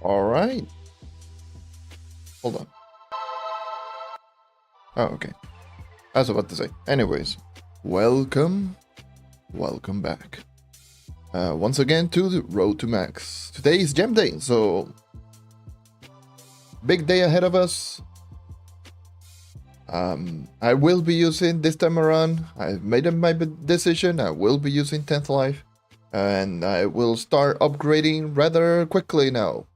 All right. Hold on. Oh, okay. I was about to say. Anyways, welcome back. Once again to the Road to Max. Today is Gem Day, so big day ahead of us. I will be using this time around. I've made my decision. I will be using 10th Life, and I will start upgrading rather quickly now.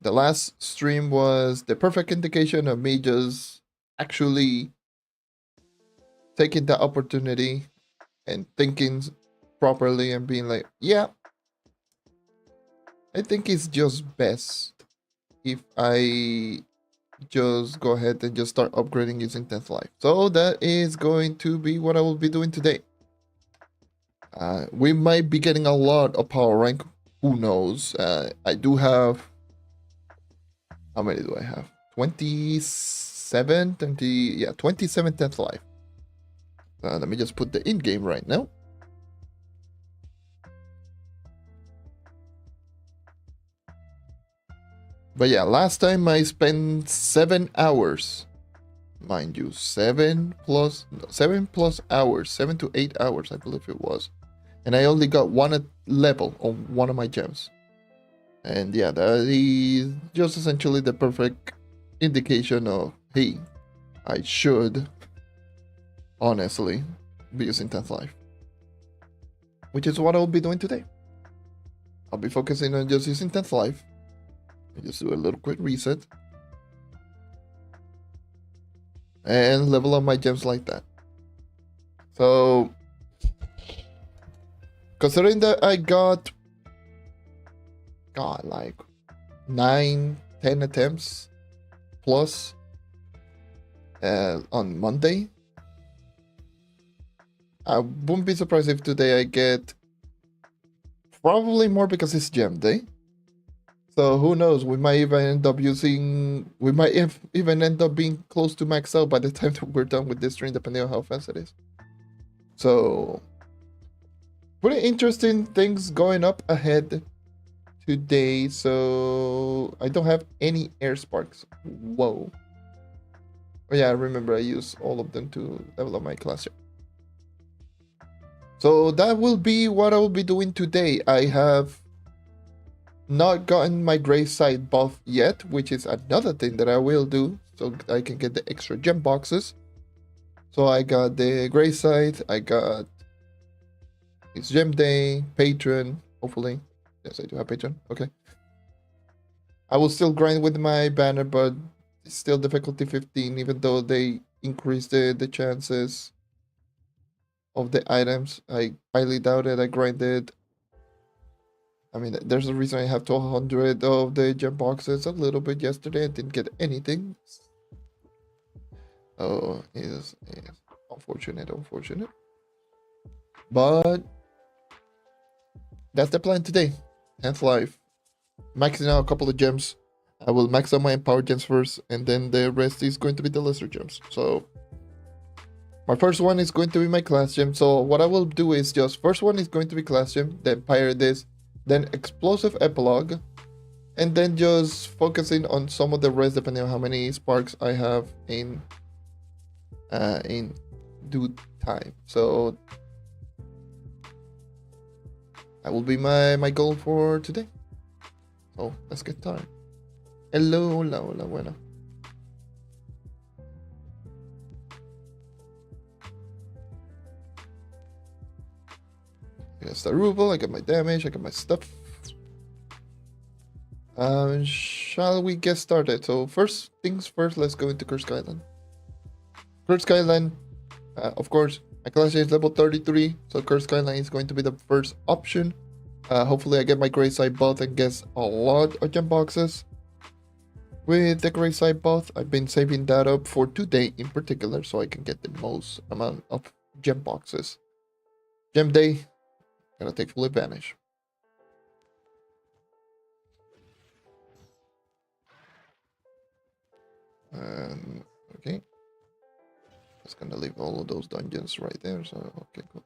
The last stream was the perfect indication of me just actually taking the opportunity and thinking properly and being like, yeah, I think it's just best if I just go ahead and just start upgrading using 10th Life. So that is going to be what I will be doing today. We might be getting a lot of power rank. Who knows? I do have... How many do I have? 27? 20... Yeah, 27 10th Life. Let me just put the in-game right now. But yeah, last time I spent 7 hours. Mind you, 7 plus hours. 7 to 8 hours, I believe it was. And I only got one level on one of my gems. And yeah, that is just essentially the perfect indication of, hey, I should honestly be using 10th Life. Which is what I'll be doing today. I'll be focusing on just using 10th Life. Just do a little quick reset. And level up my gems like that. So, considering that I got like 9-10 attempts plus on Monday, I wouldn't be surprised if today I get probably more because it's gem day. So who knows, we might even end up even end up being close to max out by the time that we're done with this stream, depending on how fast it is. So pretty interesting things going up ahead today. So I don't have any air sparks. Whoa. Oh yeah, I remember I used all of them to level up my class. So that will be what I will be doing today. I have not gotten my gray side buff yet, which is another thing that I will do so I can get the extra gem boxes. So I got the gray side, I got it's gem day, patron, hopefully. Yes, I do have patron. Okay. I will still grind with my banner, but it's still difficulty 15, even though they increased the chances of the items. I highly doubt it. I grinded. I mean, there's a reason I have 200 of the gem boxes a little bit yesterday. I didn't get anything. Oh, is unfortunate. But that's the plan today. 10th Life. Maxing out a couple of gems. I will max out my empower gems first, and then the rest is going to be the lesser gems. So my first one is going to be my class gem. So what I will do is just first one is going to be class gem, then Pyre this, then explosive epilogue, and then just focusing on some of the rest depending on how many sparks I have in due time. So that will be my goal for today. So let's get started. Hello, hola, bueno. I got the ruble, I got my damage, I got my stuff. Shall we get started? So first things first, let's go into Kursk Island. Kursk Island, of course, my class is level 33, so Kursk Island is going to be the first option. Hopefully I get my gray side buff and get a lot of gem boxes. With the gray side buff, I've been saving that up for today in particular, so I can get the most amount of gem boxes. Gem day, gotta take full advantage. Okay. Just gonna leave all of those dungeons right there, so okay, cool.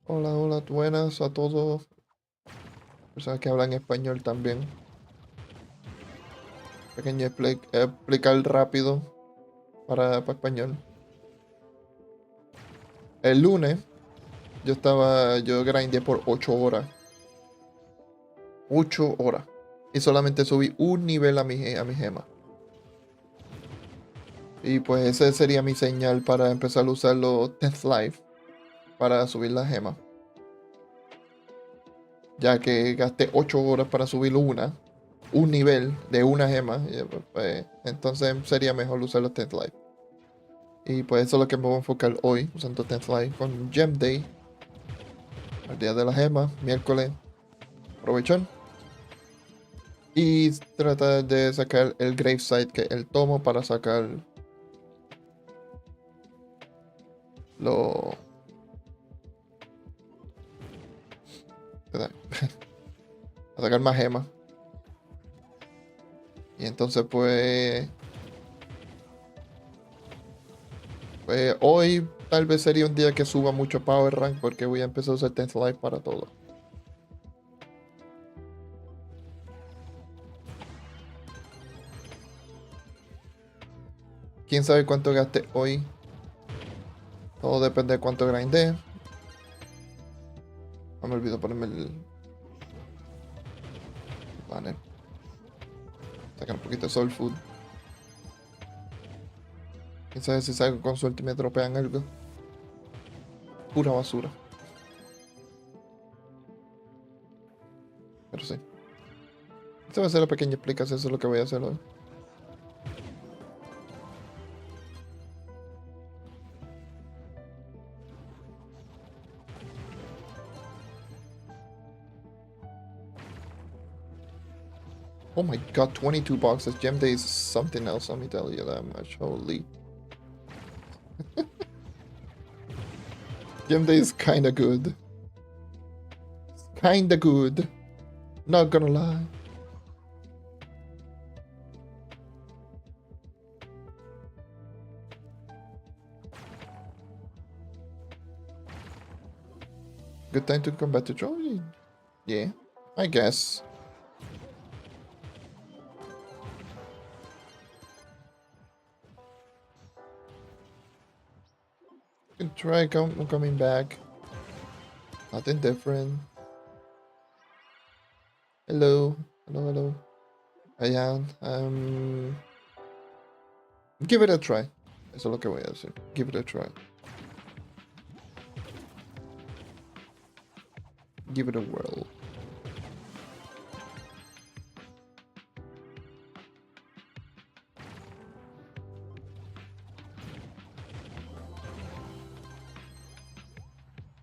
Hola, hola, buenas a todos. Personas que hablan español también. Pequeño explicar rápido para español. El lunes yo grindé por 8 horas. 8 horas. Y solamente subí un nivel a mi gema. Y pues ese sería mi señal para empezar a usar los 10th Life para subir la gema. Ya que gasté 8 horas para subir un nivel de una gema. Pues, entonces sería mejor usar los 10th Life. Y pues eso es lo que me voy a enfocar hoy, usando 10th Life con Gem Day. El día de la gema, miércoles. Aprovechón. Y tratar de sacar el Gravesite, que es el tomo para sacar lo... ¿verdad? A sacar más gemas. Y entonces pues hoy tal vez sería un día que suba mucho Power Rank porque voy a empezar a usar 10th Life para todo. Quién sabe cuánto gaste hoy. Todo depende de cuánto grindé. No me olvido ponerme el banner. Sacar un poquito de Soul Food. Quién sabe si salgo con suerte y me dropean algo. Pura basura. Pero sí. Esta va a ser la pequeña explicación, eso es lo que voy a hacer hoy. Oh my god, 22 boxes. Gem Day is something else, let me tell you that much. Holy. Gem Day is kinda good. Kinda good. Not gonna lie. Good time to come back to Trove? Yeah, I guess. Can try coming back. Nothing different. Hello. Hello, hello. Ayan. Give it a try. Eso es lo que voy a decir. Give it a try. Give it a whirl.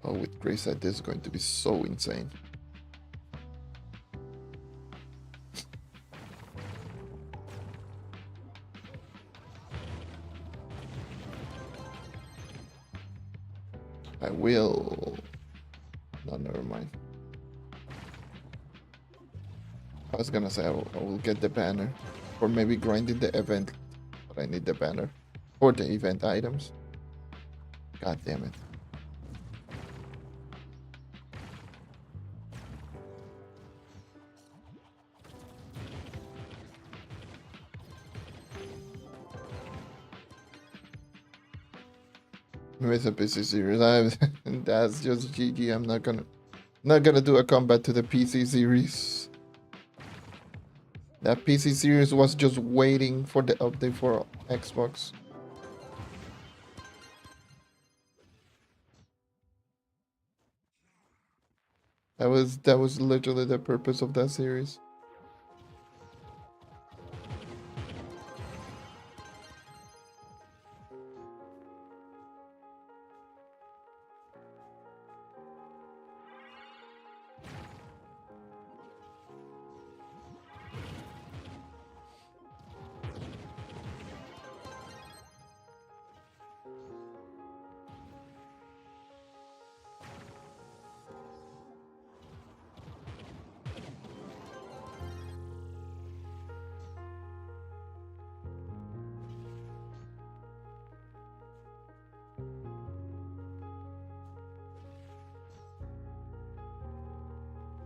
Oh, with Grace, this is going to be so insane. I will. No, never mind. I was gonna say I will get the banner. Or maybe grinding the event. But I need the banner. Or the event items. God damn it. With a PC series, that's just GG. I'm not gonna do a combat to the PC series. That PC series was just waiting for the update for Xbox. That was literally the purpose of that series.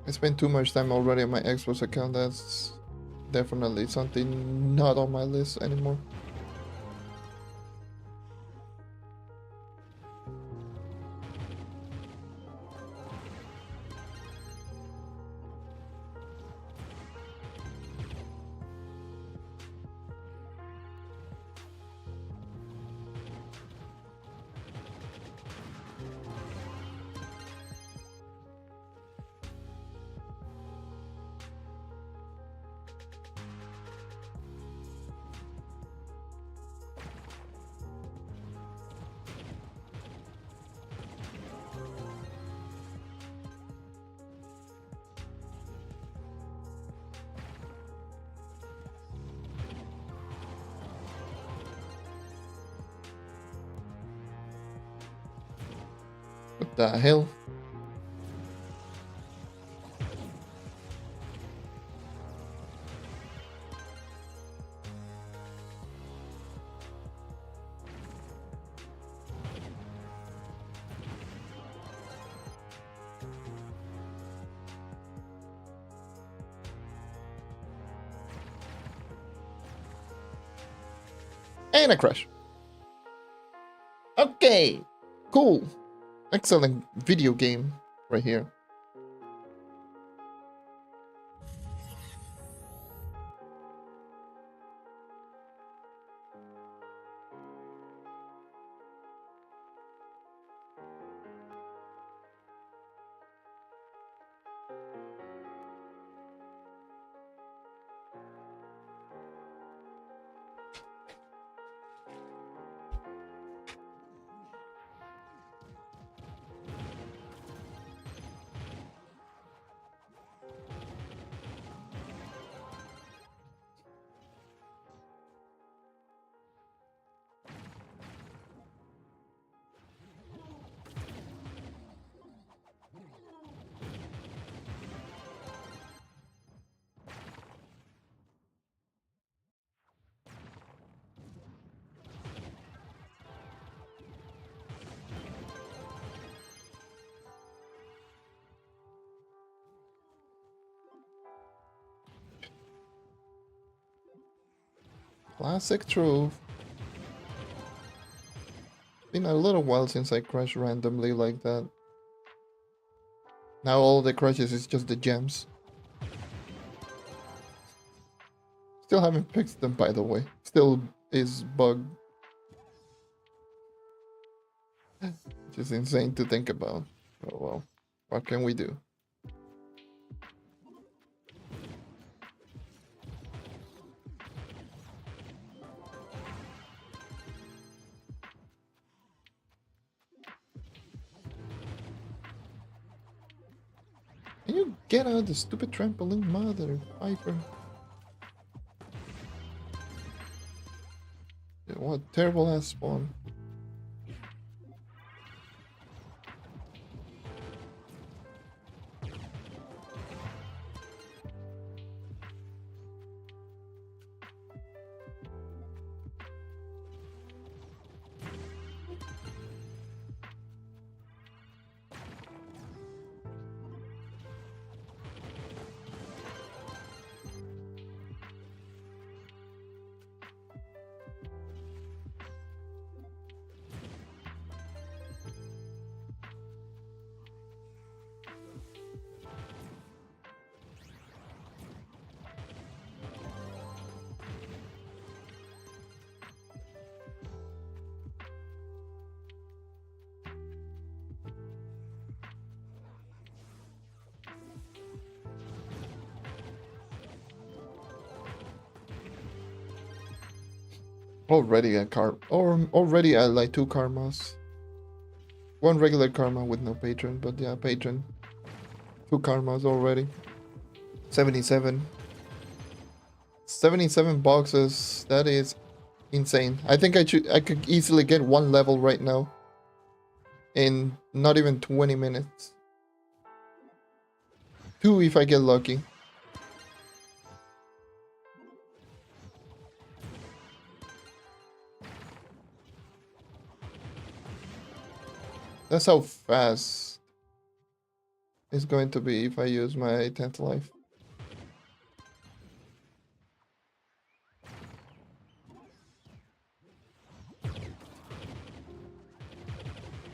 I spent too much time already on my Xbox account. That's definitely something not on my list anymore. What the hell? And a crash. Okay, cool. Excellent video game right here. Classic Trove. Been a little while since I crashed randomly like that. Now all the crashes is just the gems. Still haven't fixed them, by the way. Still is bugged. Which is insane to think about. Oh well, what can we do? Can you get out of the stupid trampoline, mother Piper? Yeah, what terrible ass spawn. Already a car, or already I like 2 karmas. One regular karma with no patron, but yeah, patron. 2 karmas already. 77. 77 boxes. That is insane. I think I could easily get 1 level right now. In not even 20 minutes. 2 if I get lucky. That's how fast is going to be if I use my 10th life.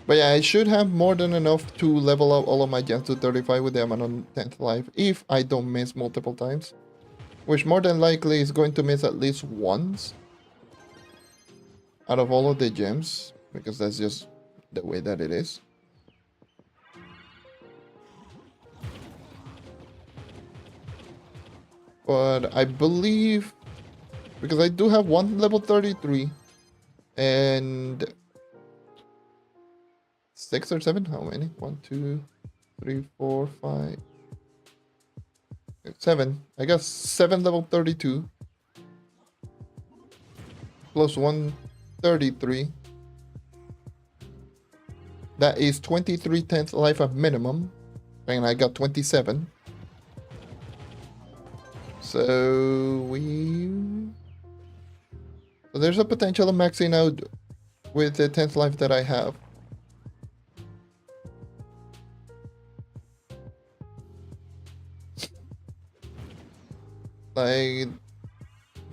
But yeah, I should have more than enough to level up all of my gems to 35 with them on 10th life if I don't miss multiple times. Which more than likely is going to miss at least once out of all of the gems, because that's just the way that it is. But I believe, because I do have one level 33 and 6 or 7, how many? 1, 2, 3, 4, 5, 7. I got 7 level 32 plus 133. That is 23 10th life at minimum, and I got 27. So there's a potential of maxing out with the 10th life that I have. Like,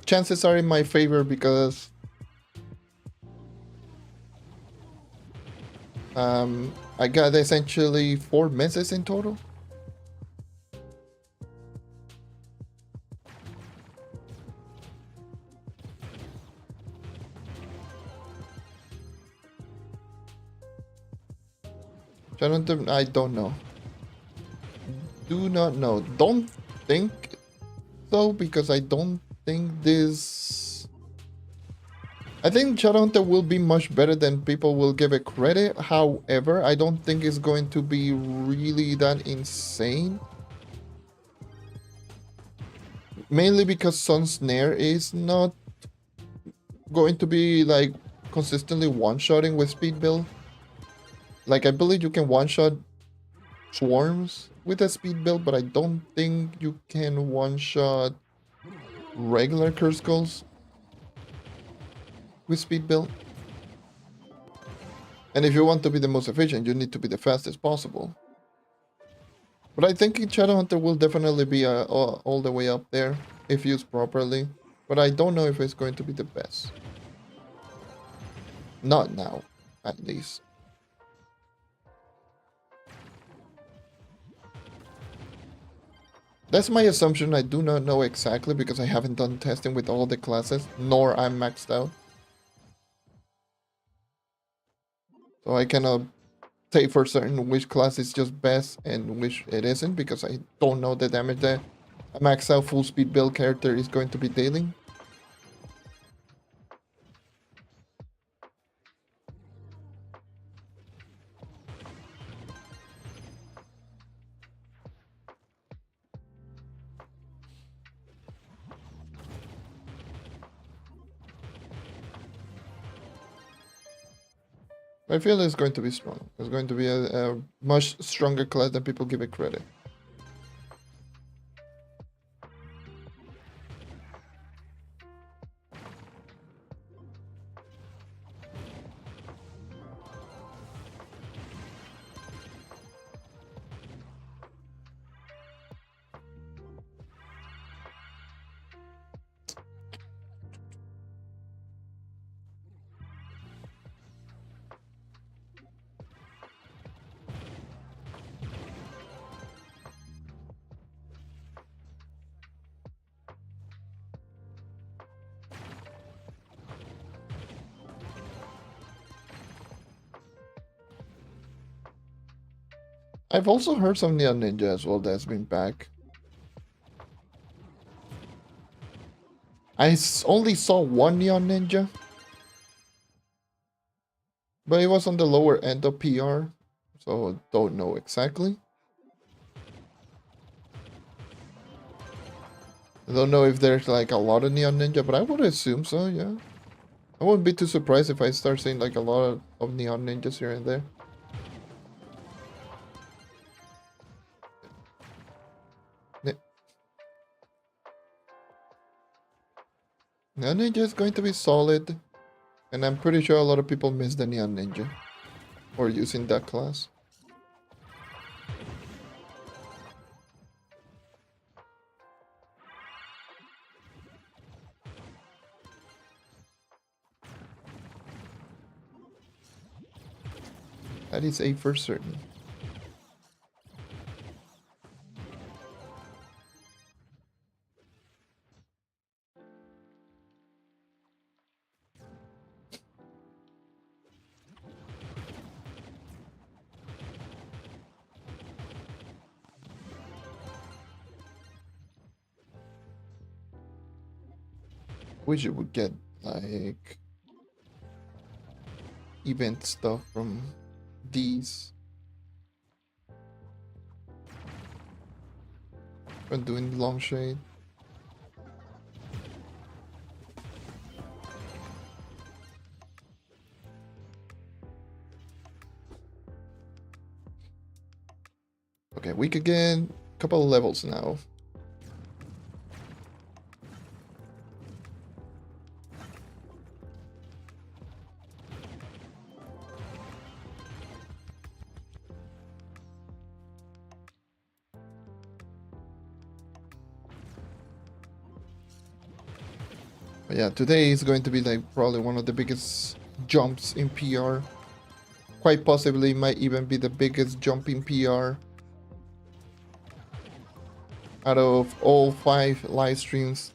chances are in my favor because I got essentially 4 misses in total. Jonathan, I don't know. Do not know. Don't think so, because I don't think this... I think Shadowhunter will be much better than people will give it credit. However, I don't think it's going to be really that insane. Mainly because Sun Snare is not going to be like consistently one-shotting with speed build. Like, I believe you can one-shot swarms with a speed build, but I don't think you can one-shot regular curse skulls with speed build. And if you want to be the most efficient, you need to be the fastest possible. But I think Shadowhunter will definitely be all the way up there if used properly. But I don't know if it's going to be the best. Not now, at least. That's my assumption. I do not know exactly because I haven't done testing with all the classes, nor I'm maxed out. So I cannot say for certain which class is just best and which it isn't, because I don't know the damage that a maxed out full speed build character is going to be dealing. I feel it's going to be strong. It's going to be a much stronger class than people give it credit. I've also heard some Neon Ninja as well that's been back. I only saw one Neon Ninja, but it was on the lower end of PR, so don't know exactly. I don't know if there's like a lot of Neon Ninja, but I would assume so, yeah. I wouldn't be too surprised if I start seeing like a lot of Neon Ninjas here and there. Neon Ninja is going to be solid, and I'm pretty sure a lot of people miss the Neon Ninja or using that class. That is a for certain. Wish you would get like event stuff from these. From doing long shade. Okay, weak again. Couple of levels now. But yeah, today is going to be like probably one of the biggest jumps in PR. Quite possibly might even be the biggest jump in PR out of all 5 live streams.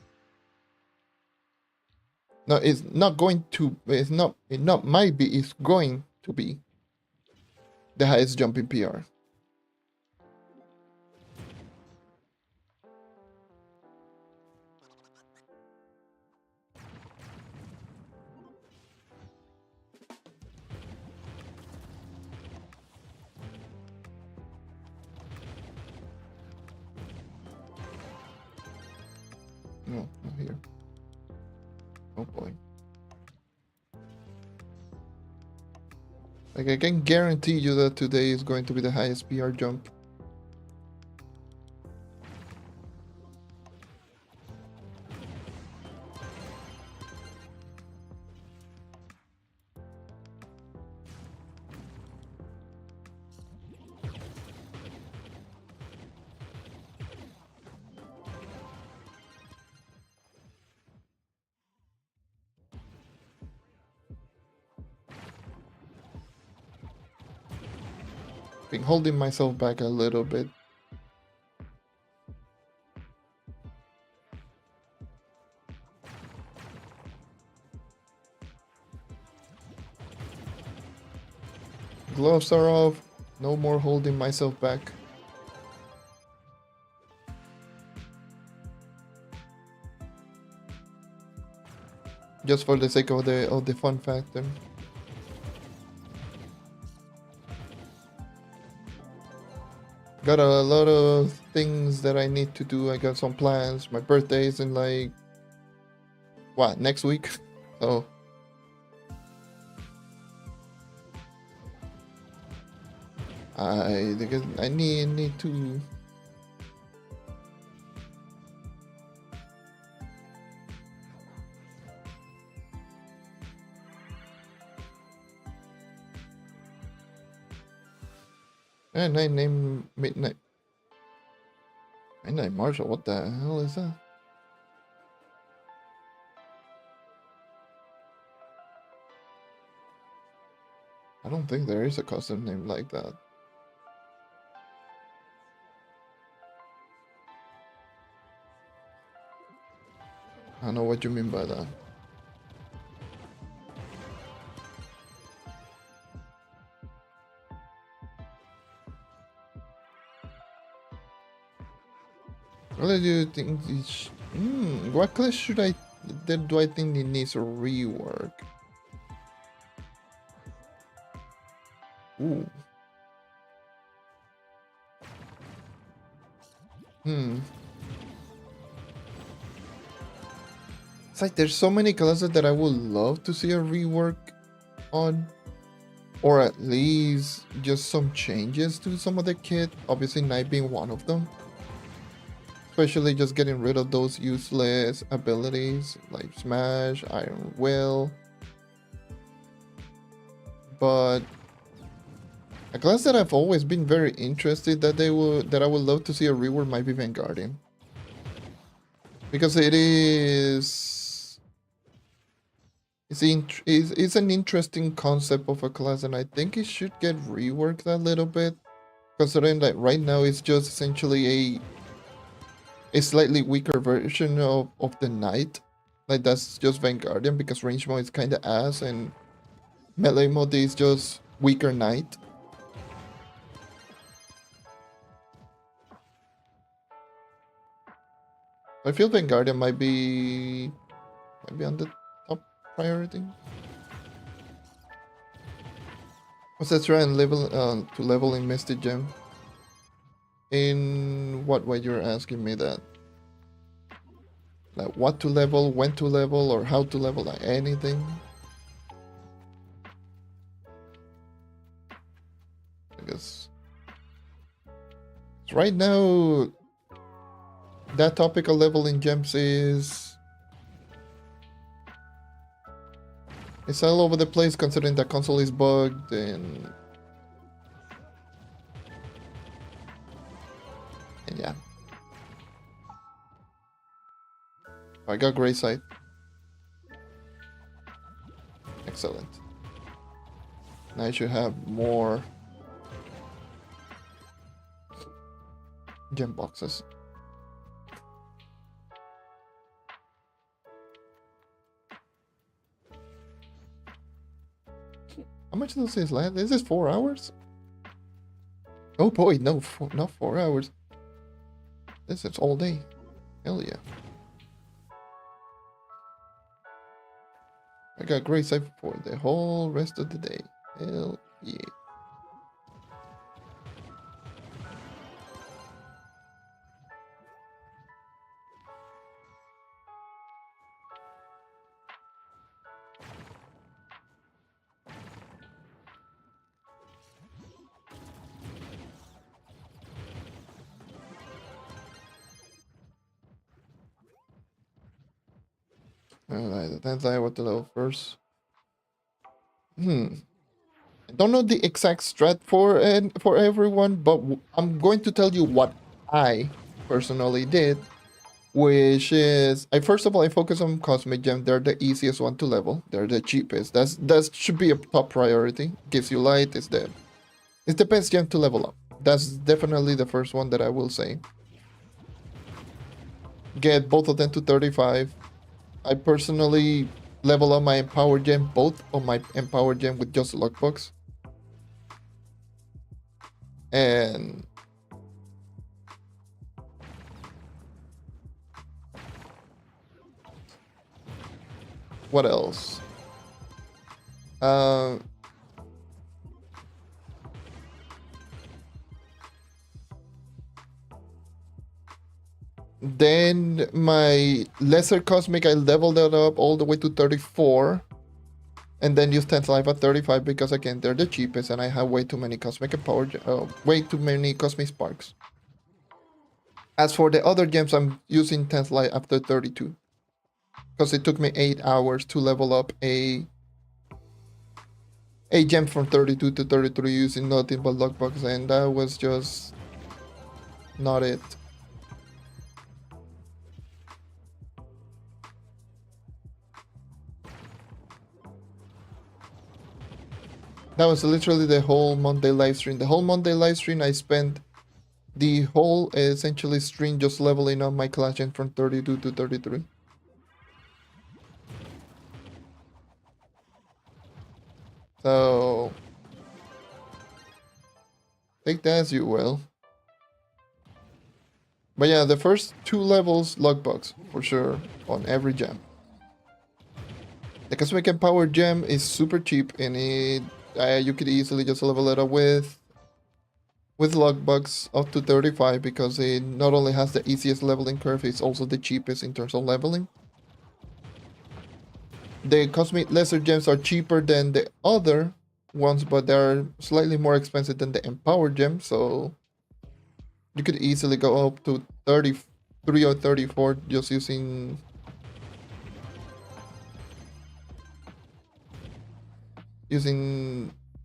No, it's not going to. It's not. It not might be. It's going to be the highest jump in PR. No, not here. Oh boy. Like I can guarantee you that today is going to be the highest PR jump. Been holding myself back a little bit. Gloves are off. No more holding myself back. Just for the sake of the fun factor. Got a lot of things that I need to do. I got some plans. My birthday is in like what, next week? So I need to and I named Midnight Marshall. What the hell is that? I don't think there is a custom name like that. I don't know what you mean by that. What do you think is... what class should I... do I think it needs a rework? Ooh. It's like there's so many classes that I would love to see a rework on. Or at least just some changes to some of the kit. Obviously Knight being one of them. Especially just getting rid of those useless abilities like Smash, Iron Will. But a class that I've always been very interested that I would love to see a rework might be Vanguardian. Because it's It's an interesting concept of a class, and I think it should get reworked a little bit, considering that right now it's just essentially a slightly weaker version of the knight. Like that's just Vanguardian because range mode is kind of ass, and melee mode is just weaker knight. I feel Vanguardian might be on the top priority. Let's try and level to level in Mystic Gem. In what way you're asking me that? Like what to level, when to level, or how to level, like anything? I guess. So right now, that topical level in gems is... It's all over the place considering the console is bugged and yeah. I got Grey Sight. Excellent. Now I should have more gem boxes. How much does this last? Is this 4 hours? Oh boy, no, not 4 hours. This is all day. Hell yeah. I got Grey Sight for the whole rest of the day. Hell yeah. Alright, the 10th I want to level first. I don't know the exact strat for everyone, but I'm going to tell you what I personally did, which is first of all I focus on Cosmic Gem. They're the easiest one to level. They're the cheapest. That should be a top priority. Gives you light. It's the best gem to level up. That's definitely the first one that I will say. Get both of them to 35. I personally level up my Empower Gem, both of my Empower Gem with just Luckbox. And what else? Then my lesser cosmic, I leveled that up all the way to 34. And then use 10th life at 35 because again, they're the cheapest and I have way too many cosmic and power, way too many cosmic sparks. As for the other gems, I'm using 10th life after 32. Because it took me 8 hours to level up a gem from 32 to 33 using nothing but Luckbox, and that was just not it. That was literally the whole Monday livestream. The whole Monday livestream, I spent the whole essentially stream just leveling up my class gem from 32 to 33. So take that as you will. But yeah, the first 2 levels, Luckbox, for sure, on every gem. The Cosmic and Power gem is super cheap, and you could easily just level it up with Luckbox up to 35 because it not only has the easiest leveling curve, it's also the cheapest in terms of leveling. The Cosmic Lesser Gems are cheaper than the other ones, but they're slightly more expensive than the Empower Gem, so you could easily go up to 33 or 34 just using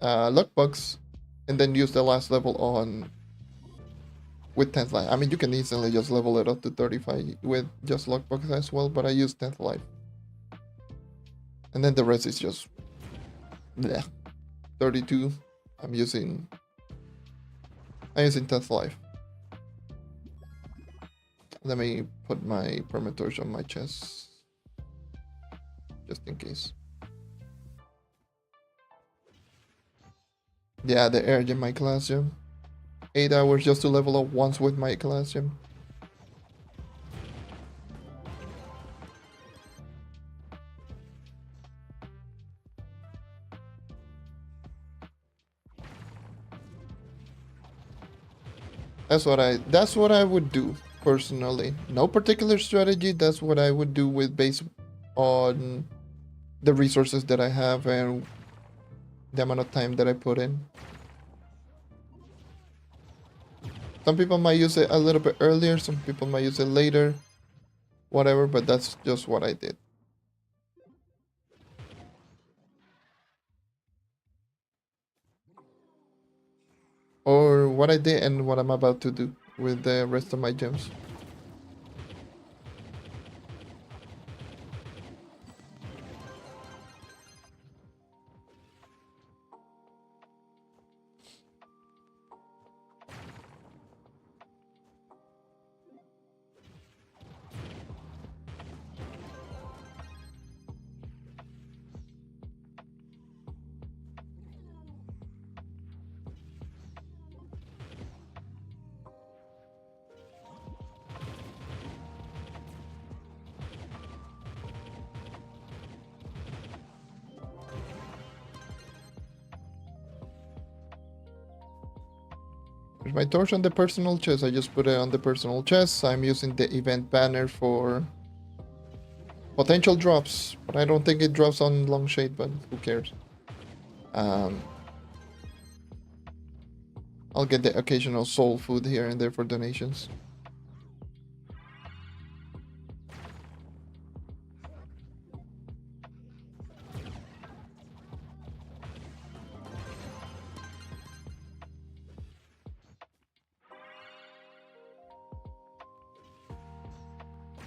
Luckbox, and then use the last level on with 10th life. I mean, you can easily just level it up to 35 with just Luckbox as well, but I use 10th life. And then the rest is just bleh. 32. I'm using 10th life. Let me put my permatorch on my chest, just in case. Yeah, the air gem, my class gem. 8 hours just to level up once with my class gem. That's what I would do personally. No particular strategy. That's what I would do with based on the resources that I have and the amount of time that I put in. Some people might use it a little bit earlier, some people might use it later, whatever, but that's just what I did. Or what I did and what I'm about to do with the rest of my gems. There's my torch on the personal chest. I just put it on the personal chest. I'm using the event banner for potential drops, but I don't think it drops on long shade, but who cares? I'll get the occasional soul food here and there for donations.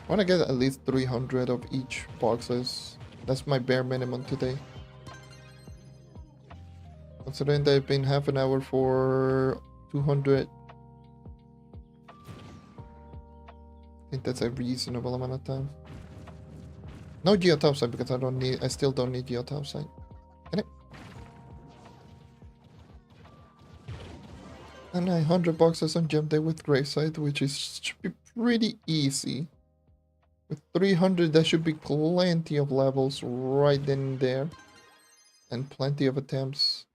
I want to get at least 300 of each boxes. That's my bare minimum today. Considering they've been half an hour for 200. I think that's a reasonable amount of time. No geotopside because I still don't need geotopside. Can it? And 900 boxes on gem day with gravesite, which should be pretty easy. With 300, there should be plenty of levels right in there. And plenty of attempts.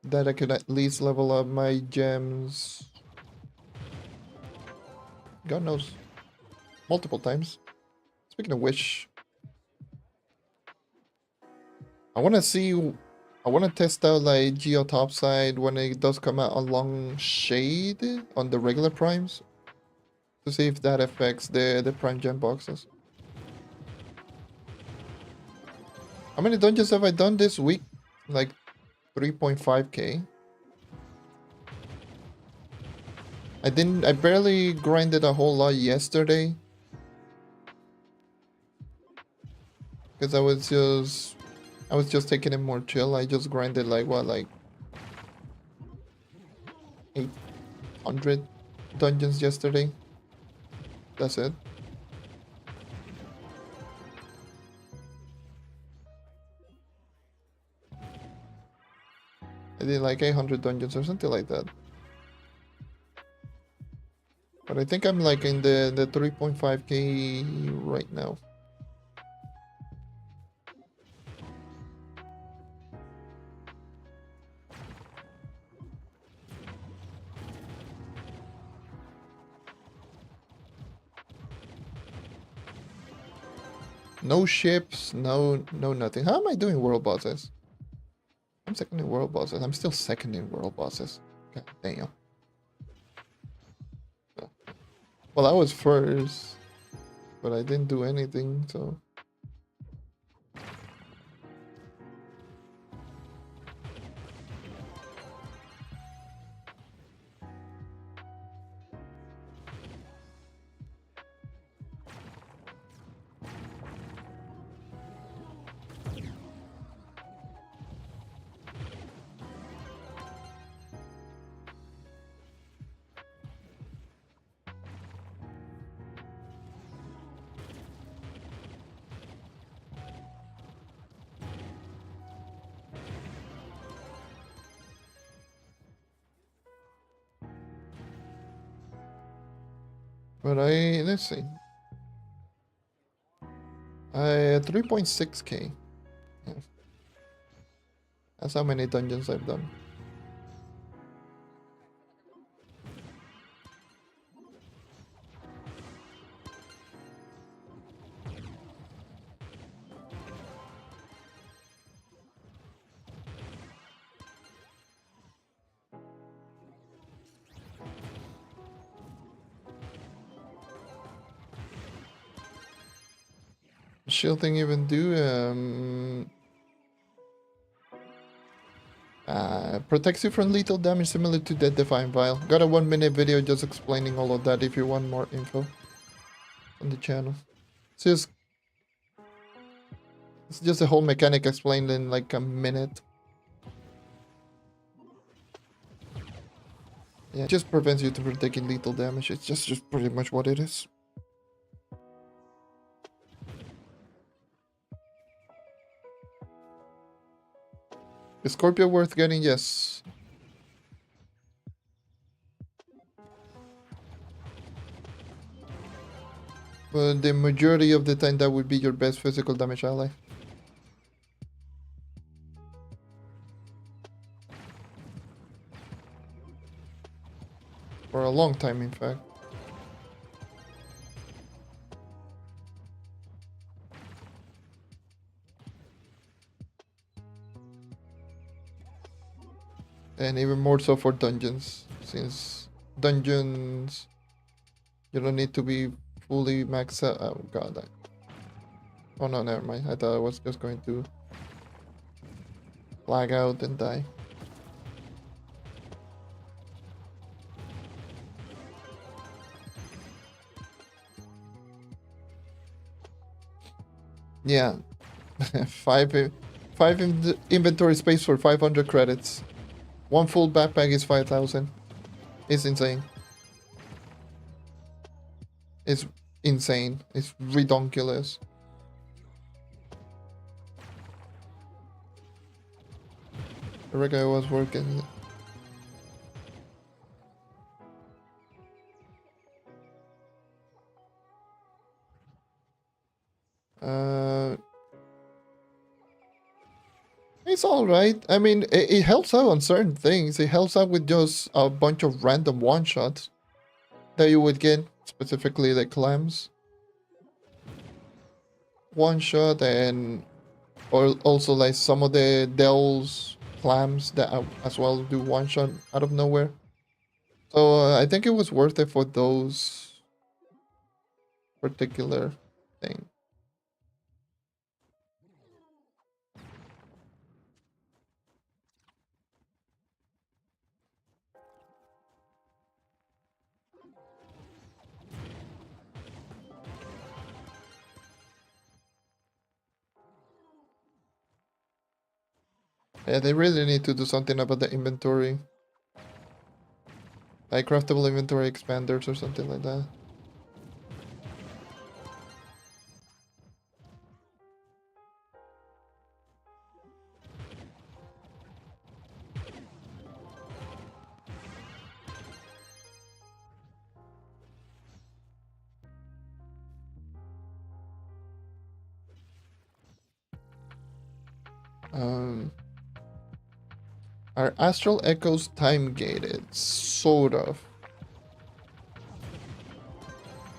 That I could at least level up my gems. God knows. Multiple times. Speaking of which, I want to test out like geotopside when it does come out along shade on the regular primes. To see if that affects the prime gem boxes. How many dungeons have I done this week? Like 3.5k. I barely grinded a whole lot yesterday. Because I was just taking it more chill. I just grinded like what, like 800 dungeons yesterday. That's it. I did like 800 dungeons or something like that. But I think I'm like in the 3.5k right now. No ships, no nothing. How am I doing world bosses? I'm second in world bosses. I'm still second in world bosses. God damn. Well, I was first, but I didn't do anything, so. But let's see. 3.6k. Yeah. That's how many dungeons I've done. Shielding even do protects you from lethal damage similar to the Divine Vial. Got a 1-minute video just explaining all of that if you want more info on the channel. It's just a whole mechanic explained in like a minute. Yeah, it just prevents you from taking lethal damage. It's just pretty much what it is. Is Scorpio worth getting? Yes. But the majority of the time that would be your best physical damage ally. For a long time, in fact. And even more so for dungeons, since dungeons, you don't need to be fully maxed out. Oh god. Oh no, never mind. I thought I was just going to lag out and die. Yeah. five inventory space for 500 credits. One full backpack is 5,000. It's insane. It's insane. It's redonkulous. I reckon I was working. It's alright. I mean, it helps out on certain things. It helps out with just a bunch of random one-shots that you would get, specifically the clams. One-shot and also like some of the Dell's clams that as well do one-shot out of nowhere. So I think it was worth it for those particular things. Yeah, they really need to do something about the inventory. Like craftable inventory expanders or something like that. Are Astral Echoes time gated? Sort of.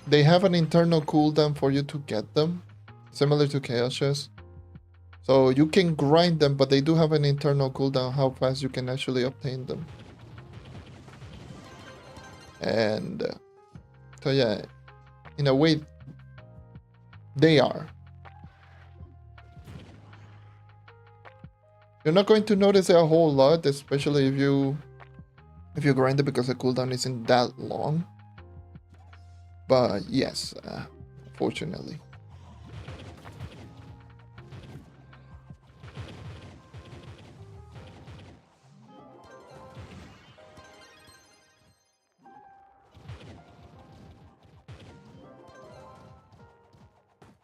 They have an internal cooldown for you to get them, similar to Chaos Chess. So you can grind them, but they do have an internal cooldown how fast you can actually obtain them. And so yeah, in a way, they are. You're not going to notice it a whole lot, especially if you grind it because the cooldown isn't that long. But yes, fortunately.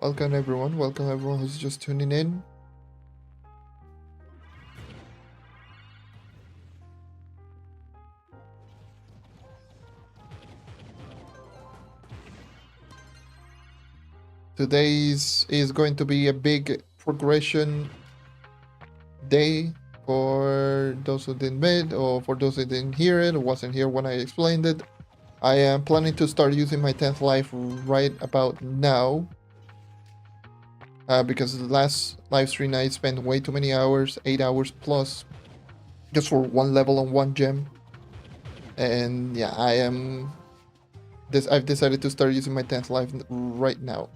Welcome everyone who's just tuning in. Today's is going to be a big progression day for those who didn't meet, or for those who didn't hear it or wasn't here when I explained it. I am planning to start using my 10th life right about now. Because the last live stream I spent way too many hours, 8 hours plus, just for one level on one gem. And yeah, I've decided to start using my 10th life right now.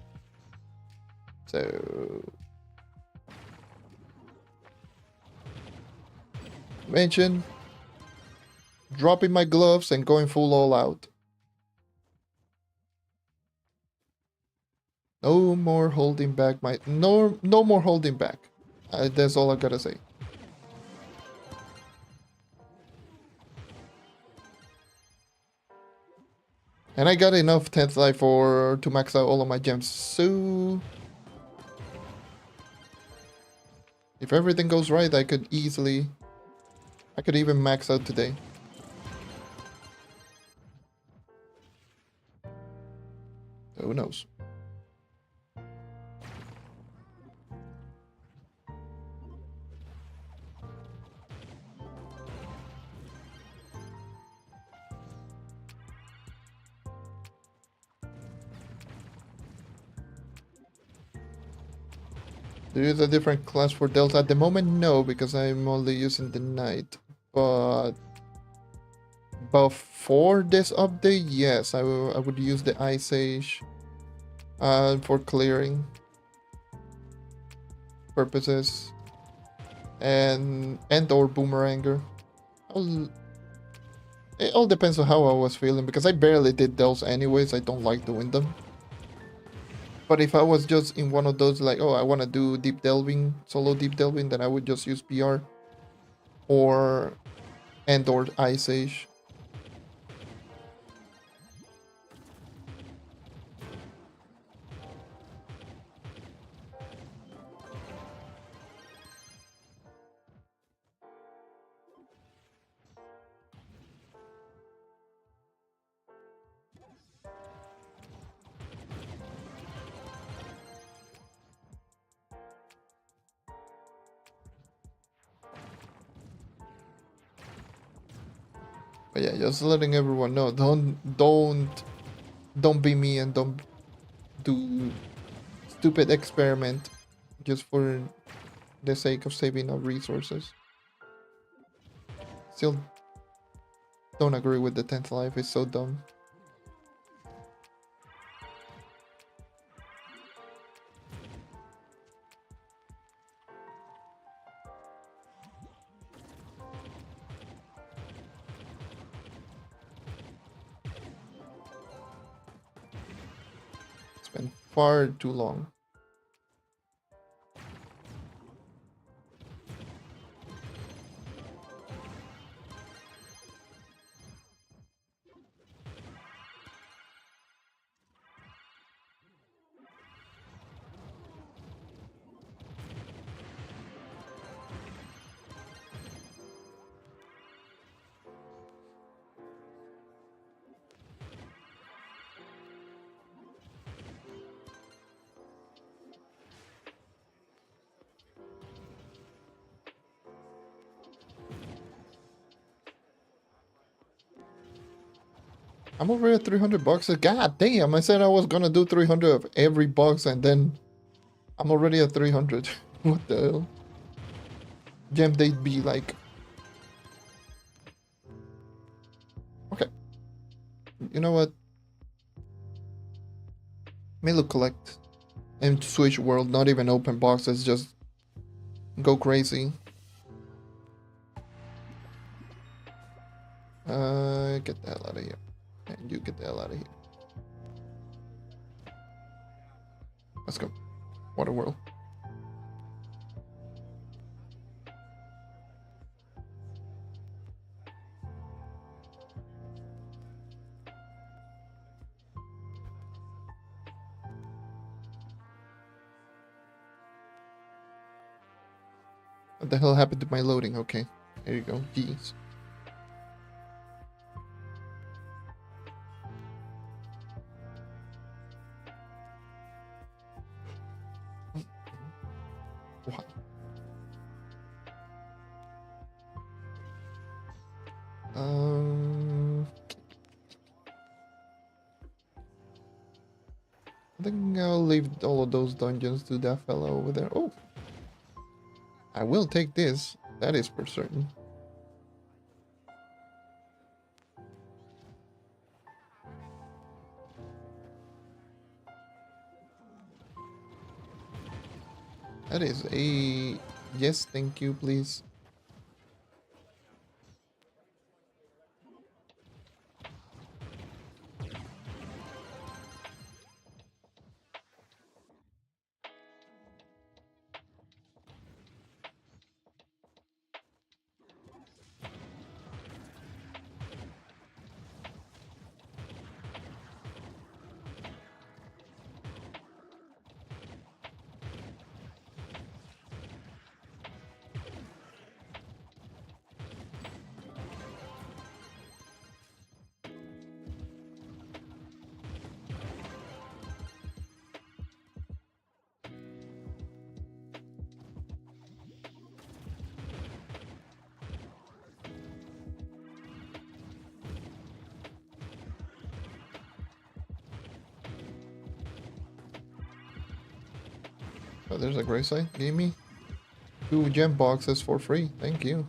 So mention dropping my gloves and going full all out. No more holding back no more holding back. That's all I gotta say. And I got enough 10th life to max out all of my gems. So if everything goes right, I could even max out today. Who knows? Do you use a different class for Delta? At the moment, no, because I'm only using the Knight. But before this update, yes, I would use the Ice Age for clearing purposes, and or Boomeranger. It all depends on how I was feeling, because I barely did those anyways. I don't like doing them. But if I was just in one of those, like, oh, I want to do deep delving, solo deep delving, then I would just use PR or Ice Age. But yeah, just letting everyone know, don't be me and don't do stupid experiment just for the sake of saving up resources. Still don't agree with the 10th life, it's so dumb. It's been far too long. I'm over at 300 bucks. God damn, I said I was gonna do 300 of every box, and then I'm already at 300. What the hell? Gem date be like. Okay. You know what? May look collect. And switch world, not even open boxes, just go crazy. Get the hell out of here. And you get the hell out of here. Let's go. Water world. What the hell happened to my loading? Okay. There you go. Jeez. I think I'll leave all of those dungeons to that fellow over there. Oh, I will take this. That is for certain. That is a yes, thank you, please. Oh, there's a gray site. Give me 2 gem boxes for free. Thank you.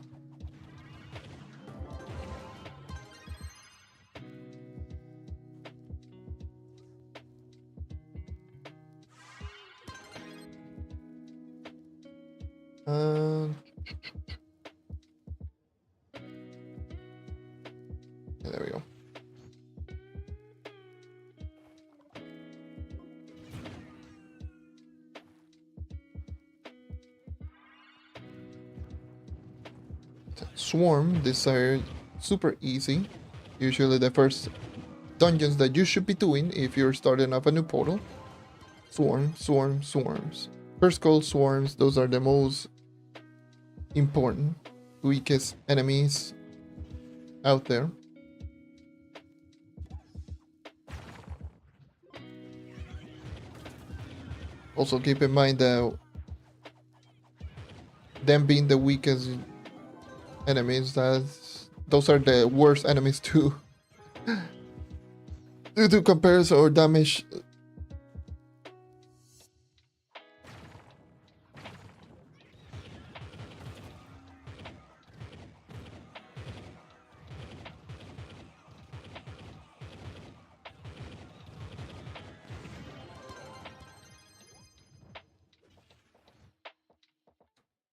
Yeah, there we go. Swarm, these are super easy. Usually the first dungeons that you should be doing if you're starting up a new portal. Swarm, swarm, swarms. First call swarms, those are the most important, weakest enemies out there. Also keep in mind that them being the weakest enemies, those are the worst enemies to do comparison or damage.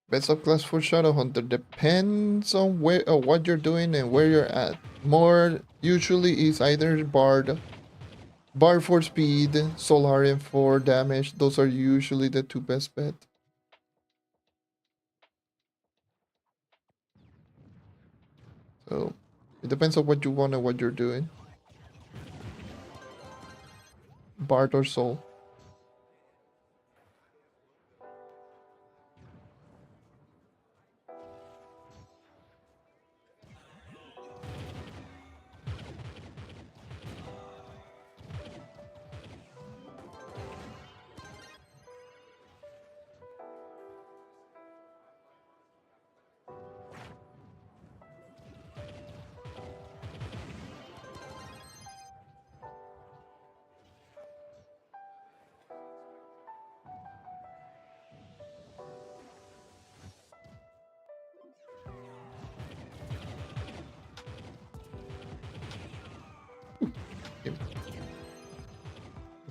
Best of class for Shadow Hunter depends on where what you're doing and where you're at. More usually is either Bard for speed, Solarian for damage. Those are usually the 2 best bet. So it depends on what you want and what you're doing. Bard or Soul.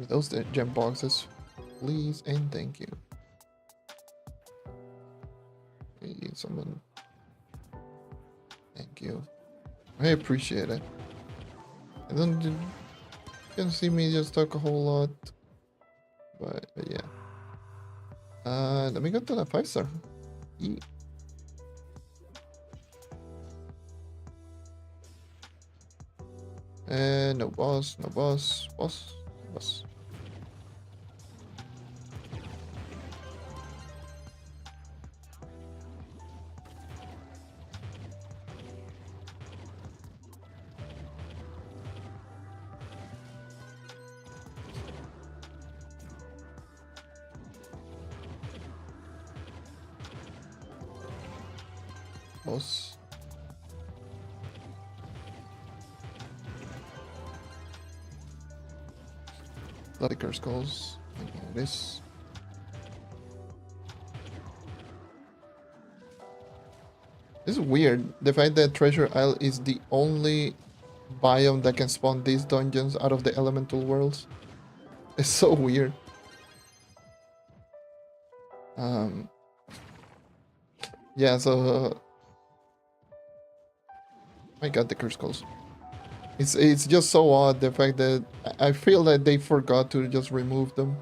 Those gem boxes, please and thank you. Maybe someone. Thank you. I appreciate it. I don't. You can see me just talk a whole lot, but yeah. Let me go to the 5-star. Yeah. And no boss, no boss, boss, boss. Boss. Bloody curse calls. Okay, this. This is weird. The fact that Treasure Isle is the only biome that can spawn these dungeons out of the elemental worlds. It's so weird. Yeah, so I got the curse calls. It's just so odd the fact that I feel that they forgot to just remove them.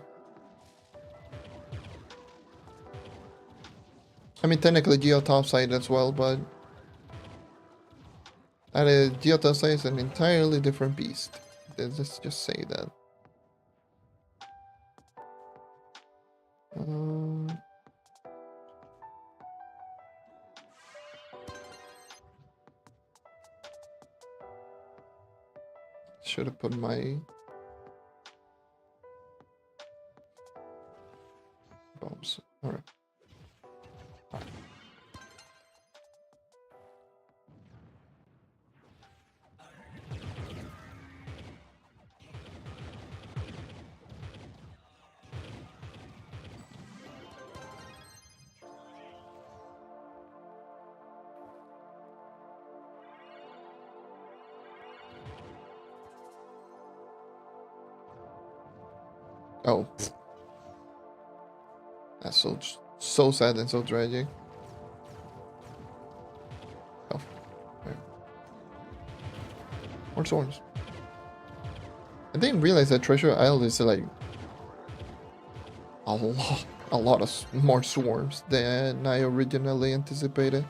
I mean, technically Geotopside as well, but Geotopside is an entirely different beast. Let's just say that. Should have put my bombs. All right. Oh, that's so sad and so tragic. Oh, right. More swords. I didn't realize that Treasure Isle is like a lot of more swarms than I originally anticipated.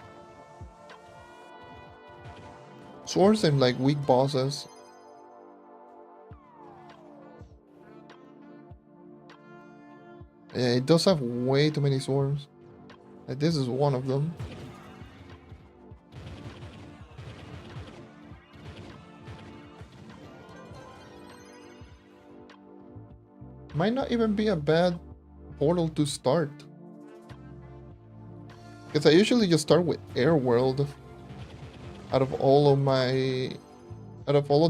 Swarms seem like weak bosses. Yeah, it does have way too many swarms. Like, this is one of them. Might not even be a bad portal to start. Because I usually just start with Air World out of all of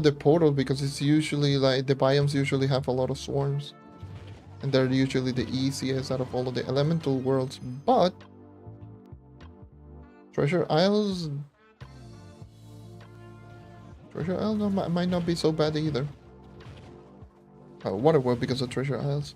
the portals, because it's usually like the biomes usually have a lot of swarms. And they're usually the easiest out of all of the elemental worlds, but Treasure Isle might not be so bad either. Water World because of Treasure Isles.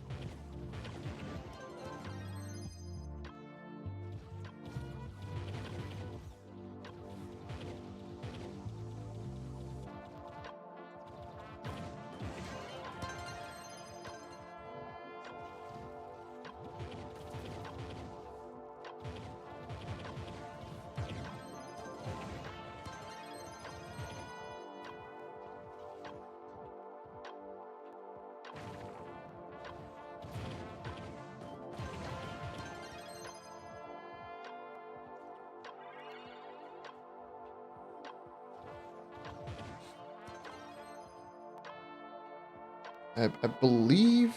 I believe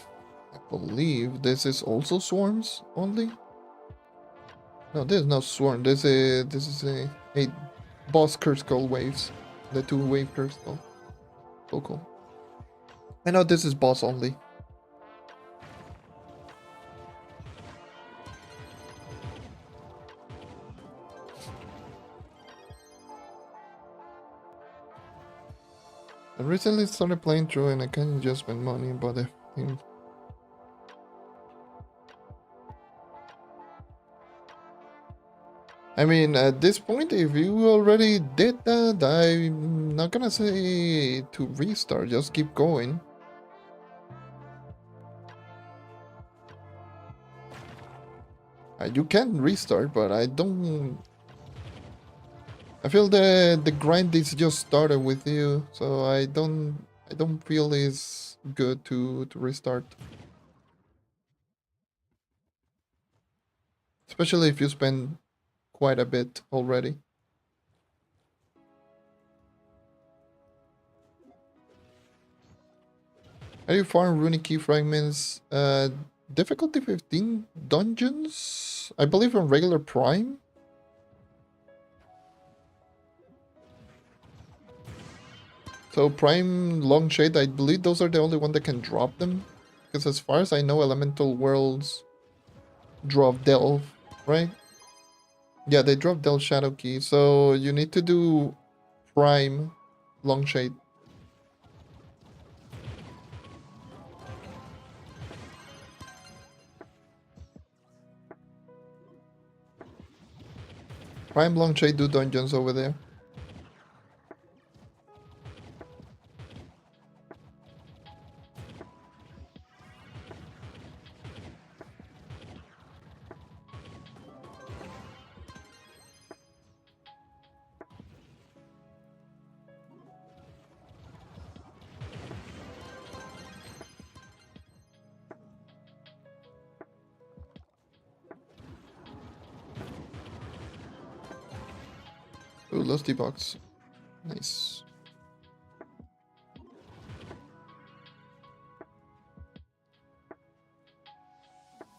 this is also swarms only. No, this is not swarm. This is a boss curse call waves, the 2-wave curse call. So cool. I know this is boss only. I recently started playing Trove and I kind of just spend money, but I think I mean, at this point, if you already did that, I'm not gonna say to restart, just keep going. You can restart, but I don't... I feel the grind is just started with you, so I don't feel it's good to restart. Especially if you spend quite a bit already. How do you farm runic key fragments? Difficulty 15 dungeons? I believe on regular prime? So prime long shade, I believe those are the only one that can drop them. Because as far as I know, elemental worlds drop Delve, right? Yeah, they drop Delve Shadow Key, so you need to do Prime Longshade. Prime Longshade do dungeons over there. Ooh, Lusty Box. Nice.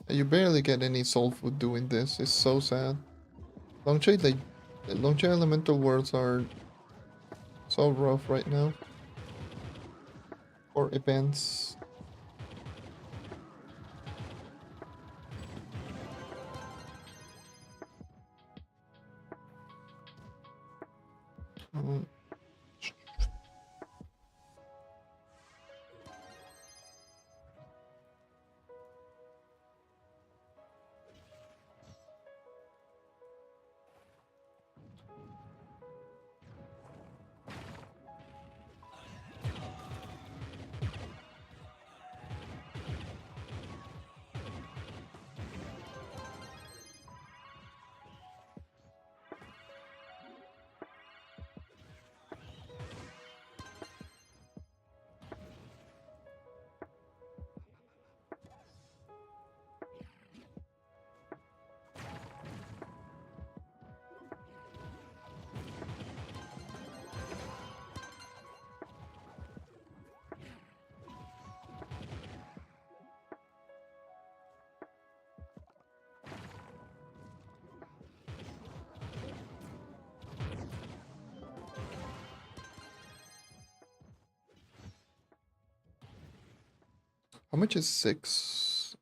You barely get any soul food doing this. It's so sad. Longshade elemental worlds are so rough right now. For events. Mm. How much is 6?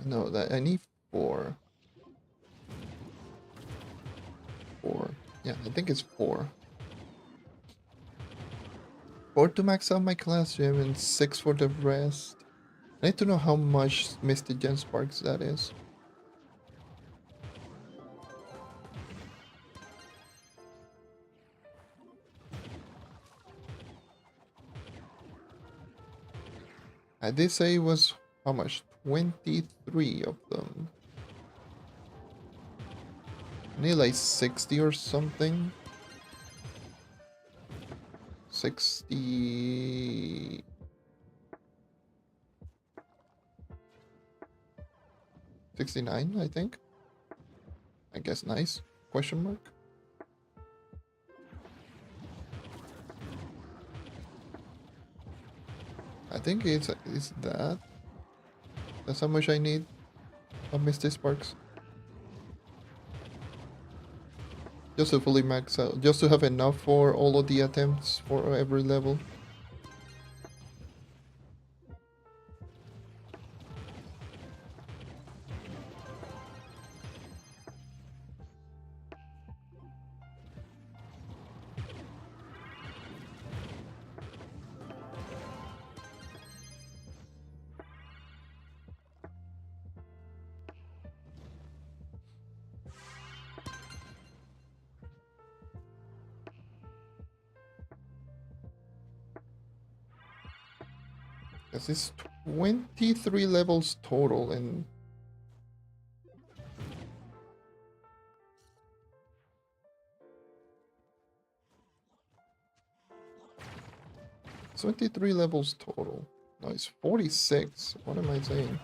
No, that I need 4. 4. Yeah, I think it's 4. 4 to max out my class gem and 6 for the rest. I need to know how much Misty Gem Sparks that is. I did say it was how much? 23 of them. I need like 60 or something. 60. 69, I think. I guess nice. Question mark. I think it's that. That's how much I need of Misty Sparks. Just to fully max out. Just to have enough for all of the attempts for every level. Because it's 23 levels total and 23 levels total. No, it's 46. What am I saying?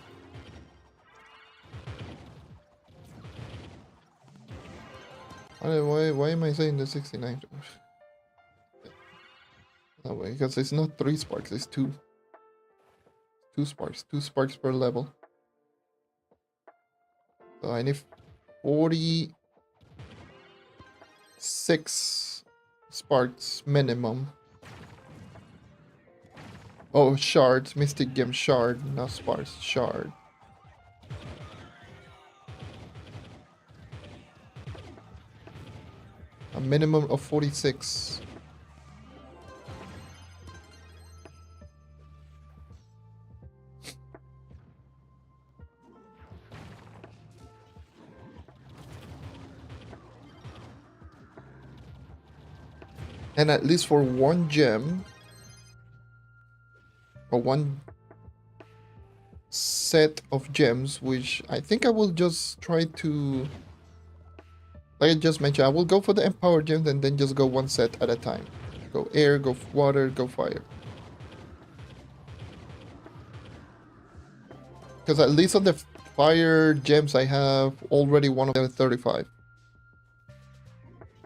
Why am I saying the 69? No way, because it's not 3 sparks, it's 2. 2 sparks. 2 sparks per level. So I need 46 sparks minimum. Oh, shards. Mystic Gem shard, not sparse. Shard. A minimum of 46. And at least for one gem, or one set of gems, which I think I will just try to, like I just mentioned, I will go for the empower gems and then just go one set at a time. Go air, go water, go fire. Because at least on the fire gems I have already one of them 35.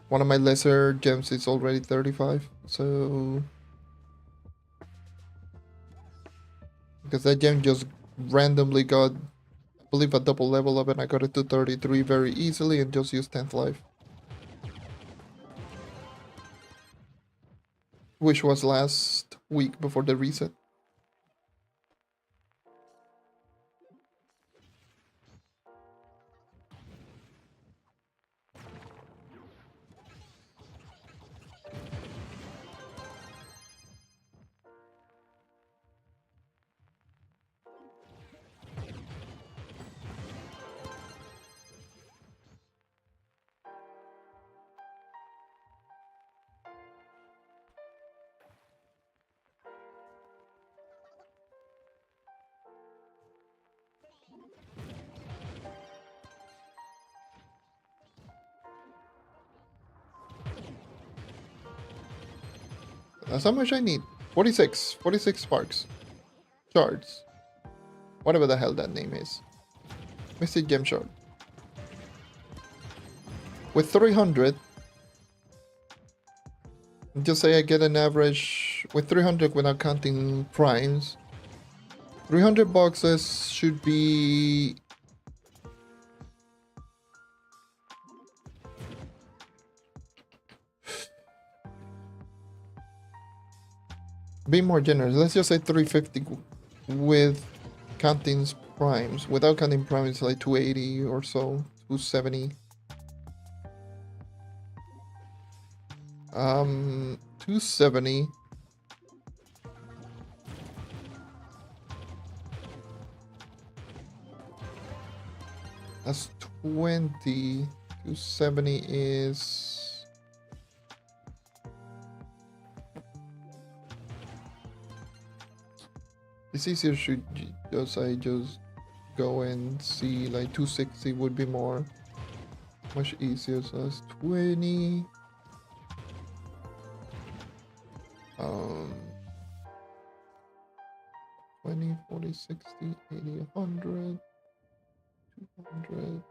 One of my lesser gems is already 35, so... Because that gem just randomly got, I believe, a double level up, and I got it to 33 very easily and just used 10th life. Which was last week before the reset. That's how much I need. 46 sparks. Shards. Whatever the hell that name is. Mystic Gem Shard. With 300, just say I get an average, with 300 without counting primes, 300 boxes should be... Be more generous. Let's just say 350 with counting primes. Without counting primes, it's like 280 or so, 270. 270. That's 20. 270 is... It's easier should just I just go and see, like 260 would be more much easier. So that's 20. 20, 40, 60, 80, 100, 200,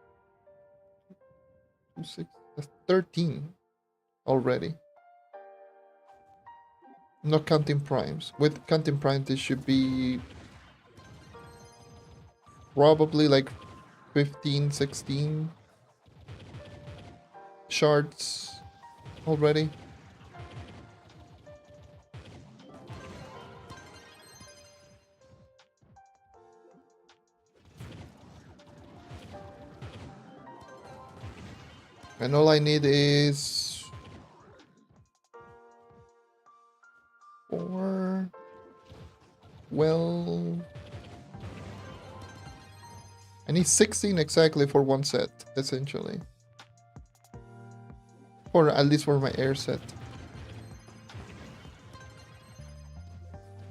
260. That's 13 already. Not counting primes. With counting primes, this should be probably like 15, 16 shards already. And all I need is 4. Well, I need 16 exactly for one set, essentially. Or at least for my air set.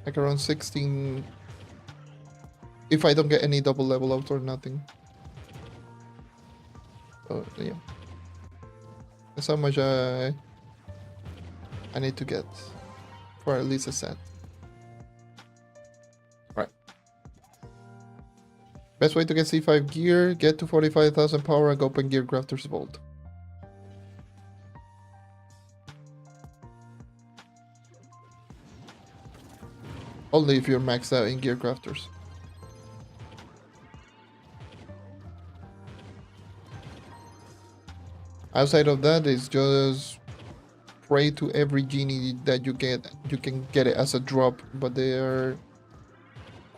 Like around 16. If I don't get any double level ups or nothing. So, yeah. That's how much I need to get for at least a set. Right. Best way to get C5 gear, get to 45,000 power and open Gear Grafter's Vault. Only if you're maxed out in Gear Crafters. Outside of that, it's just pray to every genie that you get. You can get it as a drop, but they are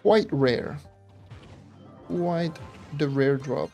quite rare. Quite the rare drops.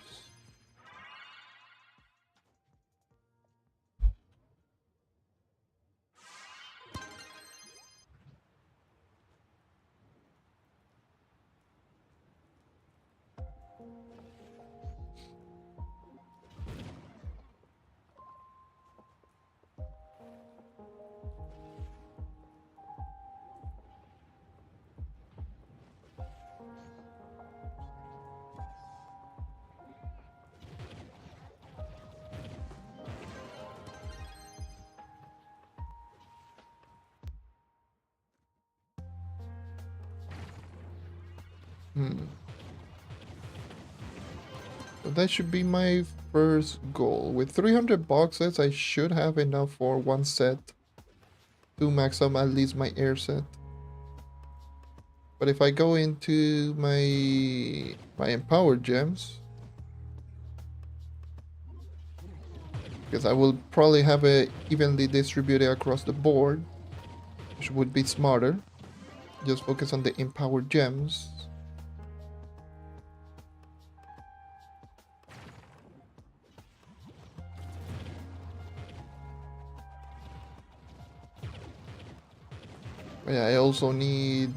So that should be my first goal. With 300 boxes, I should have enough for one set to max out at least my air set. But if I go into my empowered gems, because I will probably have it evenly distributed across the board, which would be smarter. Just focus on the empowered gems. But yeah, I also need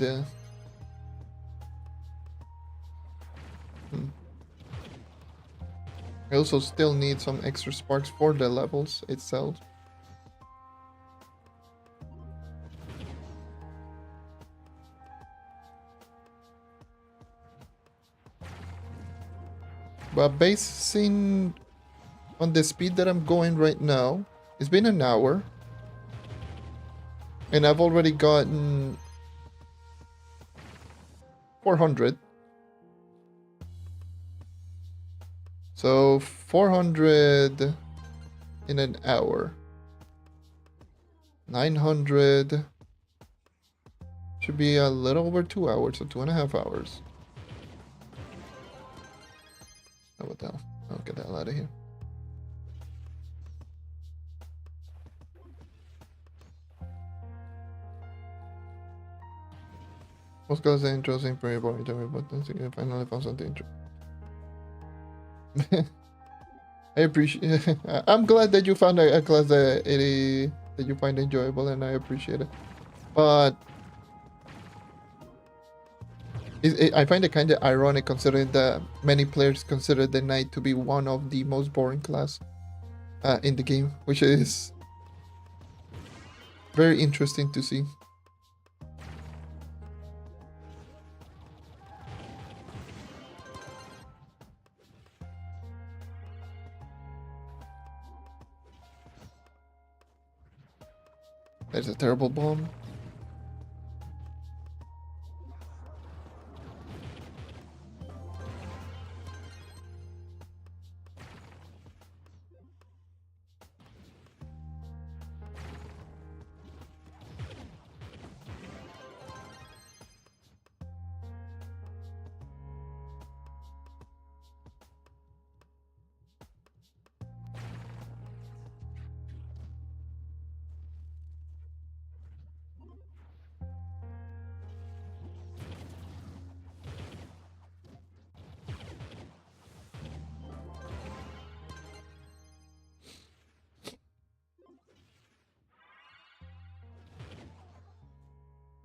I also still need some extra sparks for the levels itself. But basing on the speed that I'm going right now, it's been an hour. And I've already gotten 400. So 400 in an hour. 900 should be a little over 2 hours, so 2.5 hours. Oh, what the hell? I'll get the hell out of here. Most guys are interesting, pretty boring to me, but I finally found something interesting. I appreciate. I'm glad that you found a class that that you find enjoyable, and I appreciate it. But I find it kind of ironic considering that many players consider the knight to be one of the most boring class in the game, which is very interesting to see. There's a terrible bomb.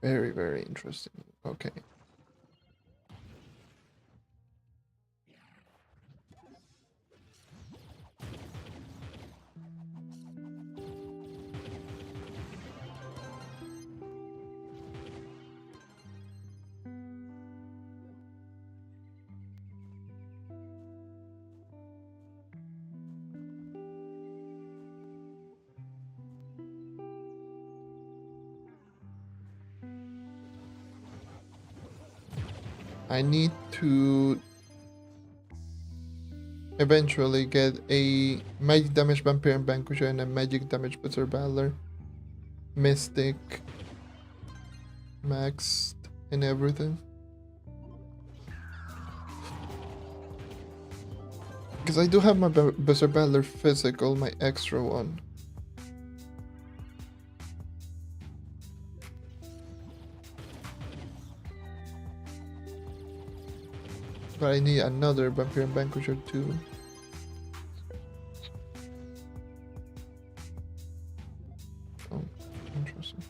Very, very interesting. Okay. I need to eventually get a magic damage vampire and vanquisher and a magic damage berserk battler, mystic, maxed, and everything. Because I do have my berserk battler physical, my extra one. But I need another Vampire and Vanquisher too. Oh, interesting.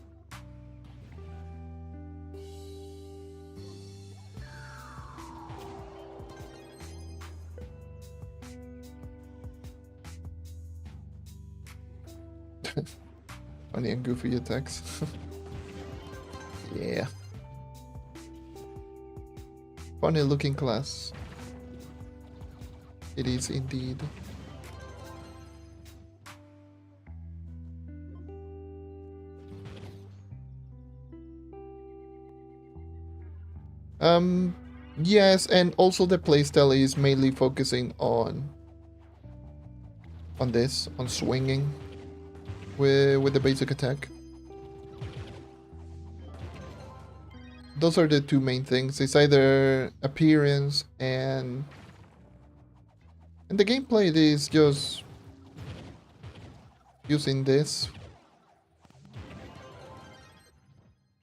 Funny and goofy attacks. Yeah. Funny looking class. It is indeed. Yes, and also the playstyle is mainly focusing on this, on swinging with the basic attack. Those are the two main things. It's either appearance and the gameplay is just using this.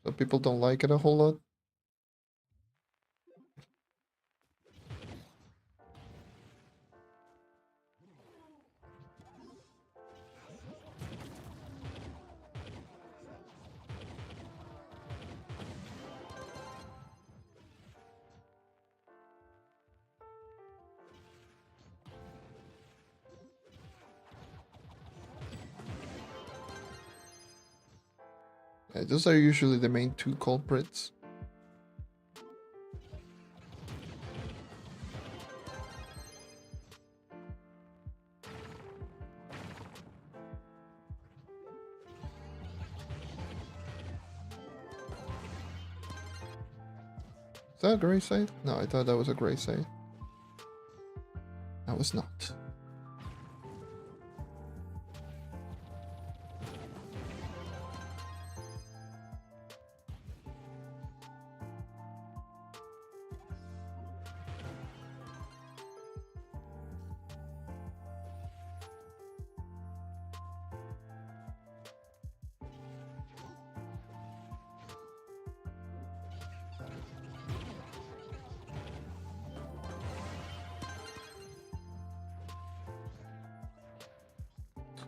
So people don't like it a whole lot. Yeah, those are usually the main two culprits. Is that a gray side? No, I thought that was a gray side. That was not.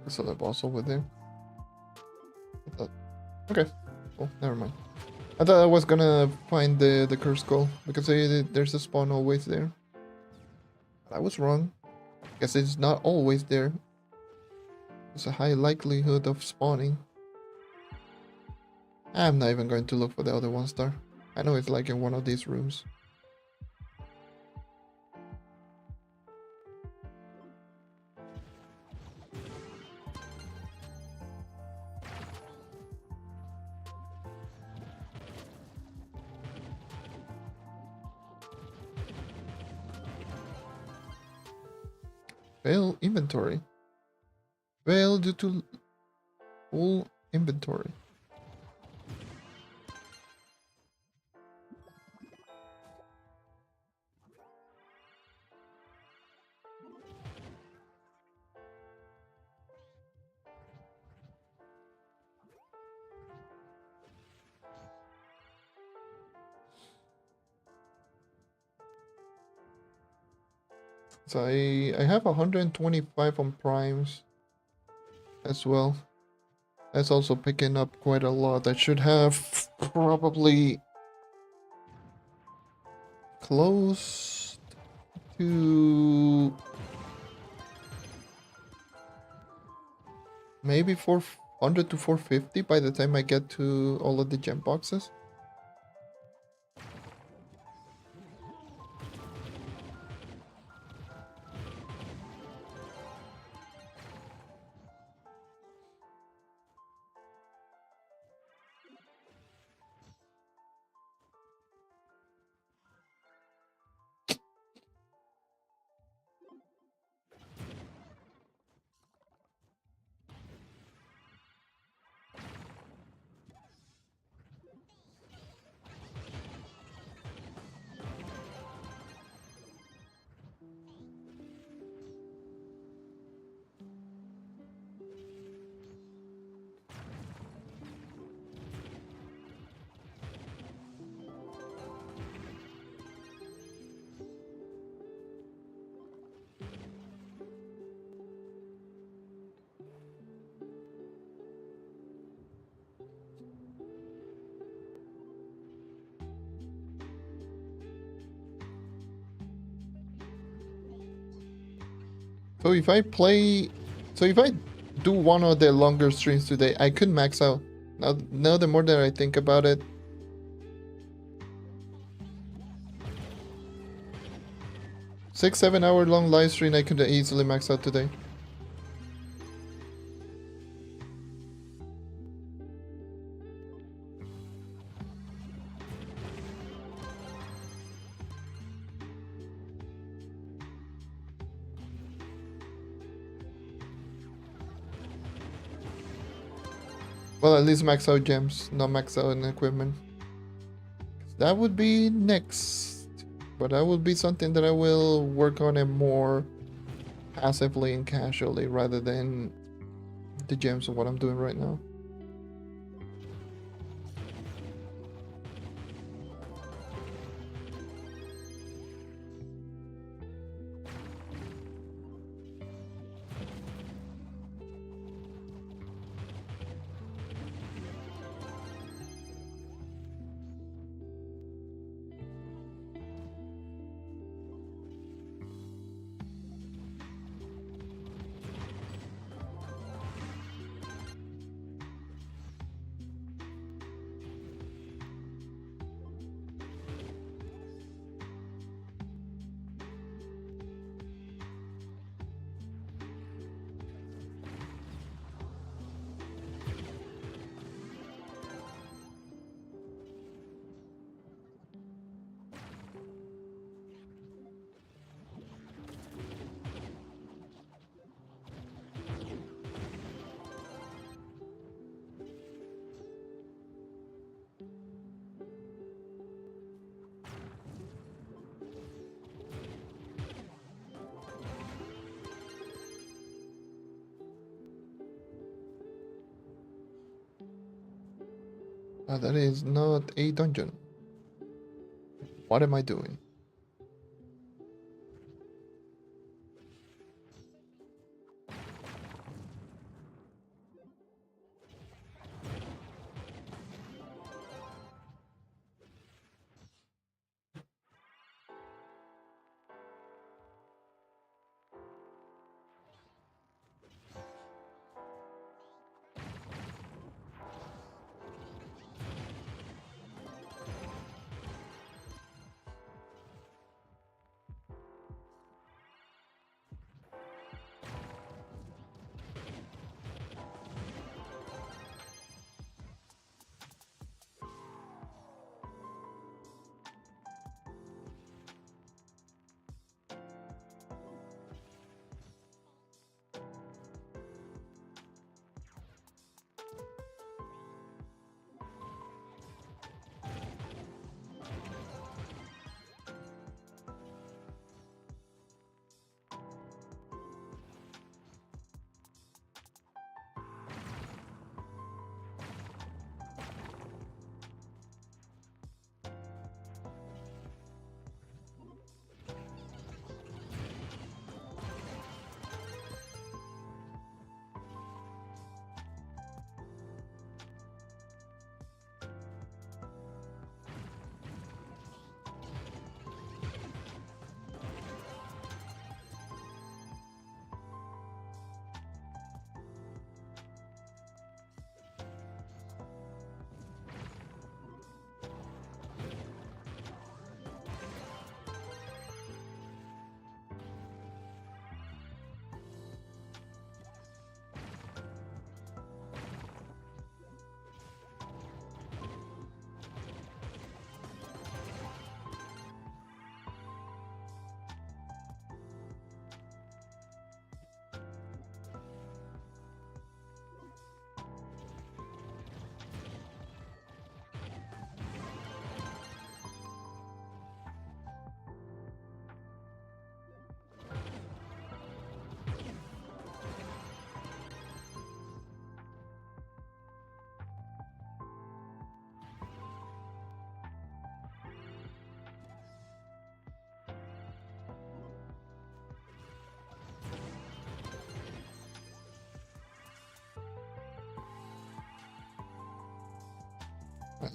I saw the boss over there. I thought, okay, well, never mind. I thought I was gonna find the cursed skull because there's a spawn always there. But I was wrong. Guess it's not always there. There's a high likelihood of spawning. I'm not even going to look for the other 1-star. I know it's like in one of these rooms. Fail inventory. Fail due to full inventory. So I have 125 on primes as well. That's also picking up quite a lot. I should have probably close to maybe 400 to 450 by the time I get to all of the gem boxes. So if I play, so if I do one of the longer streams today, I could max out. Now the more that I think about it, 6-7 hour long live stream, I could easily max out today. Well, at least max out gems, not max out in equipment. That would be next, but that would be something that I will work on it more passively and casually rather than the gems of what I'm doing right now. That is not a dungeon. What am I doing?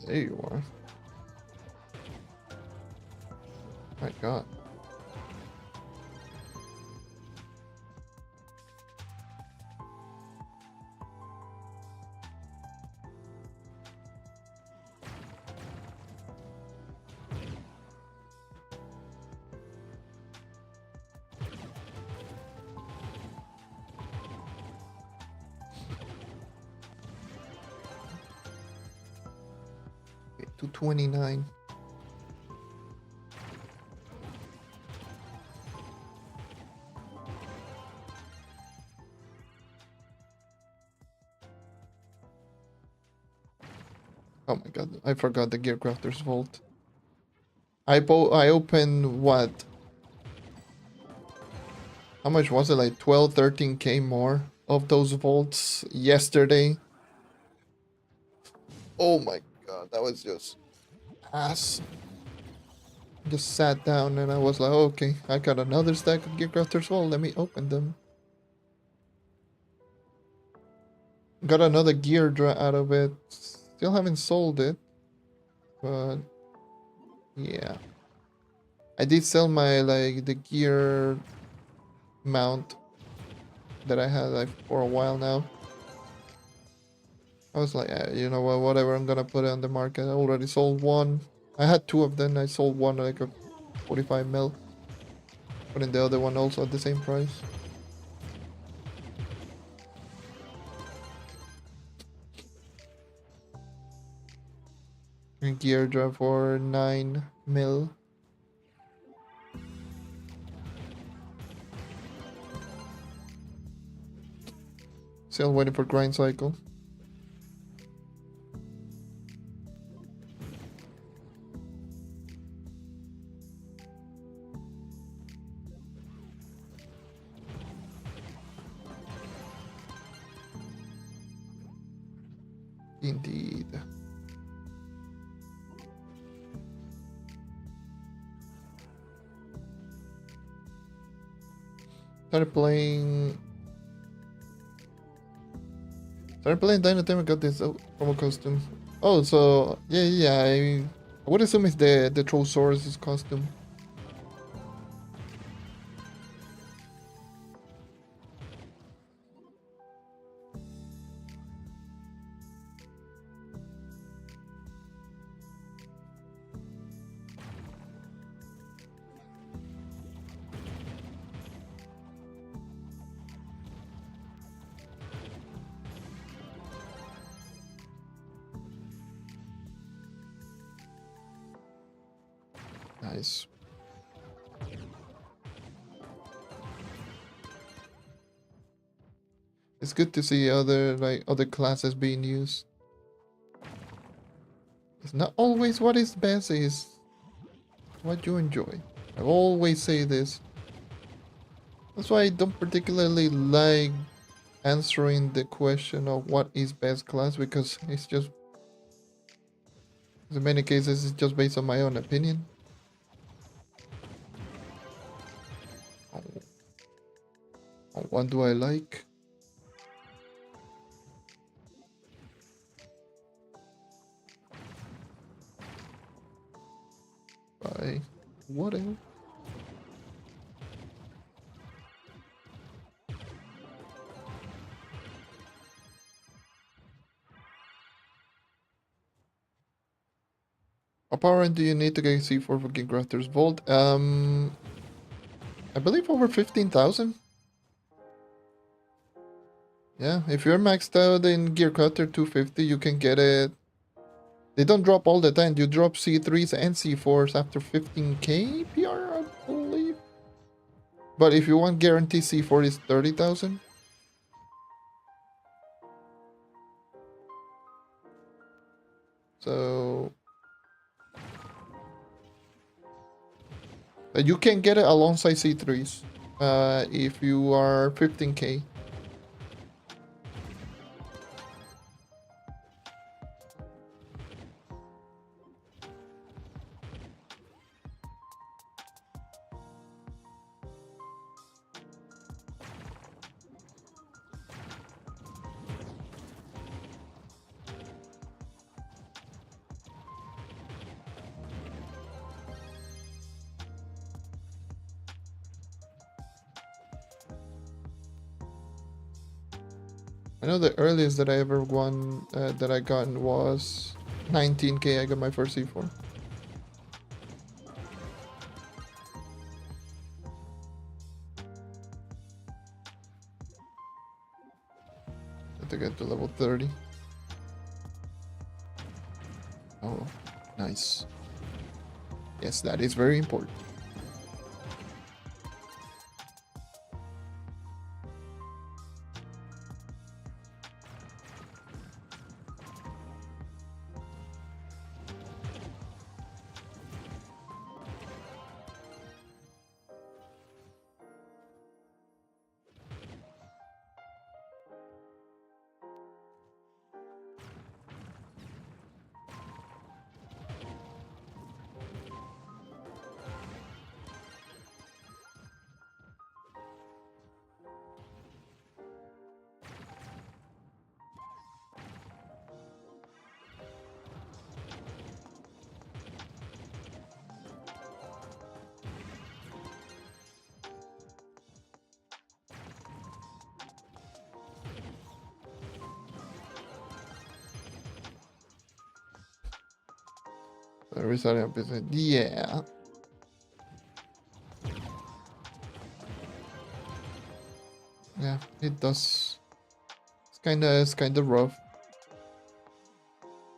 There you are. My God. to 29. Oh my god, I forgot the Gearcrafter's Vault. I opened what? How much was it? Like 12, 13k more of those vaults yesterday. Oh my god, that was just ass. Just sat down and I was like, okay, I got another stack of Gearcrafter's Vault. Let me open them. Got another gear out of it. Still haven't sold it, but yeah. I did sell my the gear mount that I had like for a while now. I was like, you know what, whatever, I'm gonna put it on the market. I already sold one. I had two of them. I sold one like a 45 mil. Putting the other one also at the same price. And gear drop for 9 mil. Still waiting for grind cycle. Indeed. Started playing Dynatime. I got this promo costume. Oh, so yeah. I would assume it's the Trollsaurus costume. Nice. It's good to see other classes being used. It's not always what is best, is what you enjoy. I always say this. That's why I don't particularly like answering the question of what is best class, because it's just, in many cases, it's just based on my own opinion. What do I like? By whatever. What power do you need to get C4 for Gearcrafter's Vault? I believe over 15,000. Yeah, if you're maxed out in Gearcutter 250, you can get it. They don't drop all the time. You drop C3s and C4s after 15k PR, I believe. But if you want guarantee C4, it's 30,000. So you can get it alongside C3s if you are 15k. I know the earliest that I ever won that I got was 19k. I got my first C4. I have to get to level 30. Oh. Nice. Yes, that is very important. Restarting a business. Yeah. Yeah, it does. It's kinda rough.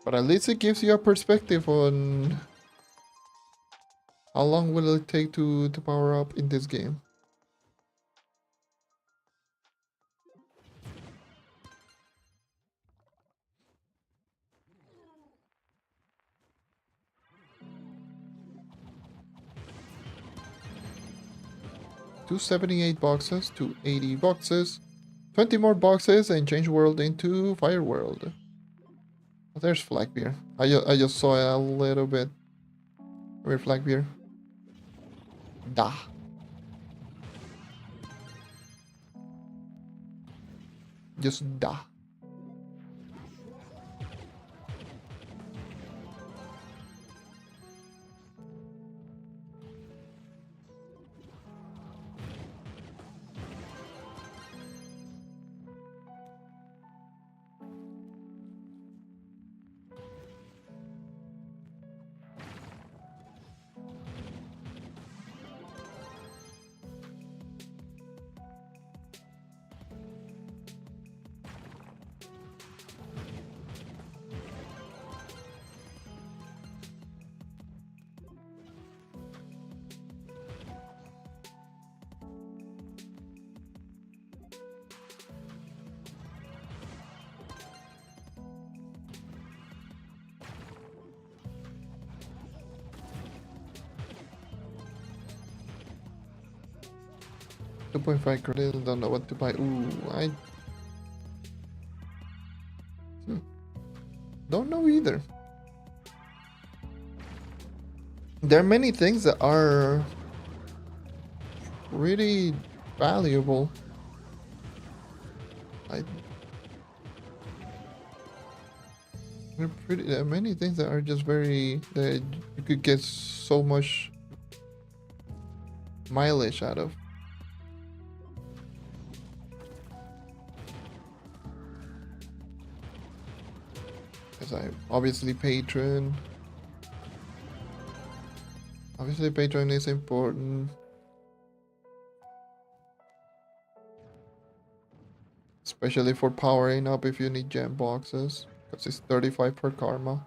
But at least it gives you a perspective on how long will it take to power up in this game. $278 boxes, 280 boxes, 20 more boxes, and change world into fire world. Oh, there's flag beer. I just saw a little bit. Where flag beer? Da. Just da. $2.5 credit, don't know what to buy. Ooh, I don't know either. There are many things that are really valuable. There are many things that are just very that you could get so much mileage out of. Because I obviously Patreon. Obviously Patreon is important. Especially for powering up if you need gem boxes. Because it's 35 per karma.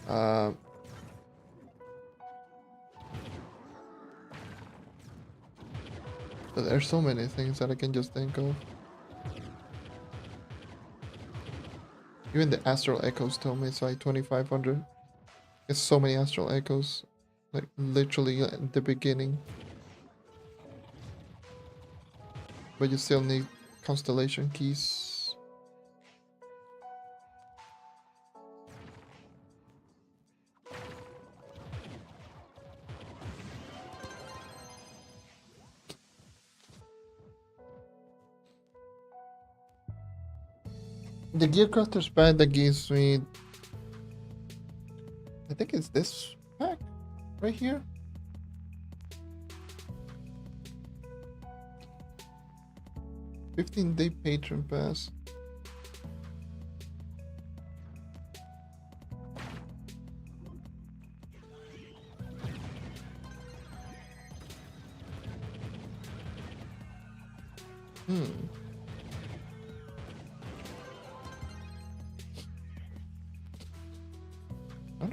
But there's so many things that I can just think of. Even the Astral Echoes told me it's like 2500. It's so many Astral Echoes. Like literally at the beginning. But you still need constellation keys. The Gearcrafter's pack that gives me... I think it's this pack right here. $15-day patron pass.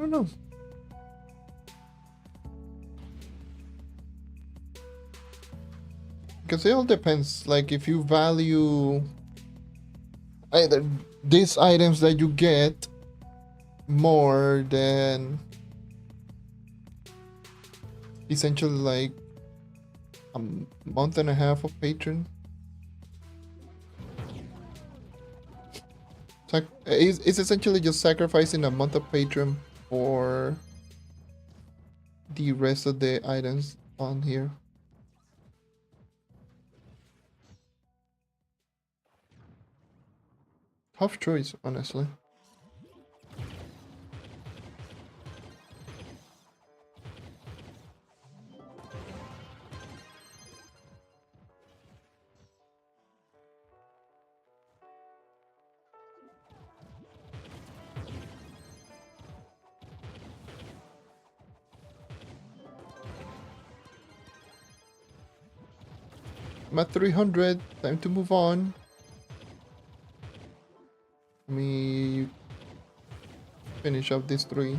don't know. Because it all depends. Like if you value either these items that you get more than essentially like a month and a half of patron. It's essentially just sacrificing a month of patron for the rest of the items on here. Tough choice, honestly. I'm at 300. Time to move on. Let me finish up these 3.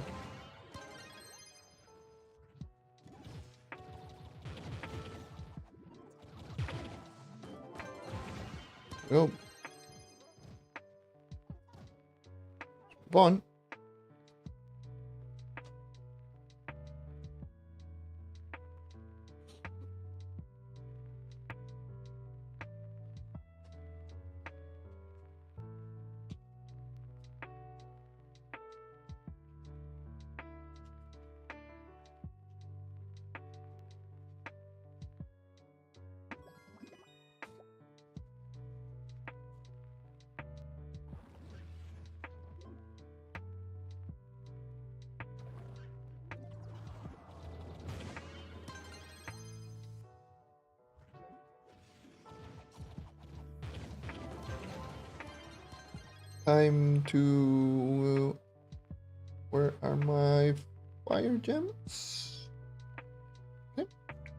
Go. Move on. Time to... Where are my fire gems? Okay.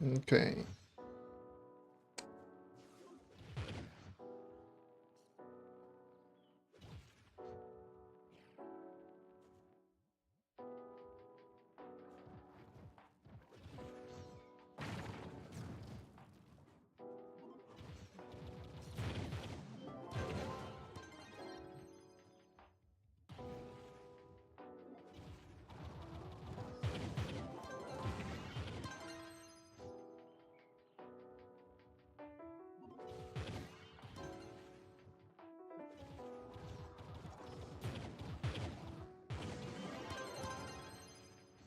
Okay.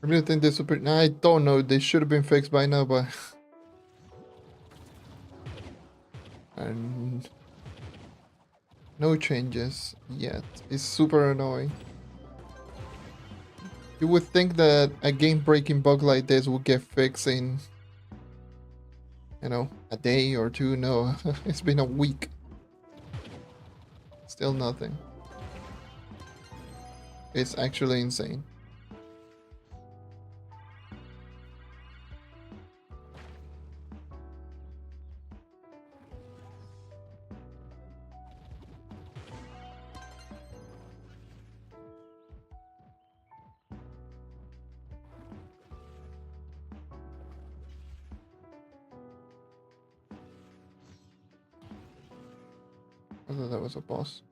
I really think they're super... I don't know. They should have been fixed by now, but... and no changes yet. It's super annoying. You would think that a game-breaking bug like this would get fixed in you know, a day or two. No, it's been a week. Still nothing. It's actually insane. I thought that was a boss.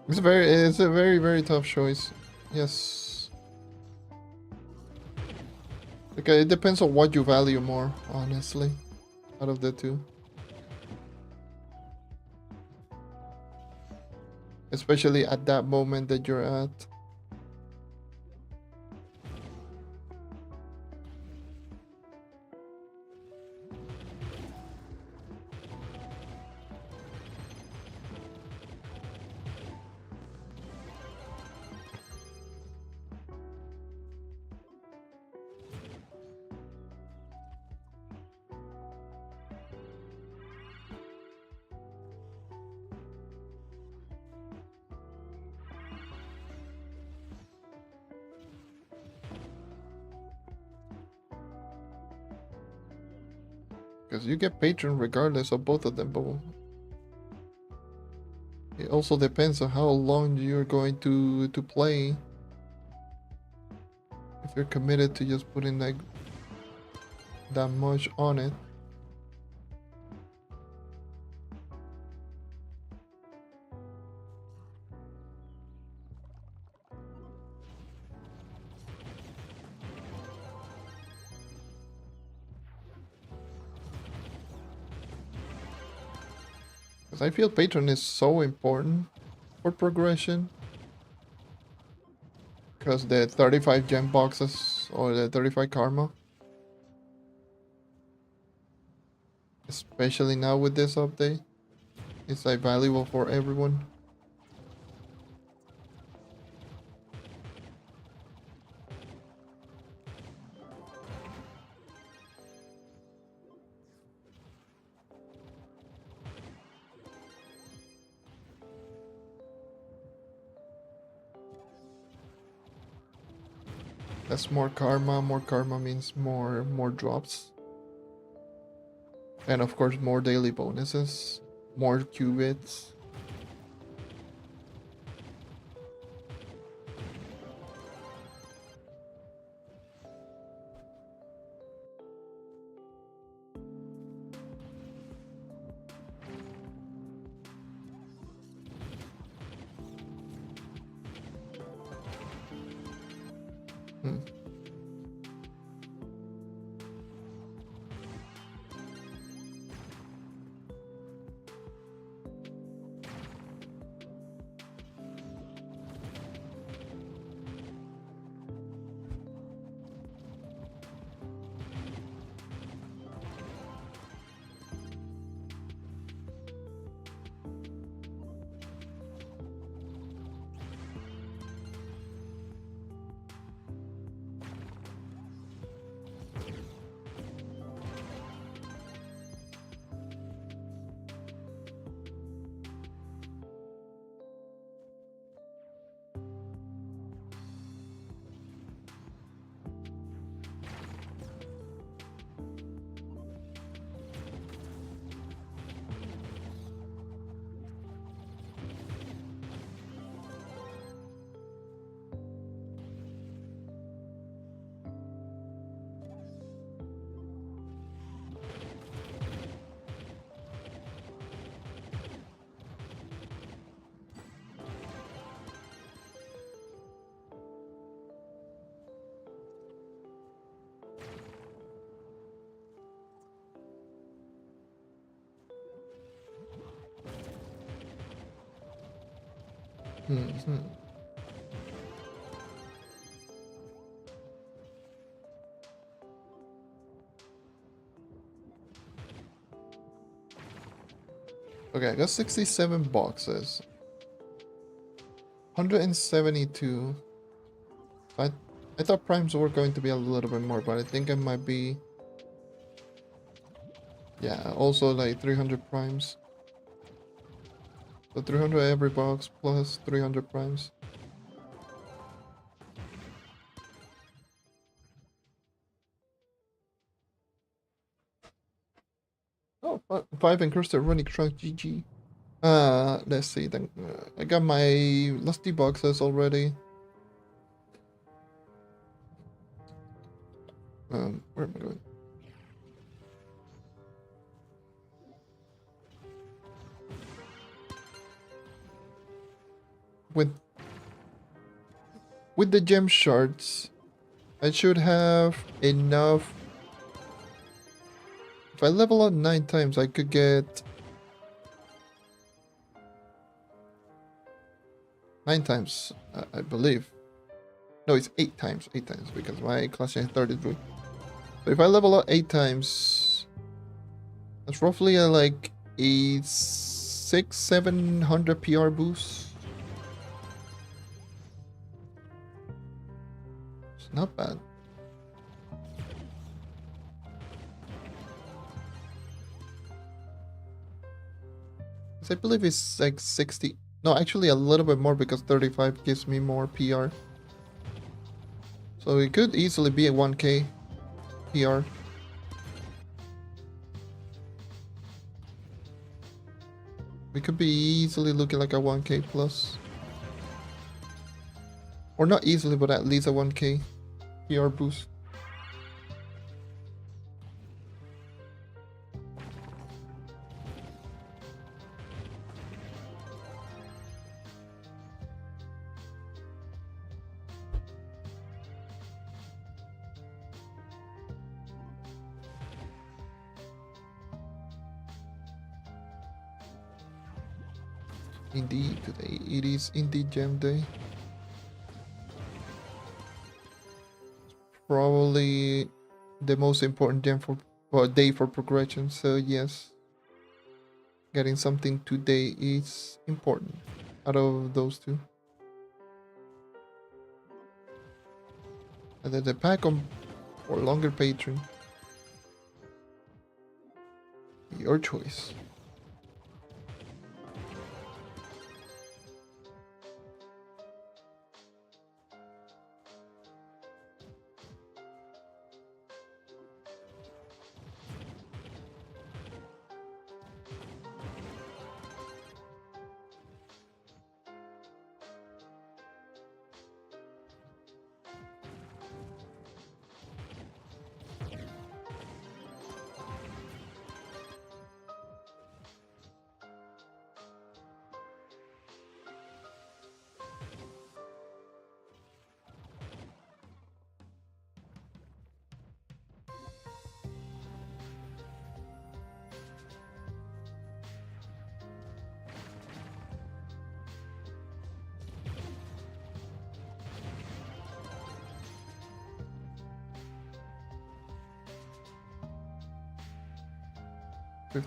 It's a very tough choice. Yes. Okay, it depends on what you value more, honestly, out of the two. Especially at that moment that you're at. Because you get patron regardless of both of them, but it also depends on how long you're going to play. If you're committed to just putting like that much on it. Because I feel patron is so important for progression. Because the 35 gem boxes or the 35 karma, especially now with this update, it's like valuable for everyone. That's more karma. More karma means more drops. And of course more daily bonuses, more qubits. Hmm. Hmm. Okay, I got 67 boxes. 172. I thought primes were going to be a little bit more, but I think it might be... Yeah, also like 300 primes. So 300 every box plus 300 primes. Oh, 5 encrusted running trunk, GG. Let's see then. I got my lusty boxes already. Where am I going? With the gem shards, I should have enough. If I level up 9 times, I could get 9 times, I believe. No, it's 8 times. 8 times because my class is 33. So if I level up 8 times, that's roughly like a 600-700 PR boost. It's not bad. I believe it's like 60. No, actually a little bit more because 35 gives me more PR. So it could easily be a 1k PR. We could be easily looking like a 1k plus. Or not easily, but at least a 1k PR boost. Indeed, today it is indeed gem day. Probably the most important gem for day for progression. So yes, getting something today is important out of those two. And then the pack on or longer patron. Your choice.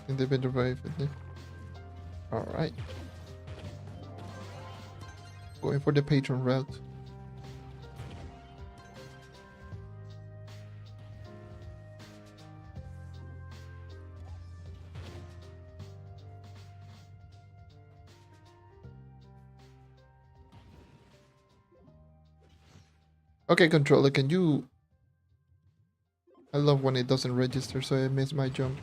Individual variety. Alright. Going for the patron route. Okay, controller, can you... I love when it doesn't register, so I miss my jump.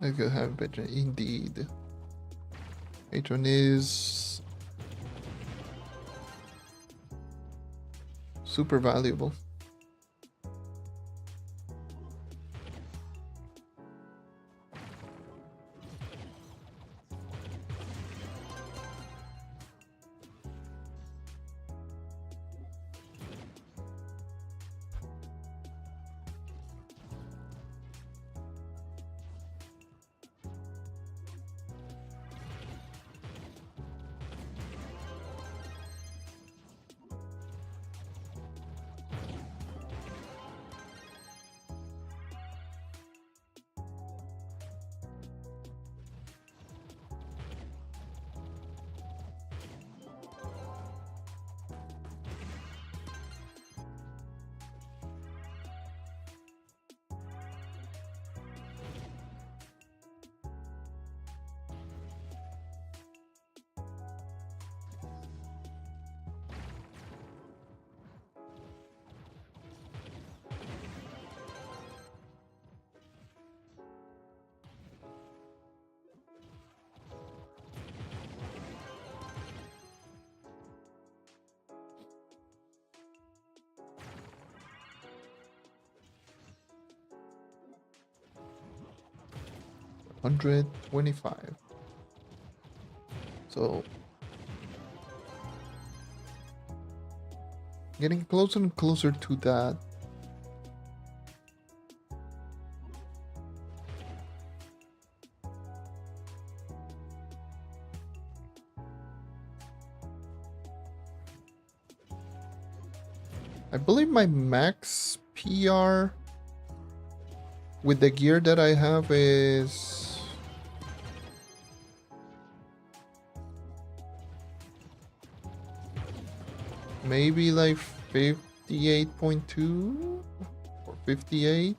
Let's go have patron. Indeed. Patron is super valuable. $125. So getting closer and closer to that. I believe my max PR with the gear that I have is maybe like 58.2 or 58.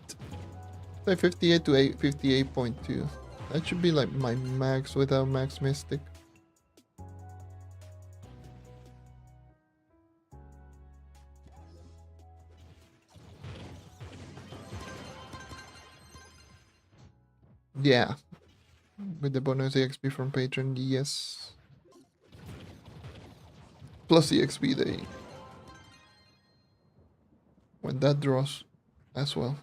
Like 58 to 58.2. That should be like my max without max mystic. Yeah. With the bonus XP from patron, yes. Plus the XP day. When that draws as well.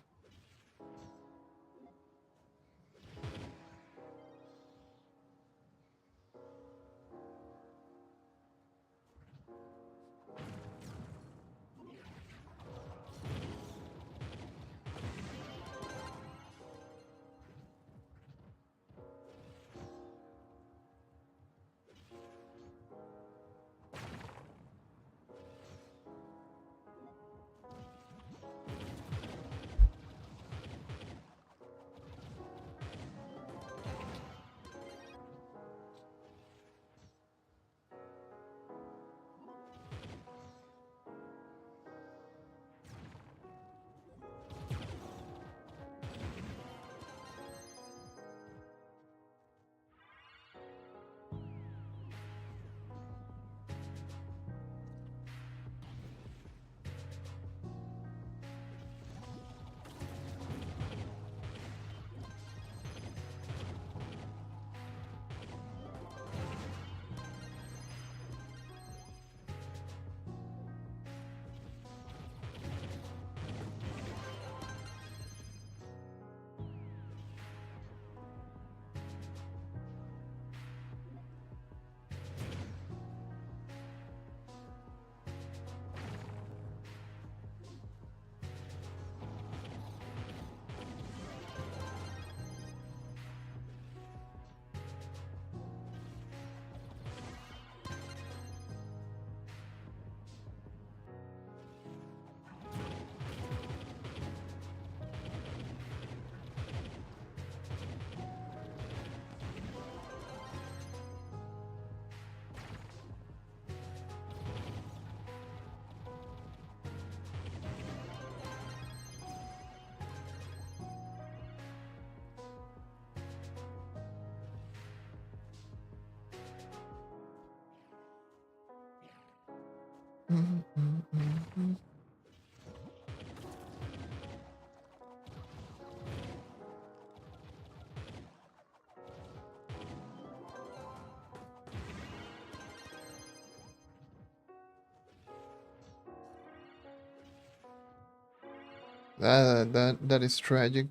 That is tragic.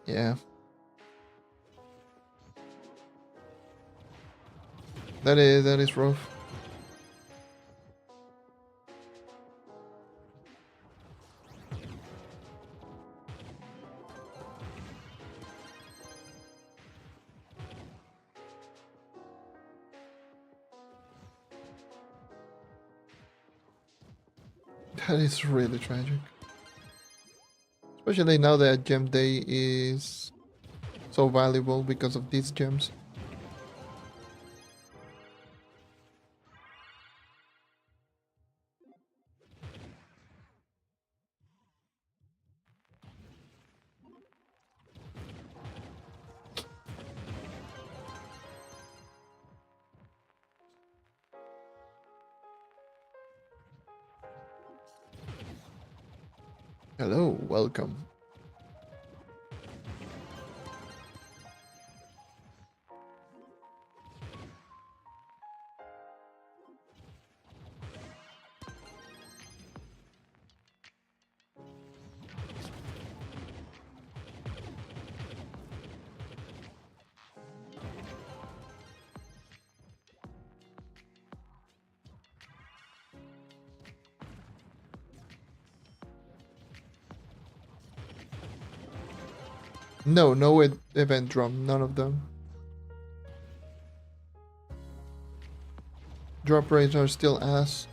Yeah. That is rough. That is really tragic. Especially now that gem day is so valuable because of these gems. Hello, welcome. No, no event drum, none of them. Drop rates are still ass.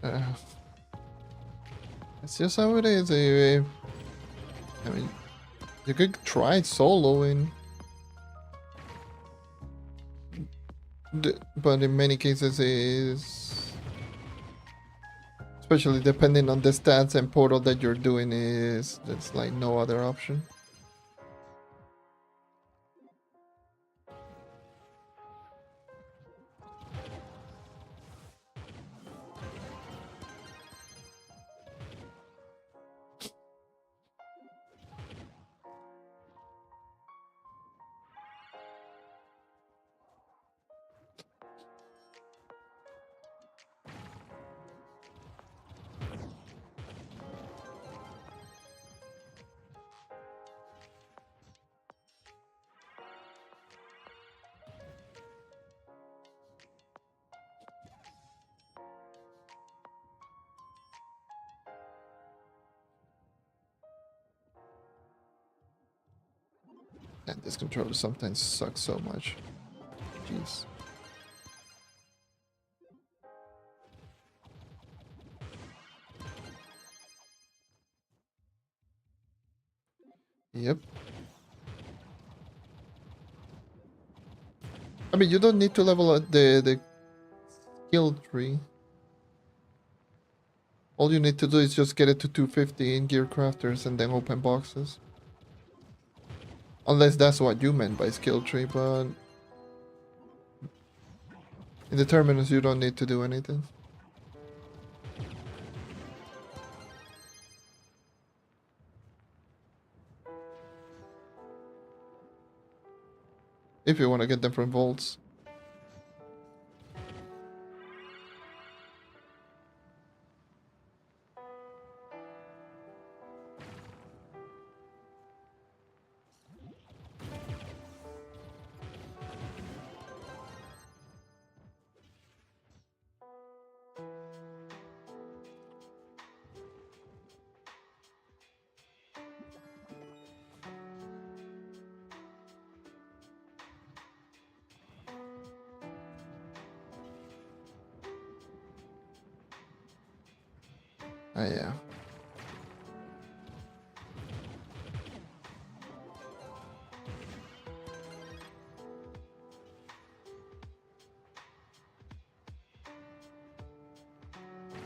Uh, it's just how it is. I mean, you could try soloing, but in many cases is, especially depending on the stats and portal that you're doing, is there's like no other option. And this controller sometimes sucks so much. Jeez. Yep. I mean, you don't need to level up the skill tree. All you need to do is just get it to 250 in Gear Crafters and then open boxes. Unless that's what you meant by skill tree, but in the terminus you don't need to do anything. If you want to get them from vaults. Ah, yeah.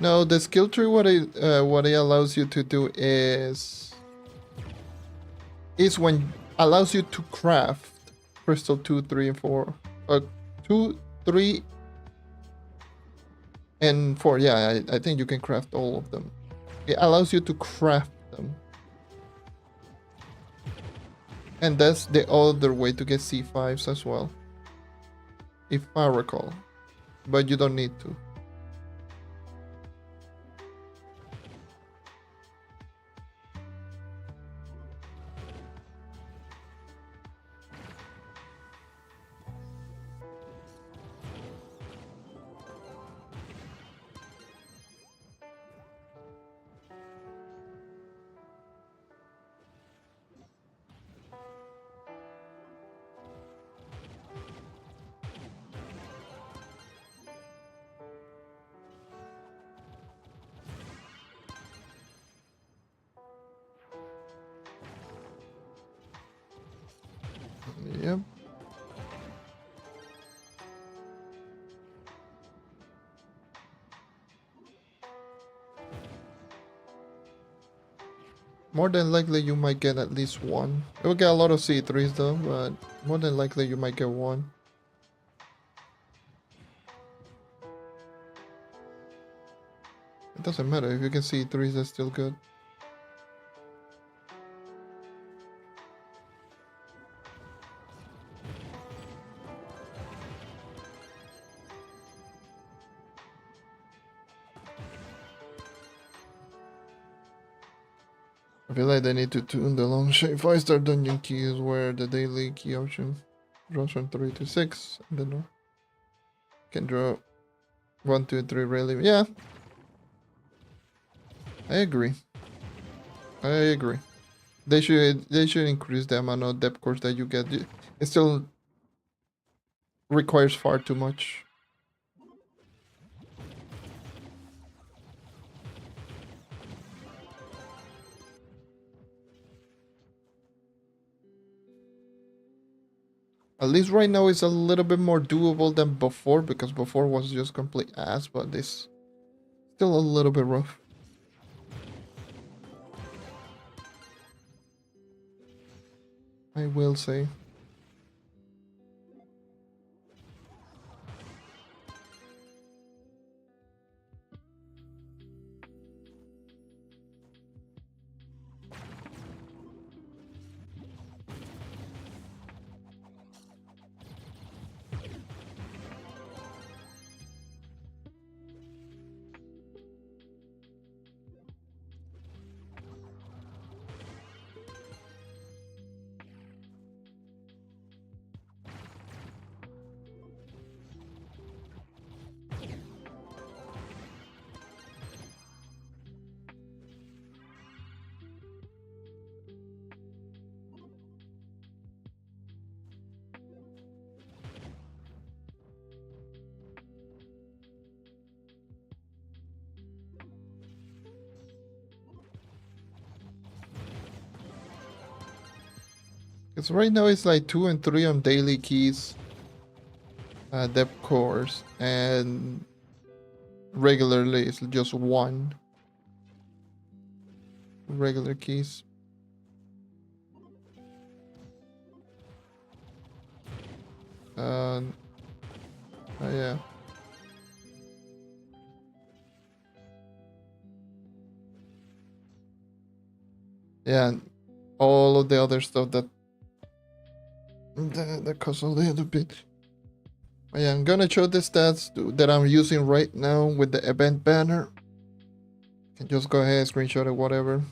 No, the skill tree, what it allows you to do is when allows you to craft crystal 2, 3, and 4. 2, 3, and 4. Yeah, I think you can craft all of them. It allows you to craft them. And that's the other way to get C5s as well, if I recall. But you don't need to. Yep. More than likely you might get at least one. You'll get a lot of C3s though, but more than likely you might get one. It doesn't matter, if you can see 3s, that's still good. I feel like they need to tune the long shape 5-star dungeon keys where the daily key option draws from 3 to 6. I don't know. Can draw 1, 2, 3 really. Yeah. I agree. They should increase the amount of depth cores that you get. It still requires far too much. At least right now it's a little bit more doable than before, because before was just complete ass, but this still a little bit rough. I will say. Because right now it's like 2 and 3 on daily keys, depth cores, and regularly it's just 1 regular keys. Yeah. Yeah, and all of the other stuff that costs a little bit. But yeah, I'm gonna show the stats that I'm using right now with the event banner. You can just go ahead, screenshot it, whatever.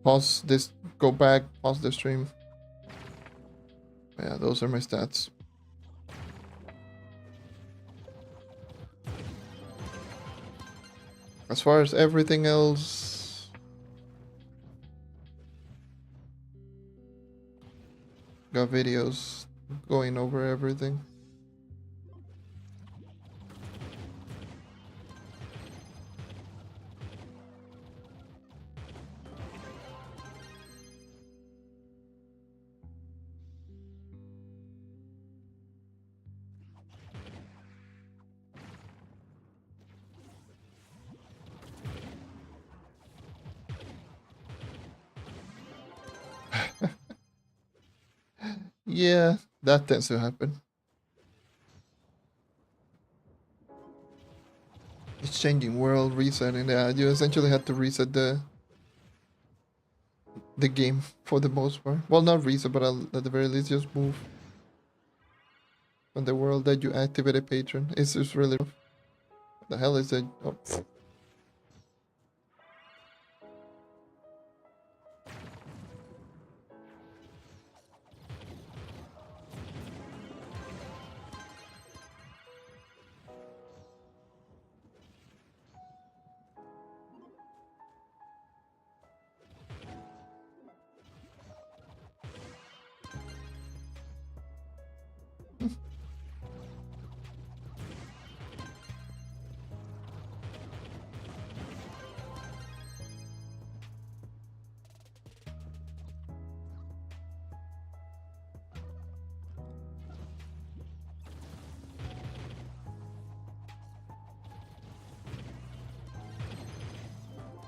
Pause this, go back, pause the stream. Yeah, those are my stats. As far as everything else, got videos going over everything. Yeah, that tends to happen. It's changing world, resetting that. You essentially had to reset the game for the most part. Well, not reset, but at the very least just move on the world that you activated patron. It's just really rough. What the hell is that? Oh.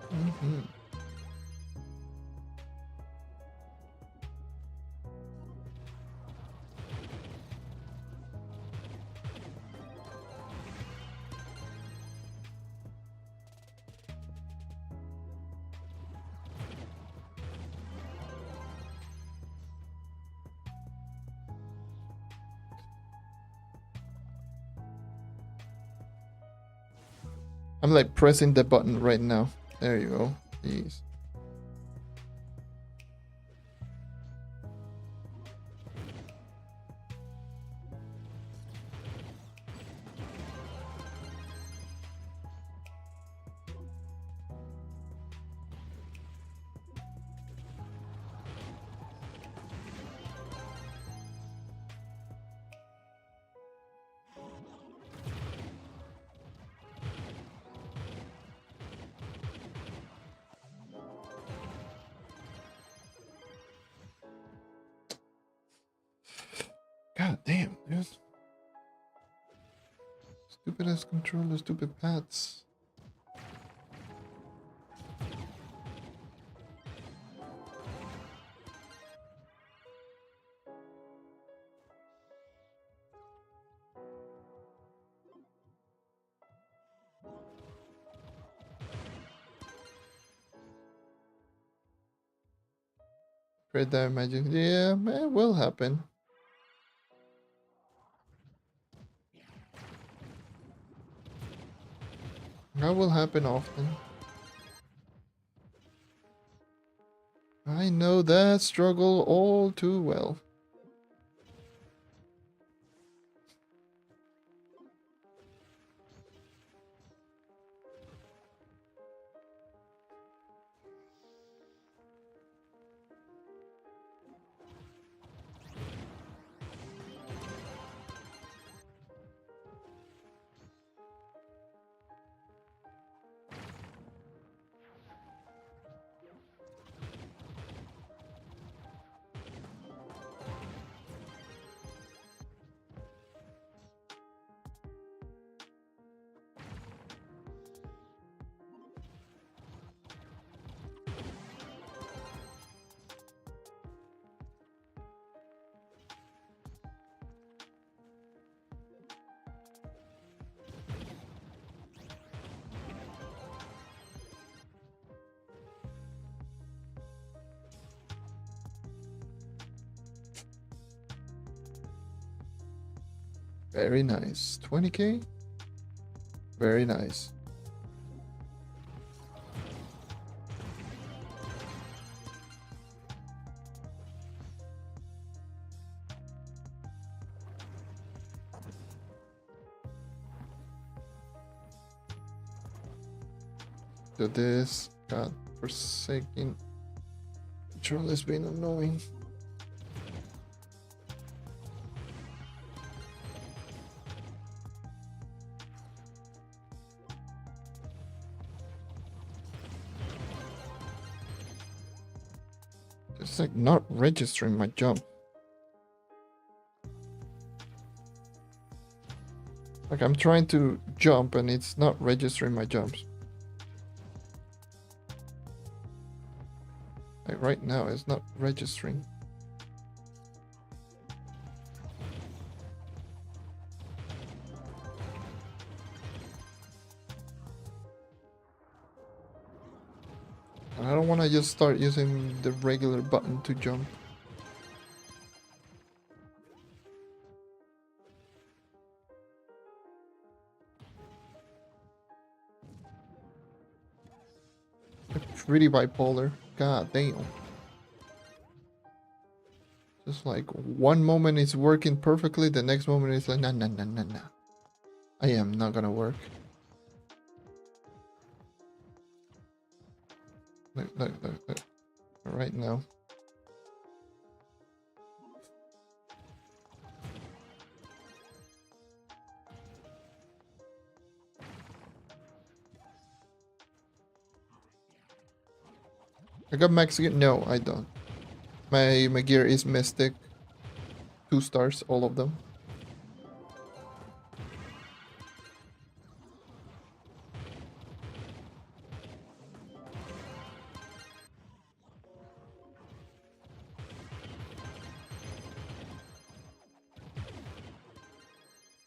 Mm-hmm. I'm like pressing the button right now. There you go. Jeez. God damn, dude. Stupid ass controller, stupid pads. Great that magic. Yeah, it will happen. That will happen often. I know that struggle all too well. Very nice. 20k? Very nice. Do this. God forsaken. Control has been annoying. It's like not registering my jump. Like I'm trying to jump and it's not registering my jumps. Like right now it's not registering. I don't want to just start using the regular button to jump. It's pretty bipolar. God damn. Just like one moment it's working perfectly, the next moment it's like, nah, nah, nah, nah, nah. I am not gonna work. Look. Right now. I got Mexican. No, I don't. My gear is Mystic. 2 stars, all of them.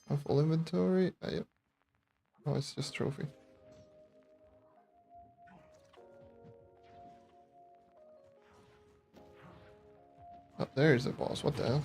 Have full inventory. Oh, it's just trophy. Oh, there's a boss. What the hell?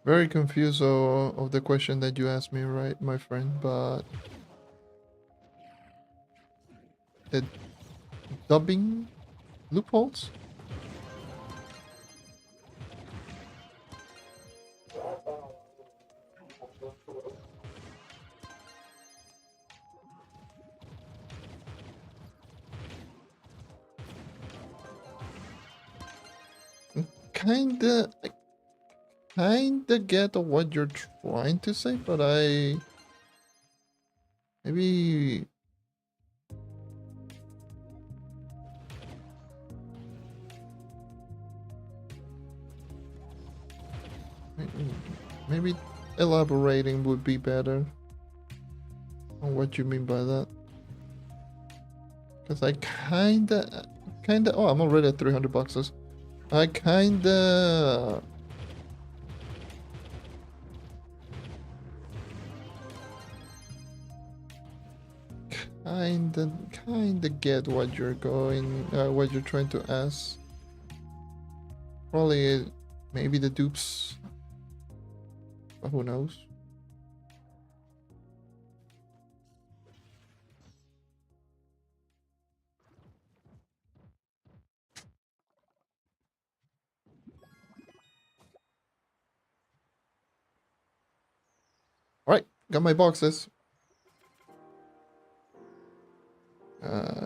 Very confused of the question that you asked me, right, my friend? But the dubbing loopholes? Kinda get what you're trying to say, but maybe maybe elaborating would be better on what you mean by that. Because I kinda, oh, I'm already at 300 boxes. I kinda get what you're what you're trying to ask. Probably, maybe the dupes, but who knows? All right, got my boxes.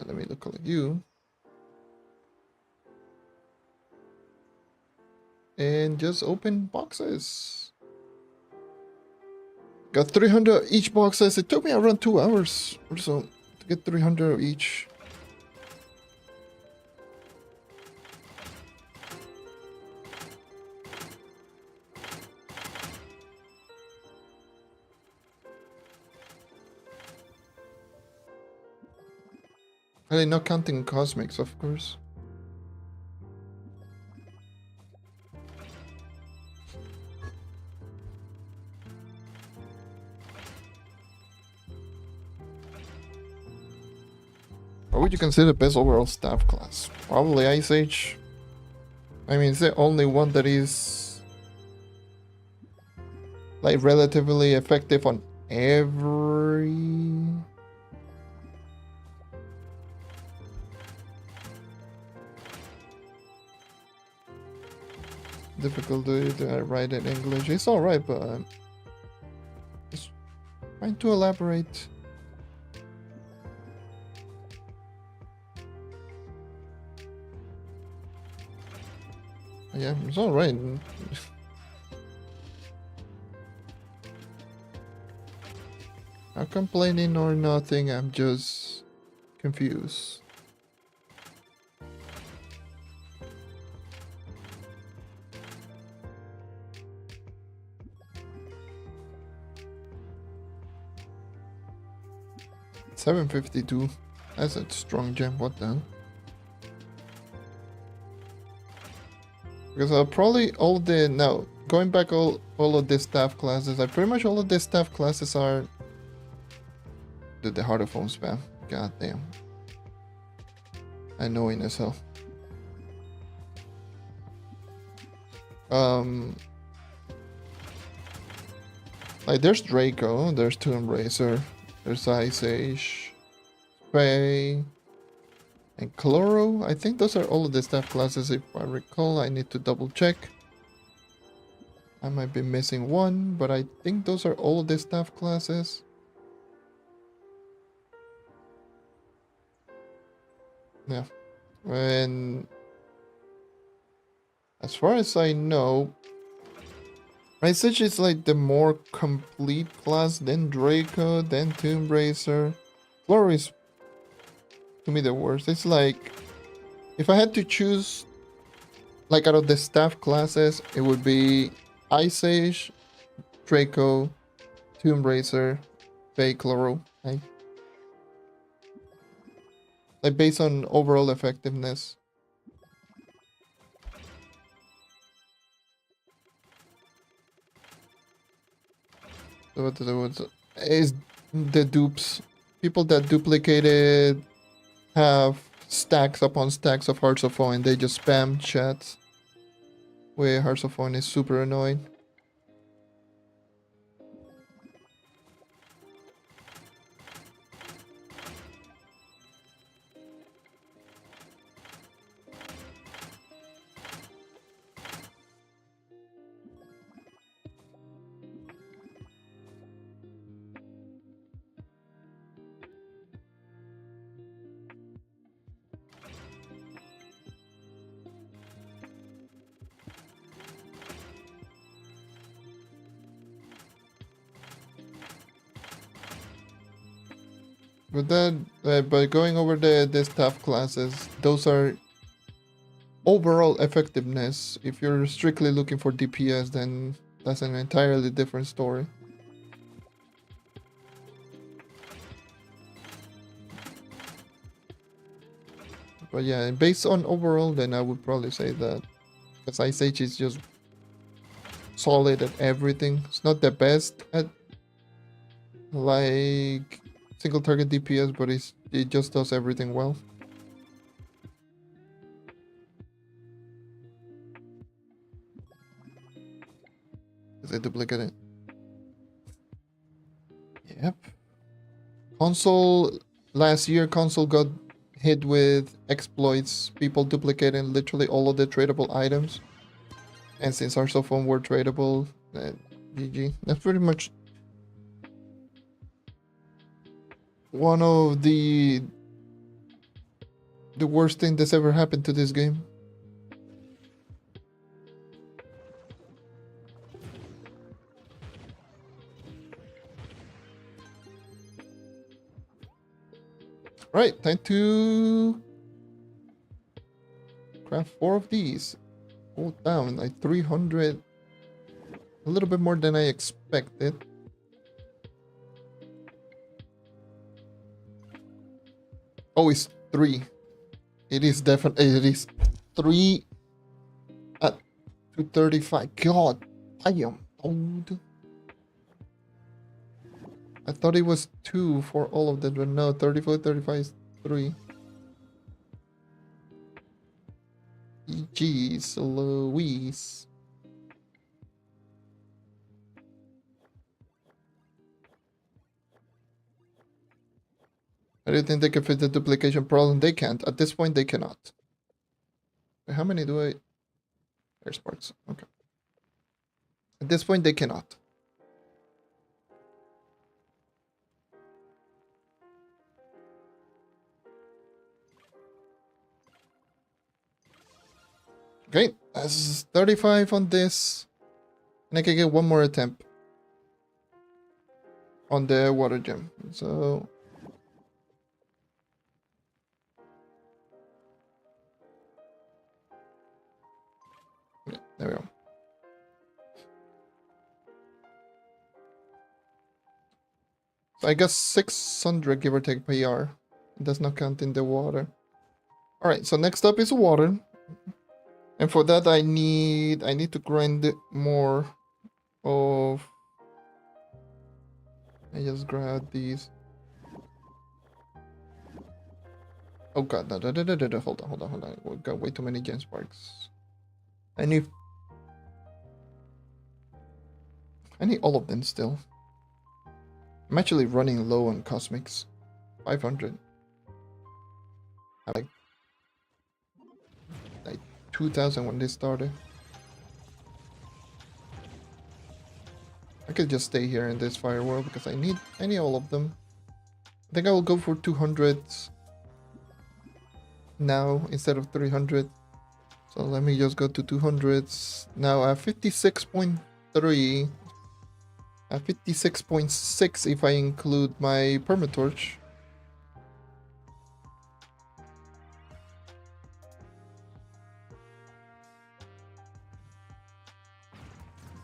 Let me look at you. And just open boxes. Got 300 each boxes. It took me around 2 hours or so to get 300 of each. And not counting cosmics, of course. What would you consider the best overall staff class? Probably Ice Age. I mean, it's the only one that is like relatively effective on every difficulty to write in English. It's alright, but just trying to elaborate. Yeah, it's alright. Not complaining or nothing, I'm just confused. $752. That's a strong gem. What the hell? Because probably all the now going back all of the staff classes. Pretty much all of the staff classes are the harder phone spam. God damn. Annoying as hell. Like there's Draco, there's Tomb Racer, there's Ice Age, Faye, and Chloro. I think those are all of the staff classes if I recall. I need to double check. I might be missing one, but I think those are all of the staff classes. Yeah. And as far as I know, Ice Age is like the more complete class, then Draco, then Tomb Racer. Chloro is to me the worst. It's like if I had to choose like out of the staff classes, it would be Ice Age, Draco, Tomb Racer, Faye, Chloro. Like based on overall effectiveness. So what is the dupes? People that duplicated have stacks upon stacks of Hearts of Phone and they just spam chats. Where Hearts of Phone is super annoying. But then, by going over the staff classes, those are overall effectiveness. If you're strictly looking for DPS, then that's an entirely different story. But yeah, based on overall, then I would probably say that because Ice Age is just solid at everything. It's not the best at like single target DPS, but it just does everything well. Is it duplicate? Yep. Console last year, console got hit with exploits, people duplicating literally all of the tradable items. And since our cell phone were tradable, GG. That's pretty much one of the worst thing that's ever happened to this game. Right, time to craft 4 of these. Hold down like 300, a little bit more than I expected. Oh, it's 3. It is definitely, it is 3 at 235. God damn, dude. I thought it was 2 for all of them, but no, 34, 35 is 3. Jeez Louise. I do think they can fit the duplication problem. They can't. At this point, they cannot. How many do I... Air sparks. Okay. At this point, they cannot. Okay, that's 35 on this. And I can get one more attempt on the water gem. So... yeah, there we go. So I guess 600 give or take PR. It does not count in the water. Alright, so next up is water. And for that I need to grind more of... I just grabbed these. Oh god, no, hold on. We got way too many gem sparks. I need all of them still. I'm actually running low on cosmics. 500. I like 2000 when they started. I could just stay here in this fire world because I need all of them. I think I will go for 200s now instead of 300. So let me just go to 200s. Now I have 56.3. At 56.6 if I include my permatorch.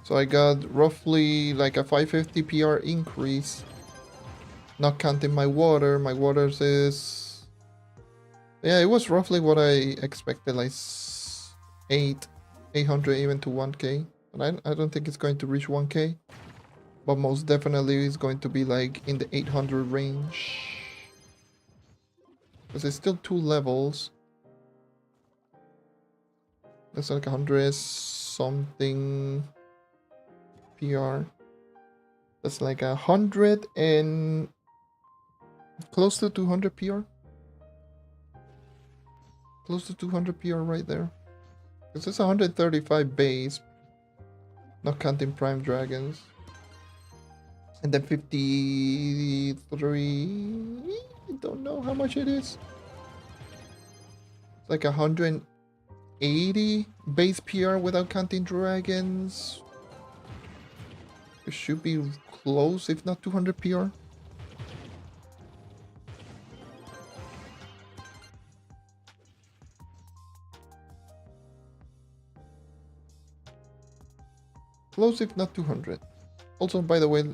So I got roughly like a 550 PR increase. Not counting my water. My waters is... yeah, it was roughly what I expected, like 800 even to 1k. But I don't think it's going to reach 1k. But most definitely it's going to be like in the 800 range. Because it's still 2 levels. That's like 100 something PR. That's like 100 and close to 200 PR. Close to 200 PR right there. Because it's 135 base. Not counting prime dragons. And then 53... I don't know how much it is. It's like 180 base PR without counting dragons. It should be close, if not 200 PR. Close, if not 200. Also, by the way...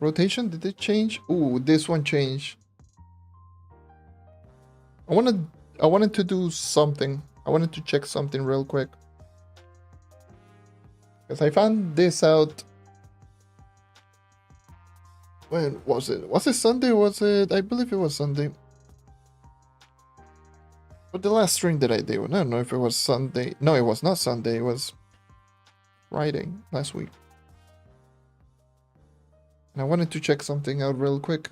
rotation, did it change? Ooh, this one changed. I wanted to do something. I wanted to check something real quick. Because I found this out. When was it? Was it Sunday? Was it? I believe it was Sunday. But the last stream that I did, I don't know if it was Sunday. No, it was not Sunday. It was Friday last week. And I wanted to check something out real quick.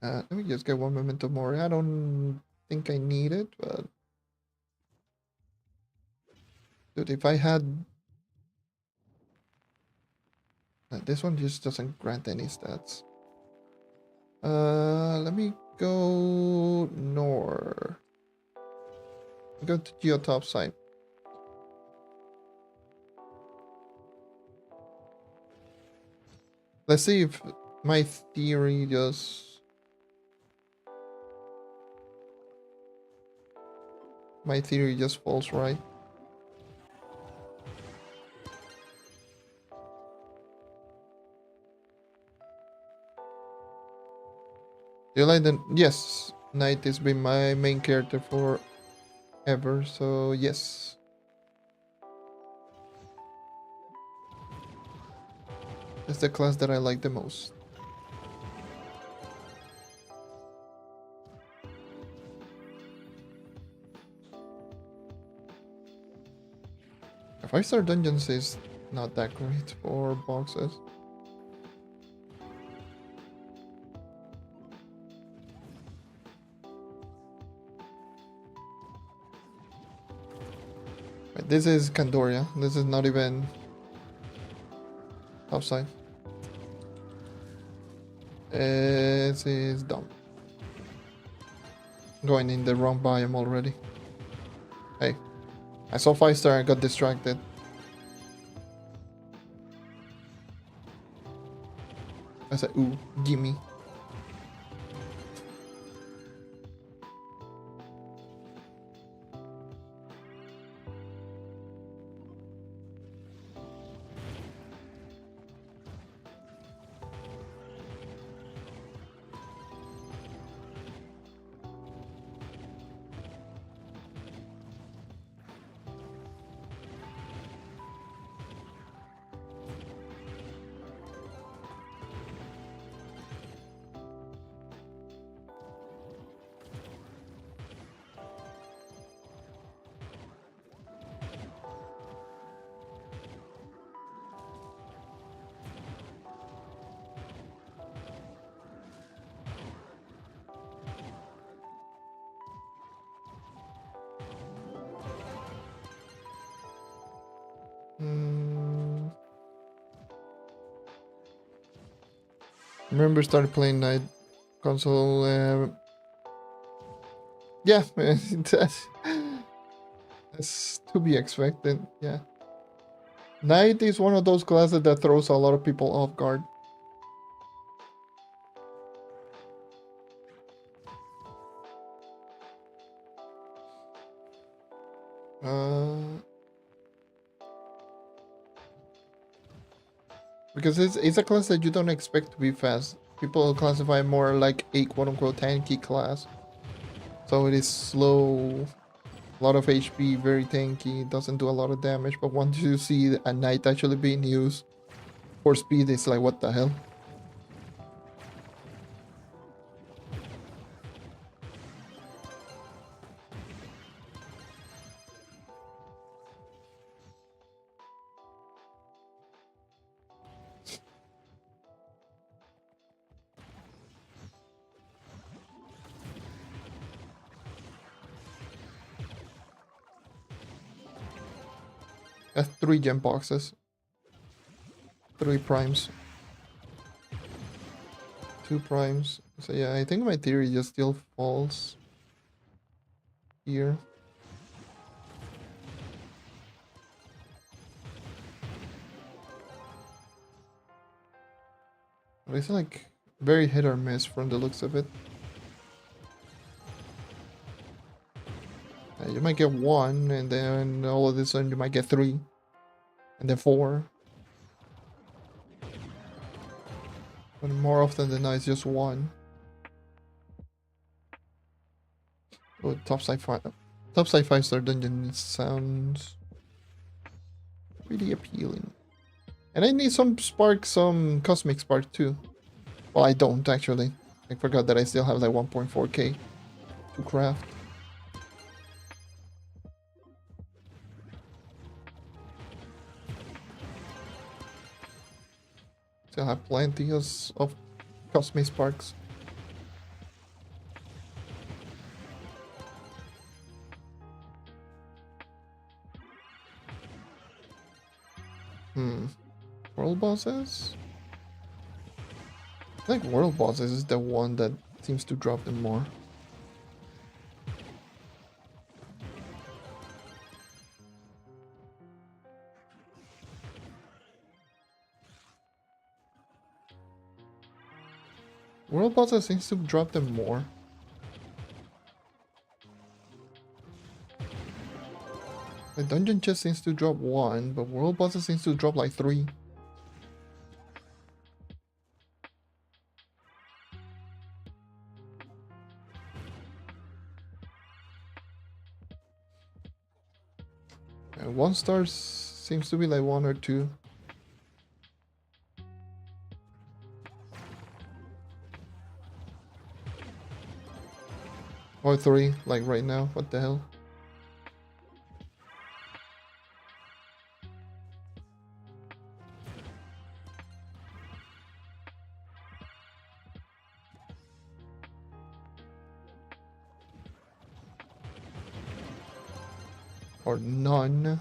Let me just get one memento mori. I don't think I need it, but... dude, if I had... this one just doesn't grant any stats. Let me go north. Go to Geotop site. Let's see if my theory just... my theory just falls right. Do you like the... yes, Knight has been my main character forever, so yes. It's the class that I like the most. Five-star dungeons is not that great for boxes. Right, this is Candoria. This is not even topside. This is dumb. Going in the wrong biome already. Hey, I saw 5-star and got distracted. I said, ooh, gimme. Remember started playing Night console. Yeah, that's to be expected. Yeah, Knight is one of those classes that throws a lot of people off guard. Because it's a class that you don't expect to be fast. People classify more like a quote-unquote tanky class. So it is slow, a lot of HP, very tanky, doesn't do a lot of damage. But once you see a Knight actually being used for speed, it's like, what the hell? That's 3 gem boxes, 3 primes, 2 primes. So yeah, I think my theory just still falls here. But it's like very hit or miss from the looks of it. You might get 1, and then all of a sudden you might get 3, and then 4. But more often than not, it's just 1. Oh, topside 5-star dungeon sounds pretty appealing. And I need some spark, some cosmic spark too. Well, I don't actually. I forgot that I still have like 1.4k to craft. Still have plenty of cosmic sparks. World bosses? I think world bosses is the one that seems to drop them more. World bosses seems to drop them more. The dungeon chest seems to drop 1, but world bosses seems to drop like 3. And 1-star seems to be like 1 or 2. Or 3, like right now. What the hell? or none.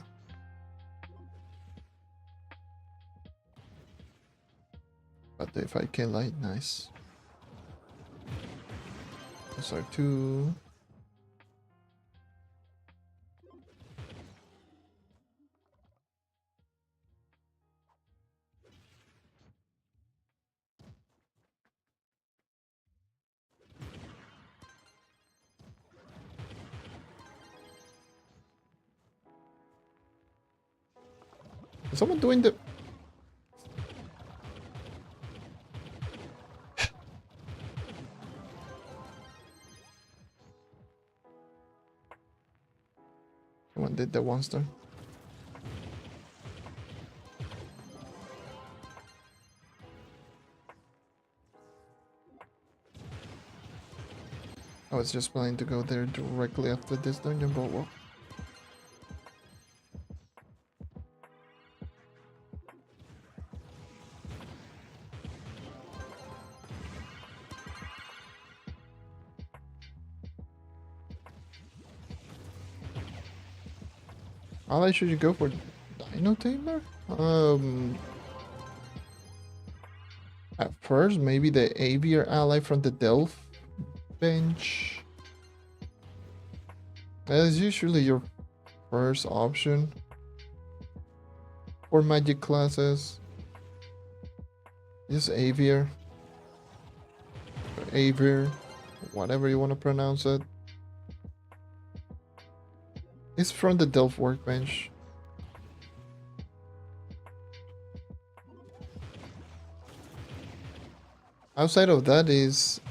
But if I can light, nice. Those are two. Is someone doing the... Someone did the one star. I was just planning to go there directly after this dungeon, but well. Ally, should you go for Dino Tamer? At first, maybe the Aviar ally from the Delph bench. That is usually your first option for magic classes. Just Aviar. Or Aviar. Whatever you want to pronounce it. It's from the Delph workbench. Outside of that is...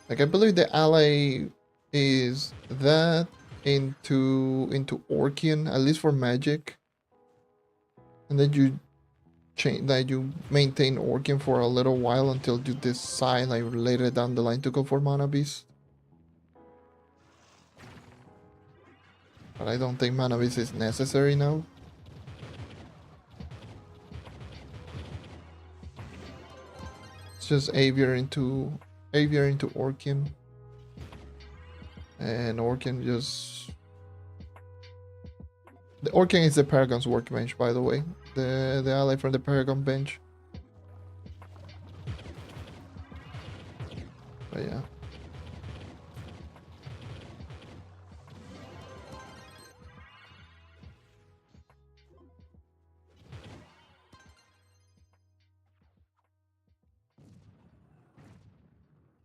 like, I believe the ally is that into Orcian, at least for magic. And then you change that, you maintain Orcian for a little while until you decide, like, later down the line to go for Mana Beast. But I don't think Mana Beast is necessary now. It's just Aviar into Orcian. And Orcian just... the Orcian is the Paragon's workbench, by the way. The ally from the Paragon bench. But yeah.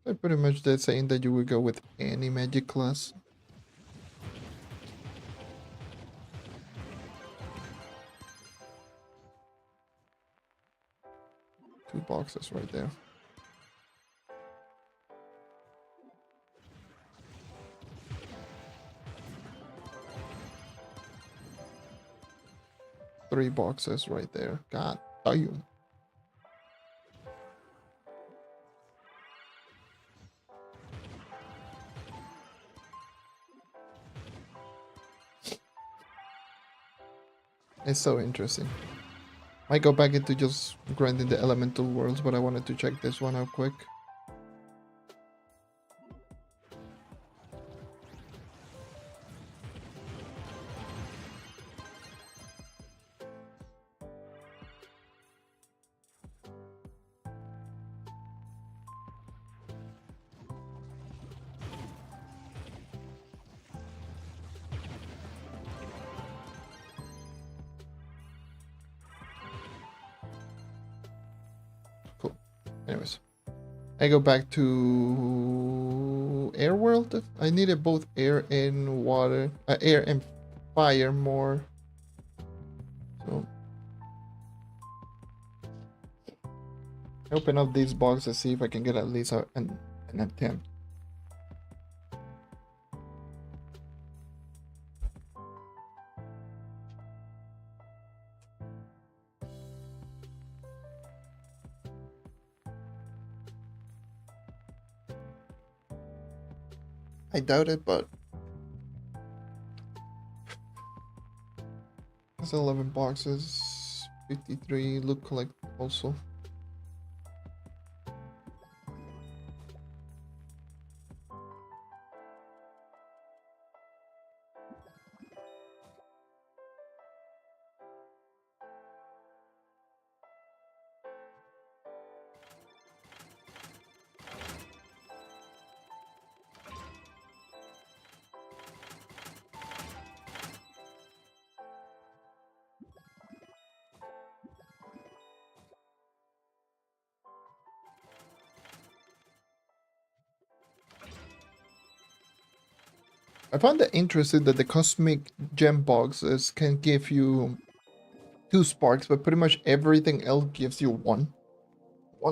So pretty much that's saying that you would go with any magic class. Two boxes right there. Three boxes right there. God damn. It's so interesting. I go back into just grinding the elemental worlds, but I wanted to check this one out quick. Cool. Anyways, I go back to air world. I needed both air and water, air and fire more. So open up these boxes, see if I can get at least an attempt. I doubt it, but it's 11 boxes, 53 loot collect also. I found it interesting that the cosmic gem boxes can give you 2 sparks, but pretty much everything else gives you one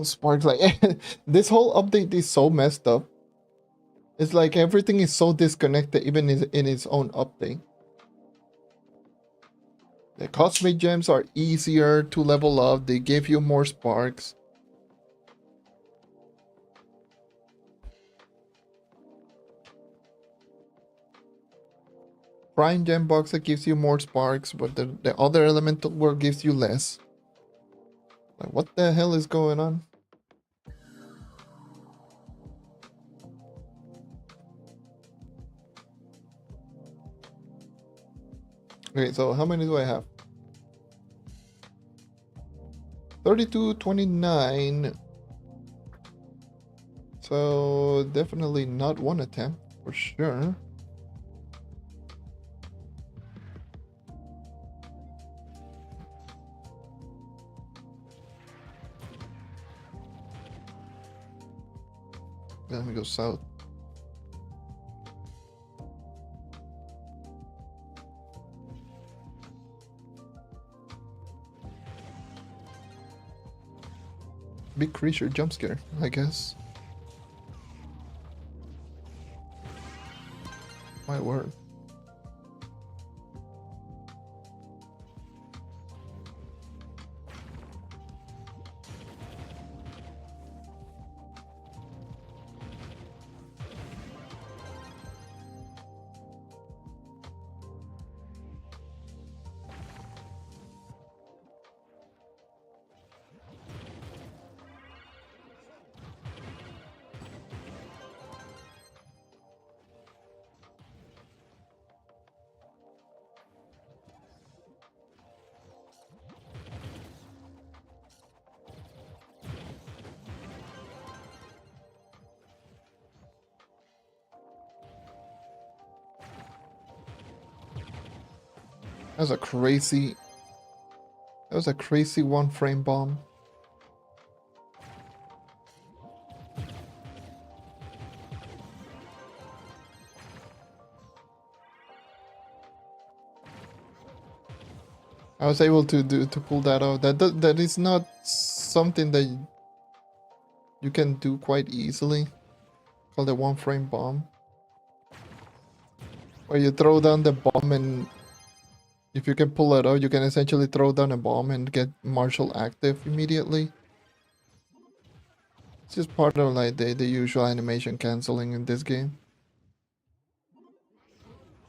spark. Like this whole update is so messed up. It's like everything is so disconnected, even in its own update. The cosmic gems are easier to level up. They give you more sparks. Prime gem box that gives you more sparks, but the other elemental world gives you less. Like, what the hell is going on? Okay, so how many do I have? 32, 29. So definitely not one attempt, for sure. Let me go south. Big creature jump scare, I guess. My word. That was a crazy... That was a crazy one frame bomb. I was able to pull that off. That is not something that you can do quite easily. Called the one frame bomb. Where you throw down the bomb, and if you can pull it off, you can essentially throw down a bomb and get martial active immediately. It's just part of like the usual animation canceling in this game.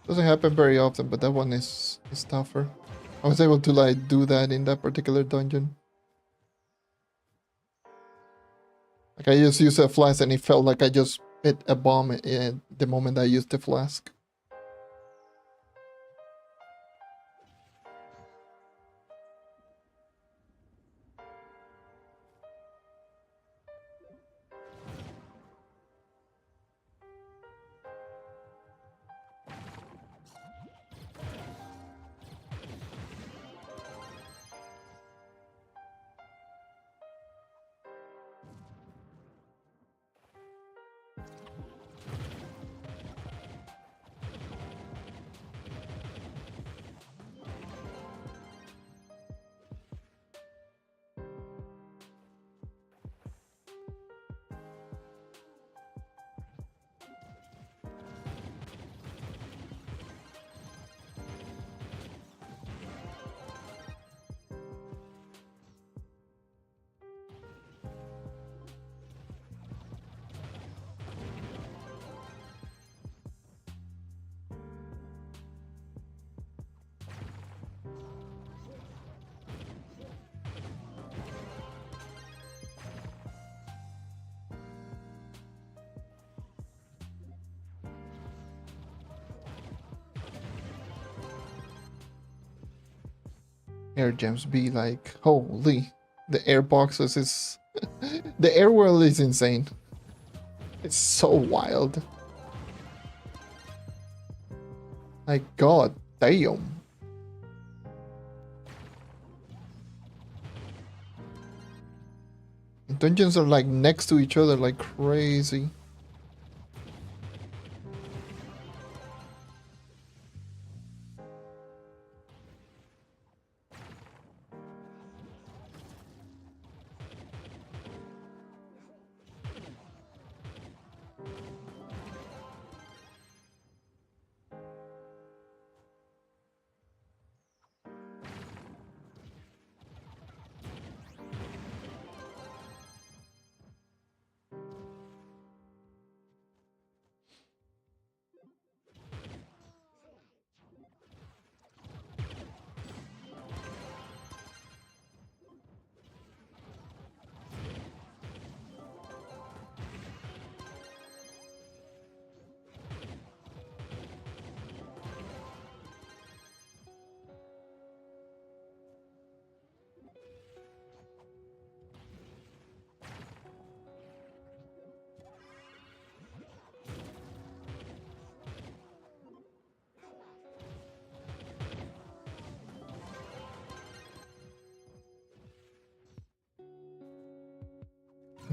Doesn't happen very often, but that one is tougher. I was able to like do that in that particular dungeon. Like I just used a flask and it felt like I just hit a bomb at the moment I used the flask. Air gems be like, holy, the air boxes is... the air world is insane. It's so wild. Like, god damn. Dungeons are like next to each other like crazy.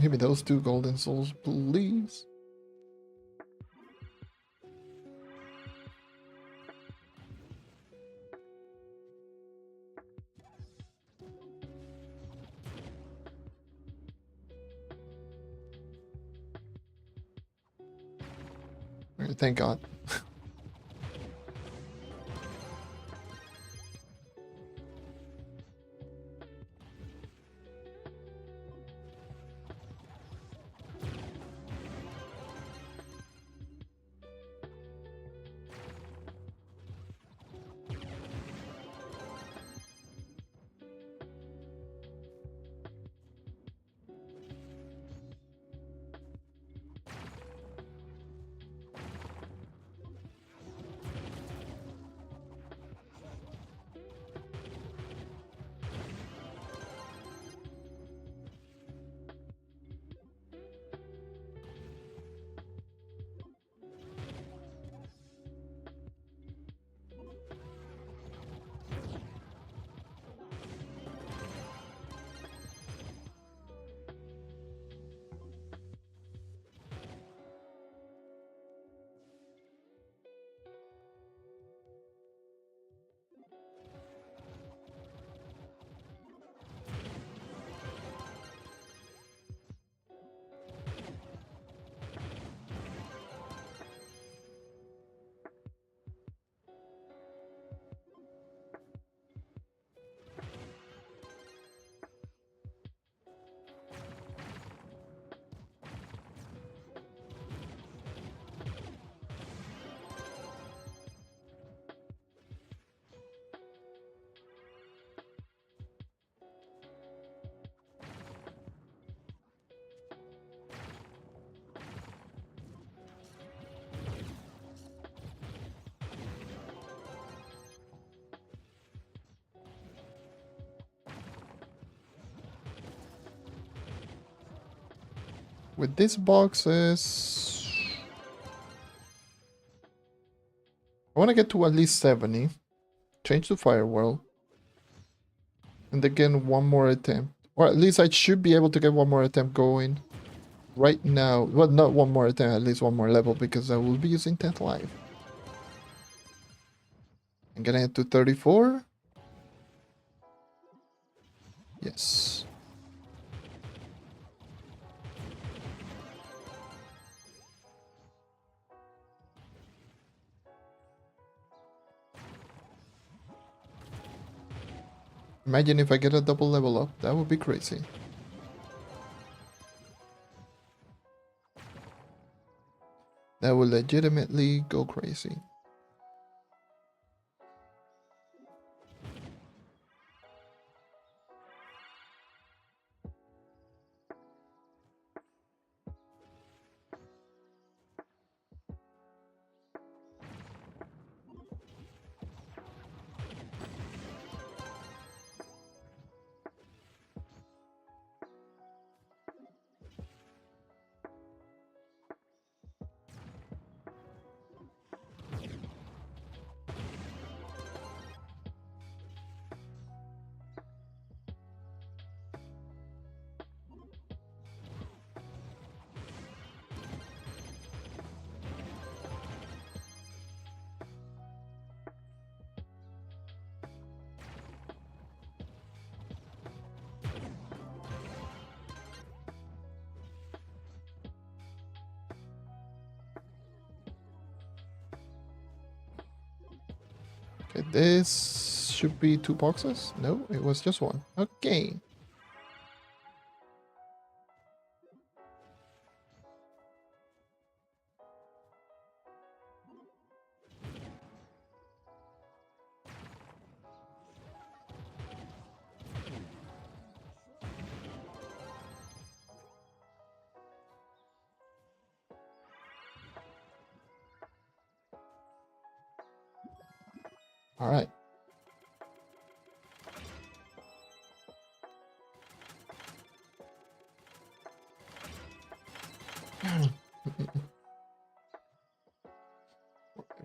Give me those 2 golden souls, please. Thank God. With these boxes, I want to get to at least 70. Change to Firewall. And again, one more attempt. Or at least I should be able to get one more attempt going right now. Well, not one more attempt, at least one more level, because I will be using 10th life. I'm getting it to 34. Yes. Imagine if I get a double level up. That would be crazy. That would legitimately go crazy. Okay, this should be 2 boxes. No, it was just one. Okay. All right.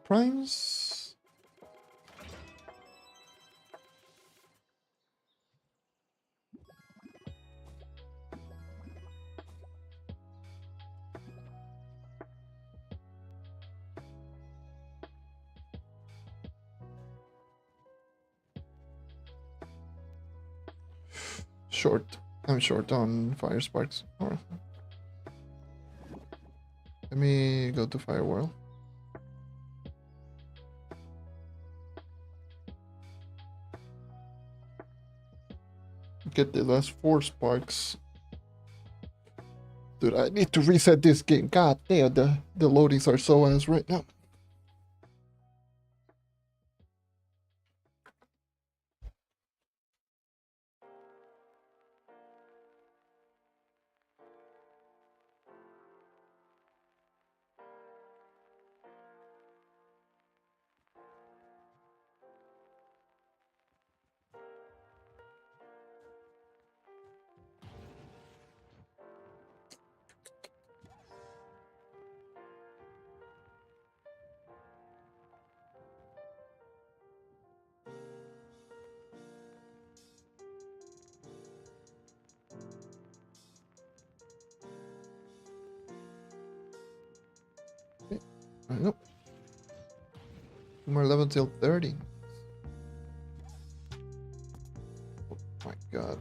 Primes. short. I'm short on fire sparks. Alright. Let me go to Firewall. Get the last 4 sparks. Dude, I need to reset this game. God damn, the loadings are so ass right now. Nope. More level till 30. Oh my god.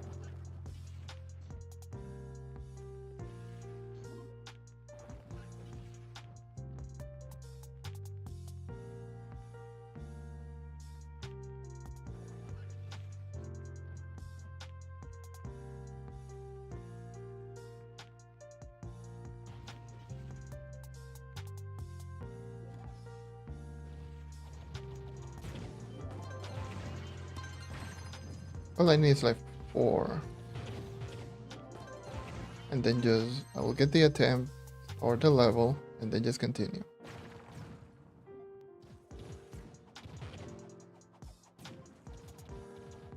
All I need is like 4. And then just, I will get the attempt or the level and then just continue.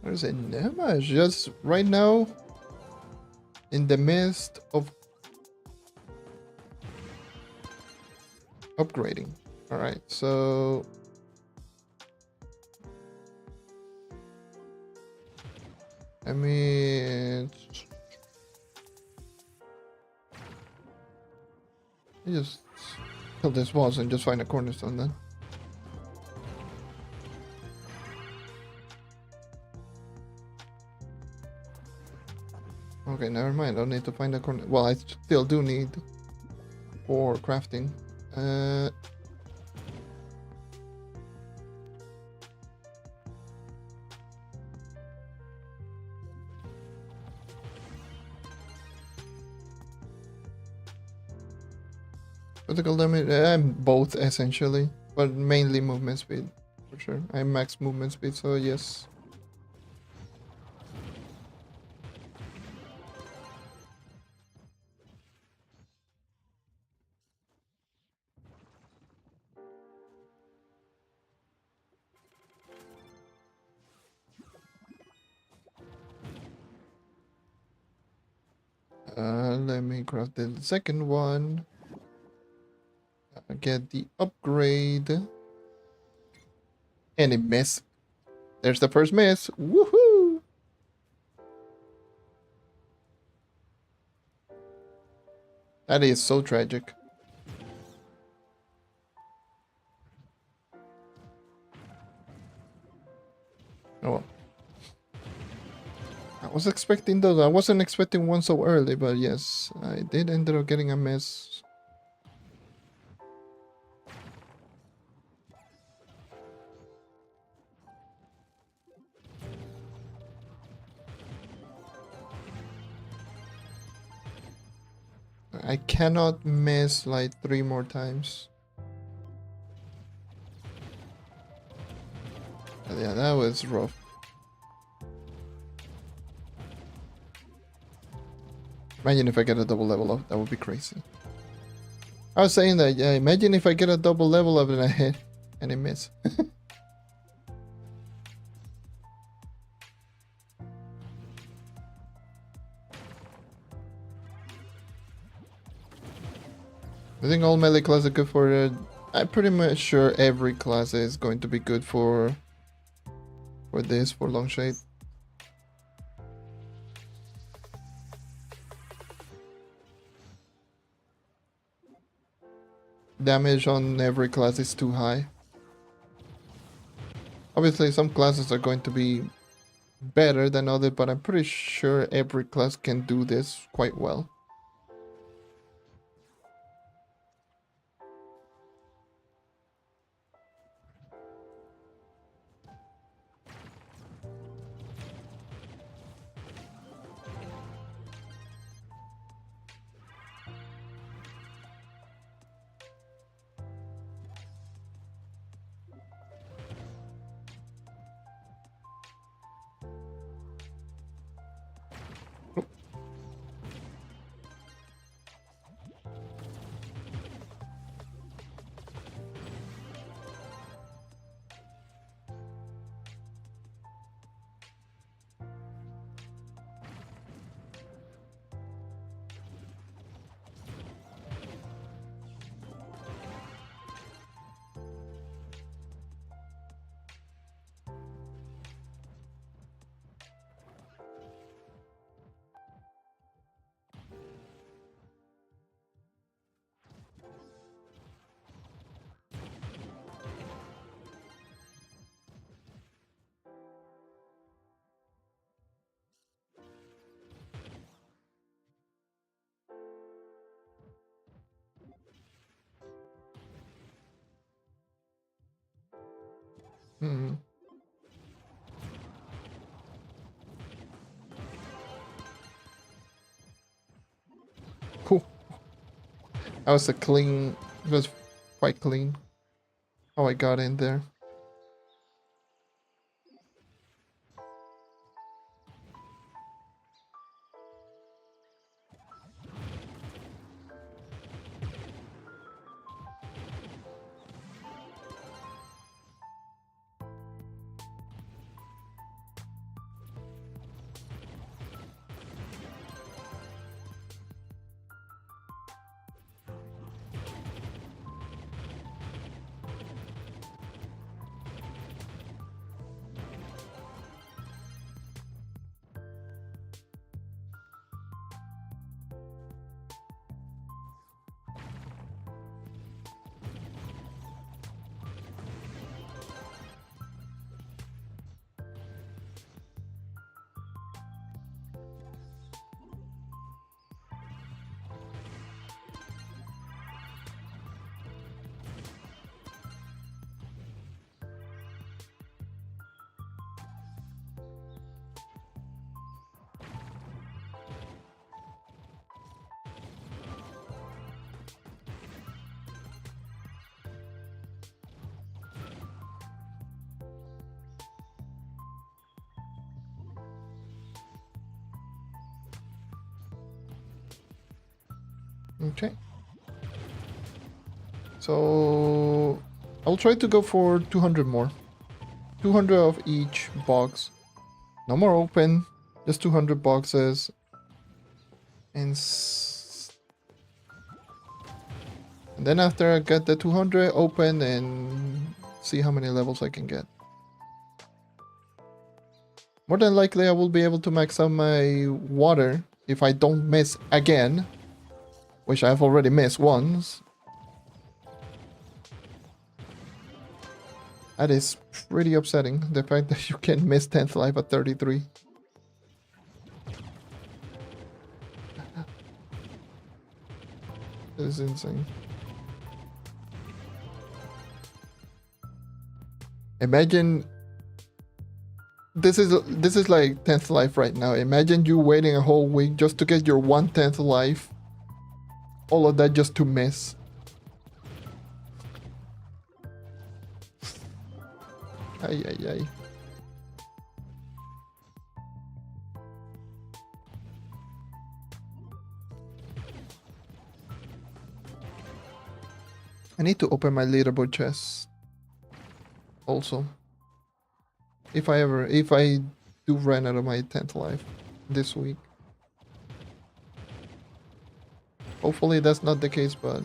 There's a Nema just right now in the midst of upgrading. Alright, so I mean, I just kill this boss and just find a cornerstone then. Okay, never mind. I don't need to find a corner. Well, I still do need for crafting. Physical damage, I'm both essentially, but mainly movement speed, for sure. I'm max movement speed, so yes. Let me craft the second one. Get the upgrade. And a miss. There's the first miss. Woohoo! That is so tragic. Oh well. I was expecting those. I wasn't expecting one so early, but yes, I did end up getting a miss. I cannot miss like 3 more times. But yeah, that was rough. Imagine if I get a double level up, that would be crazy. I was saying that, yeah, imagine if I get a double level up and I hit and I miss. I think all melee classes are good for I'm pretty much sure every class is going to be good for this, for long shade. Damage on every class is too high. Obviously, some classes are going to be better than other, but I'm pretty sure every class can do this quite well. Hmm. Cool. That was a clean. It was quite clean. How I got in there. Okay. So I'll try to go for 200 more. 200 of each box. No more open. Just 200 boxes. And, and then after I get the 200, open and see how many levels I can get. More than likely I will be able to max out my water if I don't miss again. Which I've already missed once. That is pretty upsetting, the fact that you can miss 10th life at 33. This is insane. Imagine this is like 10th life right now. Imagine you waiting a whole week just to get your 1/10 life. All of that just to miss. Ay, ay, ay. I need to open my leaderboard chest. Also. If I do run out of my 10th life this week. Hopefully that's not the case, but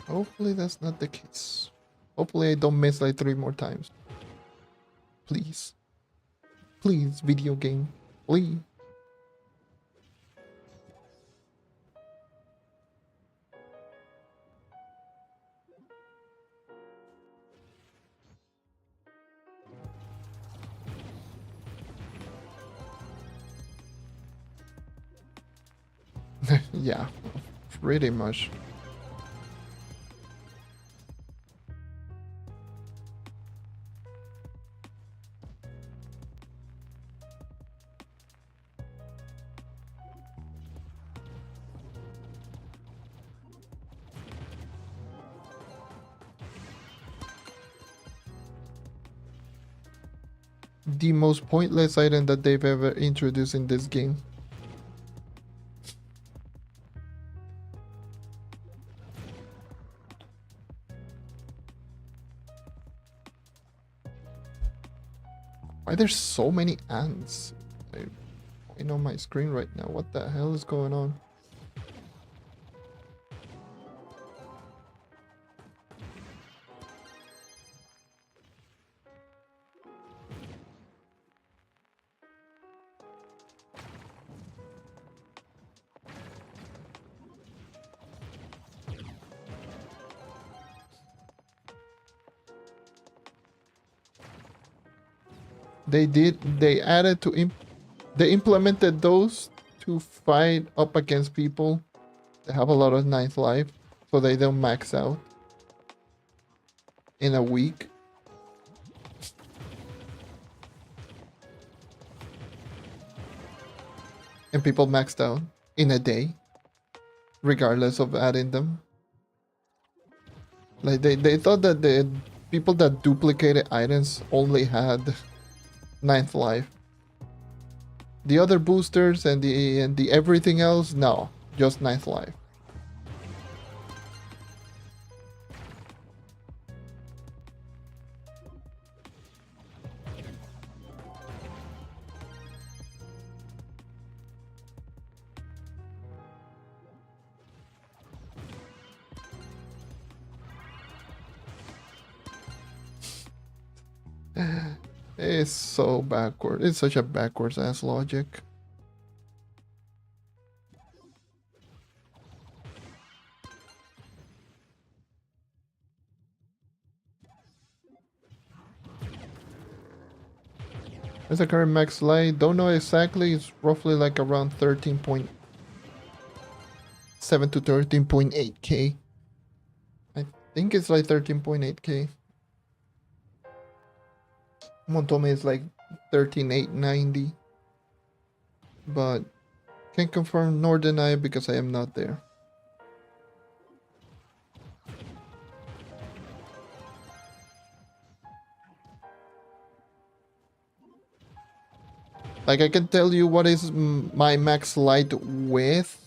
Hopefully that's not the case. Hopefully I don't miss like 3 more times. Please. Please, video game. Please. Yeah, pretty much. The most pointless item that they've ever introduced in this game. Why there's so many ants? I know my screen right now. What the hell is going on? They added to they implemented those to fight up against people that have a lot of ninth life, so they don't max out in a week. And people maxed out in a day, regardless of adding them. Like they thought that the people that duplicated items only had ninth life. The other boosters and the everything else, no, just ninth life. It's so backward. It's such a backwards ass logic. What's the current max light? Don't know exactly. It's roughly like around 13.7 to 13.8k. I think it's like 13.8k. Someone told me it's like 13,890. But can't confirm nor deny because I am not there. Like I can tell you what is my max light with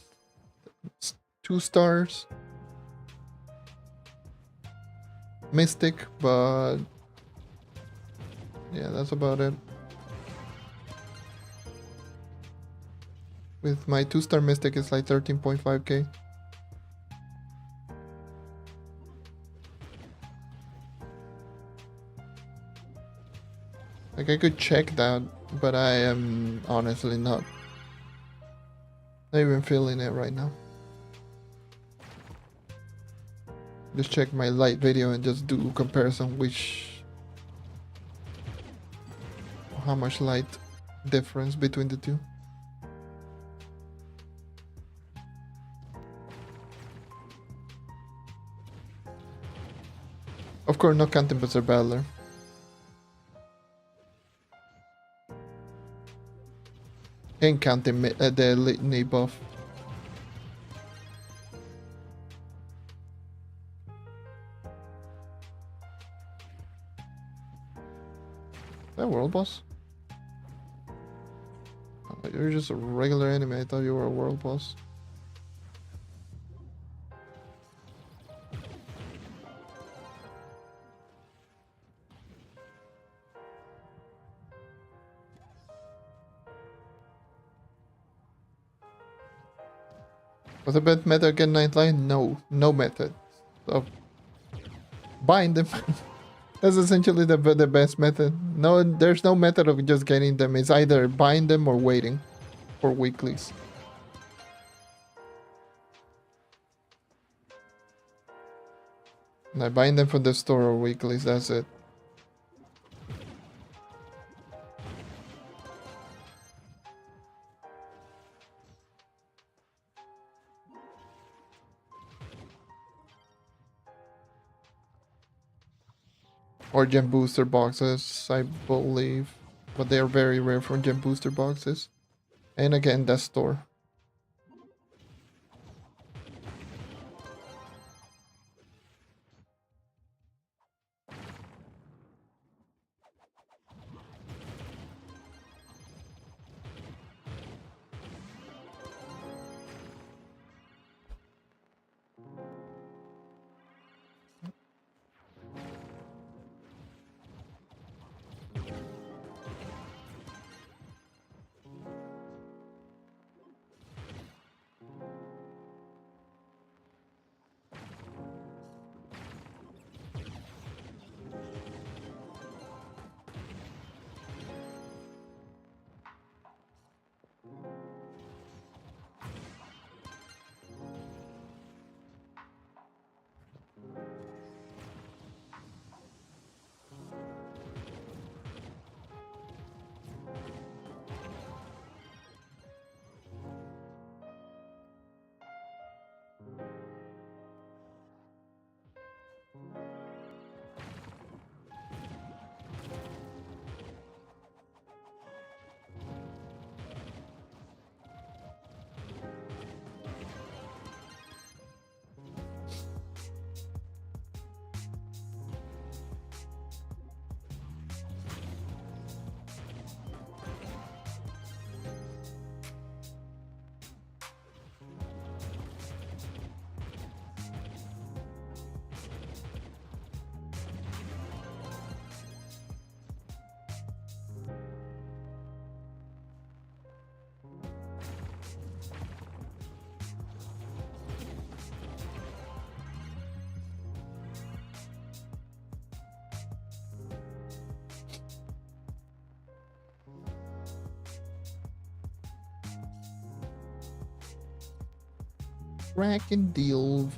2 stars Mystic, but yeah, that's about it. With my 2-star Mystic, it's like 13.5k. Like I could check that, but I am honestly not even feeling it right now. Just check my light video and just do comparison how much light difference between the two. Of course, not counting Berserk Battler. And counting the Litany buff. Is that world boss? Oh, you're just a regular enemy. I thought you were a world boss. Was the best method again 9th line? No, no method. So bind them. That's essentially the best method. No, there's no method of just getting them. It's either bind them or waiting for weeklies. And I bind them from the store or weeklies. That's it. Or gem booster boxes, I believe. But they are very rare from gem booster boxes. And again, that store. Rack and deal.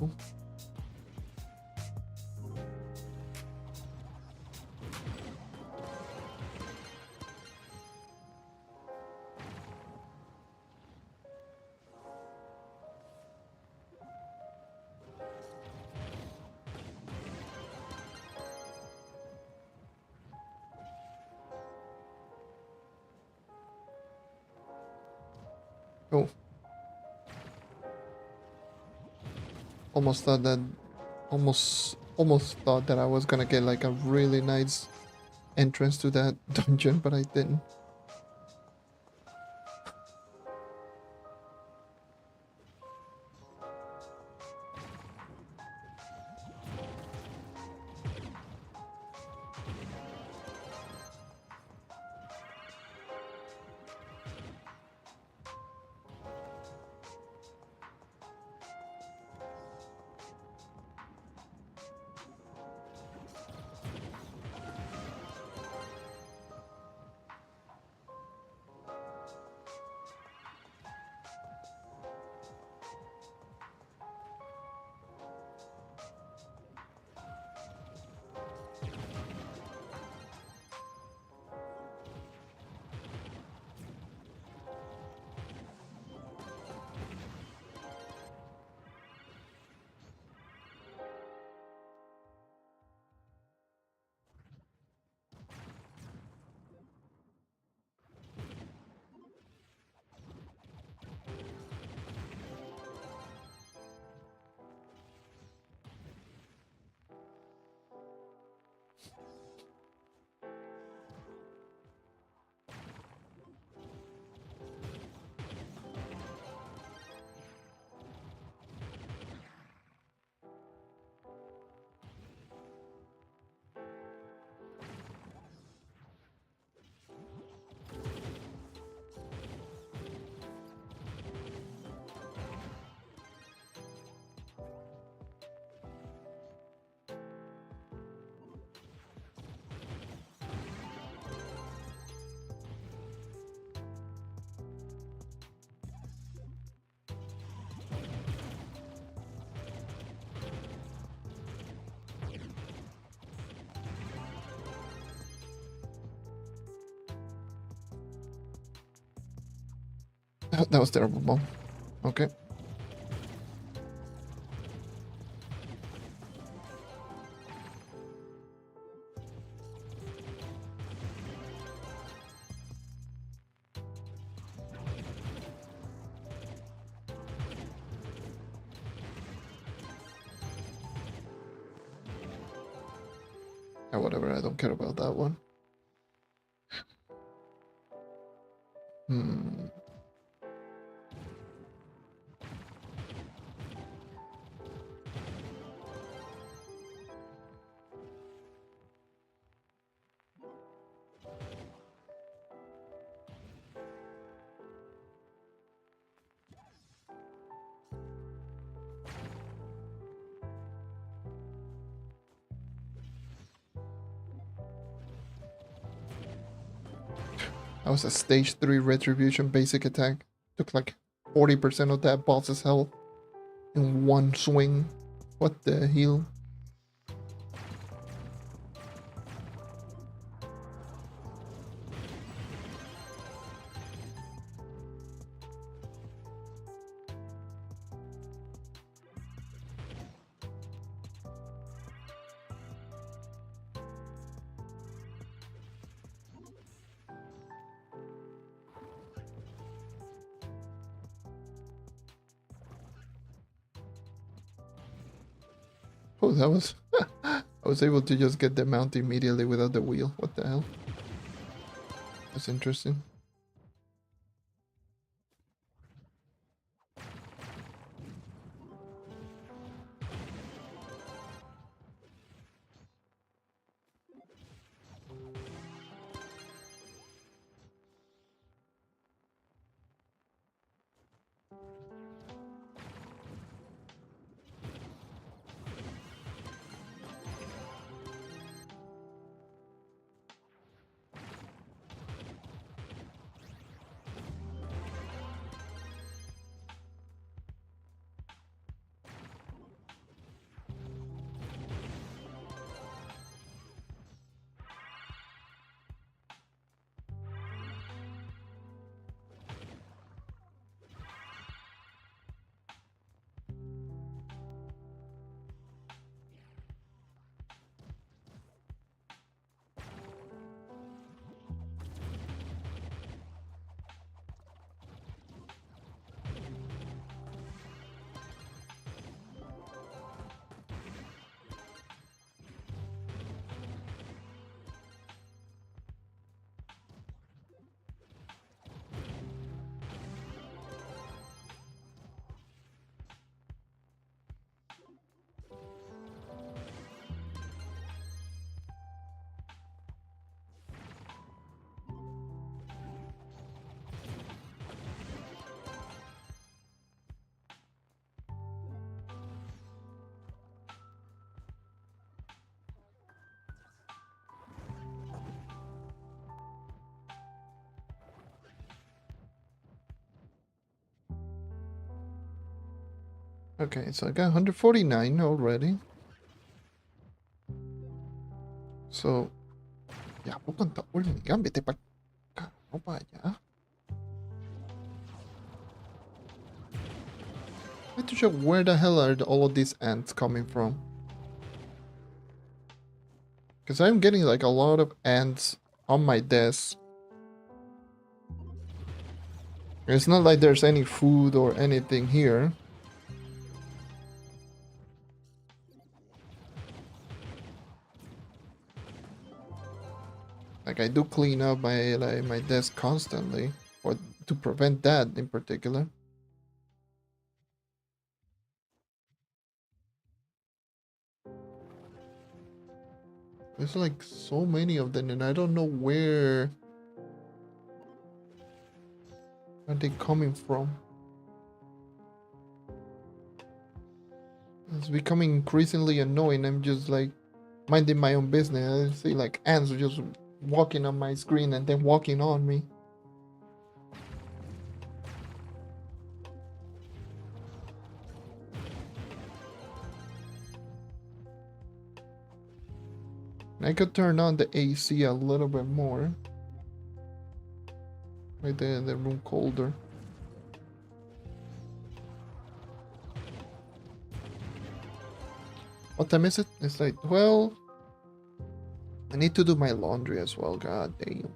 Oh. Almost thought that almost thought that I was gonna get like a really nice entrance to that dungeon, but I didn't. That was terrible bomb. Okay. Yeah, whatever, I don't care about that one. That was a stage 3 retribution basic attack. Took like 40% of that boss's health in one swing. What the hell? Oh, that was... I was able to just get the mount immediately without the wheel. What the hell? That's interesting. Okay, so I got 149 already. So, ya, poco ang taol ni Gambit, pa ano pa ya? I have to check where the hell are all of these ants coming from. Because I'm getting like a lot of ants on my desk. It's not like there's any food or anything here. Like I do clean up my desk constantly, or to prevent that in particular. There's like so many of them, and I don't know where are they coming from. It's becoming increasingly annoying. I'm just like minding my own business. I see like ants just walking on my screen and then walking on me. I could turn on the AC a little bit more. Make the room colder. What time is it? It's like 12. I need to do my laundry as well. God damn.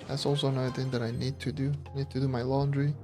That's also another thing that I need to do. Need to do my laundry.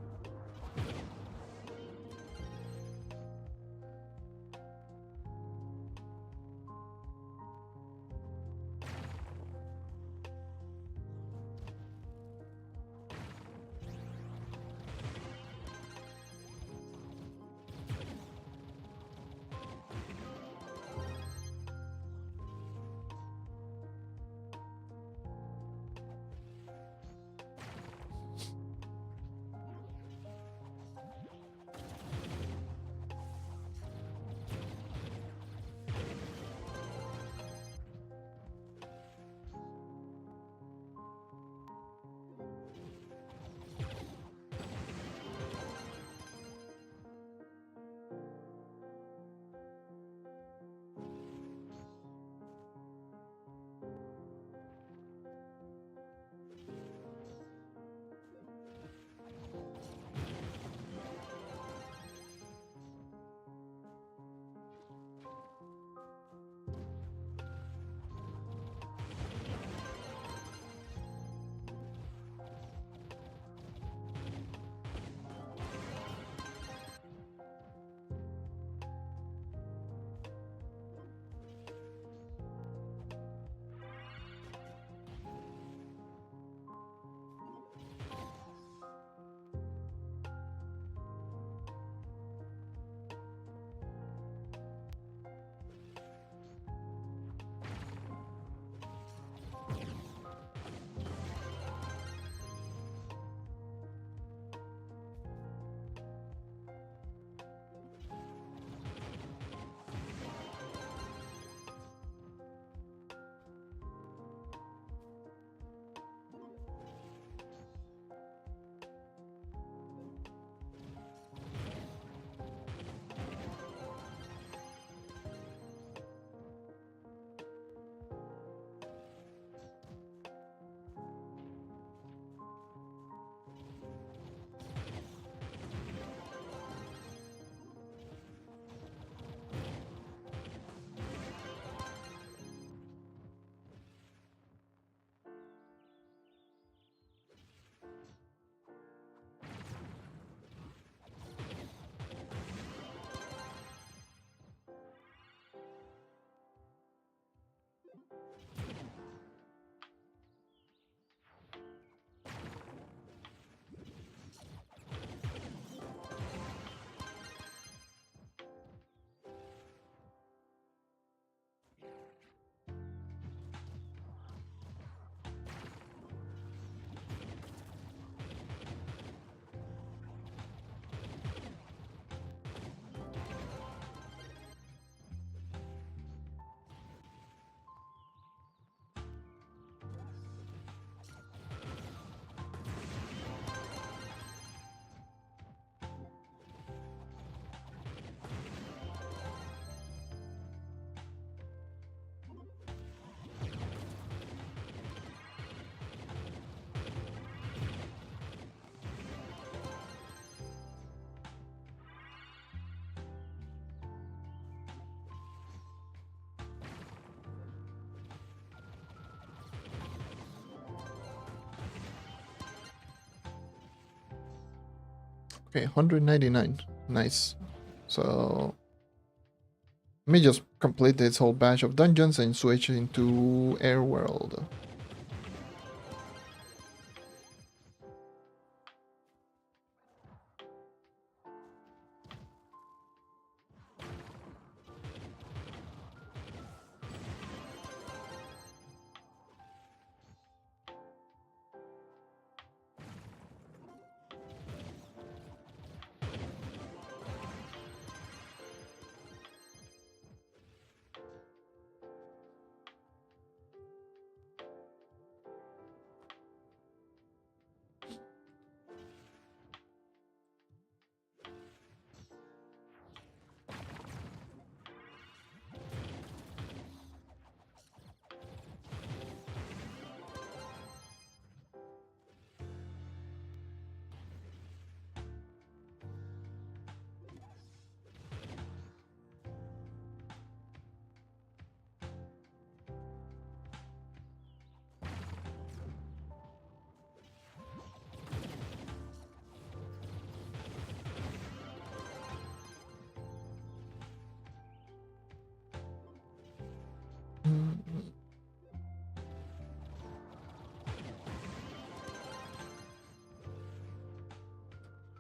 Okay, 199. Nice. So let me just complete this whole batch of dungeons and switch into Air World.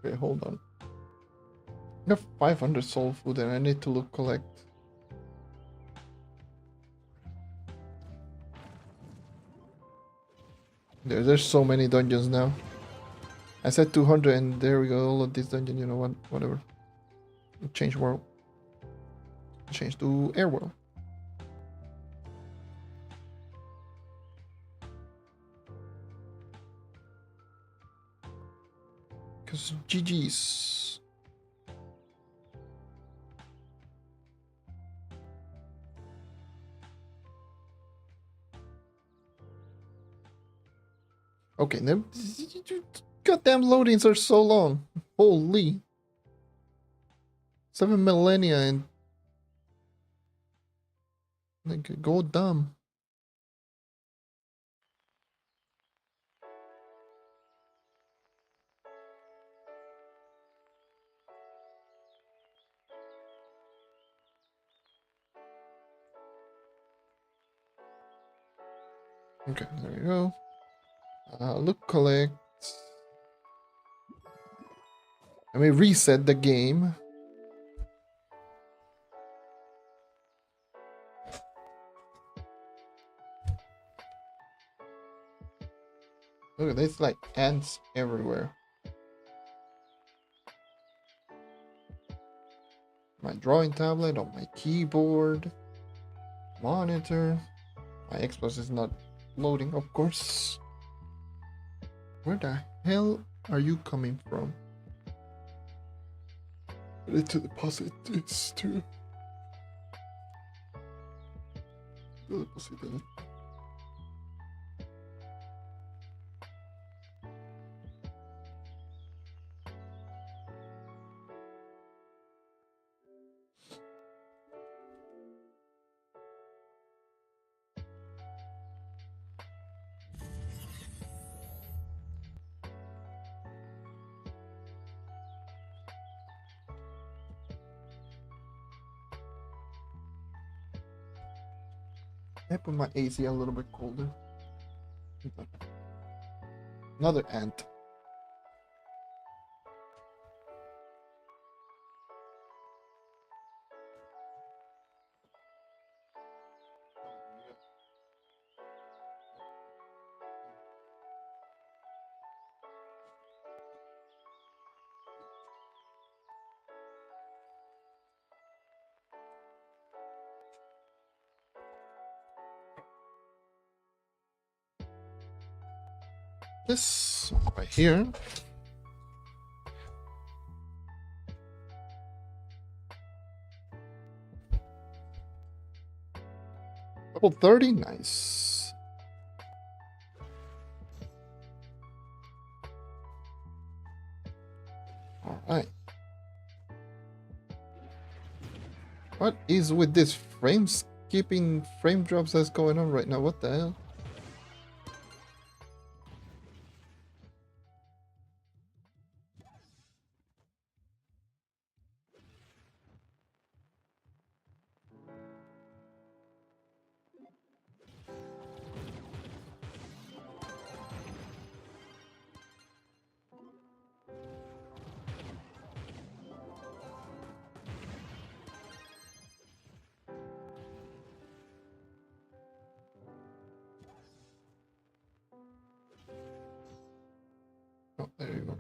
Okay, hold on. I have 500 soul food and I need to look collect. There's so many dungeons now. I said 200 and there we go, all of these dungeons, you know what, whatever. Change world. Change to air world. Cause GG's. Okay, now goddamn loadings are so long. Holy. 7 millennia and like go dumb. Okay, there we go. Look collect. Let me reset the game. Look, there's like ants everywhere. My drawing tablet, on my keyboard, monitor. My Xbox is not loading, of course. Where the hell are you coming from? I need to deposit this too. Deposit it. I put my AC a little bit colder. Another ant. This right here. Level 30, nice. Alright. What is with this frame skipping frame drops that's going on right now? What the hell? Oh, there you go.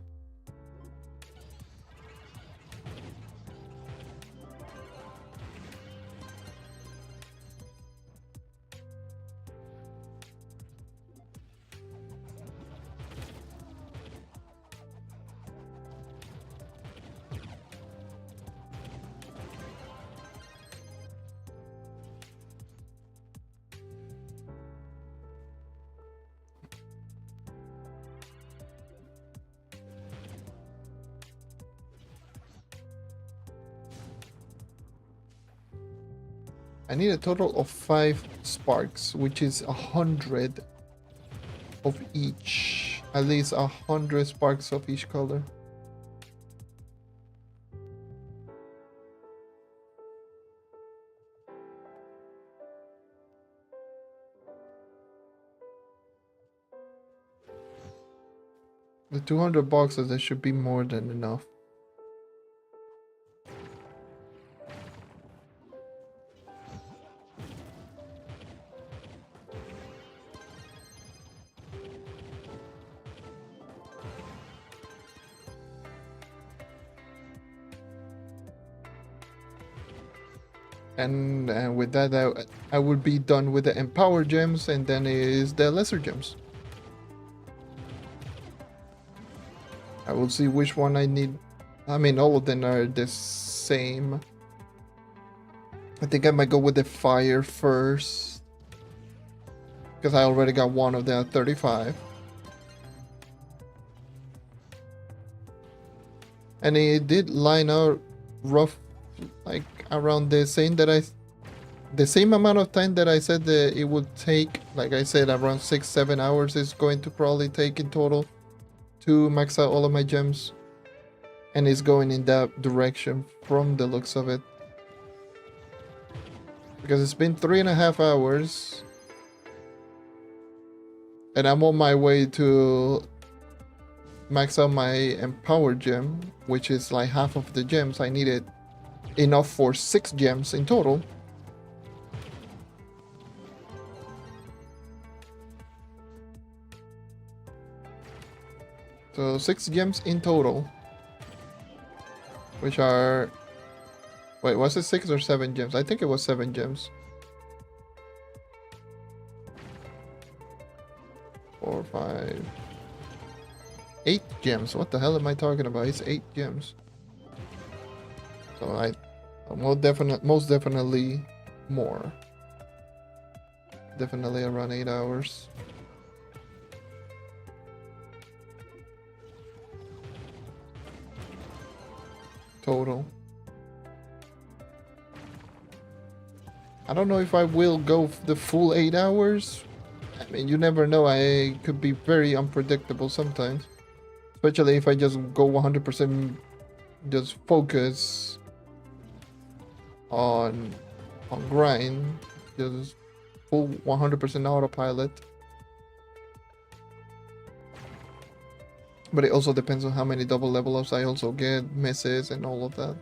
I need a total of 5 sparks, which is 100 of each. At least 100 sparks of each color. The 200 boxes, that should be more than enough. And with that, I would be done with the Empower gems, and then is the lesser gems. I will see which one I need. I mean, all of them are the same. I think I might go with the fire first, because I already got one of them at 35. And it did line out rough, like around the same amount of time that I said that it would take. Like I said, around 6-7 hours is going to probably take in total to max out all of my gems, and it's going in that direction from the looks of it, because it's been 3.5 hours and I'm on my way to max out my Empower gem, which is like half of the gems I needed, enough for 6 gems in total. So 6 gems in total, which are, wait, was it 6 or 7 gems? I think it was 7 gems. 4, 5, 8 gems. What the hell am I talking about? It's 8 gems. So I most definitely more. Definitely around 8 hours. Total. I don't know if I will go the full 8 hours. I mean, you never know. I could be very unpredictable sometimes. Especially if I just go 100%, just focus on grind, just full 100% autopilot. But it also depends on how many double level ups I also get, misses, and all of that.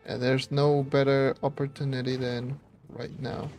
And there's no better opportunity than right now.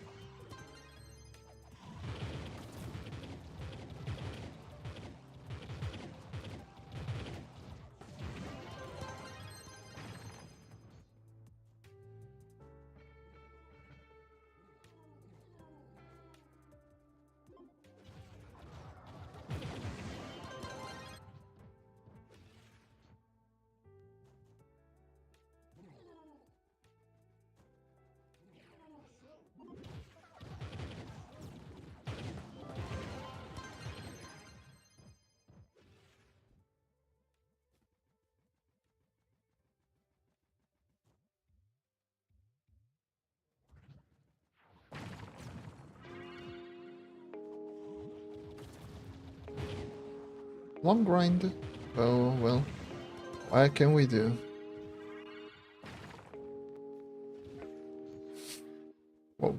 Long grind. Oh well. What can we do? Whoa.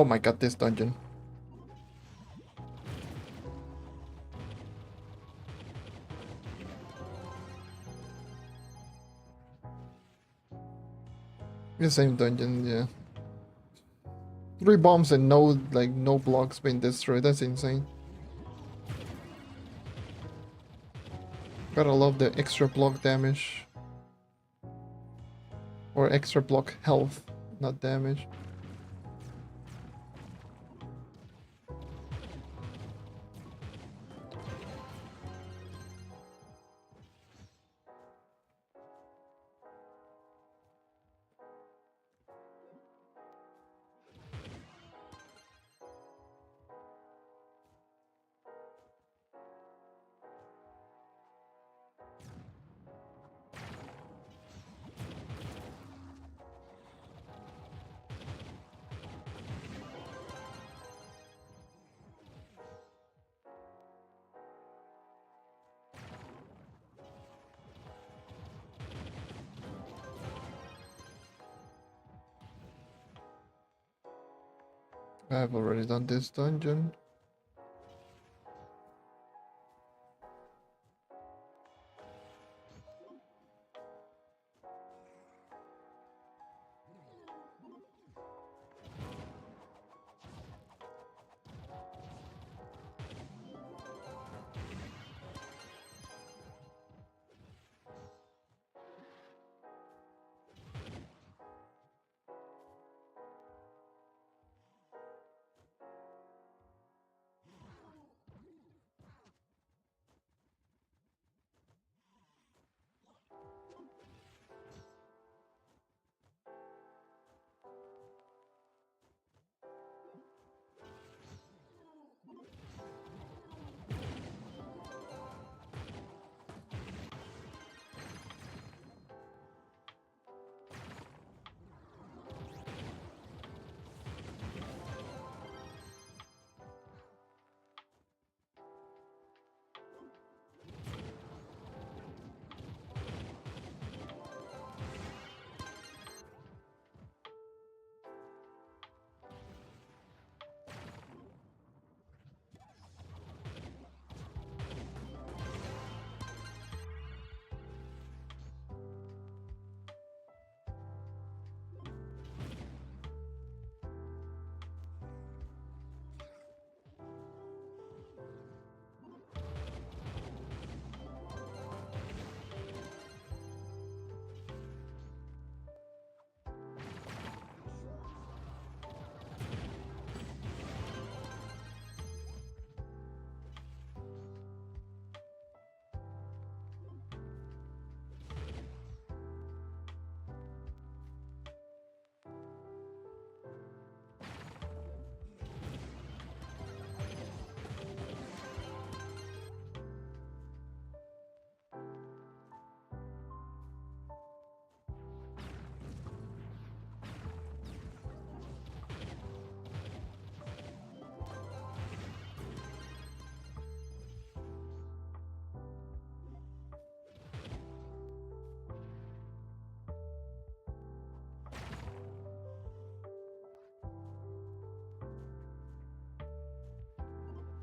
Oh my god, this dungeon. The same dungeon, yeah. 3 bombs and no blocks being destroyed. That's insane. Gotta love the extra block damage. Or extra block health, not damage. I've already done this dungeon.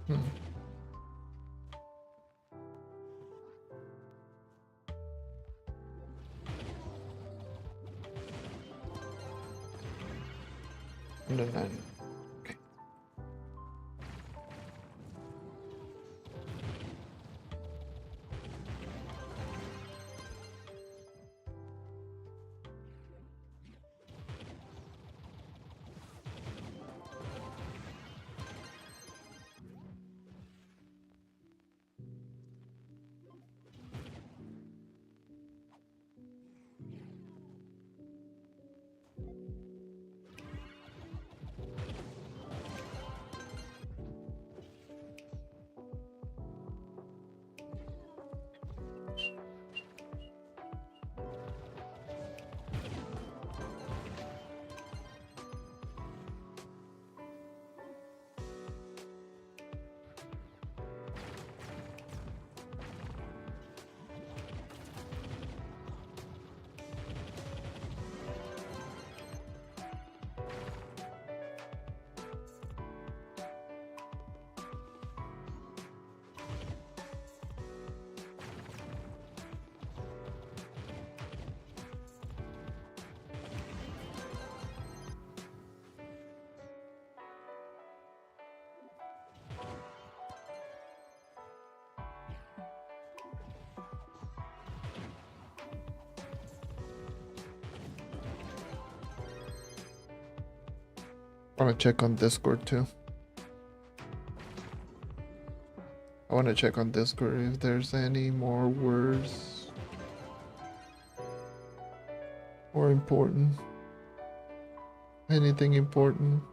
Hmm. No, no, no. Okay. I want to check on Discord too. I want to check on Discord if there's any more words or important. Anything important?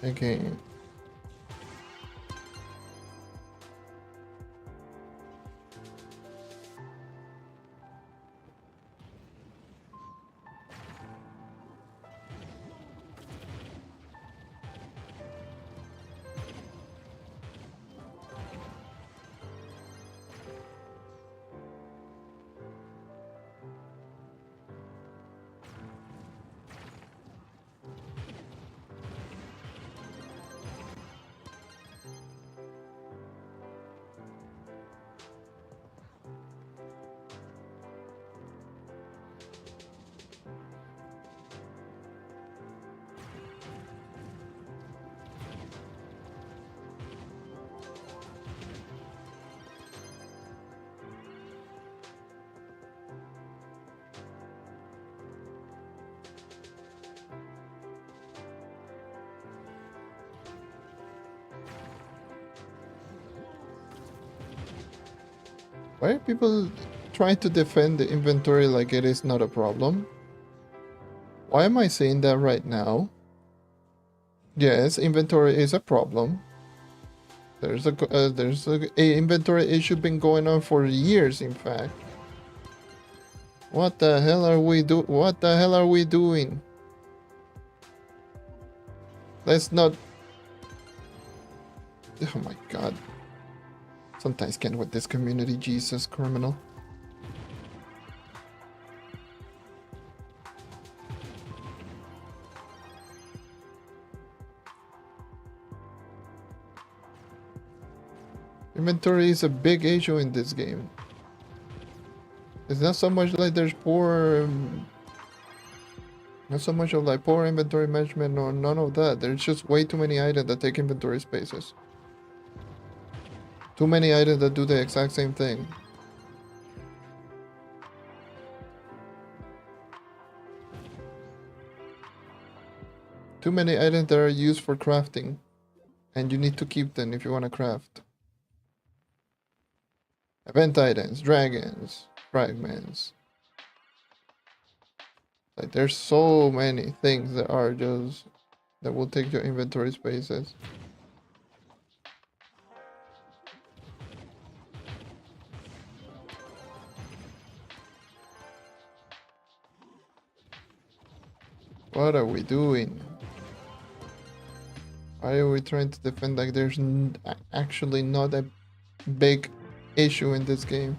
Okay. Why are people trying to defend the inventory like it is not a problem? Why am I saying that right now? Yes, inventory is a problem. There's a inventory issue been going on for years, in fact. What the hell are we What the hell are we doing? Let's not. Oh my god. Sometimes can't with this community, Jesus criminal. Inventory is a big issue in this game. It's not so much like there's poor... not so much of like poor inventory management or none of that. There's just way too many items that take inventory spaces. Too many items that do the exact same thing. Too many items that are used for crafting. And you need to keep them if you want to craft. Event items, dragons, fragments. Like there's so many things that are just that will take your inventory spaces. What are we doing? Why are we trying to defend like there's actually not a big issue in this game?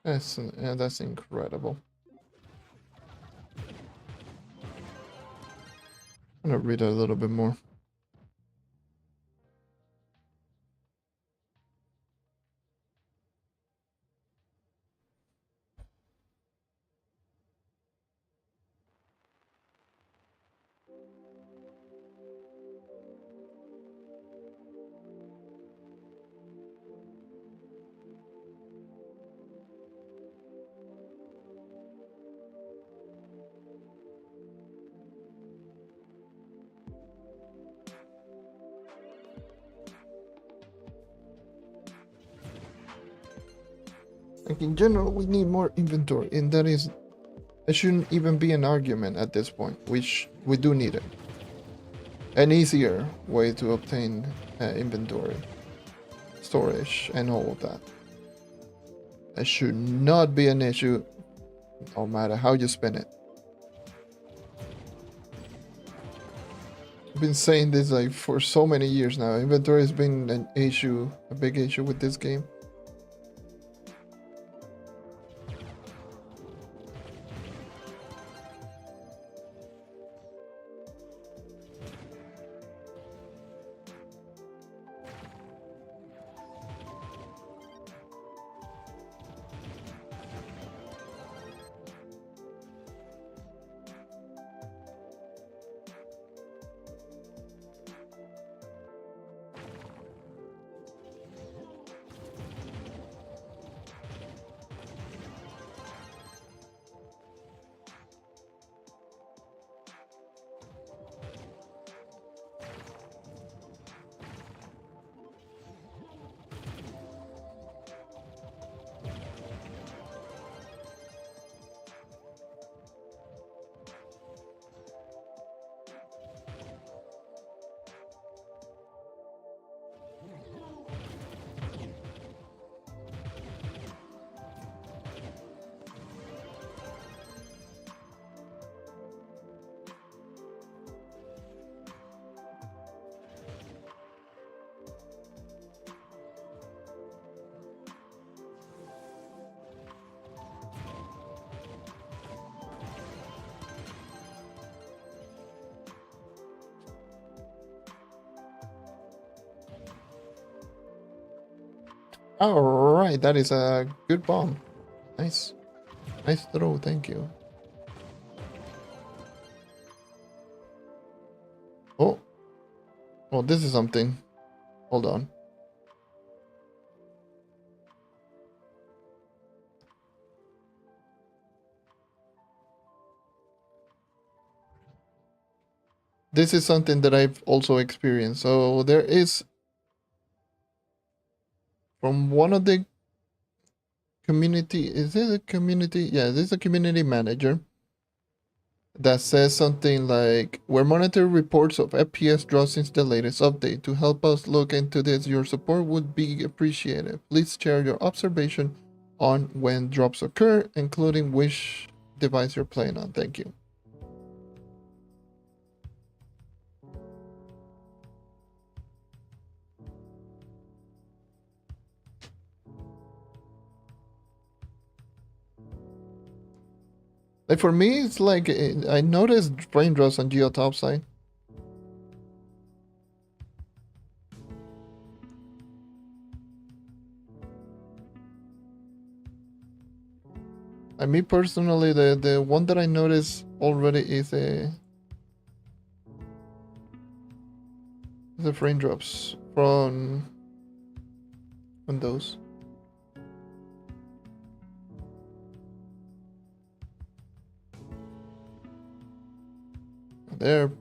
That's incredible. I'm gonna read a little bit more. Like in general, we need more inventory, and it shouldn't even be an argument at this point. We do need it. An easier way to obtain inventory, storage, and all of that. It should not be an issue, no matter how you spend it. I've been saying this like for so many years now. Inventory has been an issue, a big issue with this game. Alright, that is a good bomb. Nice. Nice throw, thank you. Oh. Oh, this is something. Hold on. This is something that I've also experienced. So there is, from one of the community, is it a community? Yeah, this is a community manager that says something like, we're monitoring reports of FPS drops since the latest update. To help us look into this, your support would be appreciated. Please share your observation on when drops occur, including which device you're playing on. Thank you. Like for me, it's like I noticed frame drops on Geo topside. And me personally, the one that I noticed already is the frame drops from those. There.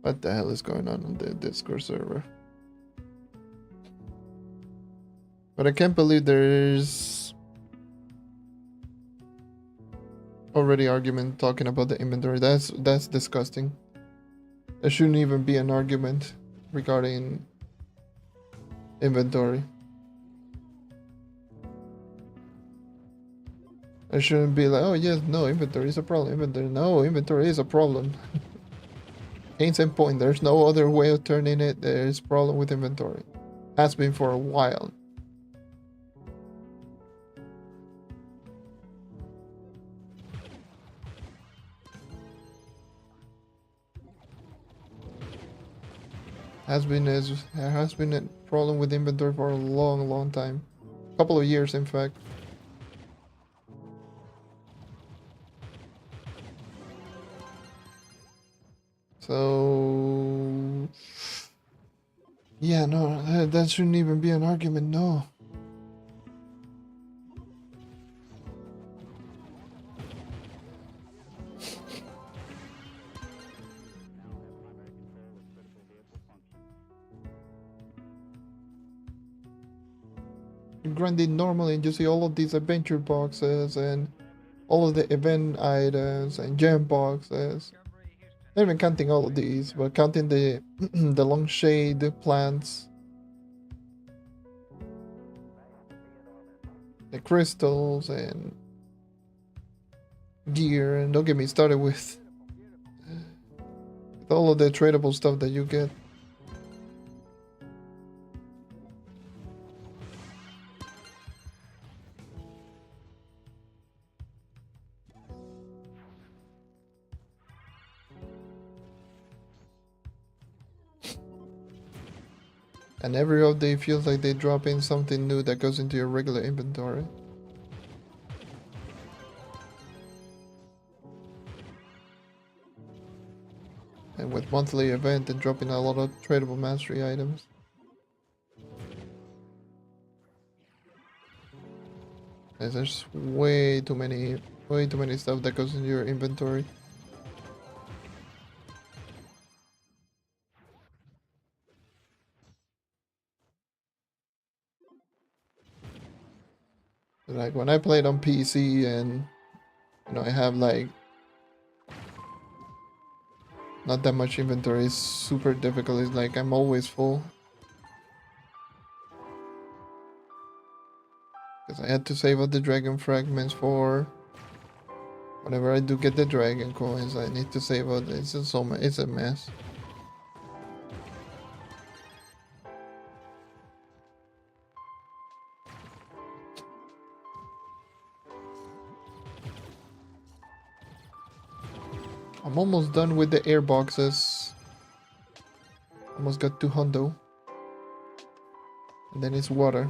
What the hell is going on the Discord server? But I can't believe there's already argument talking about the inventory. That's disgusting. There shouldn't even be an argument regarding inventory. I shouldn't be like, oh yes, no, inventory is a problem. Inventory is a problem. Case in point, there's no other way of turning it. There's problem with inventory. Has been for a while. There has been a problem with inventory for a long time. Couple of years, in fact. So yeah, no, that shouldn't even be an argument. No. You grind it normally and you see all of these adventure boxes and all of the event items and gem boxes. Not even counting all of these, but counting the the long shade plants, the crystals and gear, and don't get me started with all of the tradable stuff that you get. And every update feels like they drop in something new that goes into your regular inventory. And with monthly event and dropping a lot of tradable mastery items. There's way too many stuff that goes into your inventory. Like when I played on PC and I have like not that much inventory, it's super difficult. It's like I'm always full. Because I had to save up the dragon fragments for whenever I do get the dragon coins. I need to save up. It's just it's a mess. I'm almost done with the air boxes. Almost got 200. And then it's water.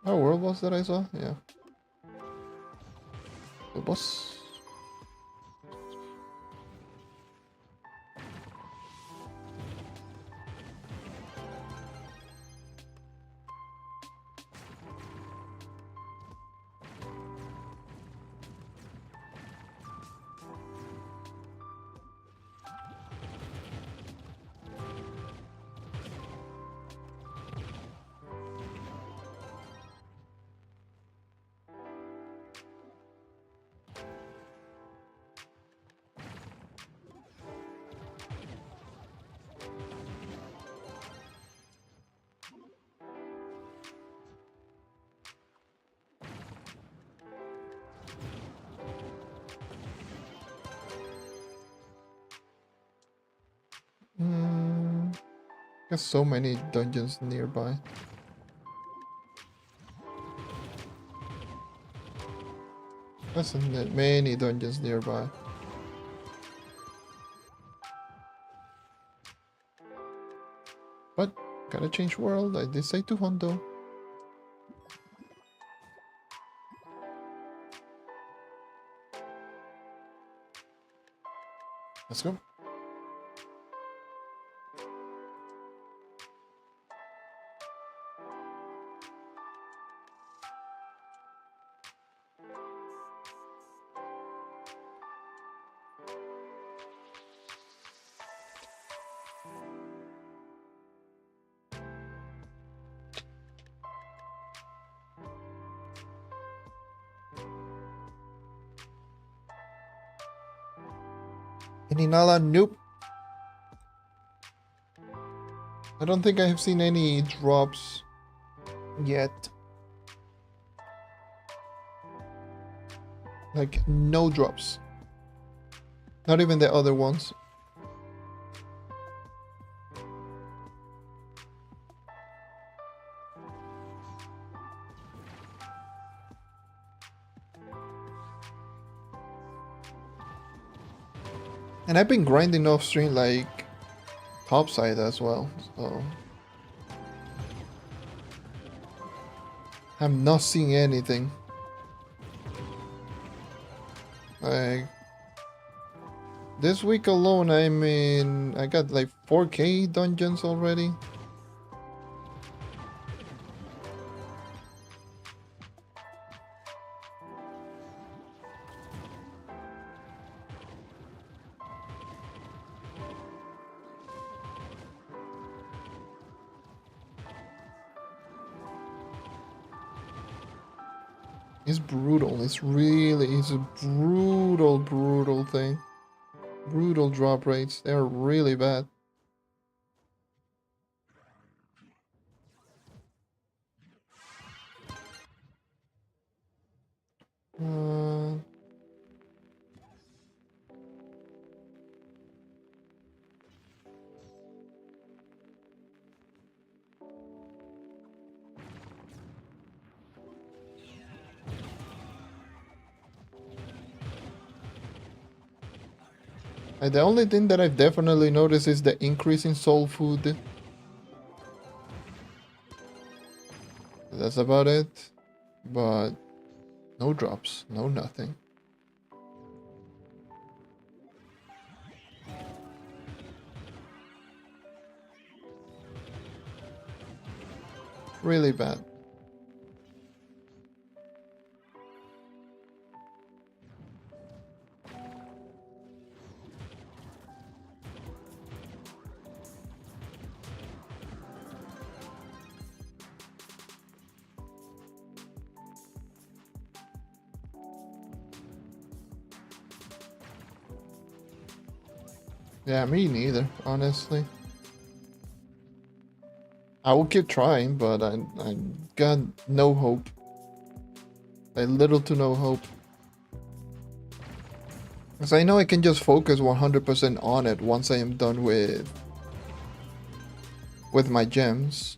Oh, world boss that I saw? Yeah. The boss. Got so many dungeons nearby. Isn't it? Many dungeons nearby. But gotta change world. I did say 200. Let's go. Ininala, nope. I don't think I have seen any drops yet. Like, no drops. Not even the other ones. And I've been grinding off stream like topside as well, so I'm not seeing anything. Like this week alone, I got like 4K dungeons already. It's brutal. It's a brutal thing. Brutal drop rates. They're really bad. The only thing that I've definitely noticed is the increase in soul food. That's about it. But no drops, no nothing. Really bad. Yeah, me neither, honestly. I will keep trying, but I got no hope. Like little to no hope. Because I know I can just focus 100% on it once I am done with my gems.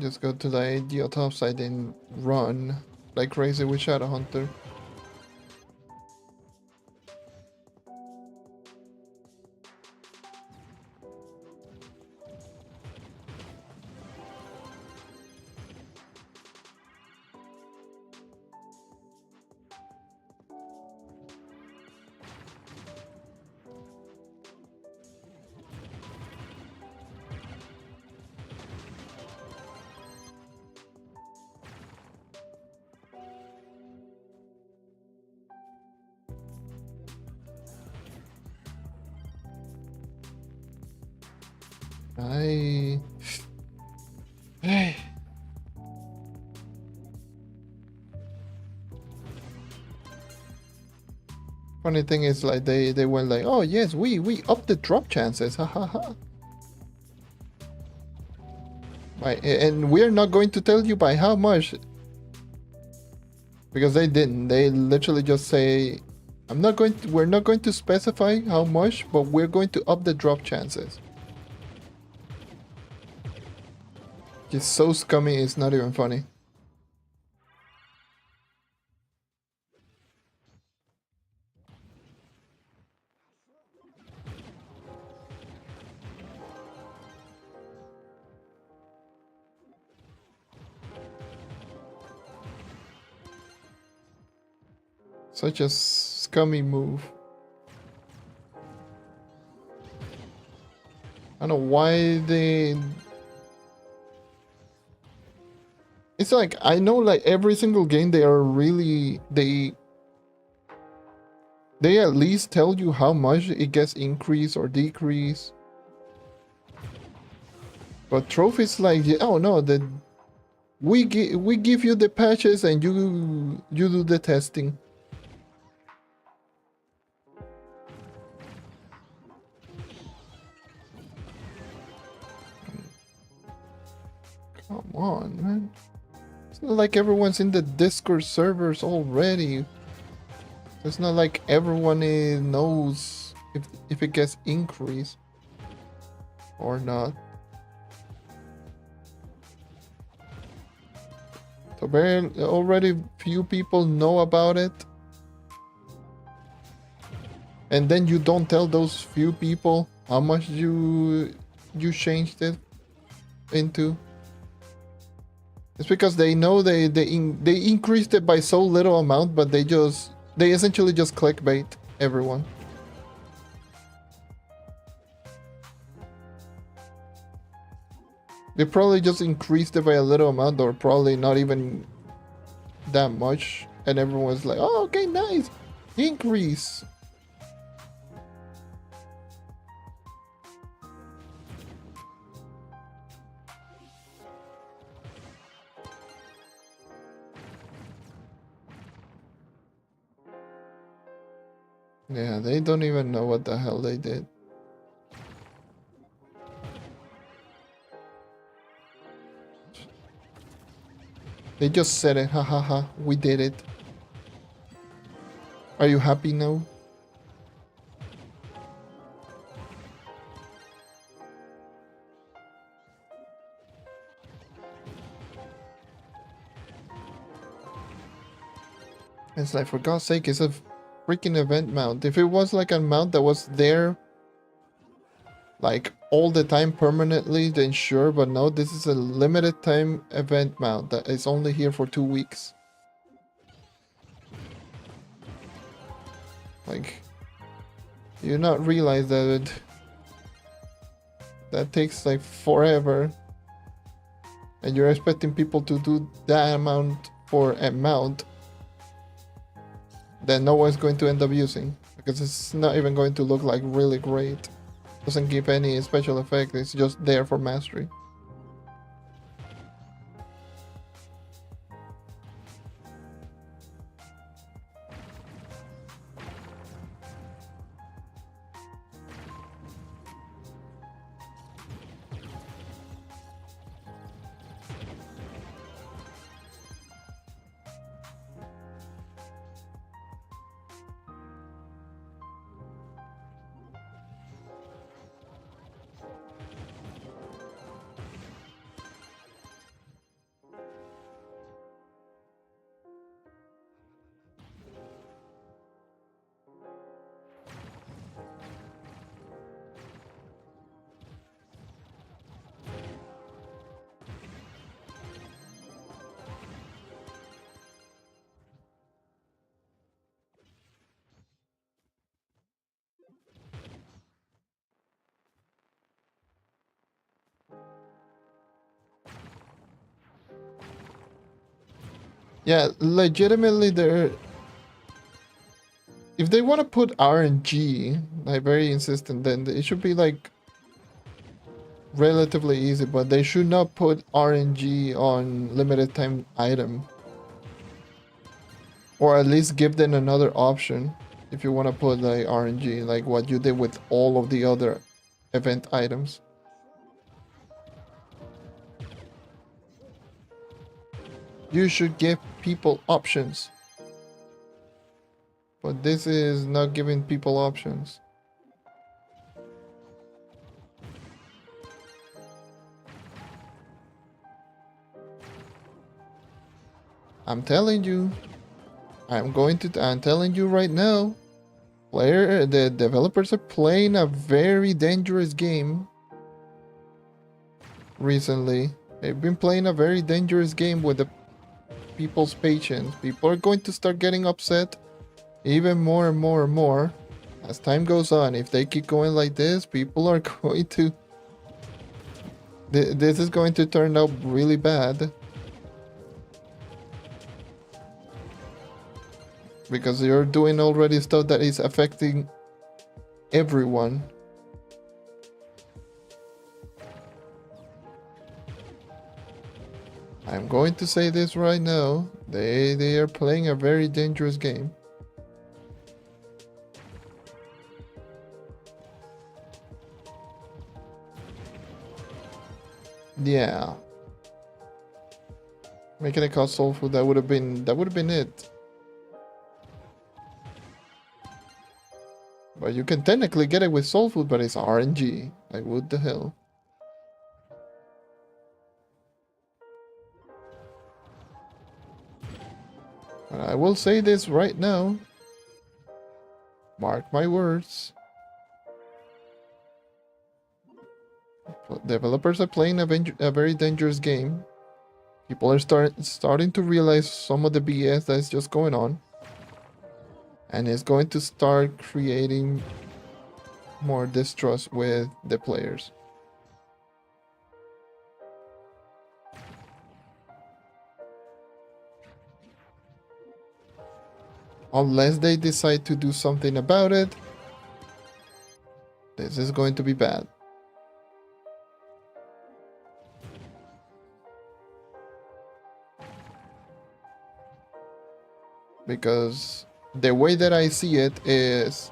Just go to the ideal top side and run like crazy with Shadow Hunter. Funny thing is, like they went like, oh yes, we up the drop chances, ha ha ha. Right, and we're not going to tell you by how much, because they didn't. They literally just say, we're not going to specify how much, but we're going to up the drop chances. It's so scummy, it's not even funny. Such a scummy move. I don't know why they... It's like, I know like every single game they are really... They at least tell you how much it gets increase or decrease. But Trove is like, oh no, we give you the patches and you do the testing. Come on, man. It's not like everyone's in the Discord servers already. It's not like everyone knows if it gets increased or not. So very already few people know about it. And then you don't tell those few people how much you changed it into. It's because they know they increased it by so little amount, but they essentially just clickbait everyone. They probably just increased it by a little amount, or probably not even that much, and everyone's like, "Oh, okay, nice, increase." Yeah, they don't even know what the hell they did. They just said it, ha ha ha, we did it. Are you happy now? It's like, for God's sake, it's a freaking event mount. If it was like a mount that was there like all the time permanently, then sure, but no, this is a limited time event mount that is only here for 2 weeks. Like, you not realize that that takes like forever, and you're expecting people to do that amount for a mount that no one's going to end up using, because it's not even going to look like really great. Doesn't give any special effect, it's just there for mastery. Yeah, legitimately, if they want to put RNG, like very insistent, then it should be like relatively easy, but they should not put RNG on limited time item. Or at least give them another option if you want to put like RNG, like what you did with all of the other event items. You should give people options. But this is not giving people options. I'm telling you. I'm telling you right now. The developers are playing a very dangerous game recently. They've been playing a very dangerous game with the people's patience. People are going to start getting upset even more and more and more as time goes on. If they keep going like this, people are going to... This is going to turn out really bad. Because you're doing already stuff that is affecting everyone. I'm going to say this right now. They are playing a very dangerous game. Yeah. Making it cost soul food, that would have been it. But you can technically get it with soul food, but it's RNG. Like, what the hell? But I will say this right now. Mark my words. Developers are playing a very dangerous game. People are starting to realize some of the BS that's just going on. And it's going to start creating more distrust with the players. Unless they decide to do something about it, this is going to be bad. Because the way that I see it is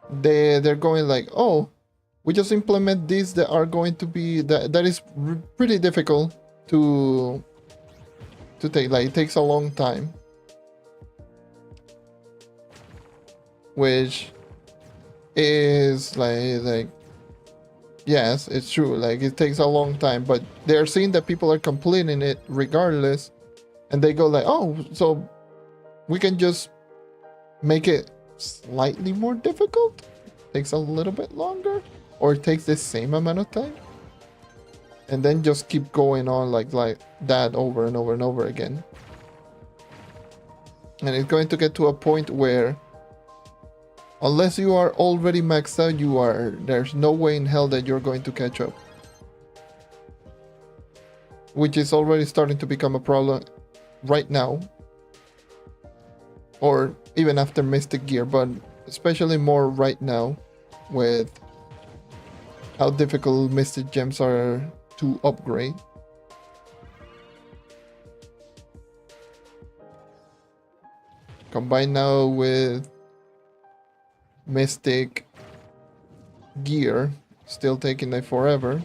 they're going like, oh, we just implement these that are going to be that is pretty difficult to take. Like, it takes a long time, which is like yes, it's true, like it takes a long time, but they're seeing that people are completing it regardless, and they go like, oh, so we can just make it slightly more difficult. Takes a little bit longer, or it takes the same amount of time, and then just keep going on like that over and over and over again. And it's going to get to a point where unless you are already maxed out, there's no way in hell that you're going to catch up. Which is already starting to become a problem right now. Or even after Mystic Gear, but especially more right now with how difficult Mystic Gems are to upgrade. Combined now with Mystic Gear, still taking it forever.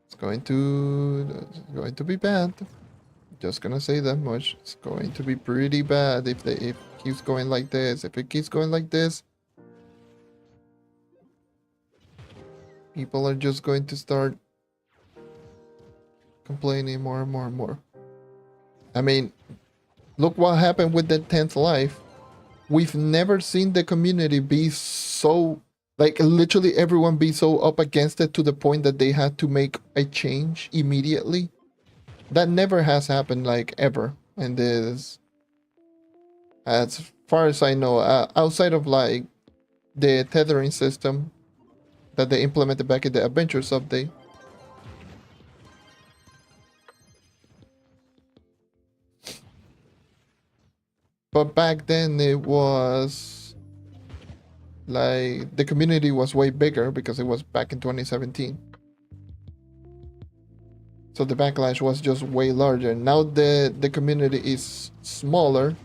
It's going to be bad. Just gonna say that much. It's going to be pretty bad if it keeps going like this. If it keeps going like this, people are just going to start complaining more and more and more. I mean, look what happened with the 10th life. We've never seen the community be so, like, literally everyone be so up against it to the point that they had to make a change immediately. That never has happened, like, ever. And this, as far as I know, outside of, like, the tethering system that they implemented back in the Adventures update. But back then it was like the community was way bigger because it was back in 2017. So the backlash was just way larger. Now the community is smaller.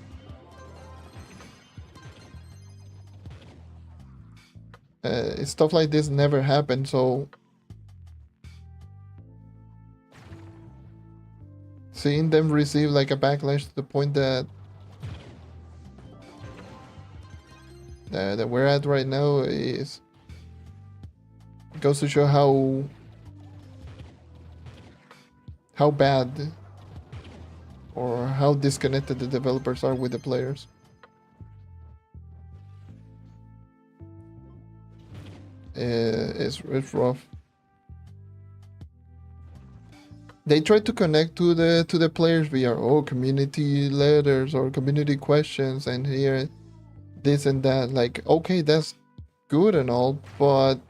Stuff like this never happened, so seeing them receive like a backlash to the point that we're at right now is goes to show how bad or how disconnected the developers are with the players. It's rough. They try to connect to the players via community letters or community questions and here this and that. Like, okay, that's good and all, but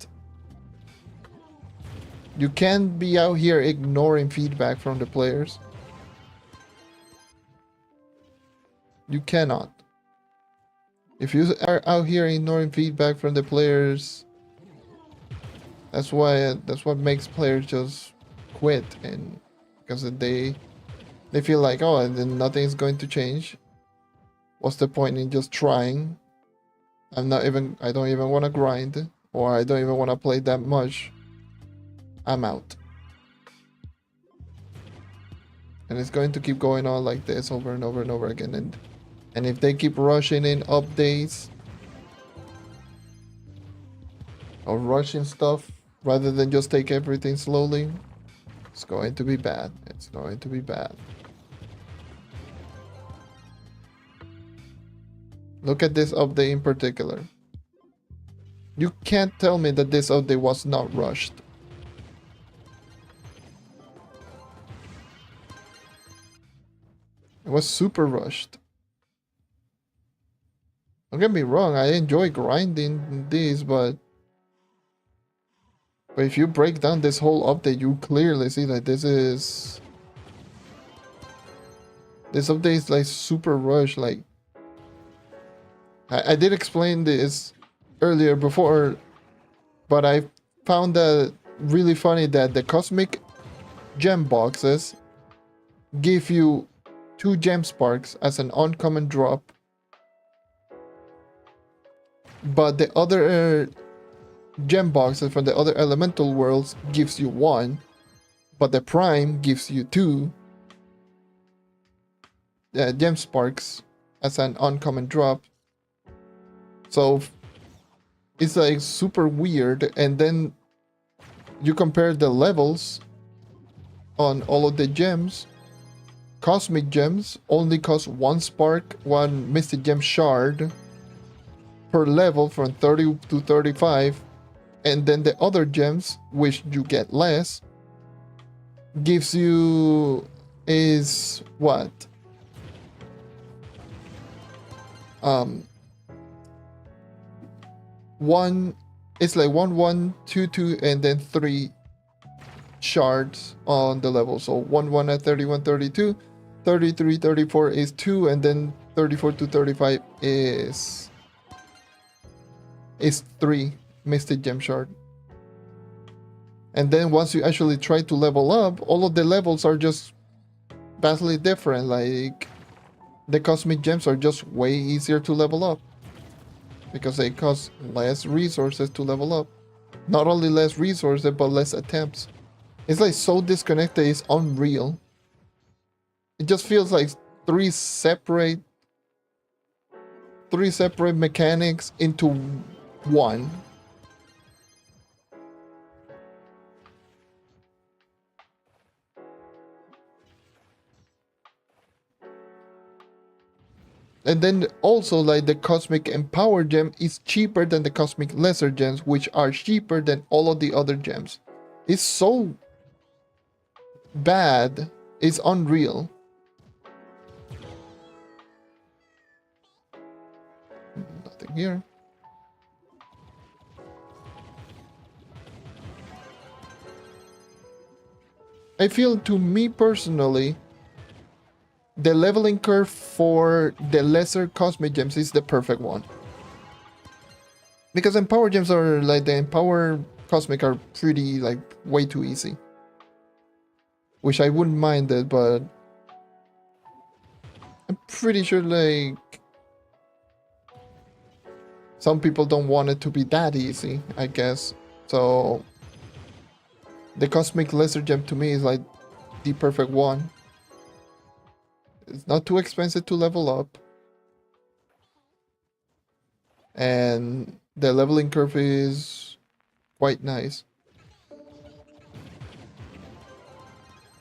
you can't be out here ignoring feedback from the players. You cannot. If you are out here ignoring feedback from the players, that's what makes players just quit, and because they feel like, oh, then nothing's going to change. what's the point in just trying? I don't even want to grind, or I don't even want to play that much. I'm out. And it's going to keep going on like this over and over and over again. And if they keep rushing in updates or rushing stuff rather than just take everything slowly, it's going to be bad. It's going to be bad. Look at this update in particular. You can't tell me that this update was not rushed. It was super rushed. Don't get me wrong, I enjoy grinding this, but if you break down this whole update, you clearly see that this update is like super rushed. Like I did explain this earlier before, but I found that really funny that the cosmic gem boxes give you 2 gem sparks as an uncommon drop, but the other gem boxes from the other elemental worlds gives you 1, but the prime gives you 2 gem sparks as an uncommon drop. So it's like super weird. And then you compare the levels on all of the gems. Cosmic gems only cost 1 spark, 1 mystic gem shard per level from 30 to 35. And then the other gems, which you get less, gives you is what? It's like 1, 1, 2, 2, and then 3 shards on the level. So 1, 1 at 31, 32, 33, 34 is 2, and then 34 to 35 is 3 mystic gem shard. And then once you actually try to level up, all of the levels are just vastly different. Like the cosmic gems are just way easier to level up because they cost less resources to level up. Not only less resources, but less attempts. It's like so disconnected, it's unreal. It just feels like three separate mechanics into one. And then also, like, the Cosmic Empower Gem is cheaper than the Cosmic Lesser Gems, which are cheaper than all of the other gems. It's so bad, it's unreal. Nothing here. I feel, to me personally, the leveling curve for the lesser cosmic gems is the perfect one. Because Empower gems are like, the Empower cosmic are pretty, like, way too easy. Which I wouldn't mind it, but I'm pretty sure, like, some people don't want it to be that easy, I guess. So the Cosmic Lesser Gem to me is like the perfect one. It's not too expensive to level up. And the leveling curve is quite nice.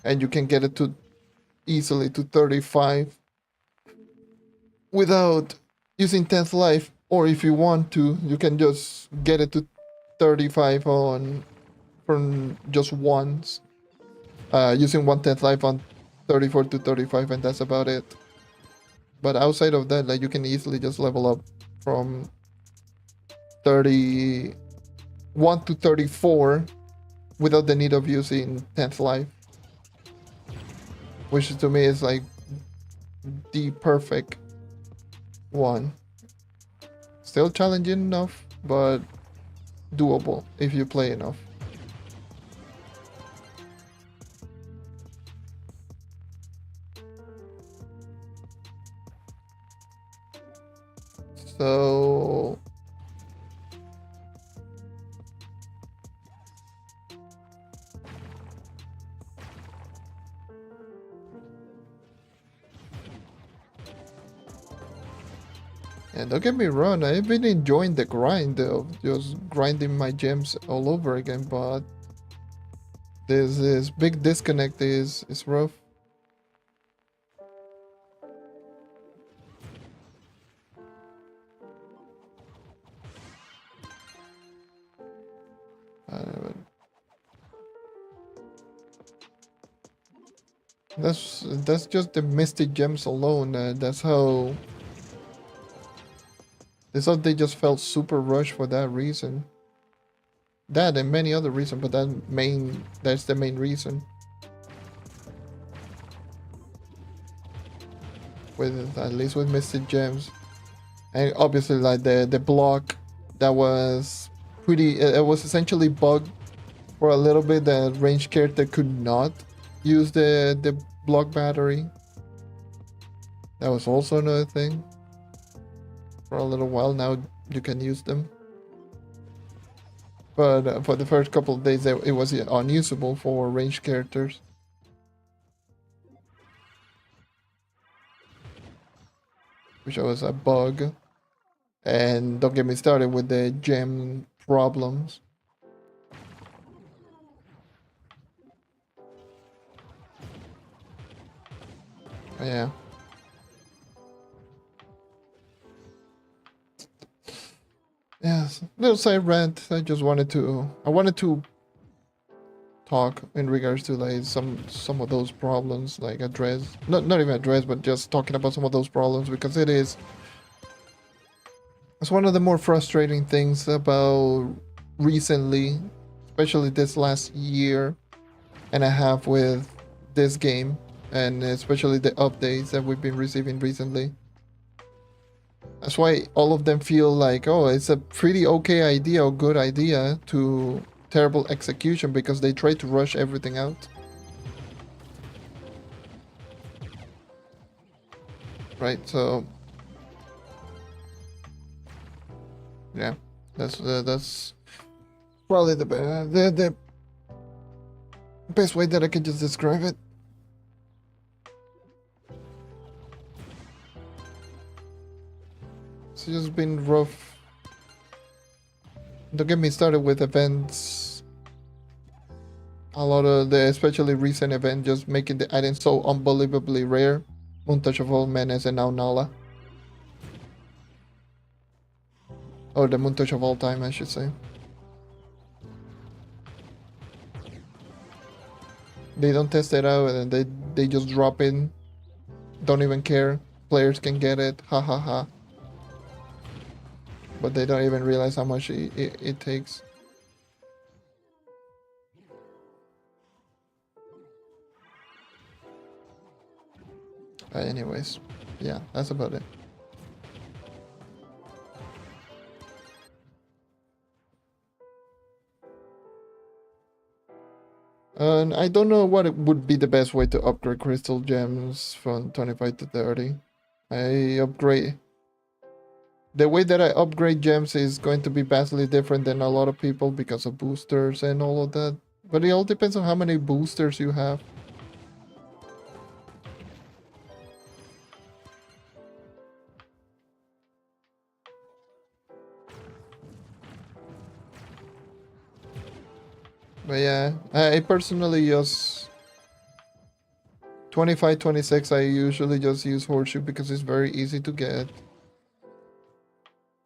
And you can get it to easily to 35 without using 10th life. Or if you want to, you can just get it to 35 from just once. Using 1/10 life on 34 to 35, and that's about it. But outside of that, like, you can easily just level up from 31 to 34 without the need of using 10th life. Which to me is like the perfect one. Still challenging enough, but doable if you play enough. So and don't get me wrong, I've been enjoying the grind of just grinding my gems all over again, but this big disconnect is rough. Uh, that's just the mystic gems alone. That's how they just felt super rushed for that reason. That and many other reasons, but that's the main reason. With at least with mystic gems, and obviously like the block that was pretty. It was essentially bugged for a little bit. The range character could not use the block battery. That was also another thing. For a little while now, you can use them. But for the first couple of days, it was unusable for ranged characters. Which was a bug. And don't get me started with the gem problems. Yeah. Yes, little side rant. I wanted to talk in regards to like some of those problems, like address, not even address, but just talking about some of those problems, because it's one of the more frustrating things about recently, especially this last year and a half with this game, and especially the updates that we've been receiving recently. That's why all of them feel like, oh, it's a pretty okay idea or good idea to terrible execution, because they try to rush everything out. Right, so yeah, that's probably the best way that I can just describe it. It's just been rough. Don't get me started with events. A lot of the especially recent event just making the items so unbelievably rare. Montage of all menace and now Nala. Or the montage of all time, I should say. They don't test it out and they just drop in. Don't even care. Players can get it. Ha ha ha. But they don't even realize how much it takes. Anyways, yeah, that's about it. And I don't know what it would be the best way to upgrade crystal gems from 25 to 30. I upgrade... The way that I upgrade gems is going to be vastly different than a lot of people because of boosters and all of that. But it all depends on how many boosters you have. But yeah, I personally use 25, 26. I usually just use horseshoe because it's very easy to get.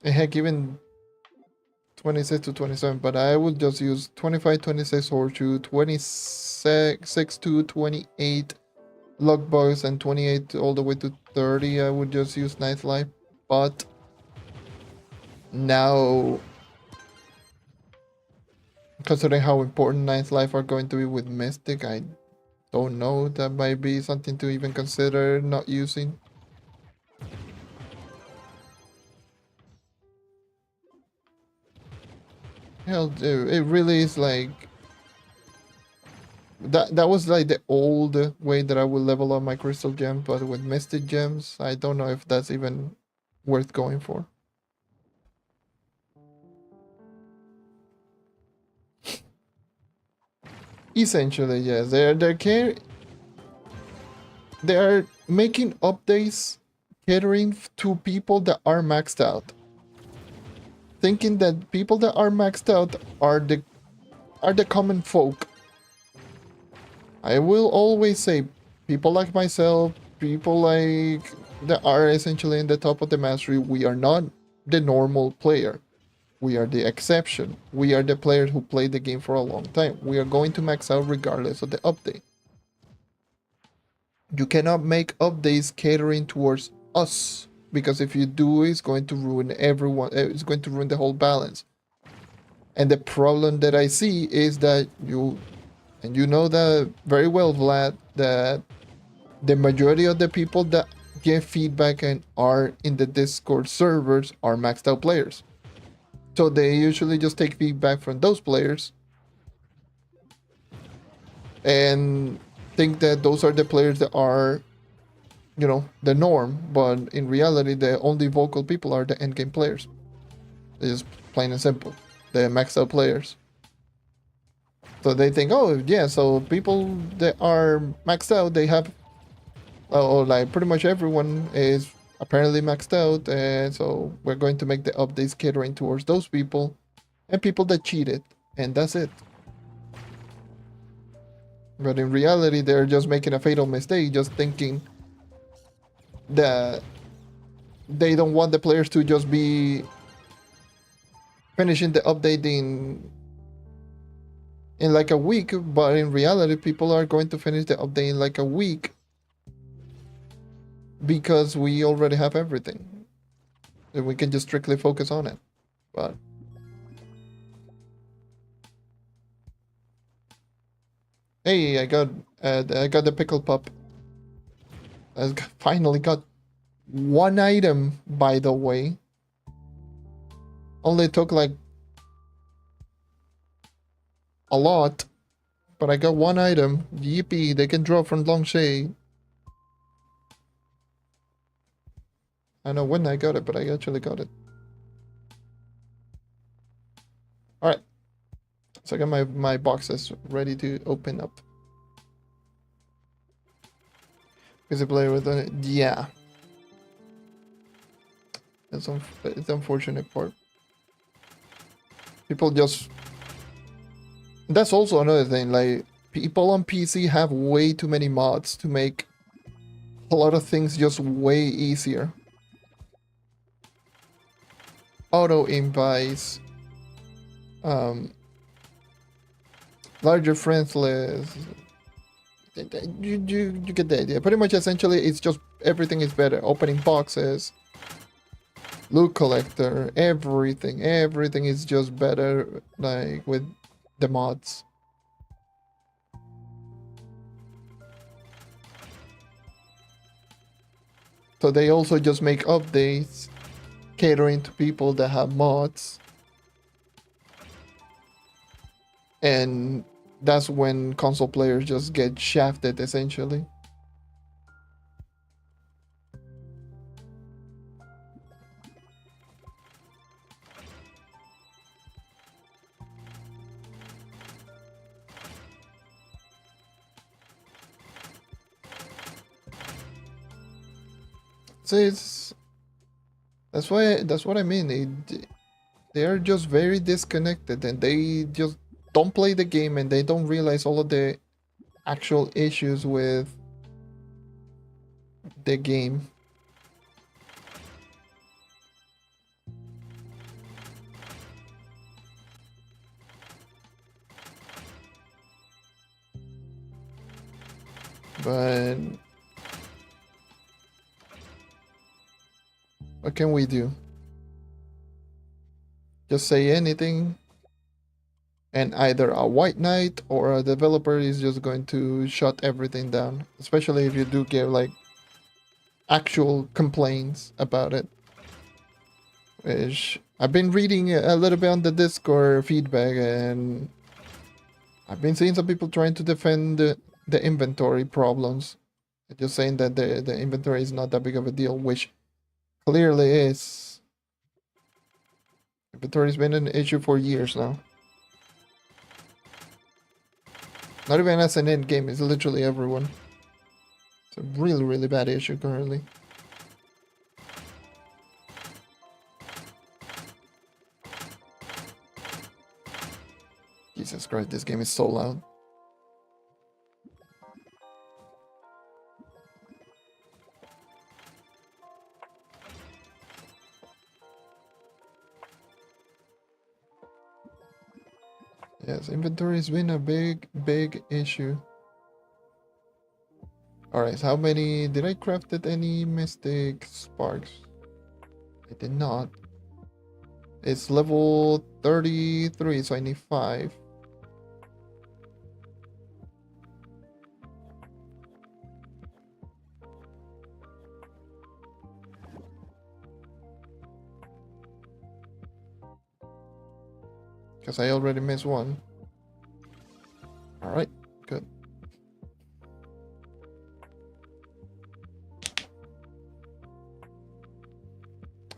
And heck, even 26 to 27, but I would just use 25, 26 horseshoe, 26 to 28 luck bugs, and 28 all the way to 30. I would just use nightlife. But now, considering how important nightlife are going to be with Mystic, I don't know. That might be something to even consider not using. Hell, dude, it really is like that was like the old way that I would level up my crystal gem, but with Mystic gems, I don't know if that's even worth going for. Essentially, yes. They are making updates catering to people that are maxed out, thinking that people that are maxed out are the common folk. I will always say, people like myself, people like that are essentially in the top of the mastery, we are not the normal player. We are the exception. We are the players who play the game for a long time. We are going to max out regardless of the update. You cannot make updates catering towards us, because if you do, it's going to ruin everyone. It's going to ruin the whole balance. And the problem that I see is that you know that very well, Vlad, that the majority of the people that give feedback and are in the Discord servers are maxed out players. So they usually just take feedback from those players and think that those are the players that are, the norm. But in reality, the only vocal people are the endgame players. It's just plain and simple. The maxed out players. So they think, oh yeah, so people that are maxed out, they have, like pretty much everyone is apparently maxed out, and so we're going to make the updates catering towards those people and people that cheated, and that's it. But in reality, they're just making a fatal mistake, just thinking that they don't want the players to just be finishing the update in like a week, but in reality, people are going to finish the update in like a week because we already have everything. And we can just strictly focus on it. But hey, I got the pickle pup. I finally got one item, by the way. Only took like a lot, but I got one item. Yippee, they can draw from long shade. I know when I got it, but I actually got it. Alright. So I got my boxes ready to open up. Is it play with it? Yeah. It's the unfortunate part. People just... That's also another thing, like, people on PC have way too many mods to make a lot of things just way easier. Auto invites, larger friends list. You get the idea. Pretty much, essentially, it's just everything is better. Opening boxes, loot collector, everything is just better, like with the mods. So they also just make updates catering to people that have mods, and that's when console players just get shafted, essentially. So that's what I mean. They are just very disconnected, and they just don't play the game, and they don't realize all of the actual issues with the game. But what can we do? Just say anything, and either a white knight or a developer is just going to shut everything down, especially if you do get like actual complaints about it. Which I've been reading a little bit on the Discord feedback, and I've been seeing some people trying to defend the inventory problems, just saying that the inventory is not that big of a deal, which clearly is. Inventory's been an issue for years now. Not even as an end game, it's literally everyone. It's a really, really bad issue currently. Jesus Christ, this game is so loud. Yes, inventory has been a big, big issue. Alright, so how many... Did I crafted any mystic sparks? I did not. It's level 33, so I need 5. Because I already missed one. Alright, good.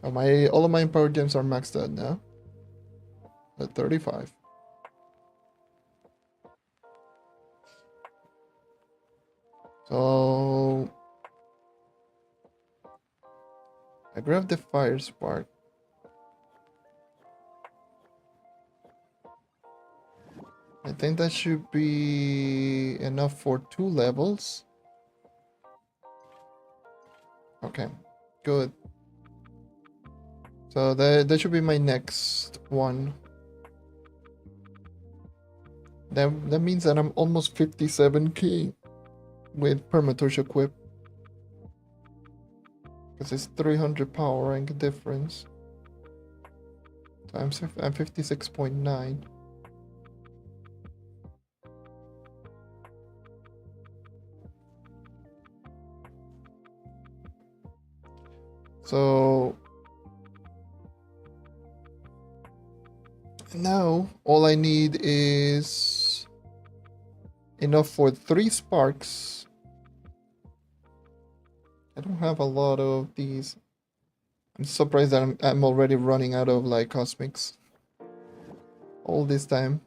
Oh, all of my power gems are maxed out now. At 35. So I grabbed the fire spark. I think that should be enough for 2 levels. Okay, good. So that should be my next one. That means that I'm almost 57k with Permatorch equipped. Because it's 300 power rank difference. So I'm 56.9. So now all I need is enough for 3 sparks. I don't have a lot of these. I'm surprised that I'm already running out of like cosmics. All this time.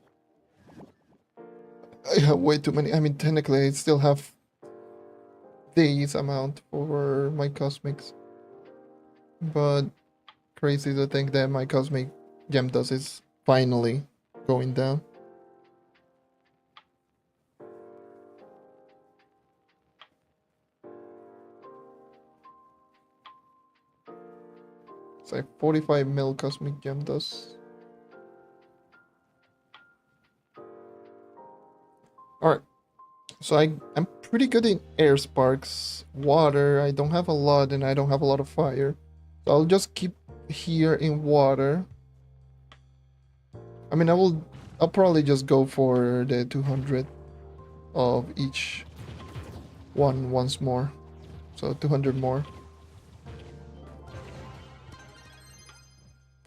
I have way too many. I mean, technically I still have this amount for my cosmics. But crazy to think that my cosmic gem dust is finally going down. It's like 45 mil cosmic gem dust. Alright. So I'm pretty good in air sparks. Water, I don't have a lot, and I don't have a lot of fire. So I'll just keep here in water. I mean, I'll probably just go for the 200 of each one once more. So 200 more.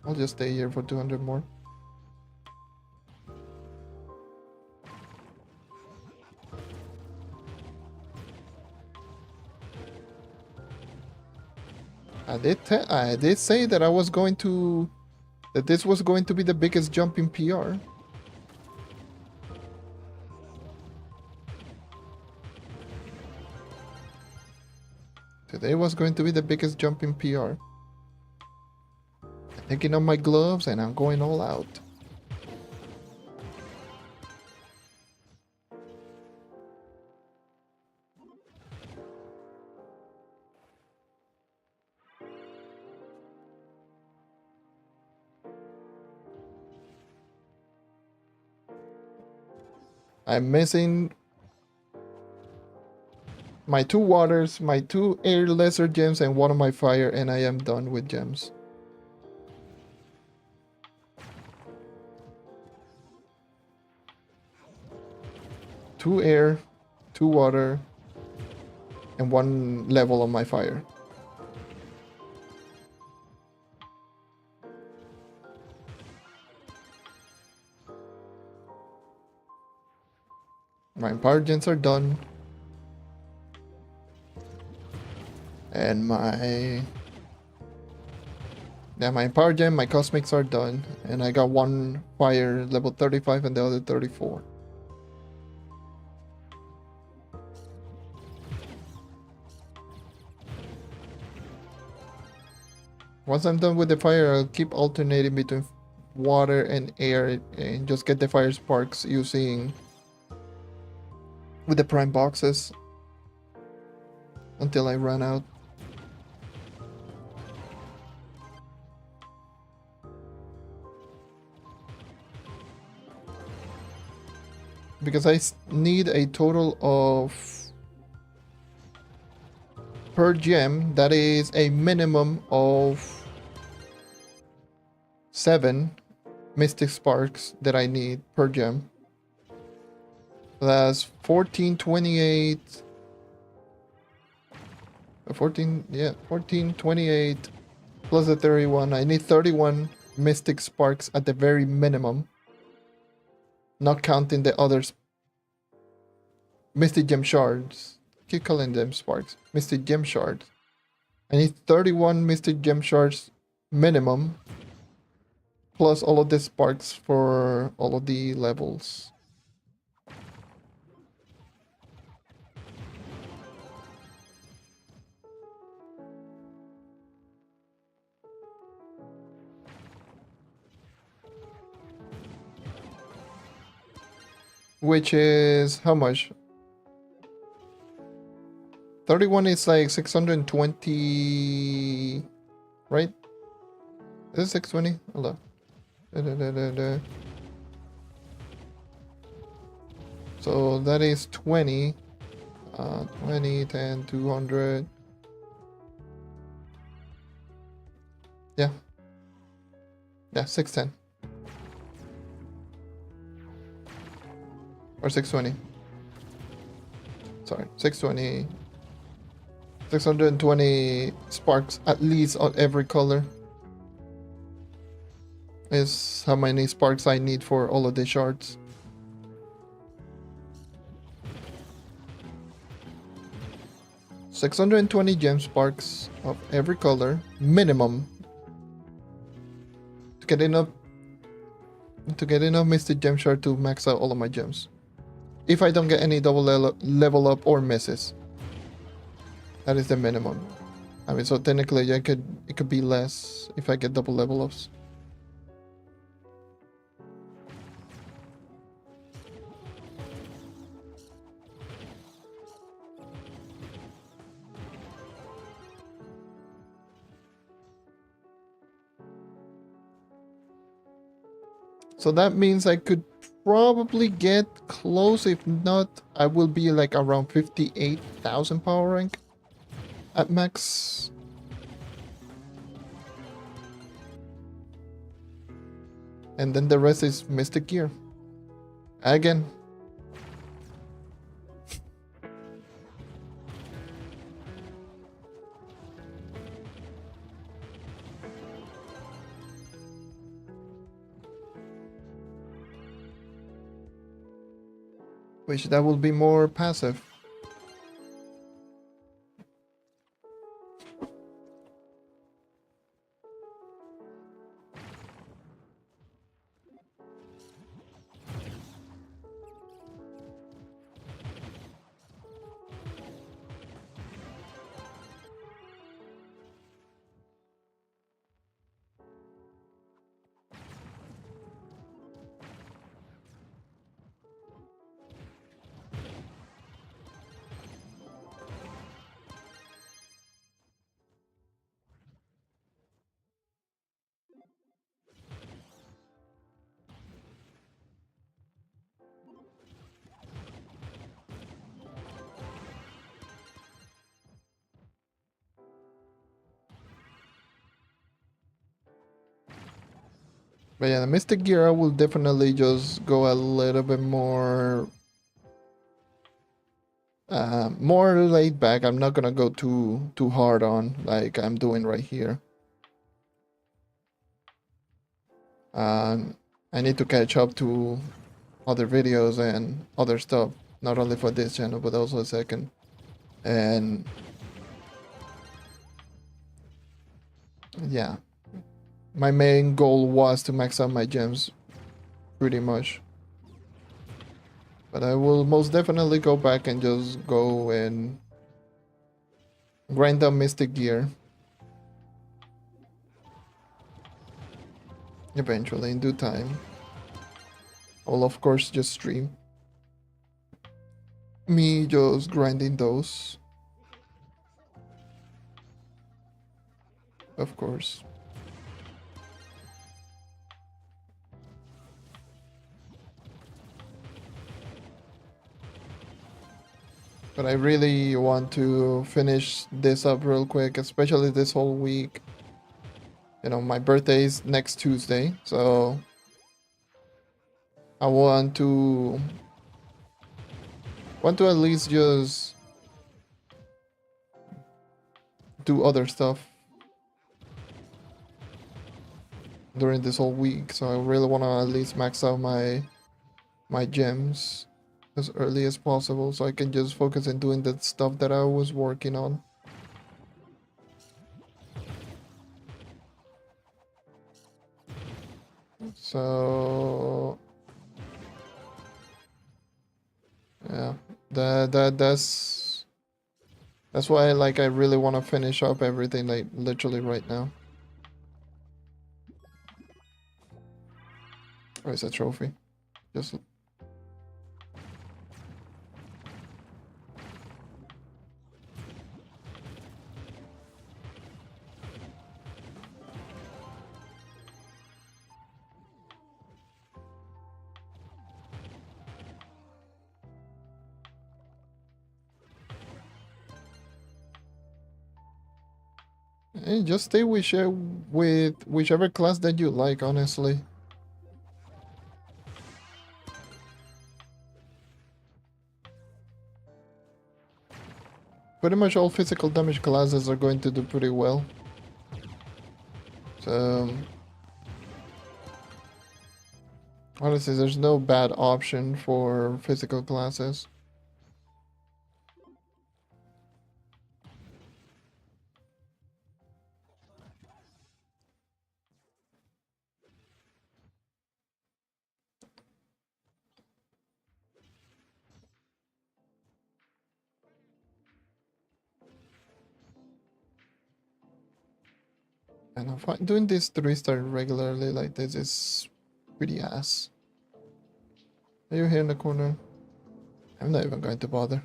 I'll just stay here for 200 more. I did say that this was going to be the biggest jump in PR. Today was going to be the biggest jump in PR. I'm taking off my gloves and I'm going all out. I'm missing my 2 waters, my 2 air lesser gems, and 1 of my fire, and I am done with gems. Two air, 2 water, and 1 level on my fire. My power gens are done. And my power gem, my cosmics are done. And I got 1 fire level 35 and the other 34. Once I'm done with the fire, I'll keep alternating between water and air and just get the fire sparks using with the prime boxes until I run out. Because I need a total of, per gem, that is a minimum of 7 mystic sparks that I need per gem. That's 1428. 1428 plus the 31. I need 31 mystic sparks at the very minimum. Not counting the others. Mystic gem shards. Keep calling them sparks. Mystic gem shards. I need 31 mystic gem shards minimum. Plus all of the sparks for all of the levels. Which is how much? 31 is like 620, right? Is it 620? Hold up. So that is 20. 20, 10, 200. Yeah. Yeah, 610. Or 620. Sorry, 620. 620 sparks at least on every color is how many sparks I need for all of the shards. $620 gem sparks of every color minimum to get enough mystic gem shard to max out all of my gems. If I don't get any double level up or misses. That is the minimum. I mean, so technically it could be less if I get double level ups. So that means I could probably get close. If not, I will be like around 58,000 power rank at max. And then the rest is mystic gear. Again. Which that will be more passive. But yeah, the Mystic Gear I will definitely just go a little bit more more laid back. I'm not gonna go too hard on like I'm doing right here. I need to catch up to other videos and other stuff, not only for this channel but also a second. And yeah, my main goal was to max out my gems pretty much. But I will most definitely go back and just go and grind down Mystic Gear. Eventually, in due time. I'll of course just stream me just grinding those, of course. But I really want to finish this up real quick, especially this whole week. You know, my birthday is next Tuesday, so I want to at least just do other stuff during this whole week. So I really want to at least max out my gems as early as possible, so I can just focus on doing the stuff that I was working on. So yeah, that's why like I really want to finish up everything like literally right now. Oh, it's a trophy. Just just stay with whichever class that you like, honestly. Pretty much all physical damage classes are going to do pretty well. So honestly, there's no bad option for physical classes. And I find doing this 3-star regularly like this is pretty ass. Are you here in the corner? I'm not even going to bother.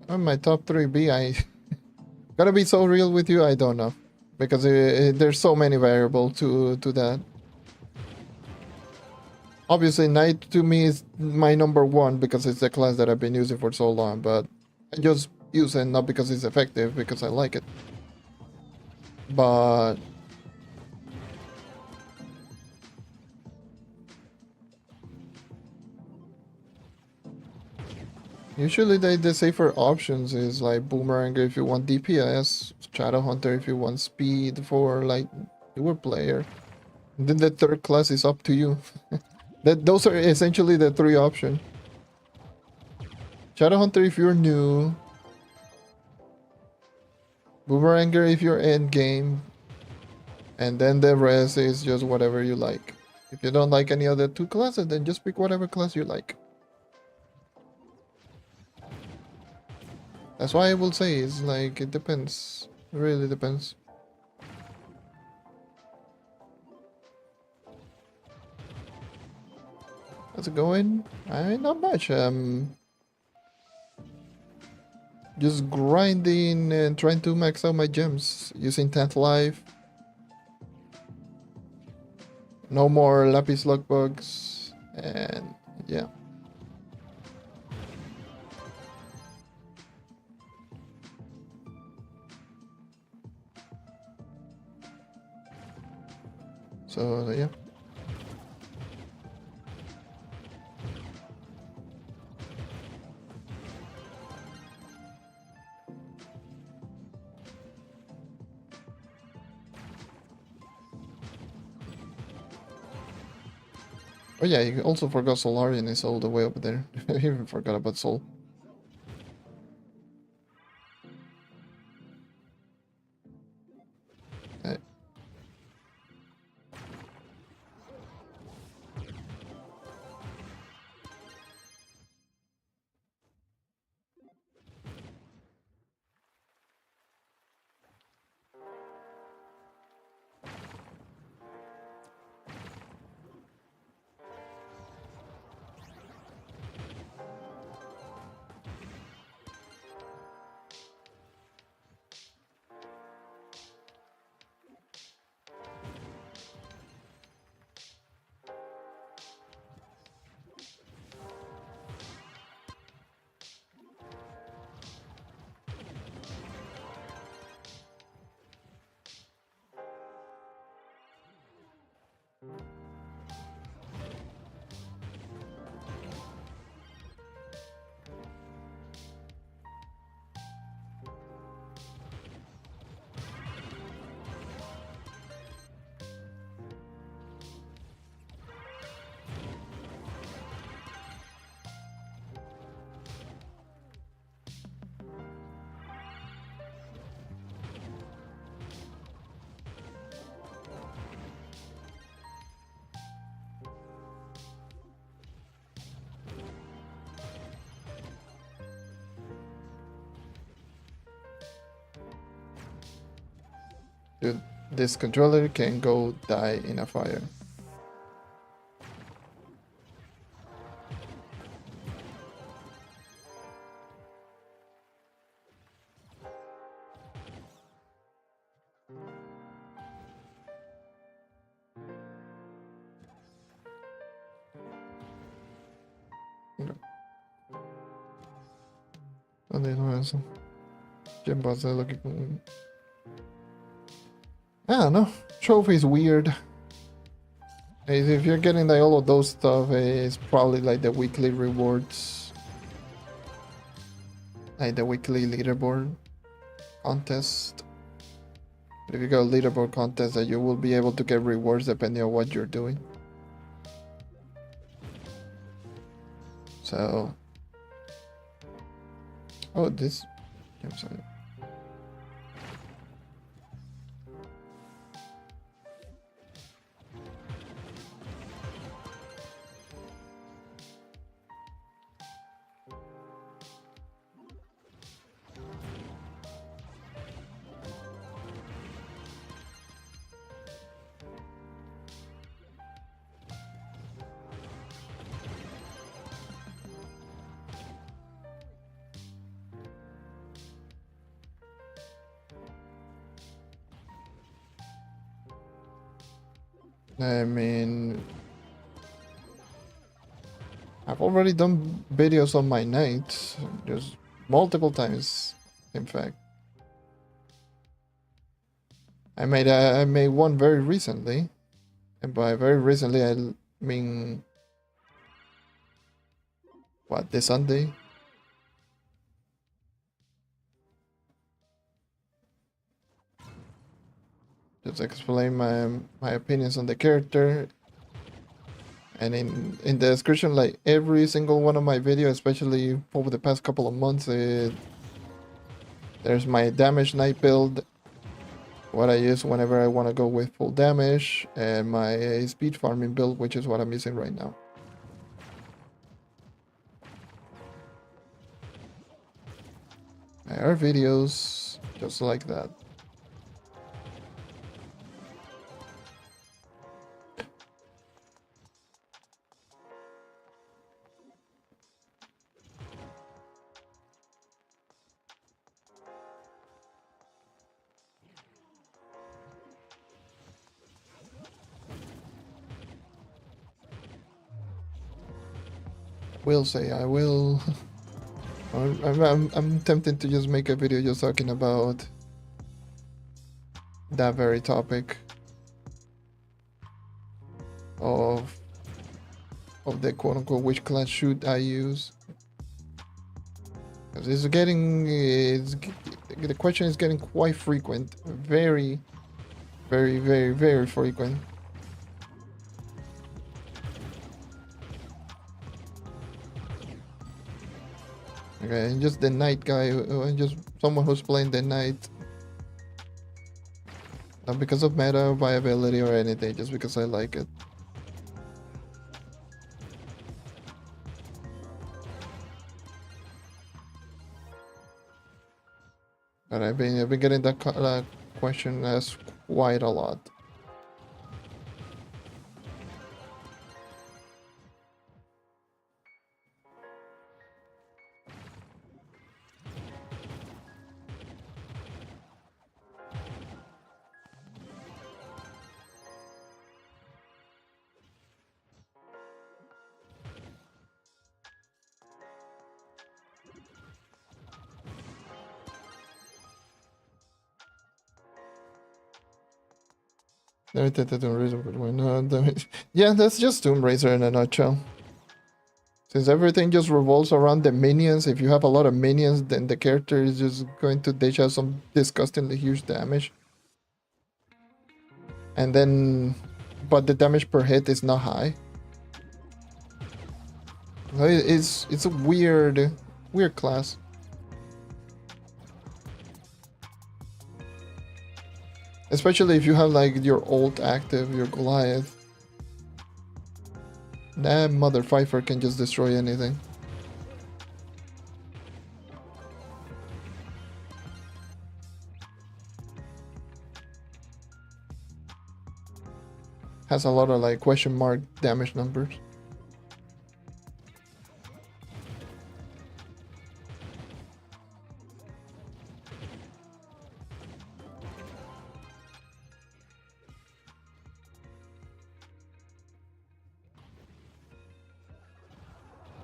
On my top 3B, I gotta be so real with you, I don't know. Because there's so many variables to that. Obviously, Knight to me is my number one because it's the class that I've been using for so long, but I just use it not because it's effective, because I like it. But usually the safer options is like Boomerang if you want DPS, Shadow Hunter if you want speed for like newer player. And then the third class is up to you. Those are essentially the 3 options. Shadow Hunter if you're new, Boomeranger if you're endgame, and then the rest is just whatever you like. If you don't like any other 2 classes, then just pick whatever class you like. That's why I will say it's like it depends. It really depends. How's it going? Not much. Just grinding and trying to max out my gems using 10th life. No more lapis luck bugs, and yeah. So yeah. Oh yeah, you also forgot Solarian is all the way over there. I even forgot about Sol. Uh, Dude, this controller can go die in a fire. ¿Dónde no es eso? ¿Quién va a hacer lo que... I don't know. Trove is weird. If you're getting like all of those stuff, it's probably like the weekly rewards. Like the weekly leaderboard contest. But if you got a leaderboard contest, that you will be able to get rewards depending on what you're doing. So... Oh, this... I'm sorry. I mean... I've already done videos on my night, just multiple times, in fact. I made one very recently, and by very recently I mean, what, this Sunday? Just explain my opinions on the character. And in the description, like every single one of my videos, especially over the past couple of months, there's my damage knight build, what I use whenever I want to go with full damage, and my speed farming build, which is what I'm using right now. There are videos just like that. Will say I will. I'm tempted to just make a video just talking about that very topic of the quote-unquote which class should I use, because the question is getting quite frequent, very frequent. Okay, and just the knight guy, just someone who's playing the knight, not because of meta viability or anything, just because I like it. But I've been getting that question asked quite a lot. Yeah, that's just Tomb Raider in a nutshell. Since everything just revolves around the minions, if you have a lot of minions, then the character is just going to dish out some disgustingly huge damage. And then, but the damage per hit is not high. It's a weird class. Especially if you have like your ult active, your Goliath. That mother Pfeiffer can just destroy anything. Has a lot of like question mark damage numbers.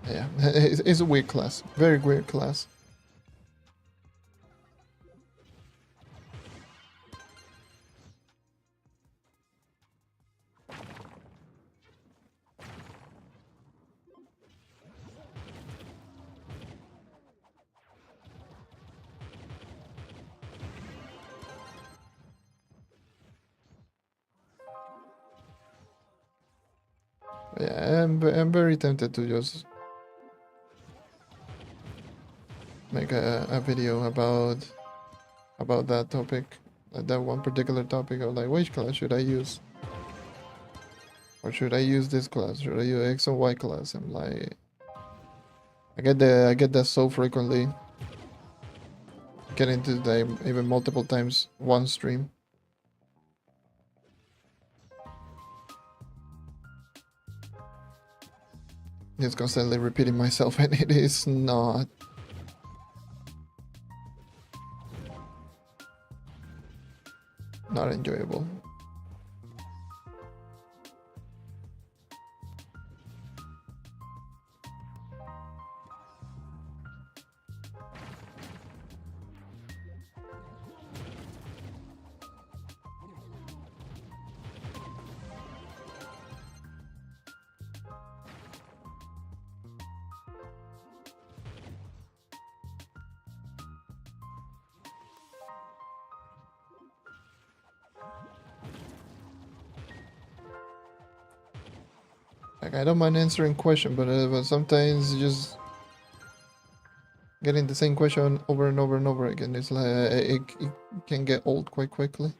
Yeah, it's a weird class. Very weird class. Yeah, I'm very tempted to just make a video about that topic, that one particular topic of like which class should I use, or should I use this class? Should I use X or Y class? I'm like, I get that so frequently. Get into them even multiple times one stream. Just constantly repeating myself, and it is not enjoyable. Like, I don't mind answering question, but sometimes just getting the same question over and over and over again, it's like it can get old quite quickly.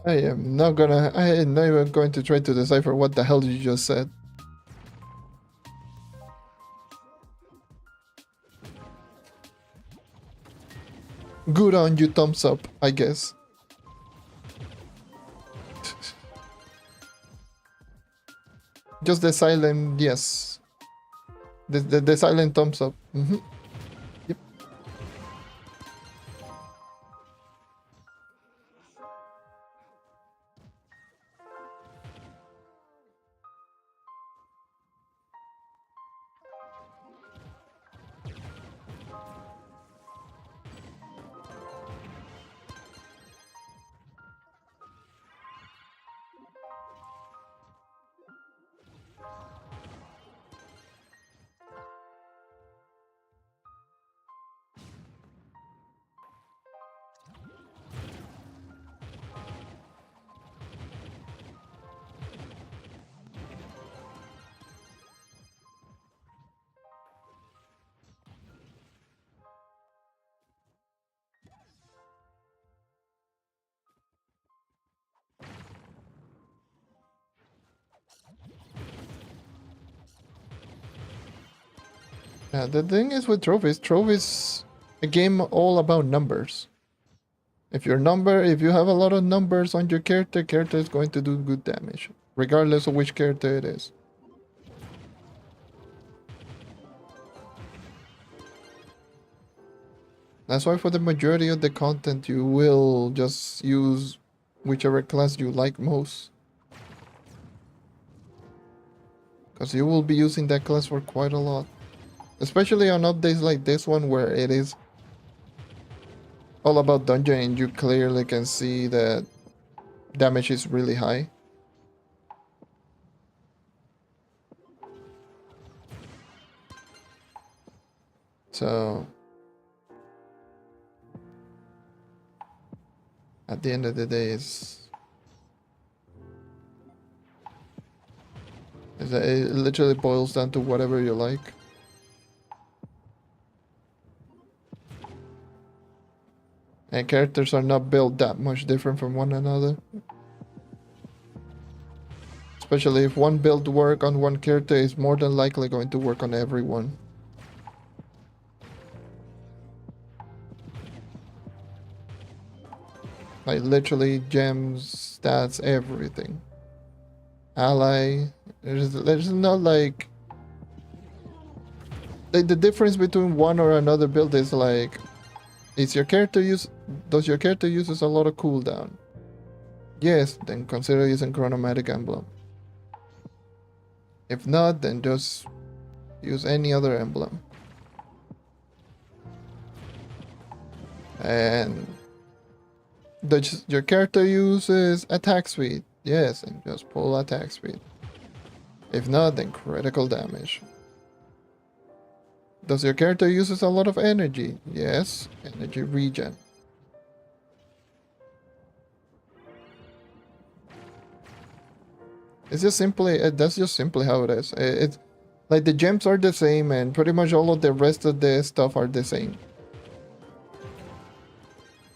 I am not even going to try to decipher what the hell you just said. Good on you, thumbs up, I guess. Just the silent yes. The silent thumbs up. Yep. Yeah, the thing is with Trove is a game all about numbers. If you have a lot of numbers on your character is going to do good damage, regardless of which character it is. That's why for the majority of the content you will just use whichever class you like most. Because you will be using that class for quite a lot. Especially on updates like this one where it is all about dungeon and you clearly can see that damage is really high. So at the end of the day, it literally boils down to whatever you like. And characters are not built that much different from one another. Especially if one build work on one character is more than likely going to work on everyone. Like literally gems, stats, everything. Ally. There's not like the difference between one or another build is like, does your character uses a lot of cooldown? Yes, then consider using Chronomatic Emblem. If not, then just use any other emblem. And does your character uses attack speed? Yes, and just pull attack speed. If not, then critical damage. Does your character uses a lot of energy? Yes, energy regen. It's just simply, that's just simply how it is. It's like the gems are the same and pretty much all of the rest of the stuff are the same.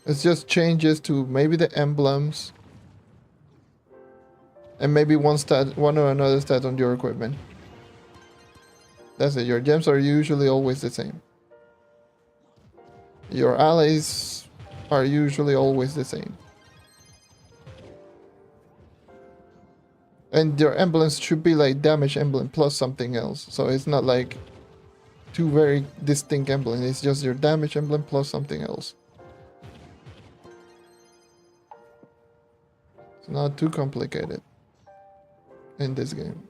It's just changes to maybe the emblems and maybe one or another stat on your equipment. That's it. Your gems are usually always the same. Your allies are usually always the same. And your emblems should be like damage emblem plus something else. So it's not like two very distinct emblems. It's just your damage emblem plus something else. It's not too complicated in this game.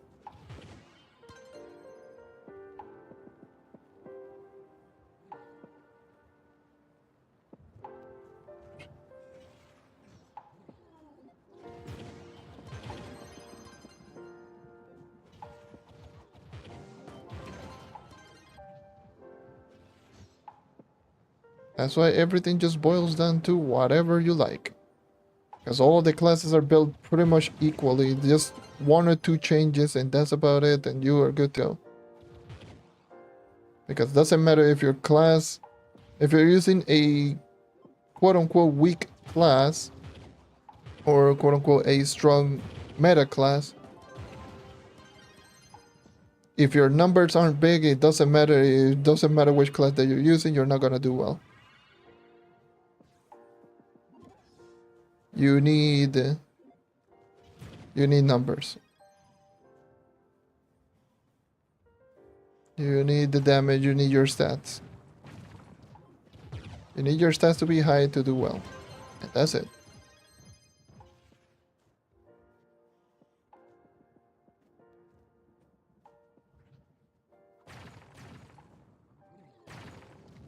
That's why everything just boils down to whatever you like. Because all of the classes are built pretty much equally. Just one or two changes and that's about it, and you are good to go. Because it doesn't matter if your class, if you're using a quote-unquote weak class or quote-unquote a strong meta class, if your numbers aren't big, it doesn't matter. It doesn't matter which class that you're using, you're not gonna do well. You need numbers. You need the damage, you need your stats. You need your stats to be high to do well. And that's it.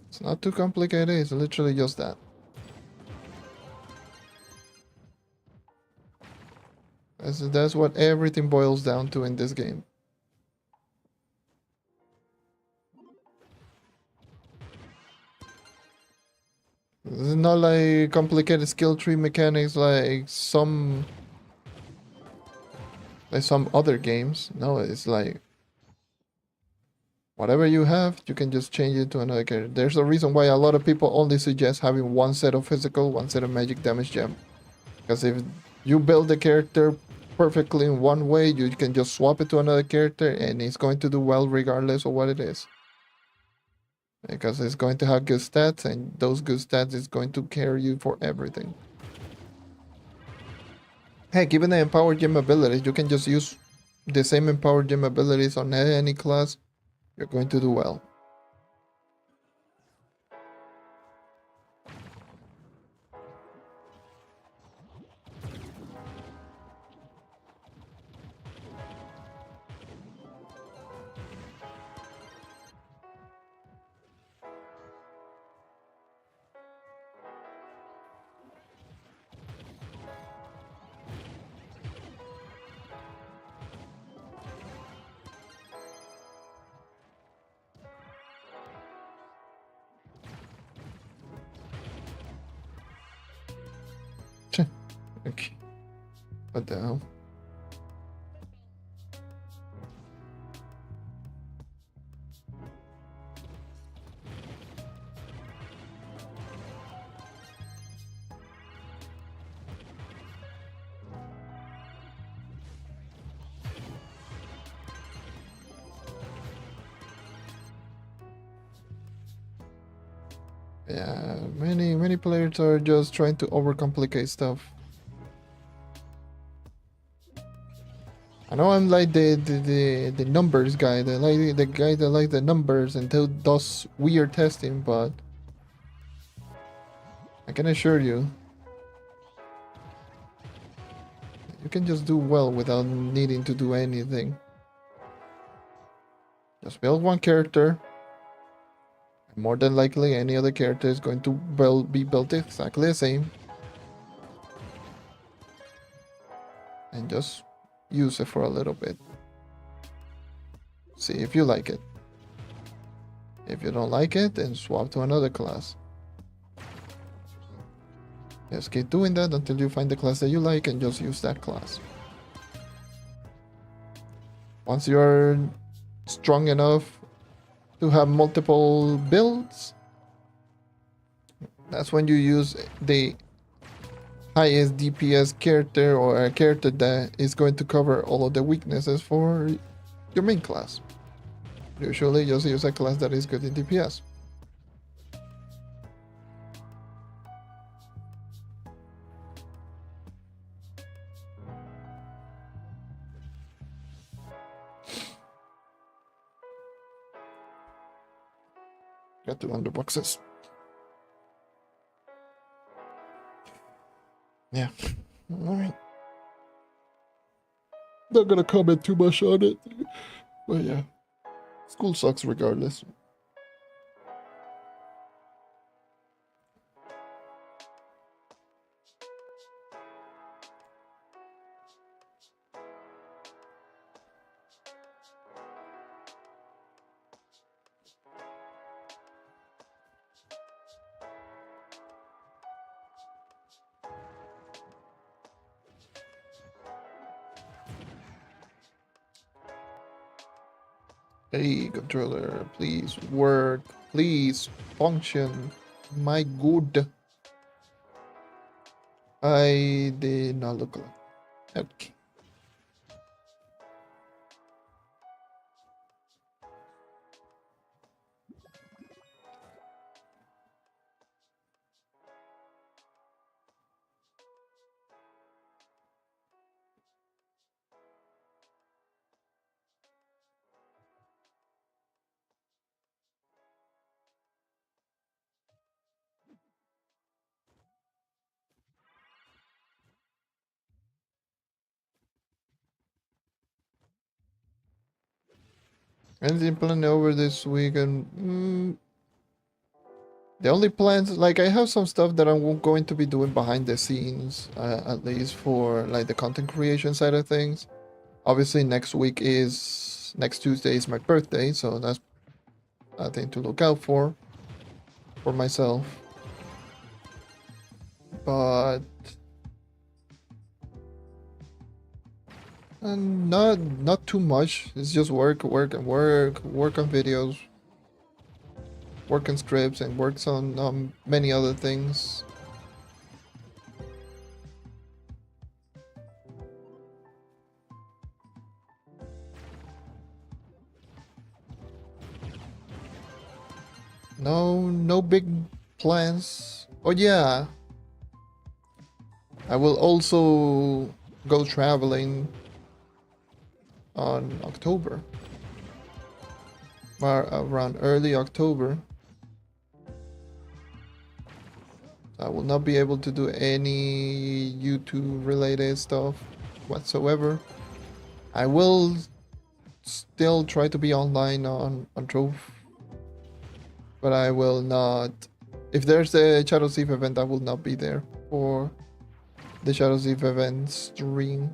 It's not too complicated, it's literally just that. That's what everything boils down to in this game. It's not like complicated skill tree mechanics like some other games. No, it's like whatever you have, you can just change it to another character. There's a reason why a lot of people only suggest having one set of physical, one set of magic damage gem. Because if you build the character perfectly in one way, you can just swap it to another character and it's going to do well regardless of what it is. Because it's going to have good stats, and those good stats is going to carry you for everything. Heck, even the empowered gem abilities, you can just use the same empowered gem abilities on any class. You're going to do well. Okay. What the hell? Yeah, many players are just trying to overcomplicate stuff. I know I'm like the numbers guy, the guy that likes the numbers and does weird testing, but I can assure you, you can just do well without needing to do anything. Just build one character. More than likely, any other character is going to be built exactly the same. And just use it for a little bit. See if you like it. If you don't like it, then swap to another class. Just keep doing that until you find the class that you like and just use that class. Once you're strong enough to have multiple builds, that's when you use the highest DPS character or a character that is going to cover all of the weaknesses for your main class. Usually just use a class that is good in DPS. Got 200 boxes. Yeah. Alright. Not gonna comment too much on it. But yeah. School sucks regardless. Hey, controller, please work. Please function. My good. I did not look like. Okay. Anything planned over this weekend? The only plans, like I have some stuff that I'm going to be doing behind the scenes, at least for like the content creation side of things. Obviously, next Tuesday is my birthday, so that's a thing to look out for myself. But not too much. It's just work on videos, work on scripts, and works on many other things. No big plans. Oh yeah, I will also go traveling on October, or around early October. I will not be able to do any YouTube related stuff whatsoever. I will still try to be online on Trove, but I will not. If there's a Shadow Thief event, I will not be there for the Shadow Thief event stream.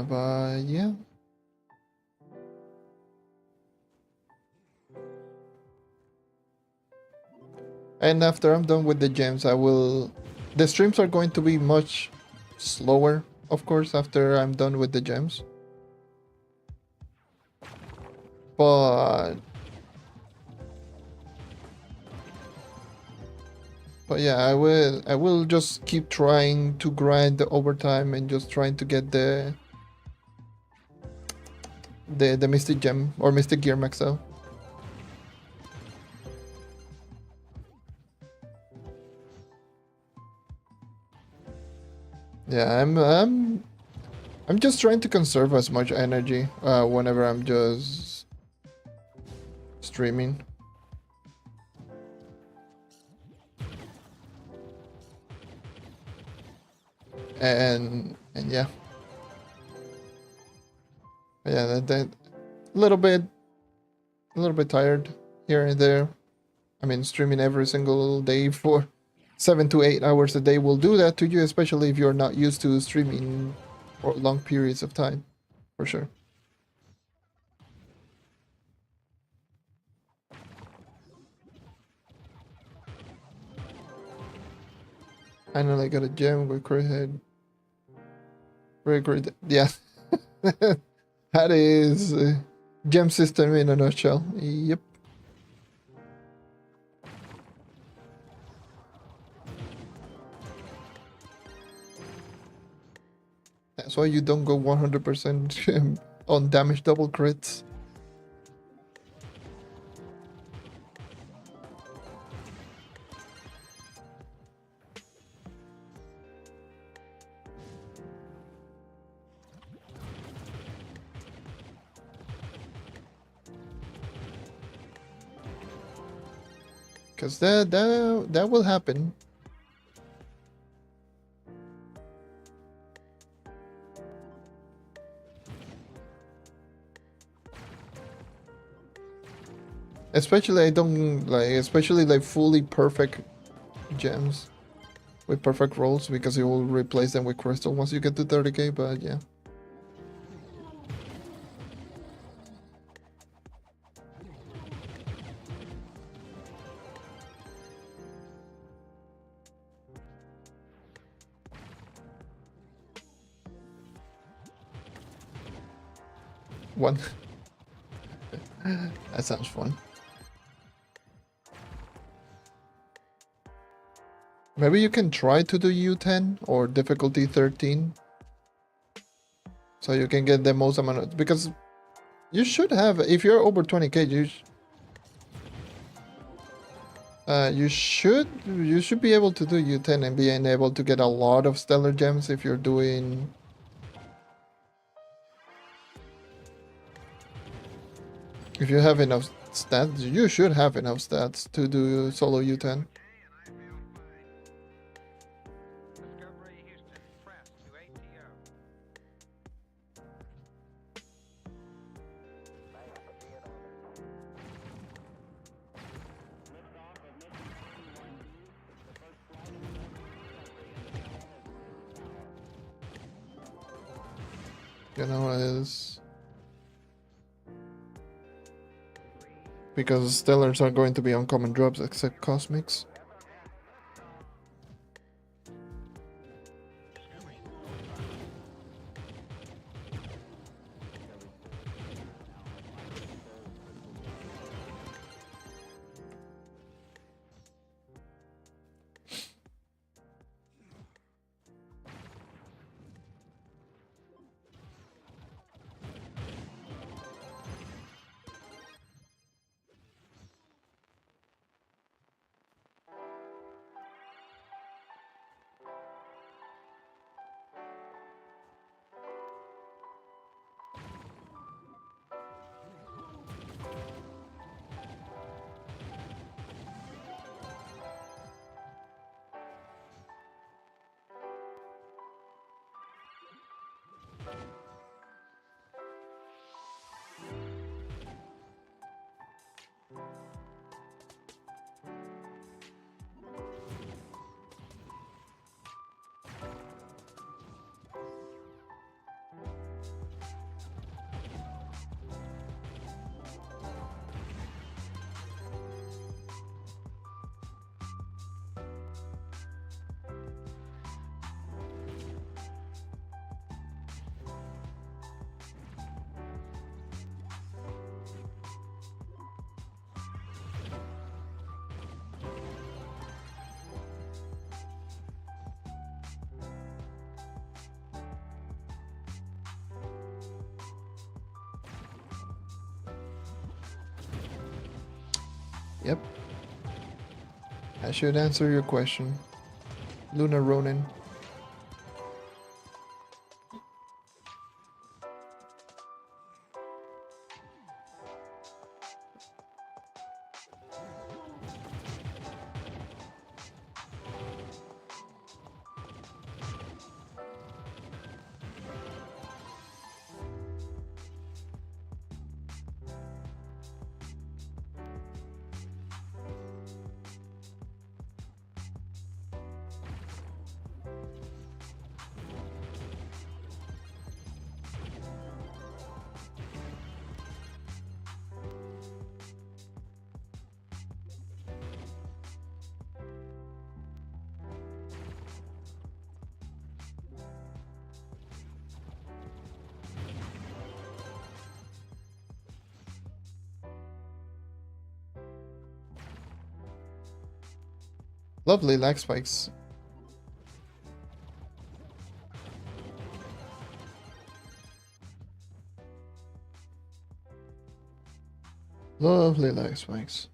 But yeah. And after I'm done with the gems, the streams are going to be much slower, of course, after I'm done with the gems. But But yeah, I will just keep trying to grind the overtime and just trying to get the Mystic Gem or Mystic Gear max out. Yeah, I'm just trying to conserve as much energy whenever I'm just streaming. And yeah. Yeah, that a little bit tired here and there. I mean, streaming every single day for 7 to 8 hours a day will do that to you, especially if you're not used to streaming for long periods of time, for sure. Finally got a gem with crit head. Very great. Yeah. That is gem system in a nutshell. Yep. That's why you don't go 100% on damage double crits. Cause that will happen. Especially I don't like especially like fully perfect gems with perfect rolls because you will replace them with crystal once you get to 30k, but yeah. One. That sounds fun. Maybe you can try to do U10 or difficulty 13. So you can get the most amount of, because you should have, if you're over 20k, you should be able to do U10 and being able to get a lot of stellar gems if you're doing. If you have enough stats, you should have enough stats to do solo U10. You know, is because stellars are going to be uncommon drops except cosmics. Yep. I should answer your question. Luna Ronin. Lovely lag spikes. Lovely lag spikes.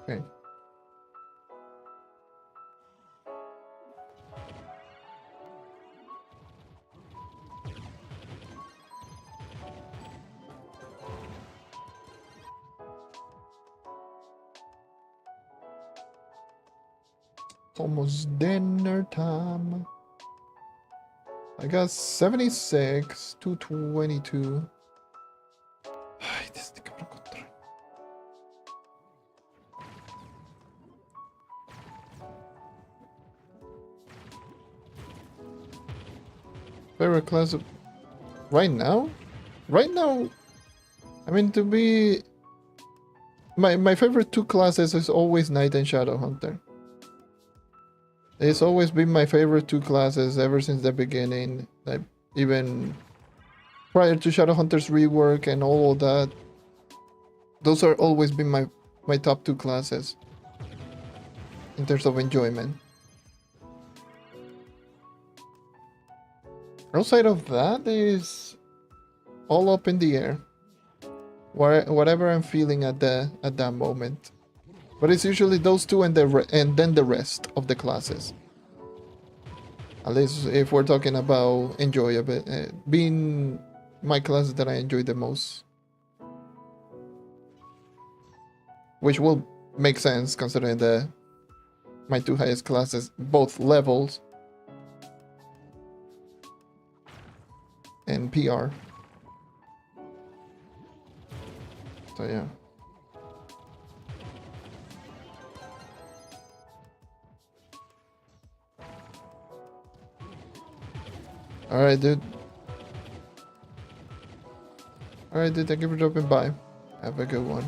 Okay. It's almost dinner time. I got 76 to 22. Ay, este cabrón contra. Favorite class of... Right now? Right now, I mean, to be... My favorite two classes is always Knight and Shadow Hunter. It's always been my favorite two classes ever since the beginning. Like, even prior to Shadowhunter's rework and all of that. Those are always been my top two classes in terms of enjoyment. Outside of that is all up in the air. Whatever I'm feeling at that moment. But it's usually those two and then the rest of the classes. At least if we're talking about enjoyable, being my classes that I enjoy the most. Which will make sense considering my two highest classes, both levels and PR. So yeah. Alright, dude. Alright, dude, thank you for dropping by. Have a good one.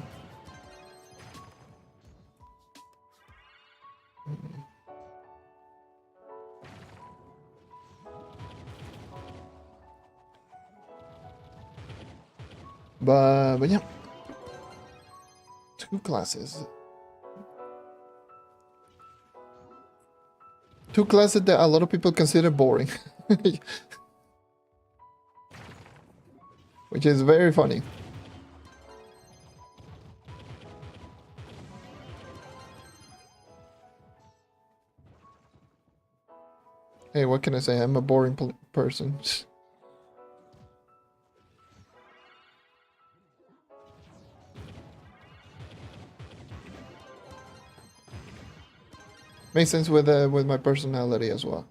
But yeah. Two classes. Two classes that a lot of people consider boring. which is very funny. Hey, what can I say? I'm a boring person. Makes sense with my personality as well.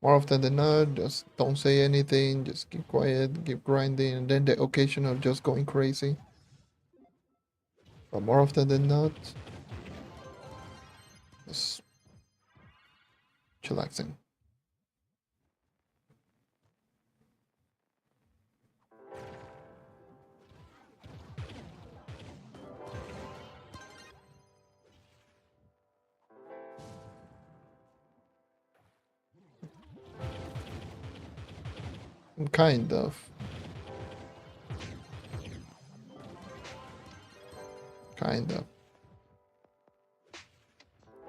More often than not, just don't say anything, just keep quiet, keep grinding, and then the occasion of just going crazy. But more often than not, just chillaxing. Kind of. Kind of.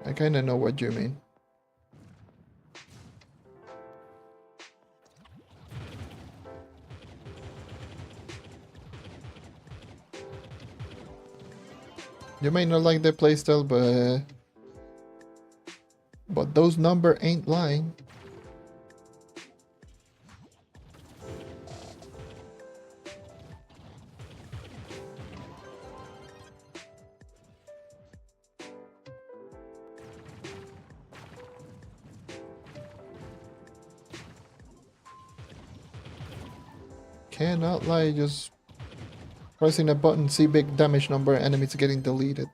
I kind of know what you mean. You may not like the playstyle, but those numbers ain't lying. Cannot lie, just pressing a button, see big damage number, enemies getting deleted.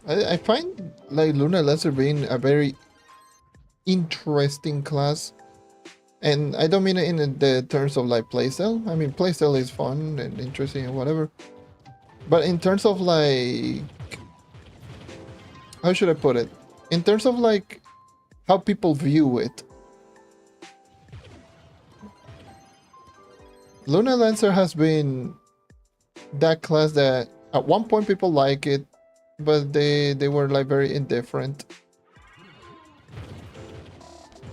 I find like Luna Lancer being a very interesting class, and I don't mean it in the terms of like playstyle. I mean playstyle is fun and interesting and whatever, but in terms of like, how should I put it? In terms of like how people view it, Luna Lancer has been that class that at one point people like it, but they were like very indifferent.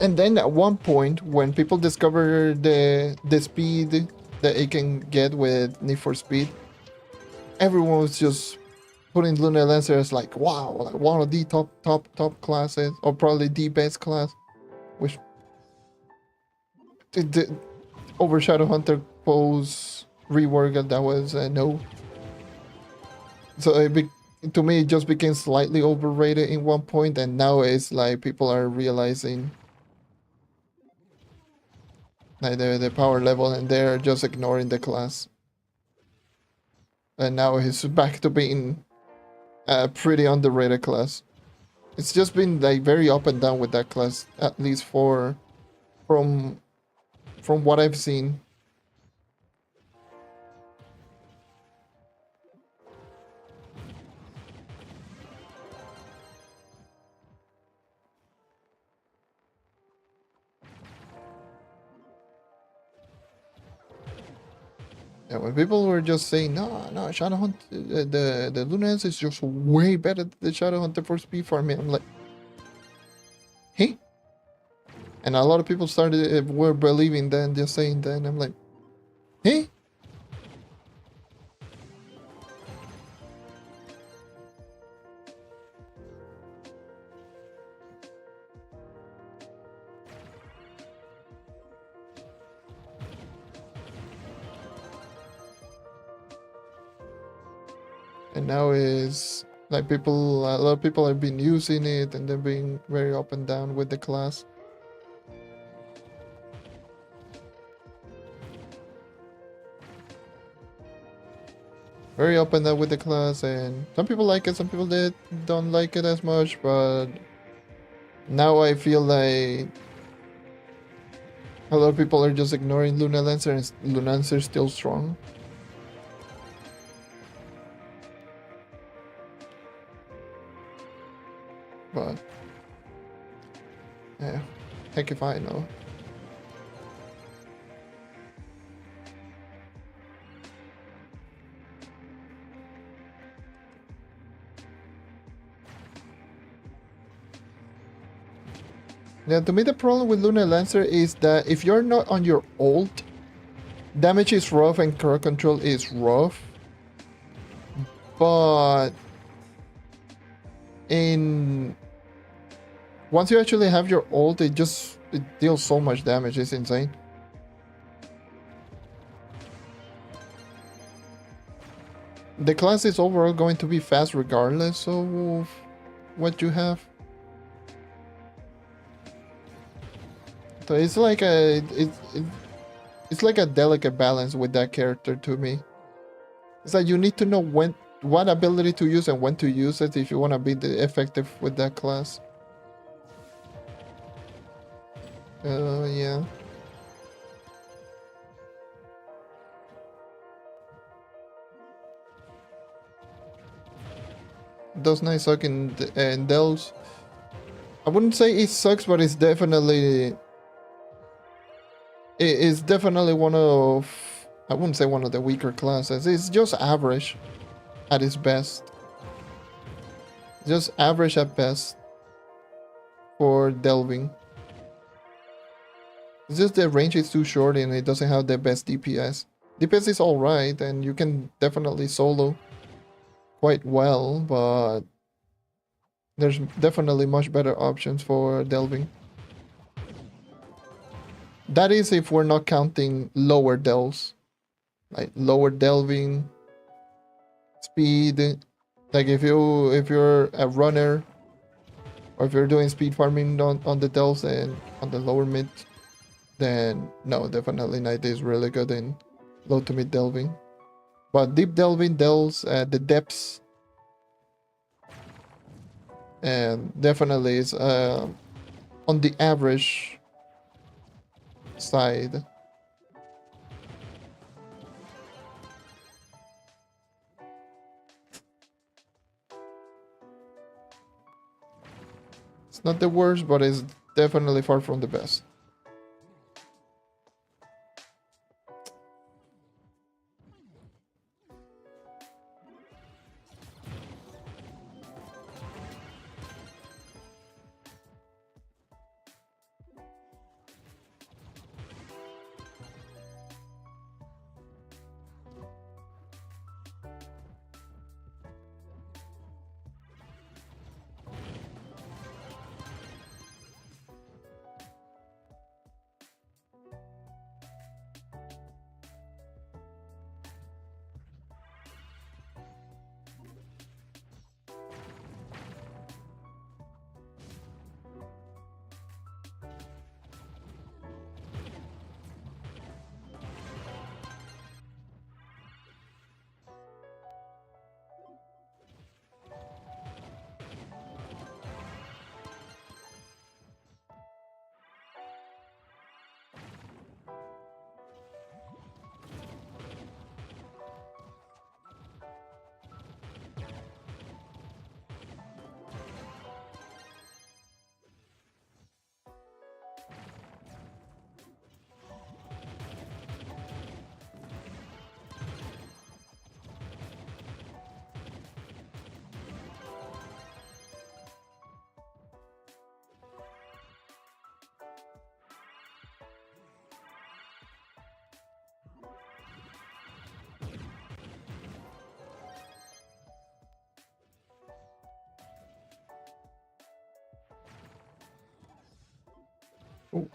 And then at one point, when people discover the speed that it can get with Need for Speed, everyone was just putting Luna Lancer as like, wow, like one of the top classes, or probably the best class, which the over Shadow Hunter pose rework that was no. So to me, it just became slightly overrated in one point, and now it's like people are realizing like the power level, and they're just ignoring the class. And now he's back to being a pretty underrated class. It's just been like very up and down with that class, at least from what I've seen. Yeah, when people were just saying, no, Shadowhunt, the Lunance is just way better than the Shadowhunter for speed farming. I'm like, hey? And a lot of people started were believing that and just saying that, and I'm like, hey? And now is Like people, a lot of people have been using it and they're being very up and down with the class. Very up and down with the class, and some people like it, some people don't like it as much, but now I feel like a lot of people are just ignoring Luna Lancer, and Luna Lancer is still strong. But yeah, heck if I know. Yeah, to me the problem with Luna Lancer is that if you're not on your ult, damage is rough and crowd control is rough. But once you actually have your ult, it deals so much damage, it's insane. The class is overall going to be fast regardless of what you have. So it's like it's like a delicate balance with that character to me. It's like you need to know what ability to use and when to use it if you want to be effective with that class. Yeah. Those nice suck and Delves. I wouldn't say it sucks, but it's definitely one of, I wouldn't say one of the weaker classes. It's just average at its best. Just average at best for delving. It's just the range is too short and it doesn't have the best DPS. DPS is alright and you can definitely solo quite well, but there's definitely much better options for delving. That is if we're not counting lower delves. Like lower delving, speed. Like if you're a runner, or if you're doing speed farming on the delves and on the lower mid, then no, definitely Night is really good in low to mid delving. But deep delving delves the depths, and definitely is on the average side. It's not the worst, but it's definitely far from the best. Ooh.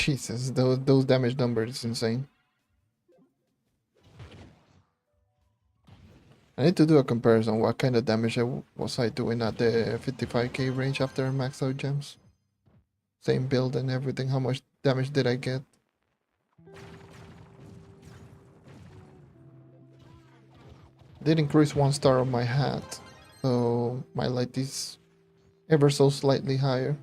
Jesus, those damage numbers is insane. I need to do a comparison. What kind of damage was I doing at the 55k range after I maxed out gems? Same build and everything. How much damage did I get? Did increase 1 star on my hat, so my light is ever so slightly higher.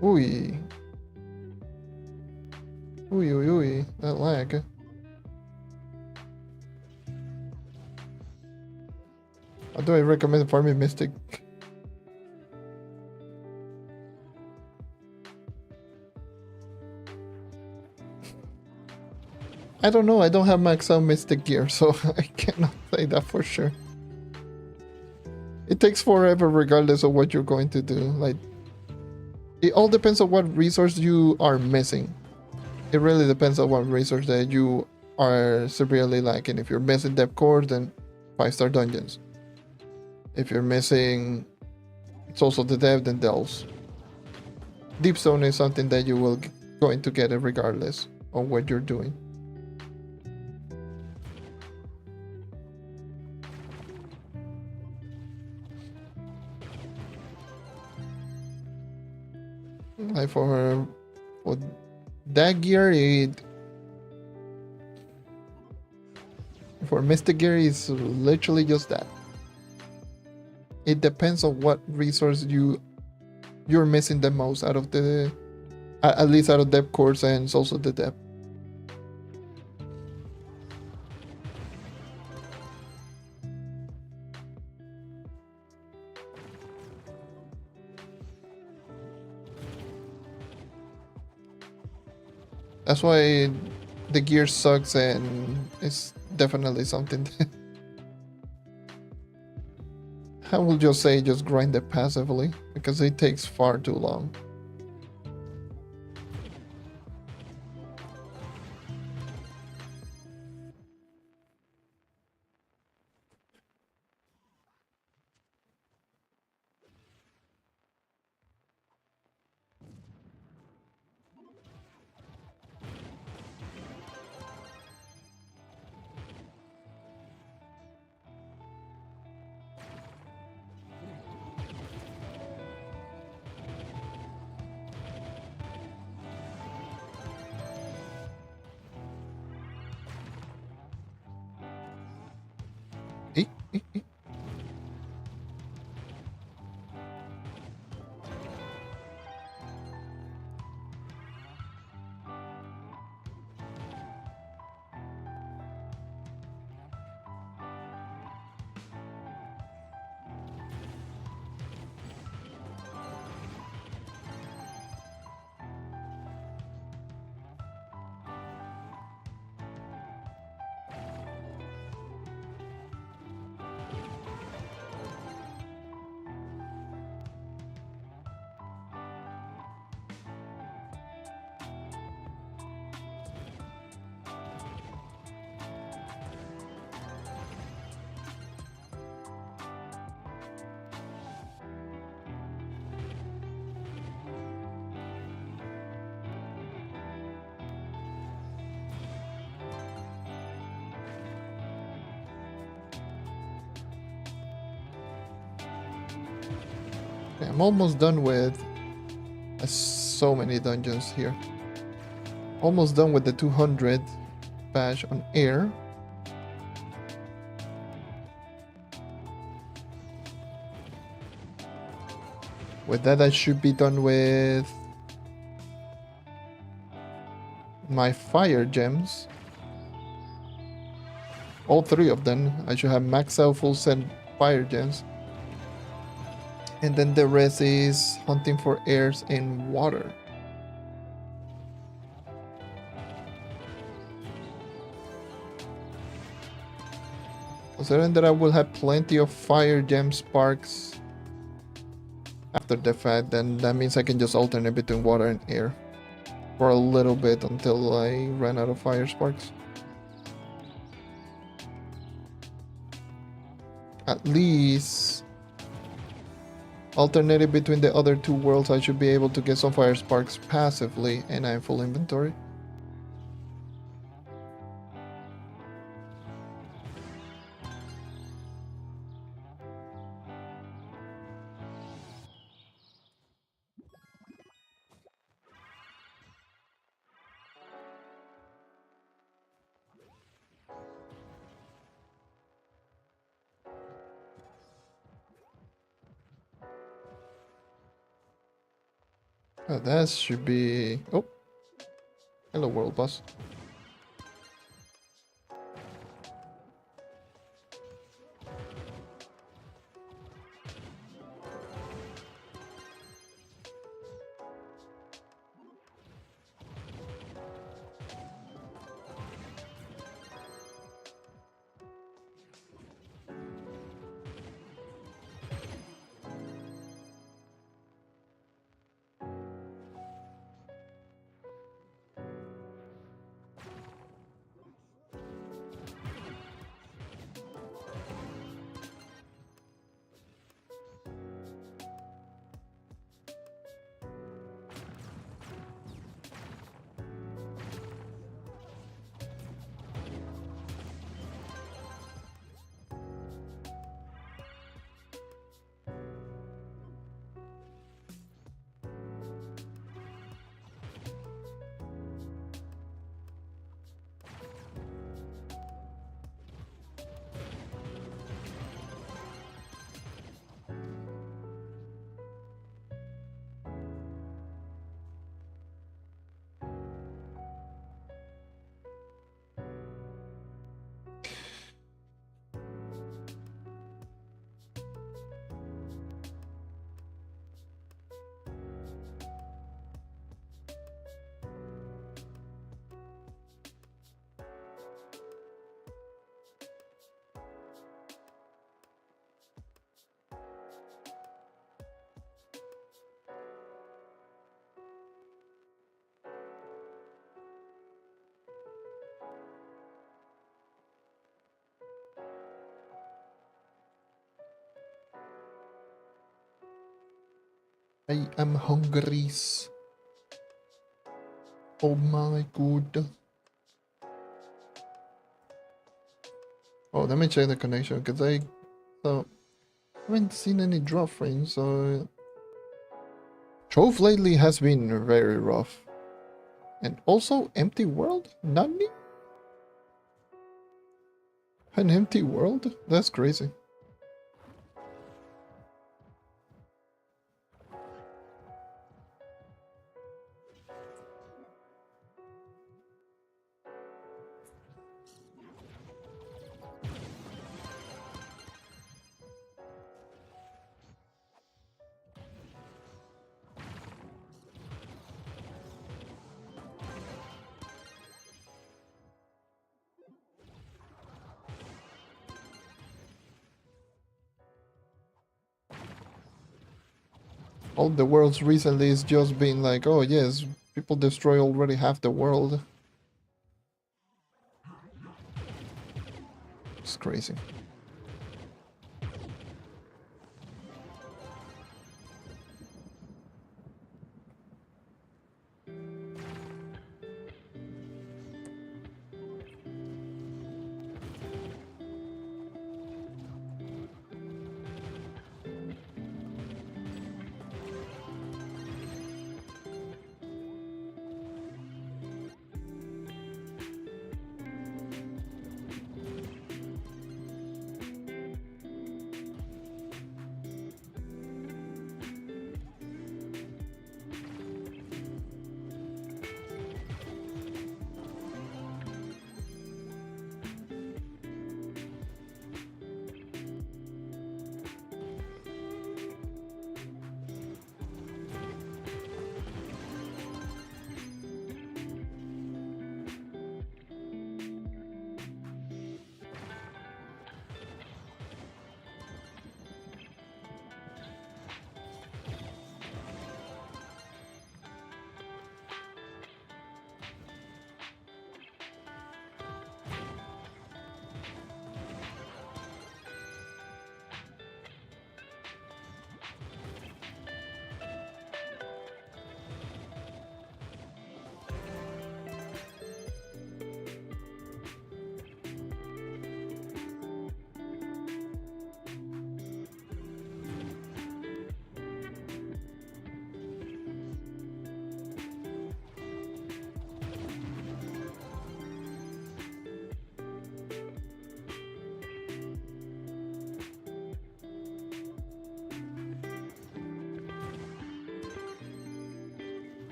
Ooh. Ooh, that lag. How do I recommend farming Mystic? I don't know, I don't have max out Mystic gear, so I cannot say that for sure. It takes forever regardless of what you're going to do. Like, it all depends on what resource you are missing. It really depends on what resource that you are severely lacking. If you're missing depth cores, then 5-star dungeons. If you're missing Souls of the Dead, then Dells. Deep Zone is something that you will going to get it regardless of what you're doing. Like for that gear, for Mystic gear, it's literally just that. It depends on what resource you're missing the most out of the, at least out of depth cores and Souls of the Dead. That's why the gear sucks, and it's definitely something I will just say just grind it passively, because it takes far too long. I'm almost done with so many dungeons here. Almost done with the 200 badge on air. With that, I should be done with my fire gems. All 3 of them. I should have max out full set fire gems. And then the rest is hunting for airs in water. Considering that I will have plenty of fire gem sparks after the fact, then that means I can just alternate between water and air for a little bit until I run out of fire sparks. At least alternating between the other 2 worlds, I should be able to get some fire sparks passively and I have full inventory. That should be... Oh. Hello, world boss. I am hungry. Oh my god. Oh, let me check the connection because I haven't seen any drop frames. So Trove lately has been very rough. And also empty world? Nani? An empty world? That's crazy. All the worlds recently is just been like, oh yes, people destroy already half the world. It's crazy.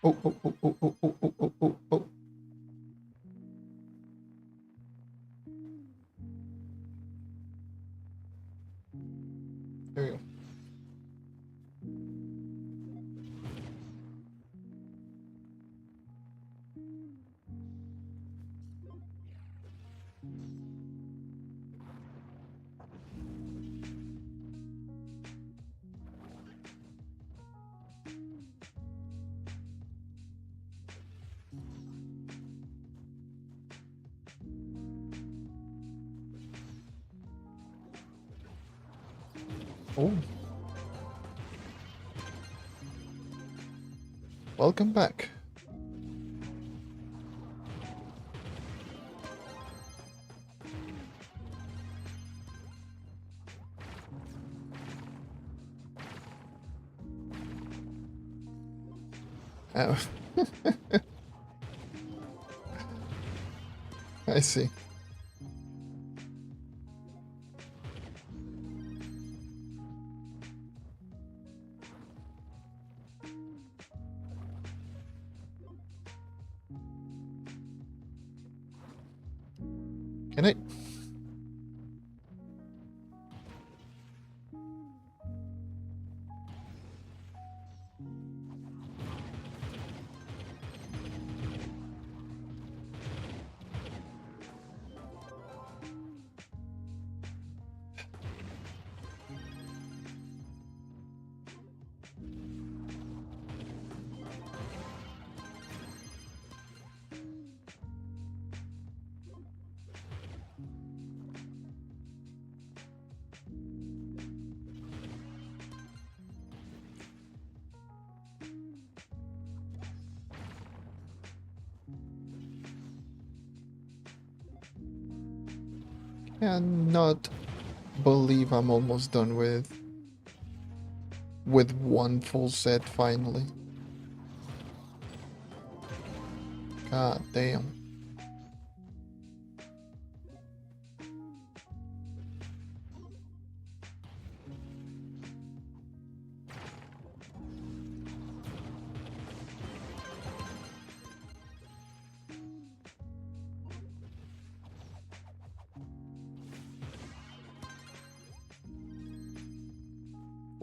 Oh, oh, oh, oh, oh, oh, oh, oh, oh, oh. There you go. Oh, welcome back. Oh, I see. Can I? Cannot believe I'm almost done with one full set finally. God damn.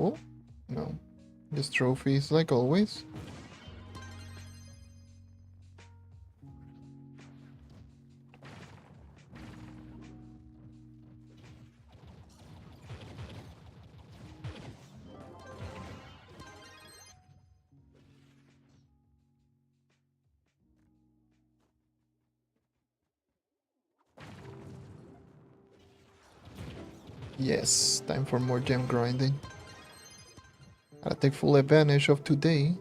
Oh, no. Just trophies like always. Yes, time for more gem grinding. Gotta take full advantage of today.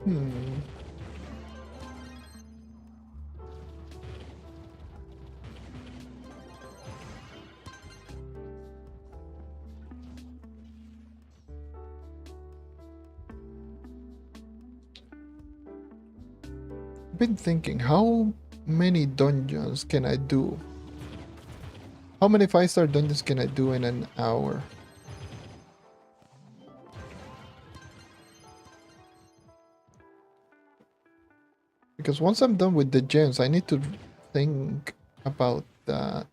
Hmm. Been thinking, how many dungeons can I do? How many 5-star dungeons can I do in an hour? Because once I'm done with the gems, I need to think about that.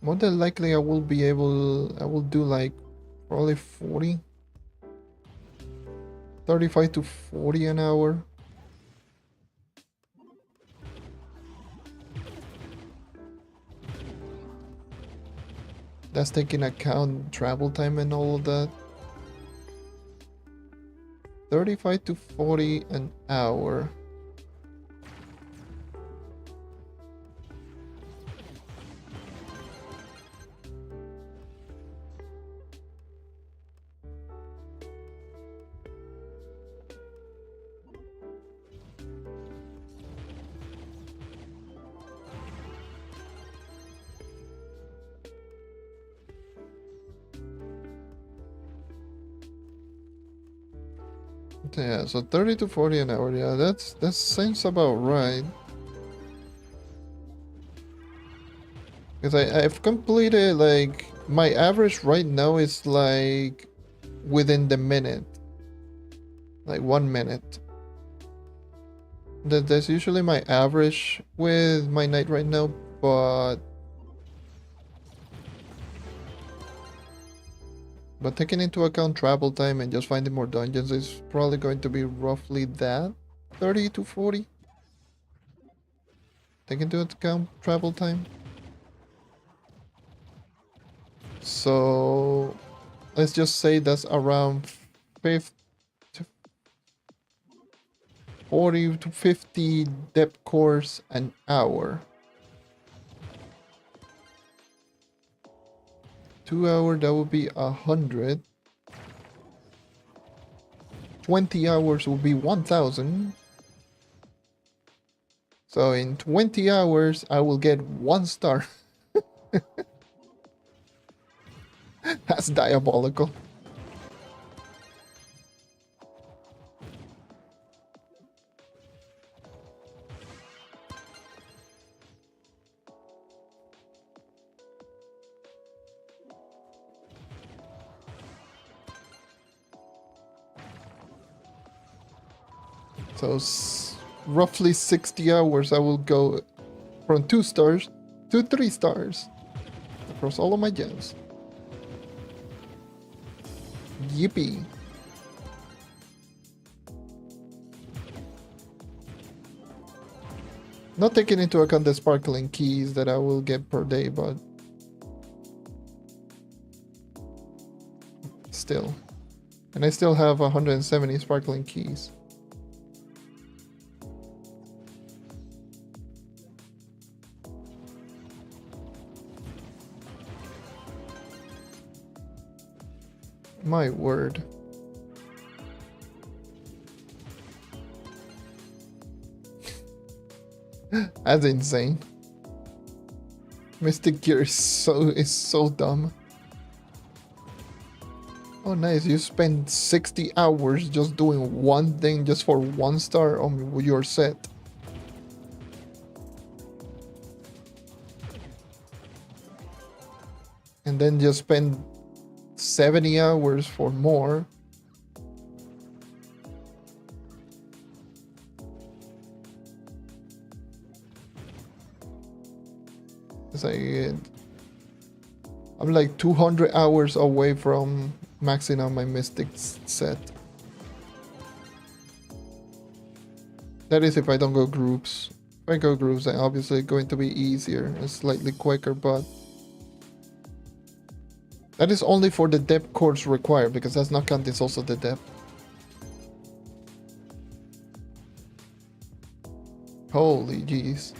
More than likely I will do like probably 40, 35 to 40 an hour. That's taking account travel time and all of that. 35 to 40 an hour. Yeah, so 30 to 40 an hour. Yeah, that seems about right. Because I've completed, like, my average right now is like within the minute. Like 1 minute. That's usually my average with my night right now, but taking into account travel time and just finding more dungeons is probably going to be roughly that. 30 to 40. Take into account travel time. So let's just say that's around 40 to 50 depth cores an hour. 2 hours, that would be 100. 20 hours will be 1000. So in 20 hours, I will get 1 star. That's diabolical. So roughly 60 hours, I will go from 2 stars to 3 stars across all of my gems. Yippee. Not taking into account the sparkling keys that I will get per day, but still. And I still have 170 sparkling keys. My word. That's insane. Mystic Gear is so dumb. Oh nice, you spend 60 hours just doing one thing just for 1 star on your set. And then just spend 70 hours for more. It's like, I'm like 200 hours away from maxing out my Mystic set. That is if I don't go groups. If I go groups, then obviously it's going to be easier and slightly quicker, but that is only for the depth cores required, because that's not counting also the depth. Holy jeez.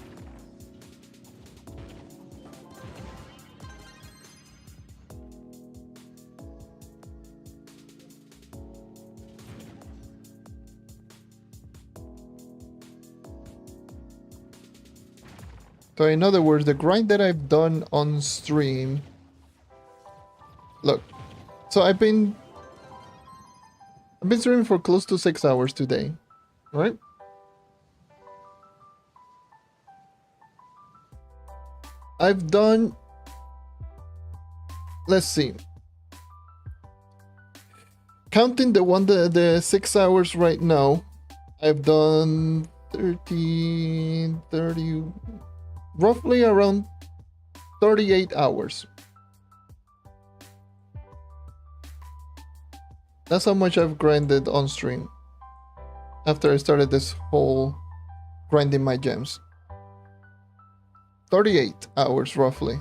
So in other words, the grind that I've done on stream. Look, so I've been streaming for close to 6 hours today, right? I've done, let's see, counting the 6 hours right now, I've done 30, roughly around 38 hours. That's how much I've grinded on stream after I started this whole grinding my gems. 38 hours roughly.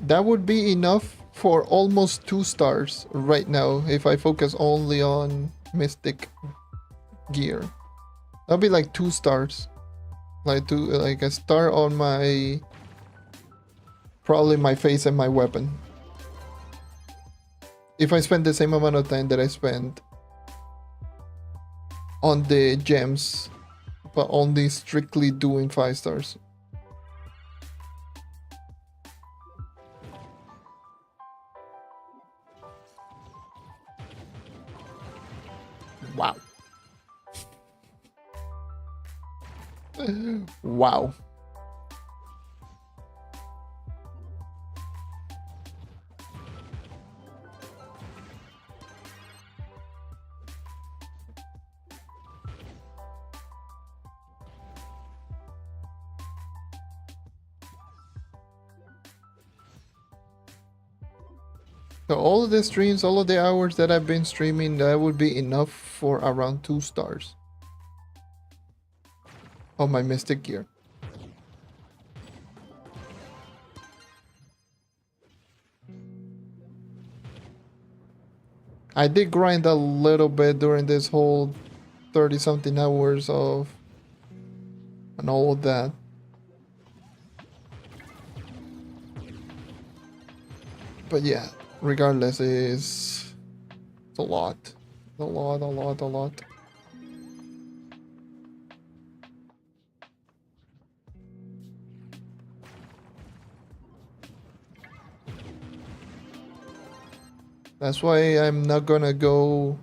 That would be enough for almost 2 stars right now if I focus only on Mystic gear. That'll be like 2 stars. Like a star on my... probably my face and my weapon. If I spend the same amount of time that I spent on the gems, but only strictly doing 5 stars. Wow. Wow. So all of the streams, all of the hours that I've been streaming, that would be enough for around 2 stars of my Mystic gear. I did grind a little bit during this whole 30 something hours of and all of that. But yeah, regardless, it's a lot. A lot. That's why I'm not gonna go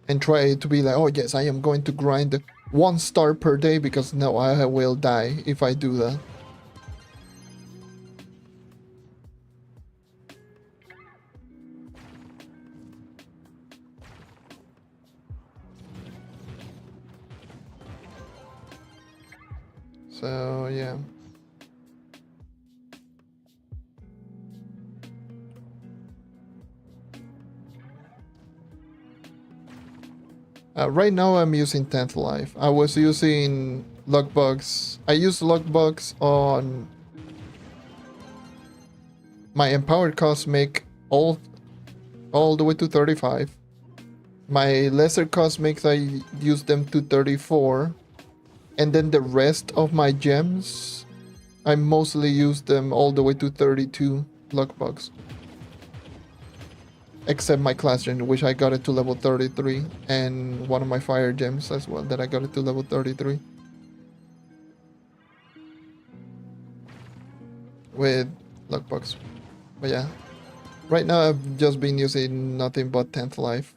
and try to be like, oh yes, I am going to grind 1 star per day, because no, I will die if I do that. So yeah. Right now I'm using 10th life. I was using luckbugs. I used luckbugs on my empowered cosmic all the way to 35. My lesser cosmics, I used them to 34. And then the rest of my gems, I mostly use them all the way to 32 luckbugs. Except my class gem, which I got it to level 33, and one of my fire gems as well, that I got it to level 33. With luckbugs. But yeah, right now I've just been using nothing but 10th life.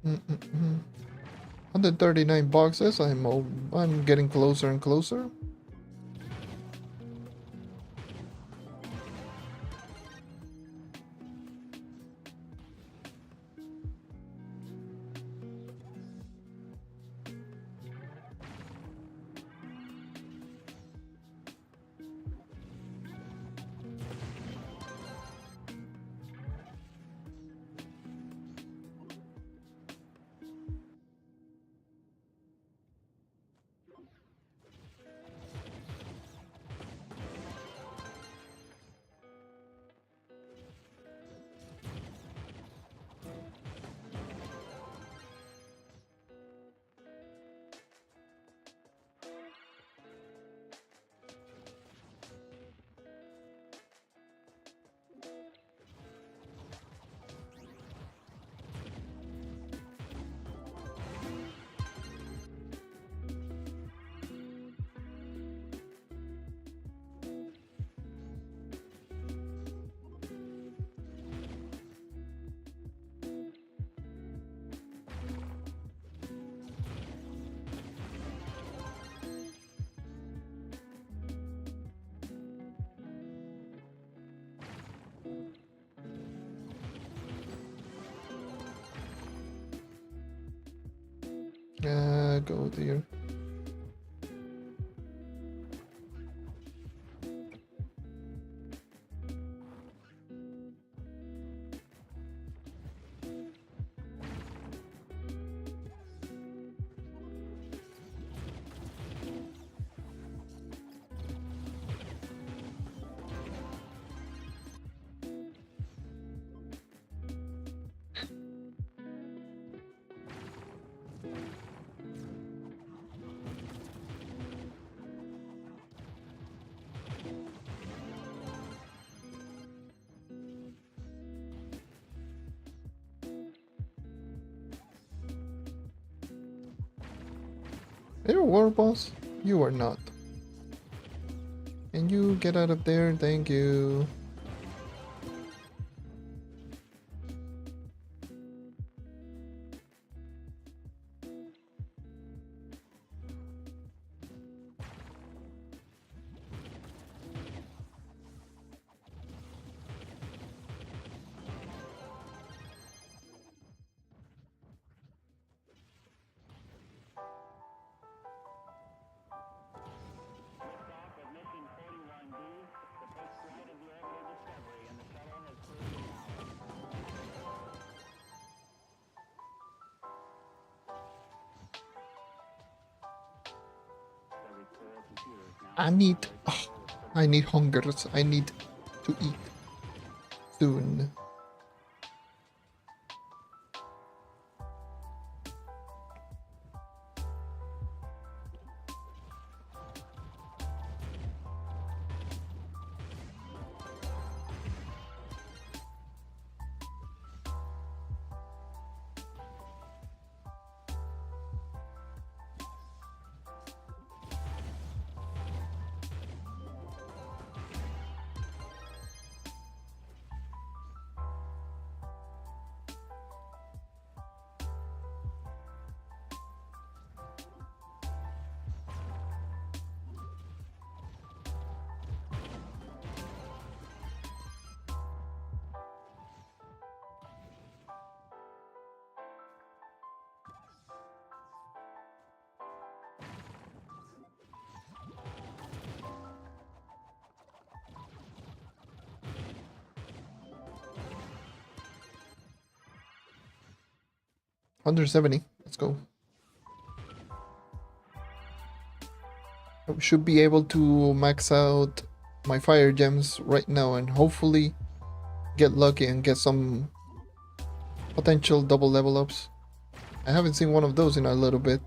Mm-mm-mm. 139 boxes. I'm getting closer and closer. go there. Are you a war boss? You are not. Can you get out of there? Thank you. I need hungers. I need to eat soon. Under 70. Let's go. I should be able to max out my fire gems right now and hopefully get lucky and get some potential double level ups. I haven't seen one of those in a little bit.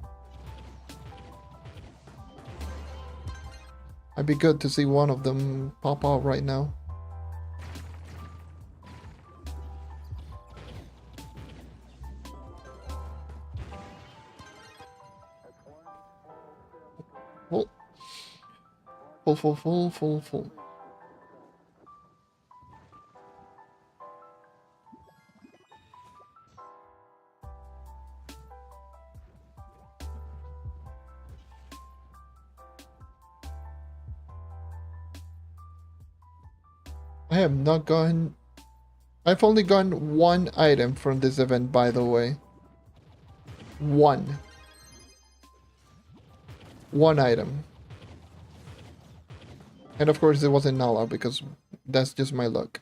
I'd be good to see one of them pop out right now. Full. I have not gotten... I've only gotten one item from this event, by the way. One item. And of course it wasn't Nala, because that's just my luck.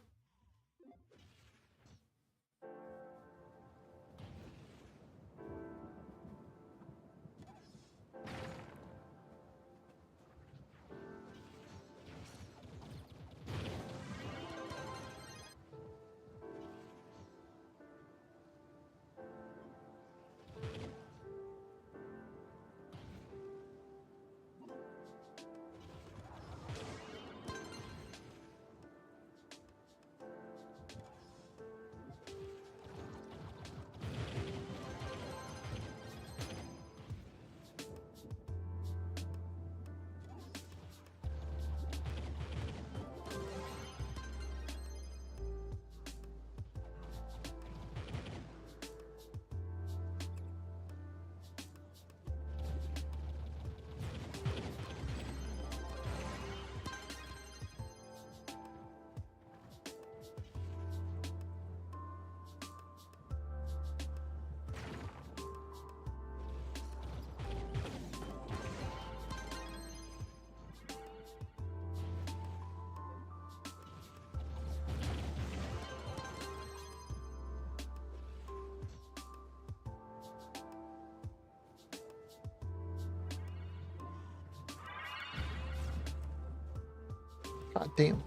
God damn.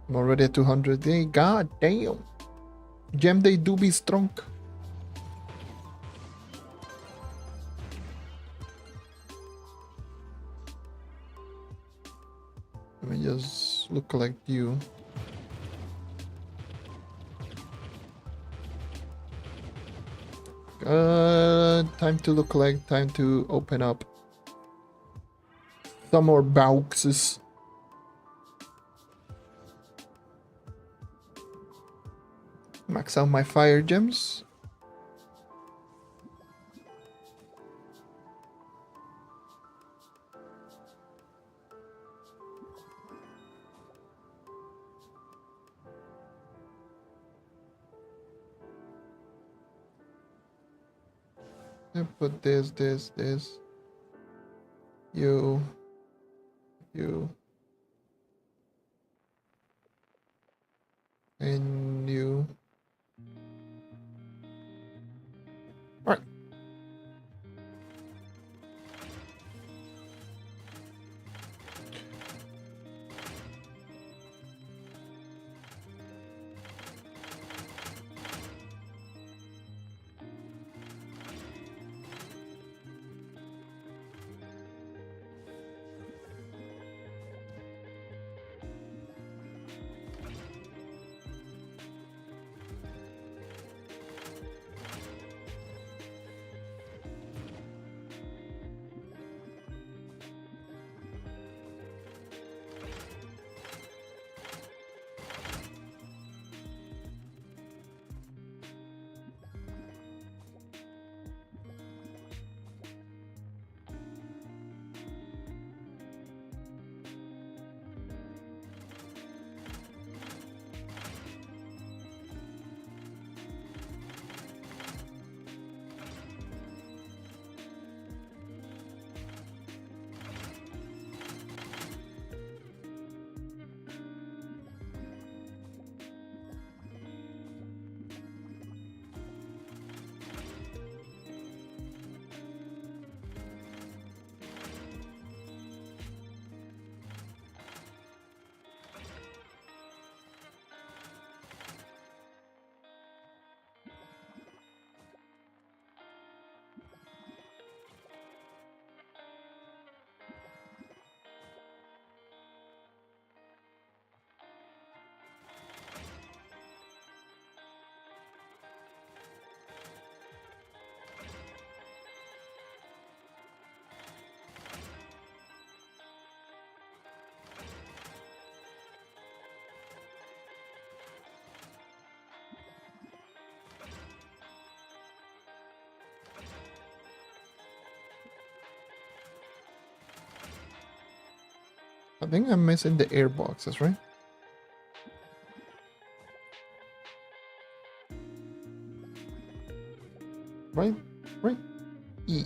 I'm already at 200. Hey, god damn. Gem, they do be strong. Let me just look like you. Time to look like, time to open up some more boxes. Max out my fire gems. And put this. You. And you. Alright. I think I'm missing the air boxes, right? Right? E.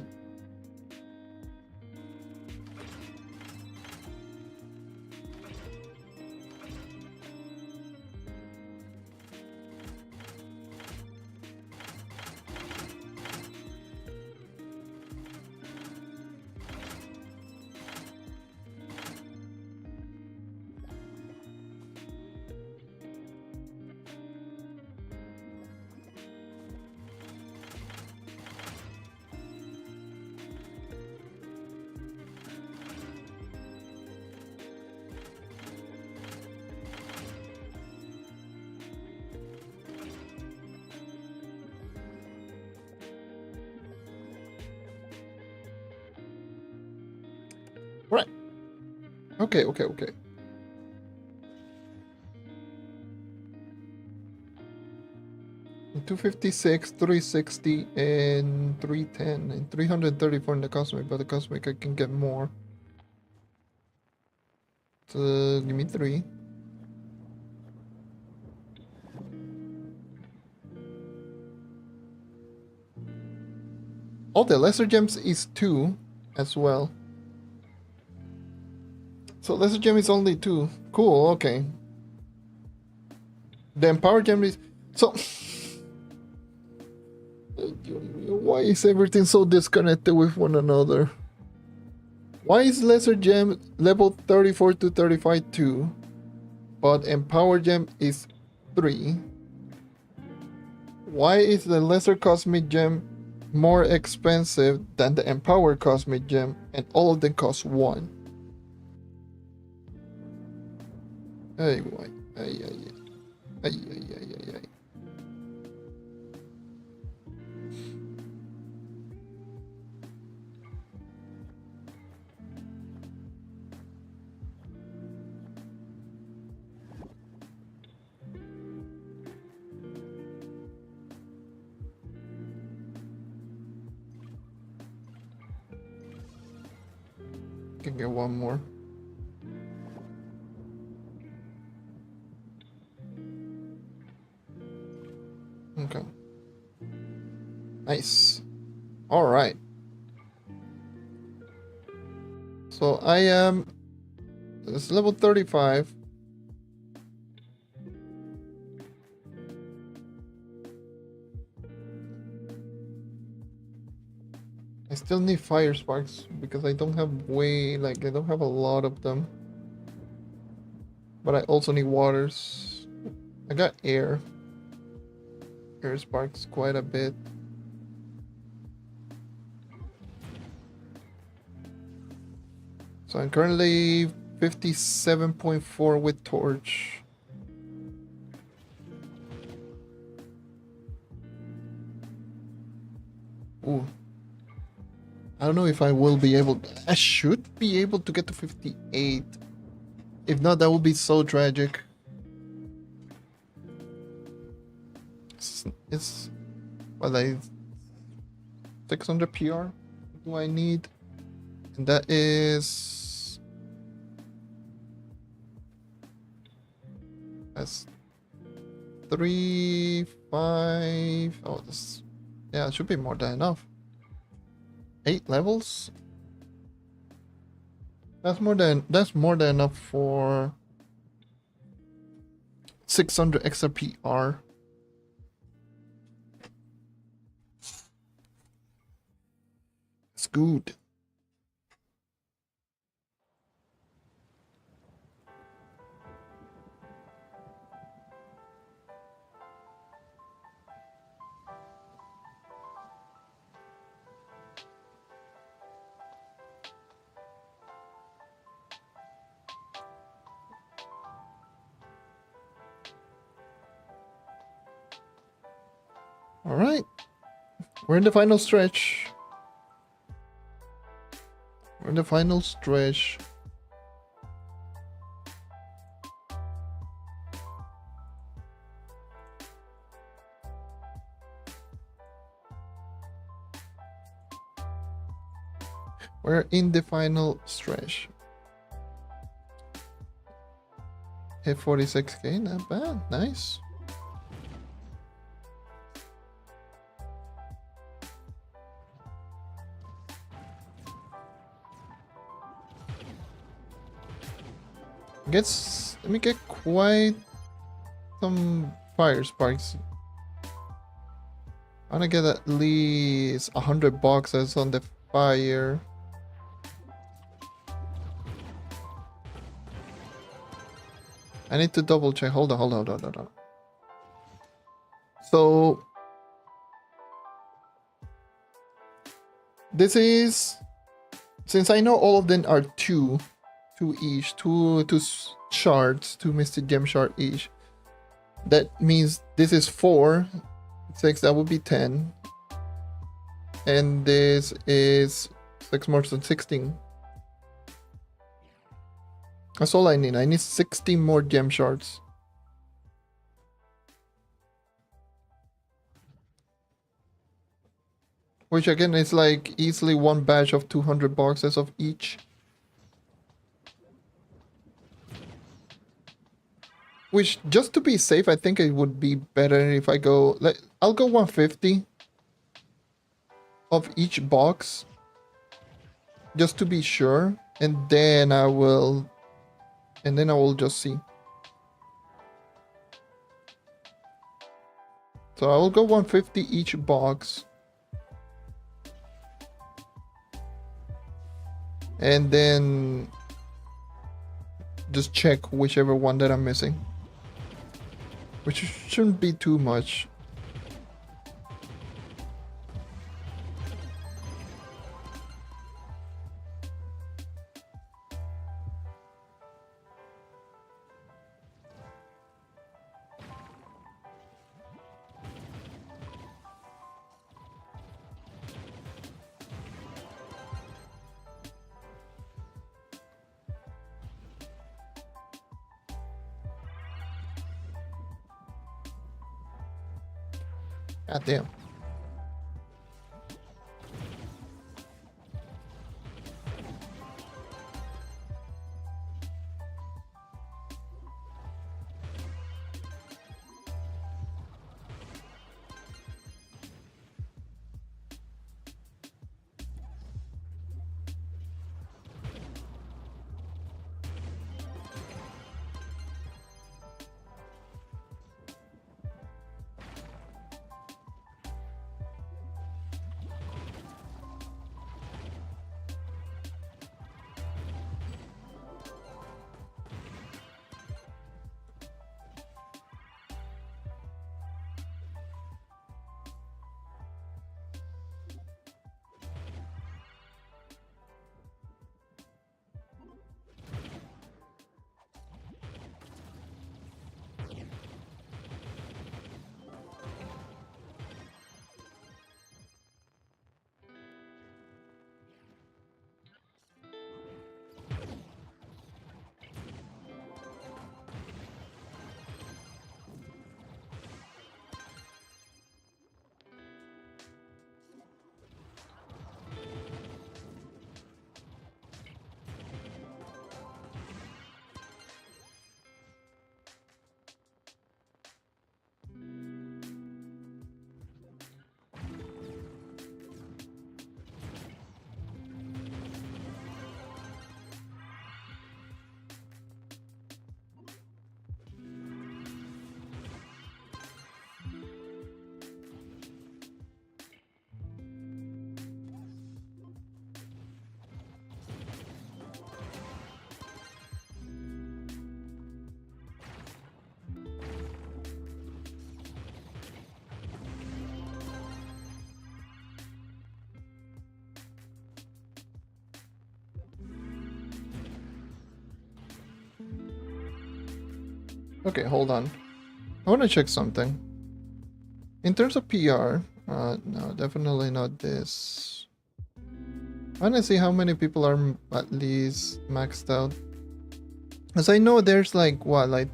Okay. 256, 360, and 310, and 334 in the cosmic, but the cosmic I can get more. So give me 3. Oh, the lesser gems is 2 as well. So lesser gem is only 2. Cool, okay. The empower gem is... So... Why is everything so disconnected with one another? Why is lesser gem level 34 to 35 2, but empower gem is 3? Why is the lesser cosmic gem more expensive than the empower cosmic gem, and all of them cost 1? Ay, ay, ay, ay, ay, ay, ay. Can get one more. Okay. Nice. All right. So I am... It's level 35. I still need fire sparks because I don't have I don't have a lot of them. But I also need waters. I got air. Air sparks quite a bit. So I'm currently 57.4 with torch. Ooh. I don't know if I will be able... I should be able to get to 58. If not, that would be so tragic. It's what, like 600 PR do I need? And that is... That's 3, 5... Oh, this... Yeah, it should be more than enough. 8 levels? That's more than enough for 600 extra PR. It's good. All right, we're in the final stretch. We're in the final stretch. We're in the final stretch. Hit 46k, not bad, nice. Let me get quite some fire sparks. I wanna get at least 100 boxes on the fire. I need to double check. Hold on. So this is, since I know all of them are two each, two shards, 2 Mystic Gem shard each. That means this is 4, 6, that would be 10. And this is 6 more than 16. That's all I need. I need 60 more gem shards. Which again is like easily one batch of 200 boxes of each. Which, just to be safe, I think it would be better if I go... I'll go 150 of each box. Just to be sure. And then I will... And then I will just see. So I will go 150 each box. And then... just check whichever one that I'm missing. Which shouldn't be too much. God damn. Okay, hold on. I want to check something. In terms of PR, no, definitely not this. I want to see how many people are at least maxed out. As I know there's like, what, like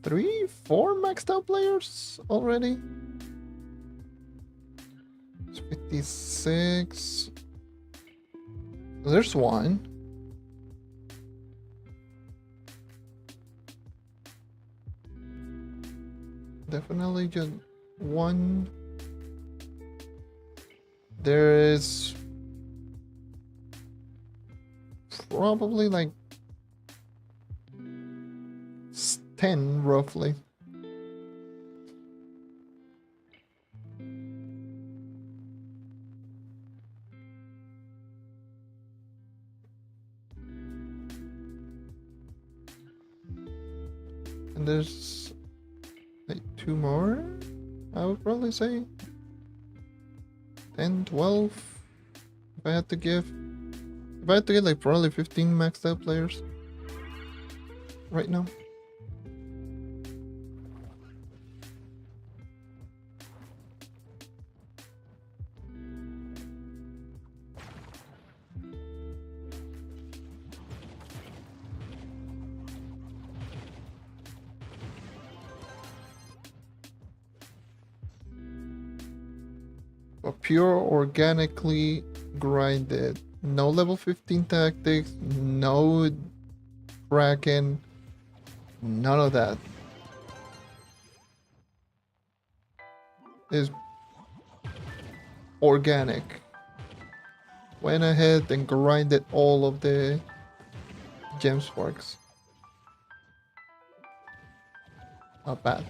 3, 4 maxed out players already? It's 56. There's one. Definitely just one. There is probably like 10 roughly. And there's like 2 more, I would probably say 10, 12. If I had to give, like probably 15 maxed out players right now. But pure organically grinded. No level 15 tactics, no Kraken, none of that. Is organic. Went ahead and grinded all of the gem sparks. Not bad.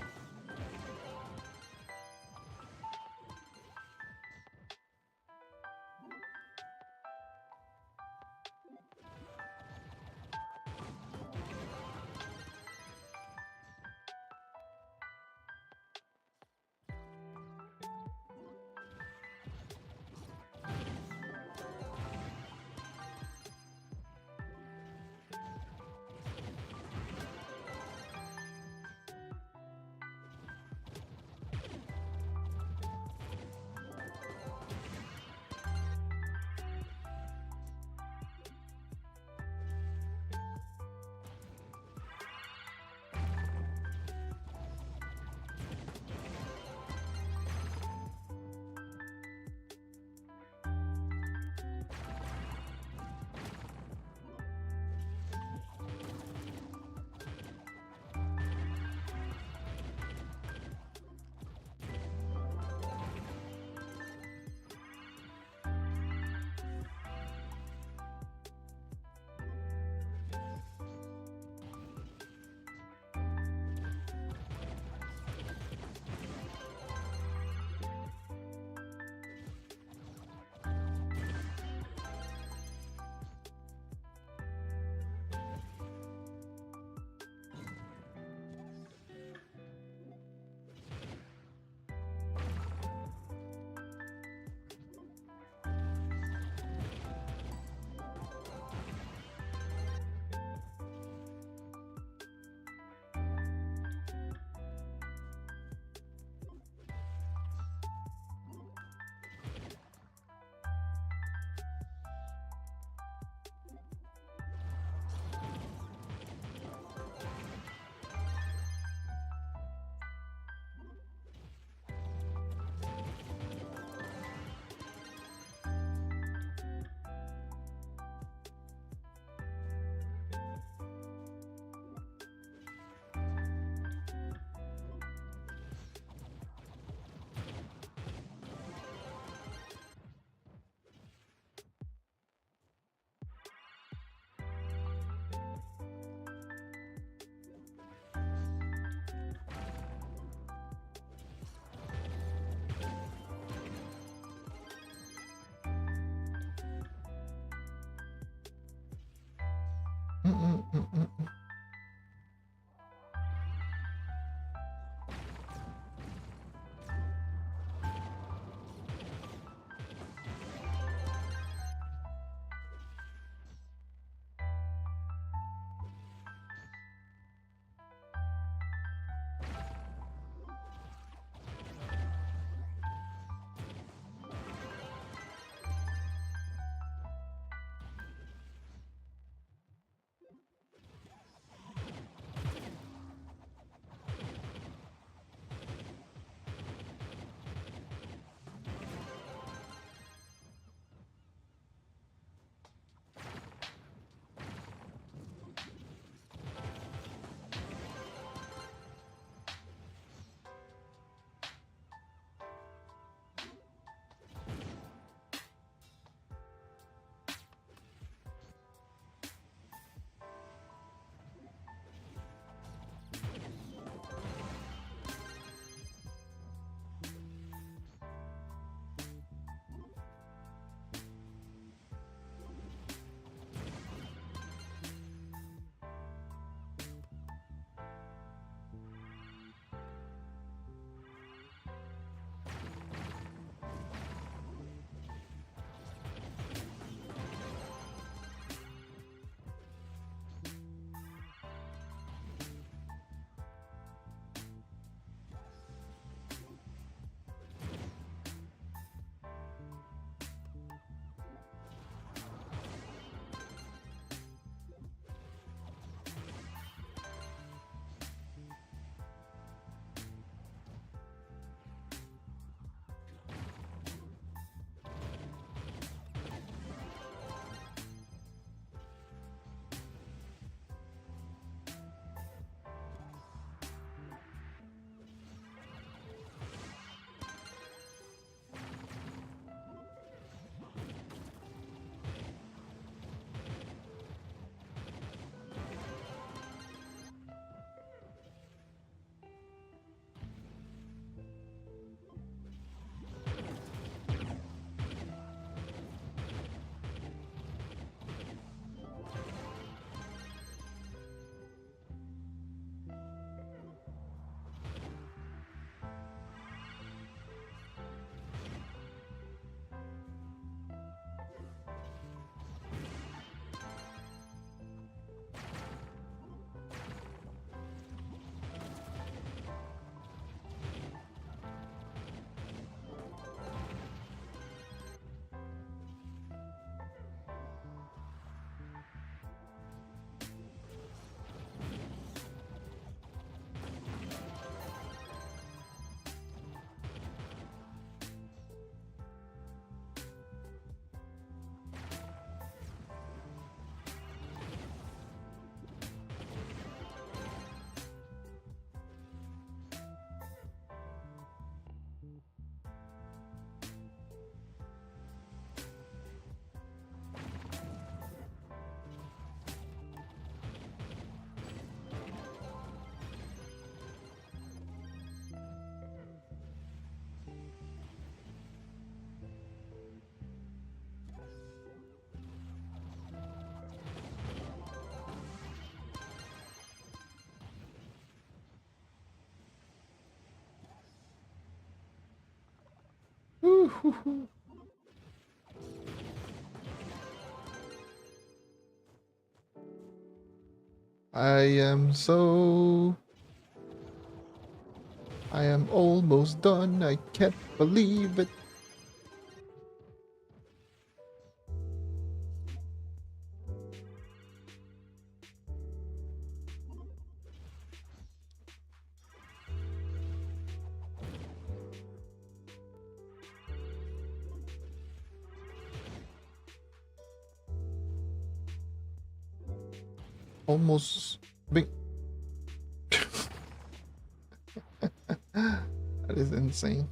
I am almost done. I can't believe it. Almost big. That is insane.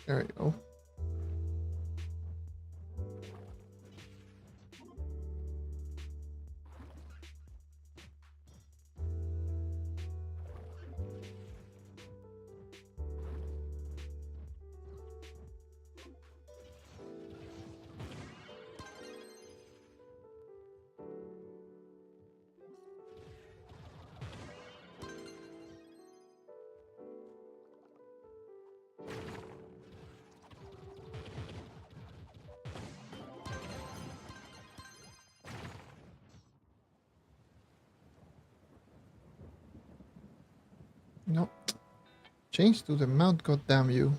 There we go. No. Change to the mount, goddamn you.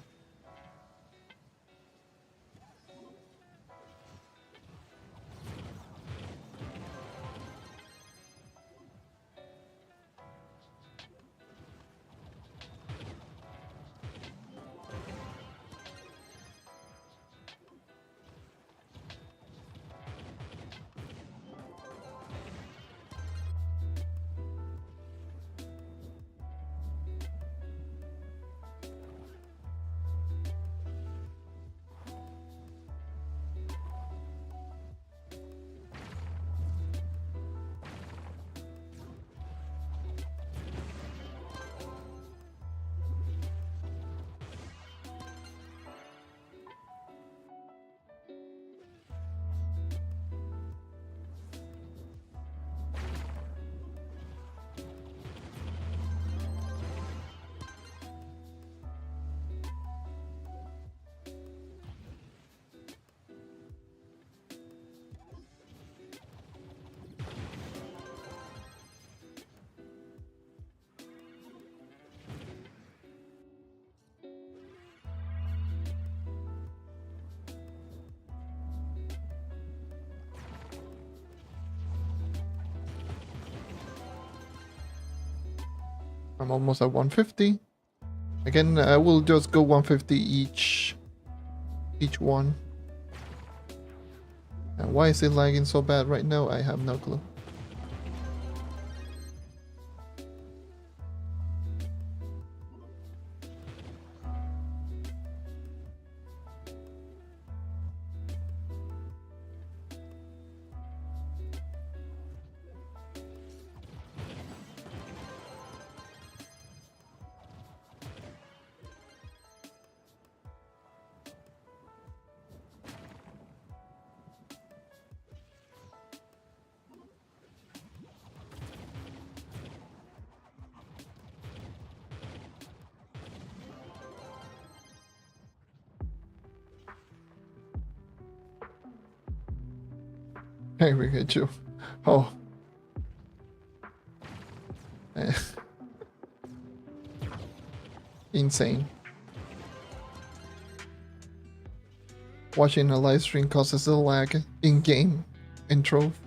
I'm almost at 150. Again, I will just go 150 each one. And why is it lagging so bad right now? I have no clue. Hey, we get you. Oh. Insane. Watching a live stream causes a lag in game in Trove.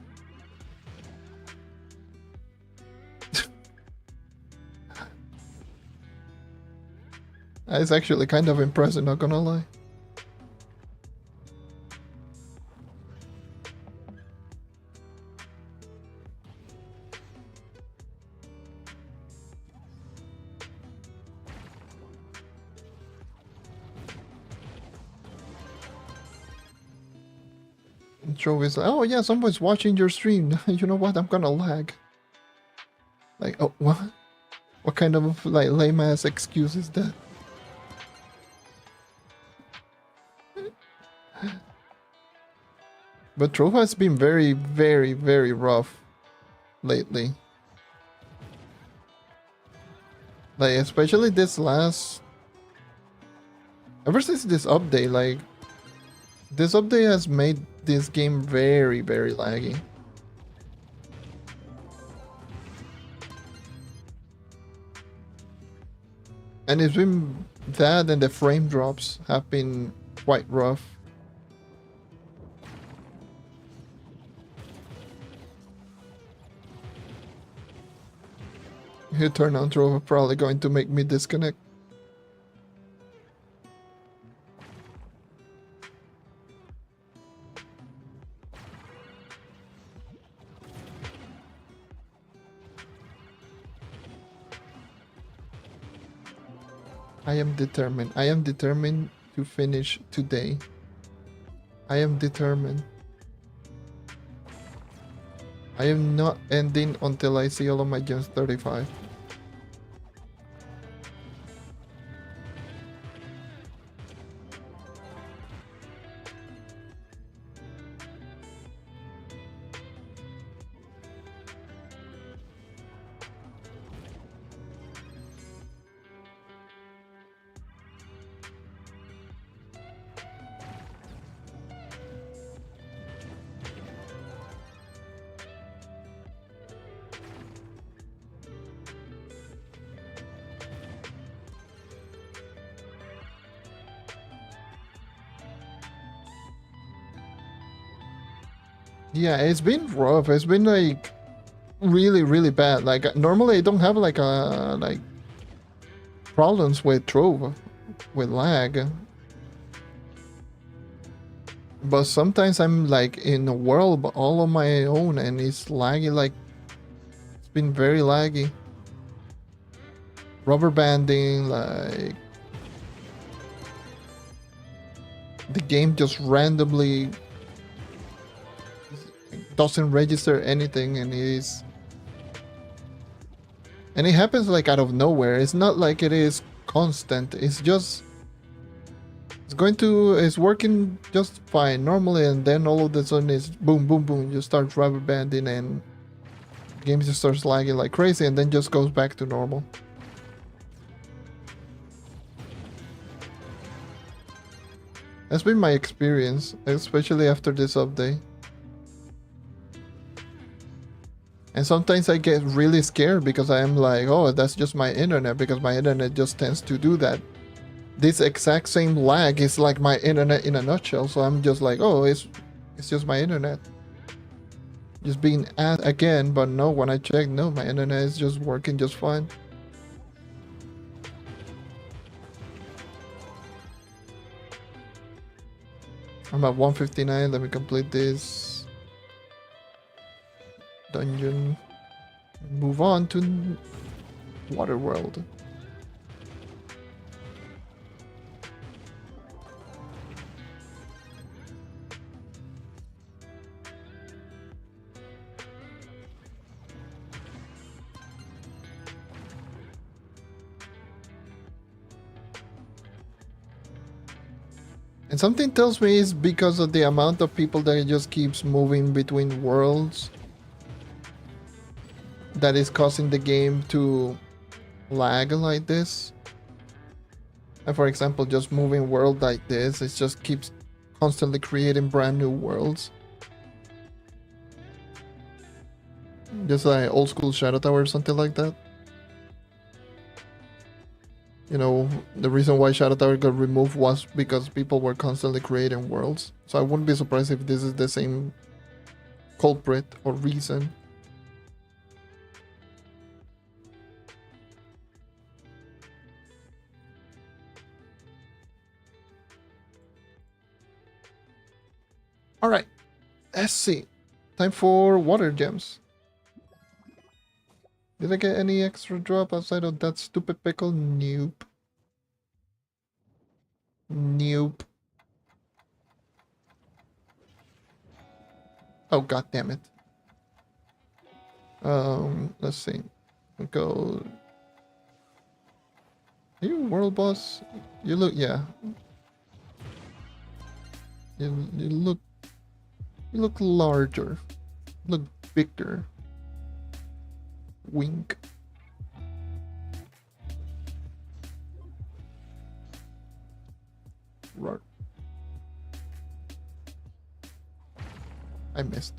It's actually kind of impressive, not gonna lie. Trove is like, oh yeah, someone's watching your stream. You know what? I'm gonna lag. Like, oh, what? What kind of like lame ass excuse is that? But Trove has been very, very, very rough lately. Like, especially this last... Ever since this update, like... This update has made this game very, very laggy. And it's been... That and the frame drops have been quite rough. You turn on Trove, probably going to make me disconnect. I am determined. I am determined to finish today. I am determined. I am not ending until I see all of my gems 35. Yeah, it's been rough. It's been like really, really bad. Like normally I don't have like problems with Trove, with lag. But sometimes I'm like in a world all on my own and it's laggy, like it's been very laggy. Rubber banding, like the game just randomly doesn't register anything and it happens like out of nowhere. It's not like it is constant. It's just it's working just fine normally, and then all of a sudden it's boom boom boom, you start rubber banding and the game just starts lagging like crazy and then just goes back to normal. That's been my experience, especially after this update. And sometimes I get really scared because I am like, oh, that's just my internet, because my internet just tends to do that. This exact same lag is like my internet in a nutshell, so I'm just like, oh, it's just my internet. Just being asked again, but no, when I check, no, my internet is just working just fine. I'm at 159, let me complete this dungeon. Move on to Water World. And something tells me it's because of the amount of people that it just keeps moving between worlds that is causing the game to lag like this. And for example, just moving world like this, it just keeps constantly creating brand new worlds. Just like old school Shadow Tower or something like that. You know, the reason why Shadow Tower got removed was because people were constantly creating worlds. So I wouldn't be surprised if this is the same culprit or reason. Alright, let's see. Time for water gems. Did I get any extra drop outside of that stupid pickle? Nope. Nope. Oh, god damn it. Let's see. We'll go. Are you world boss? You look, yeah. You look larger. Look bigger. Wink. Roar. I missed.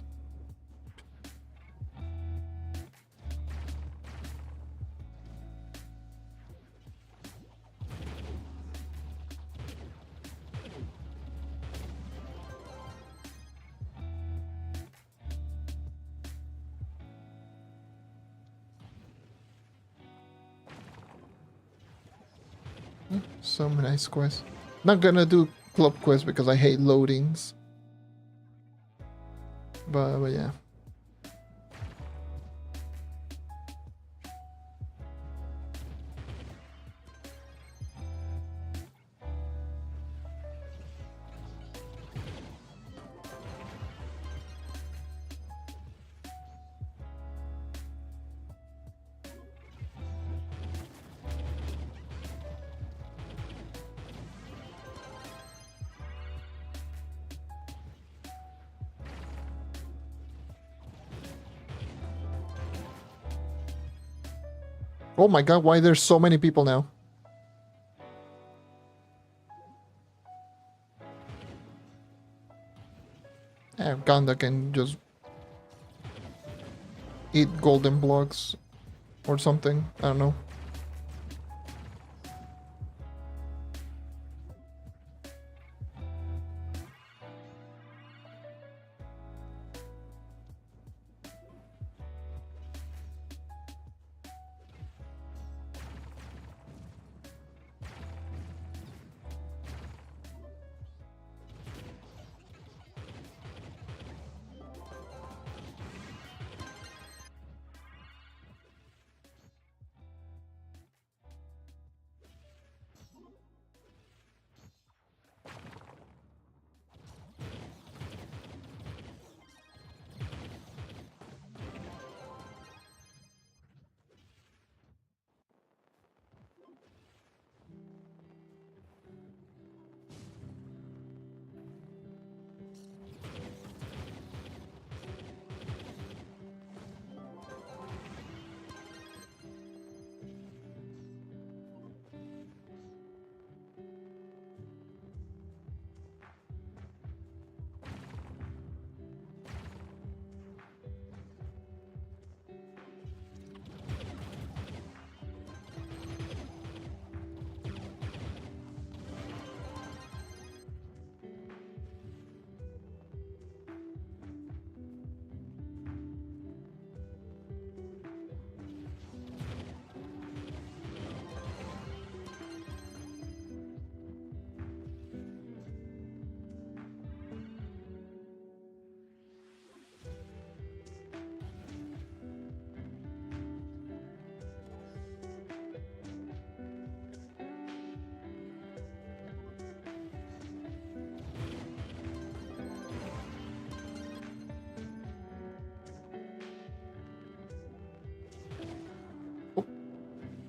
Some nice quests. Not gonna do club quests because I hate loadings. But yeah. Oh my god, why there's so many people now? Ganda can just eat golden blocks or something. I don't know.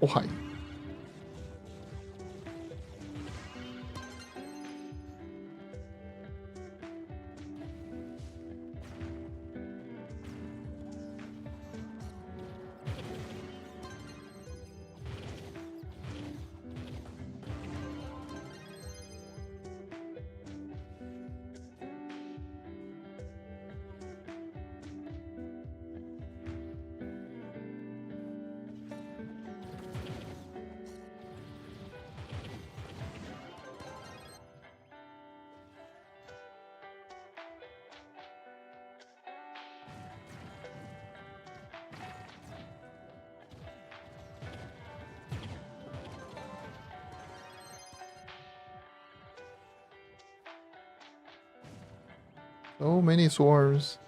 Oh hi. So many swarms.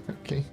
Okay.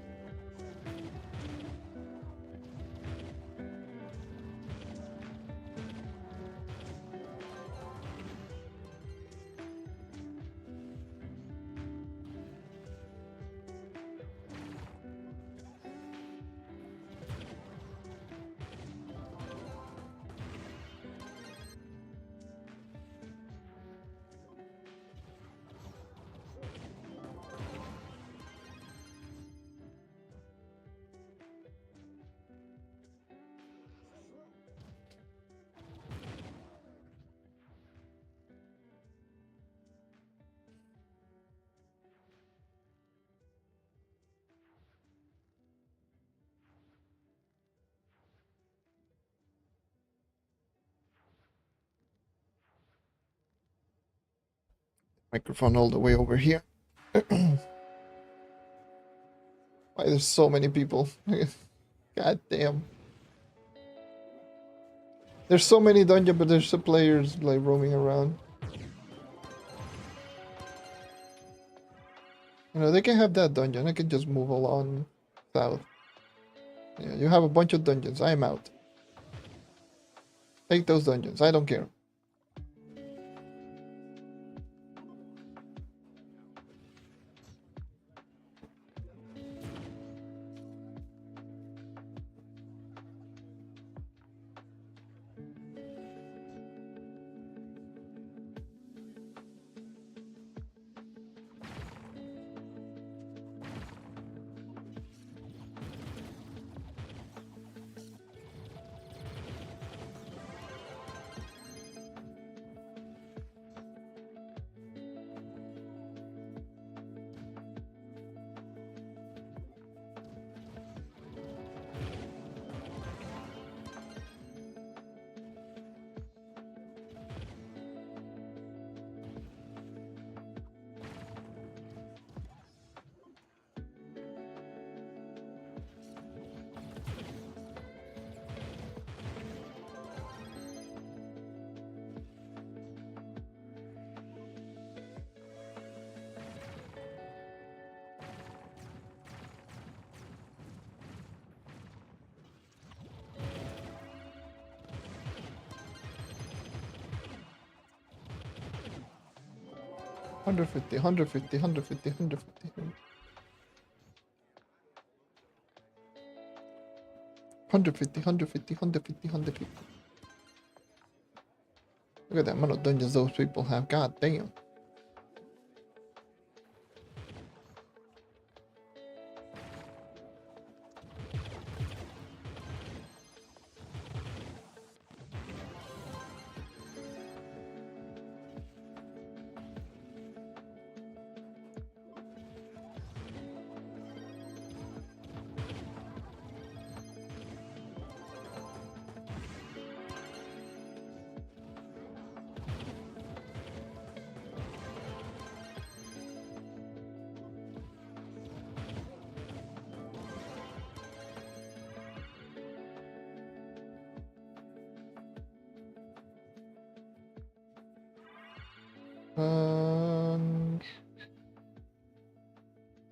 Microphone all the way over here. Why there's so many people? God damn. There's so many dungeons, but there's some players like roaming around. You know, they can have that dungeon. I can just move along south. Yeah, you have a bunch of dungeons. I am out. Take those dungeons. I don't care. Hundred fifty, 150, 150, 150. 150, 150, 150, 150. Look at that amount of dungeons those people have. God damn.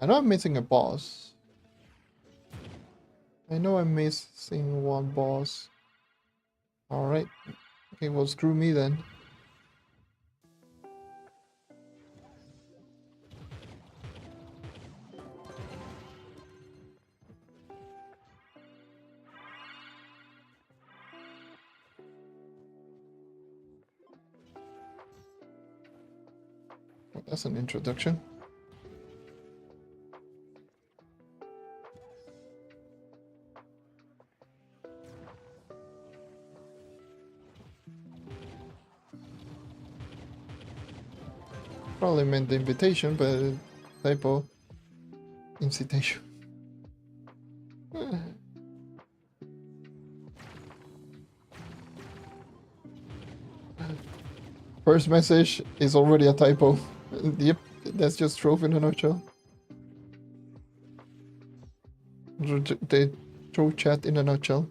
I know I'm missing a boss. I know I'm missing one boss. Alright. Okay, well, screw me then. That's an introduction. Probably meant the invitation, but typo. Incitation. First message is already a typo. Yep, that's just Trove in a nutshell. The Trove chat in a nutshell.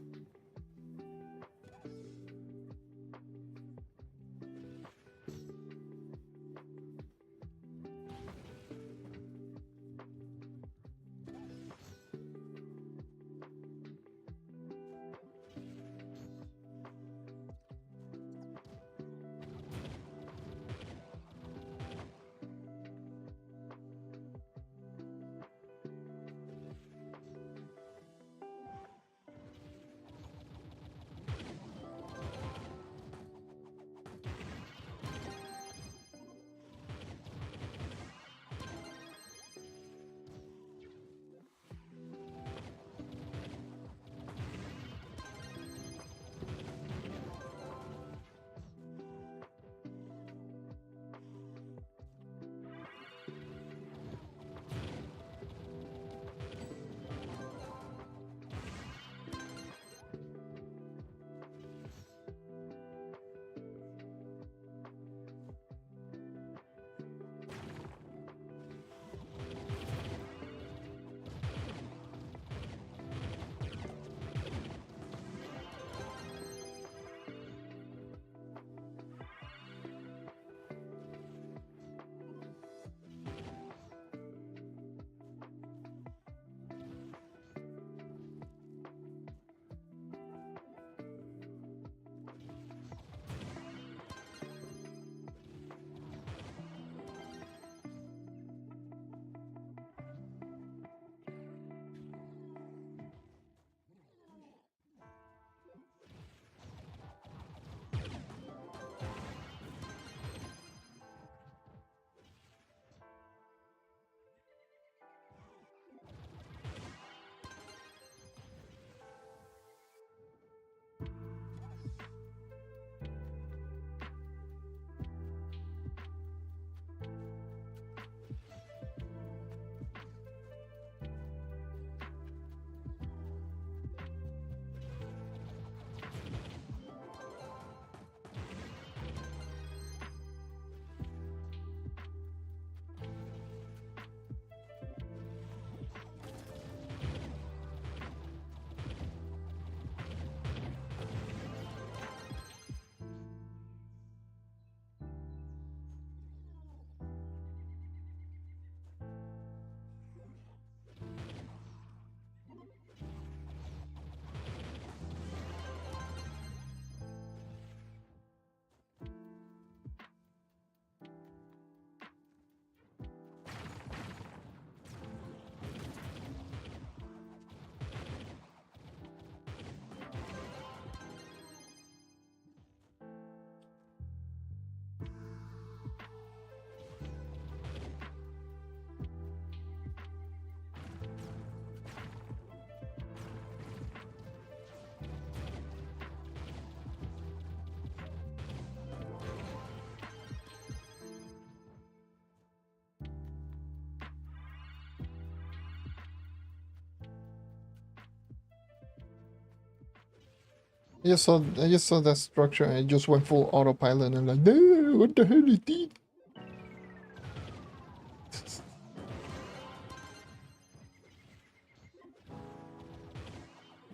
I just saw that structure and it just went full autopilot and like, "No, what the hell is this?"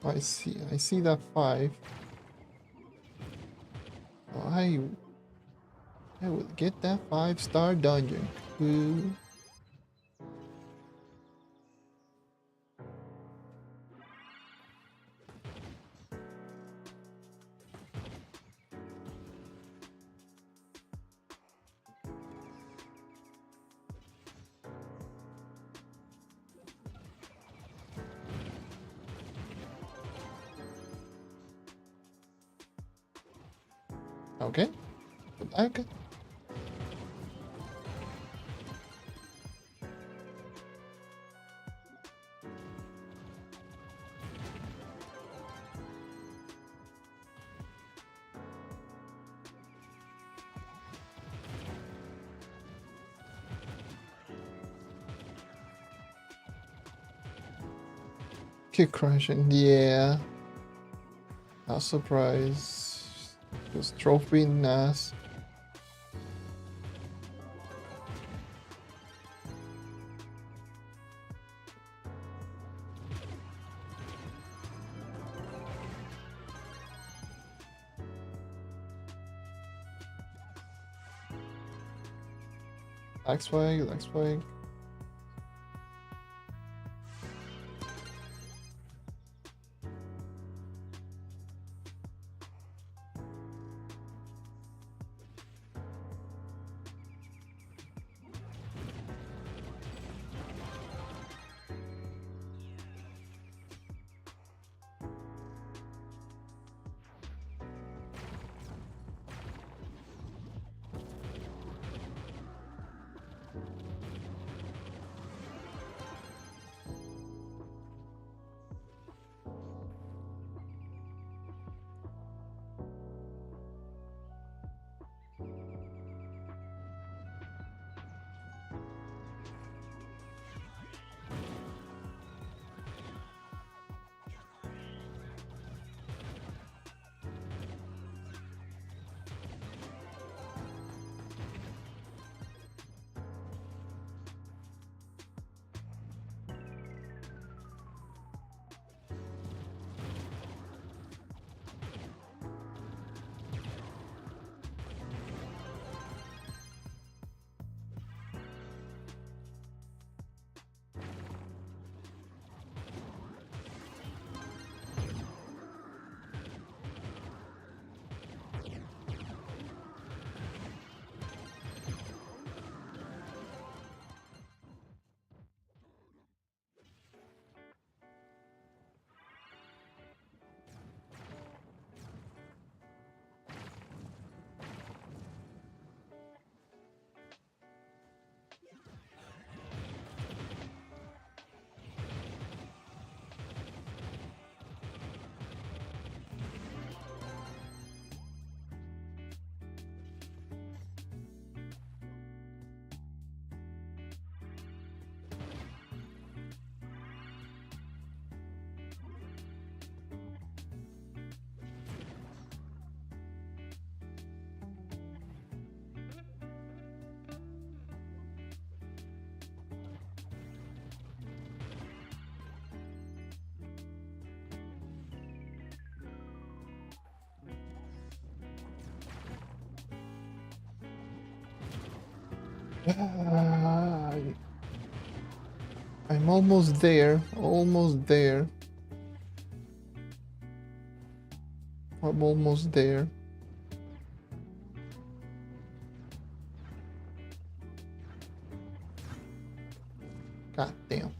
I see that 5. Oh, I will get that 5-star dungeon. Cool. Okay. Okay. Keep crashing, yeah. Not surprised. Just Trove being ass. Lag spike, lag spike. I'm almost there. Almost there. I'm almost there. God damn.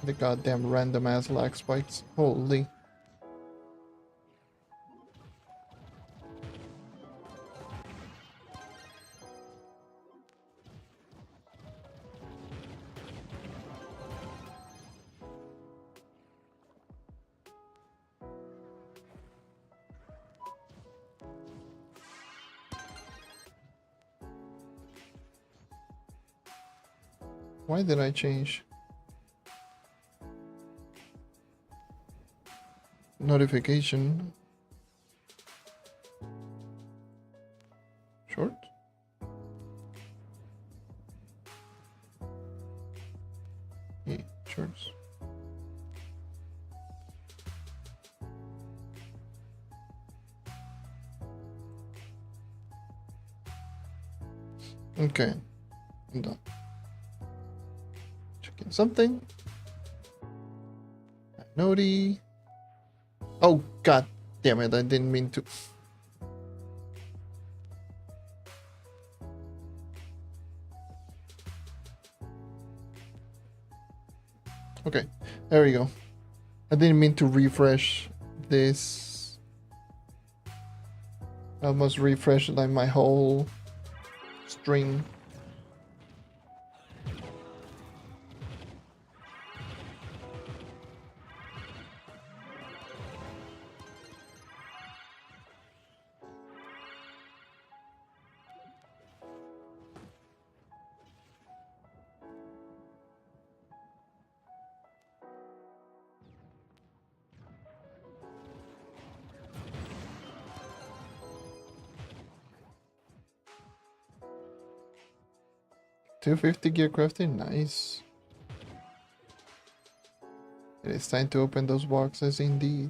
The goddamn random ass lag spikes. Holy. Why did I change? Notification. Short. Yeah, shorts. Okay, I'm done. Checking something. Noti. Oh, god damn it, I didn't mean to. Okay, there we go. I didn't mean to refresh this. I must refresh like my whole string. $250 gear crafting, nice. It is time to open those boxes indeed.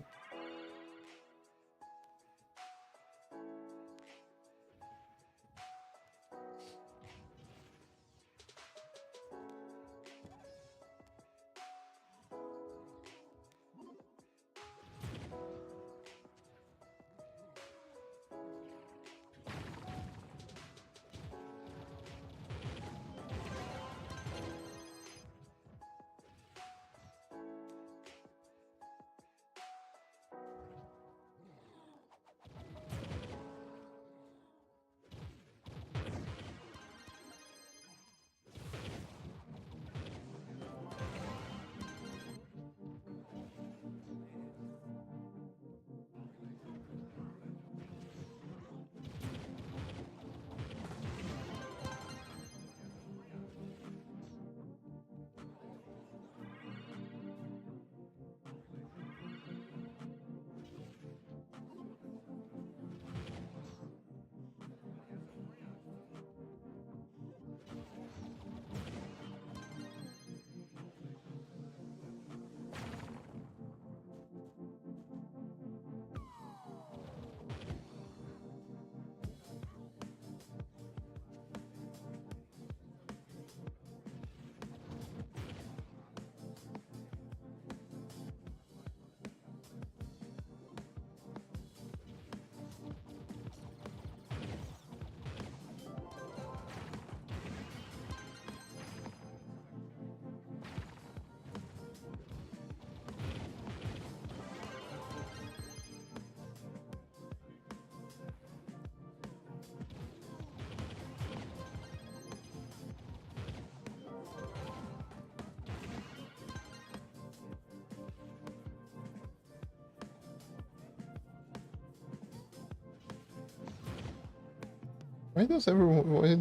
Why does everyone? Why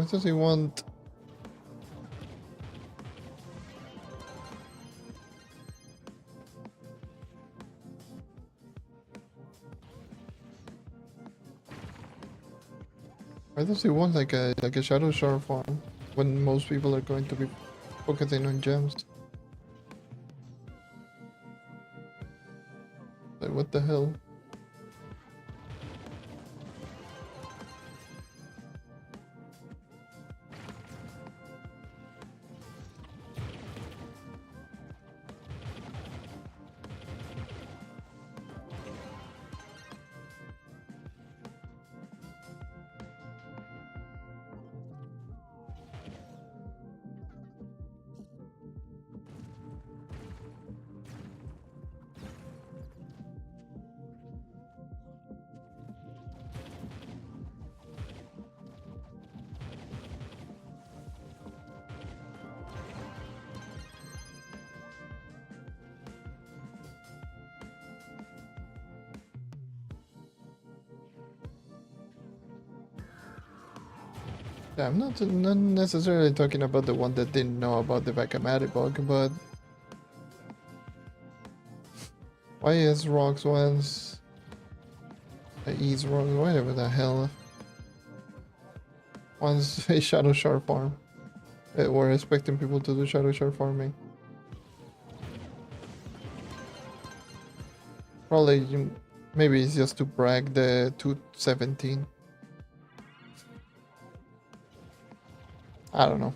does he want? Why does he want like a shadow shard farm when most people are going to be focusing on gems? Like what the hell? Yeah, I'm not necessarily talking about the one that didn't know about the Vakamari bug, but why is rocks once ease rocks, whatever the hell. Once a shadow shard farm. We're expecting people to do shadow shard farming. Probably maybe it's just to brag the 217. I don't know.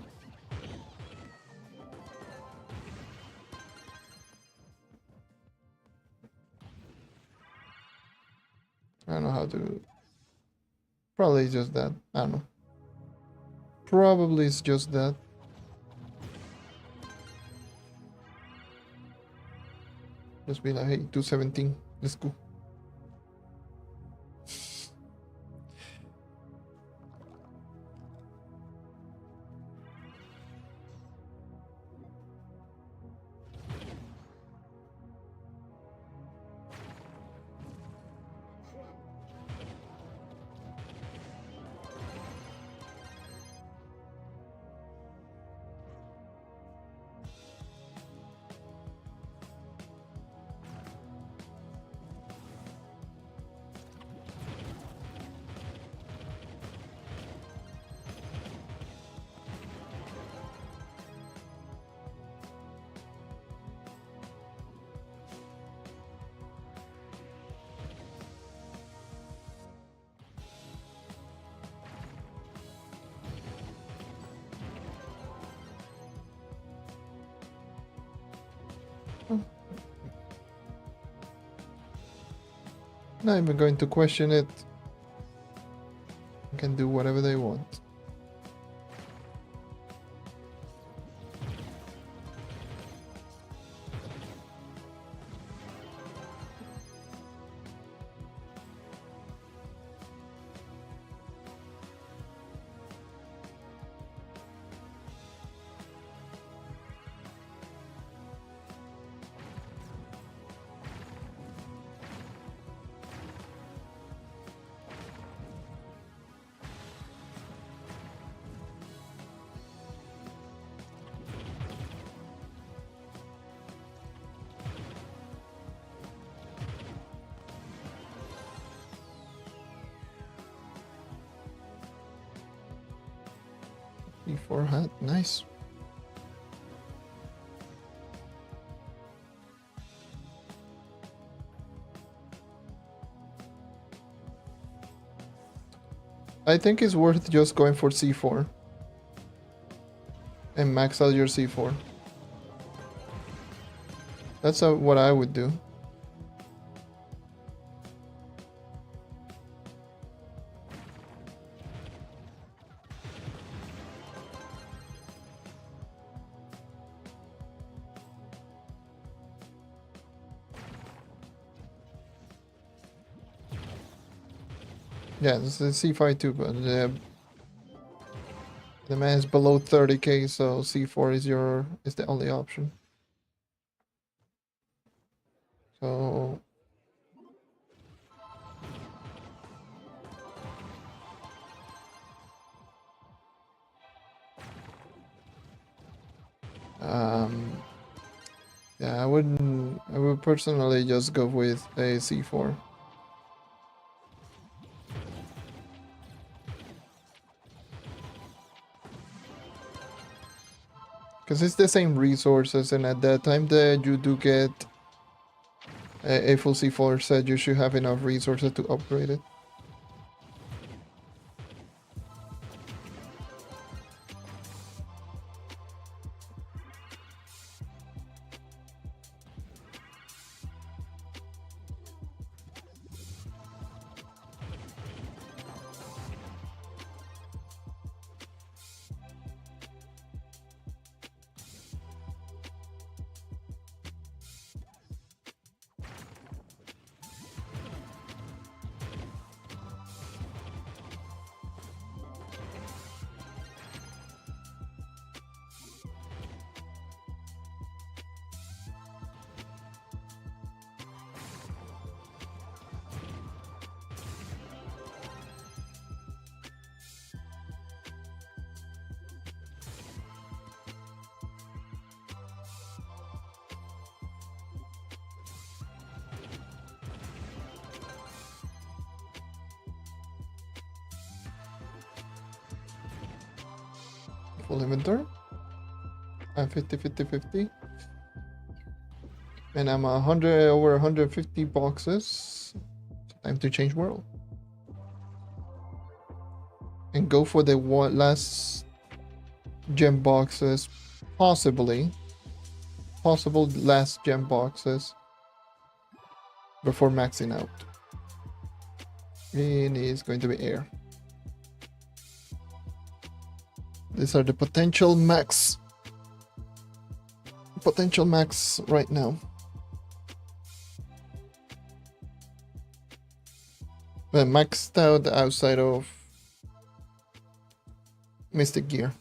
I don't know how to. Probably just that. I don't know. Probably it's just that. Just be like, hey, 217. Let's go. Not even going to question it. They can do whatever they want. E4 hat, nice. I think it's worth just going for C4 and max out your C4. That's what I would do. Yeah, this is C5 too, but the man is below 30k, so C4 is the only option. So yeah, I would personally just go with a C4. Because it's the same resources, and at that time that you do get a full C4 set, you should have enough resources to upgrade it. Full inventory. I'm 50. And I'm 100 over 150 boxes. Time to change world. And go for the last gem boxes, possible last gem boxes before maxing out. And it's going to be air. These are the potential max right now. But maxed out outside of Mystic Gear.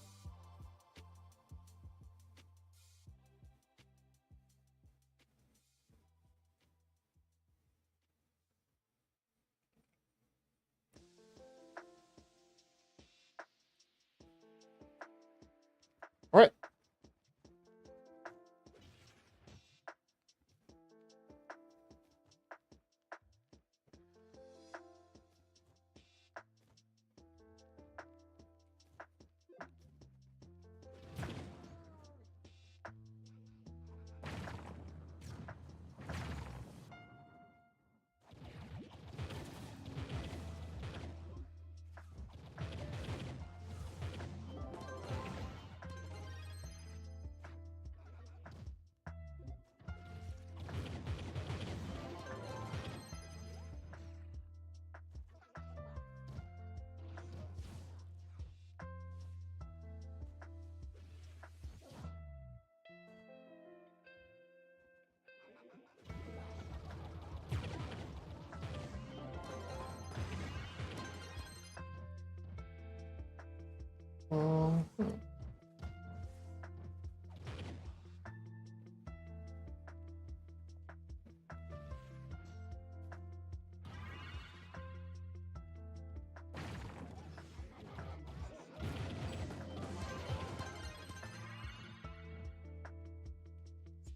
All right.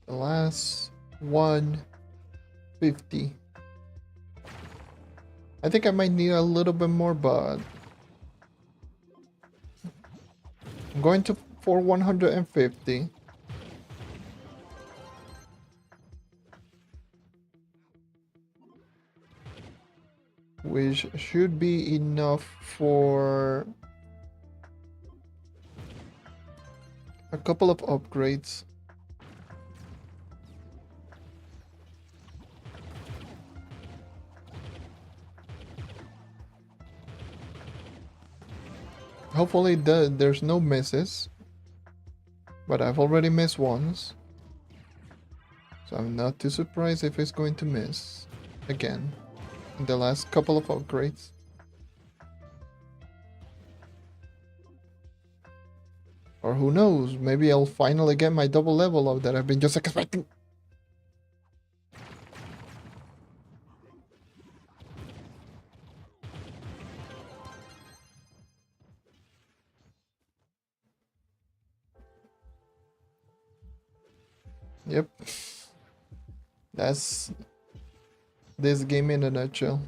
The last 150. I think I might need a little bit more, but I'm going to for 150. Which should be enough for a couple of upgrades. Hopefully there's no misses. But I've already missed once. So I'm not too surprised if it's going to miss again in the last couple of upgrades. Or who knows, maybe I'll finally get my double level up that I've been just expecting. Yep. That's this game in a nutshell.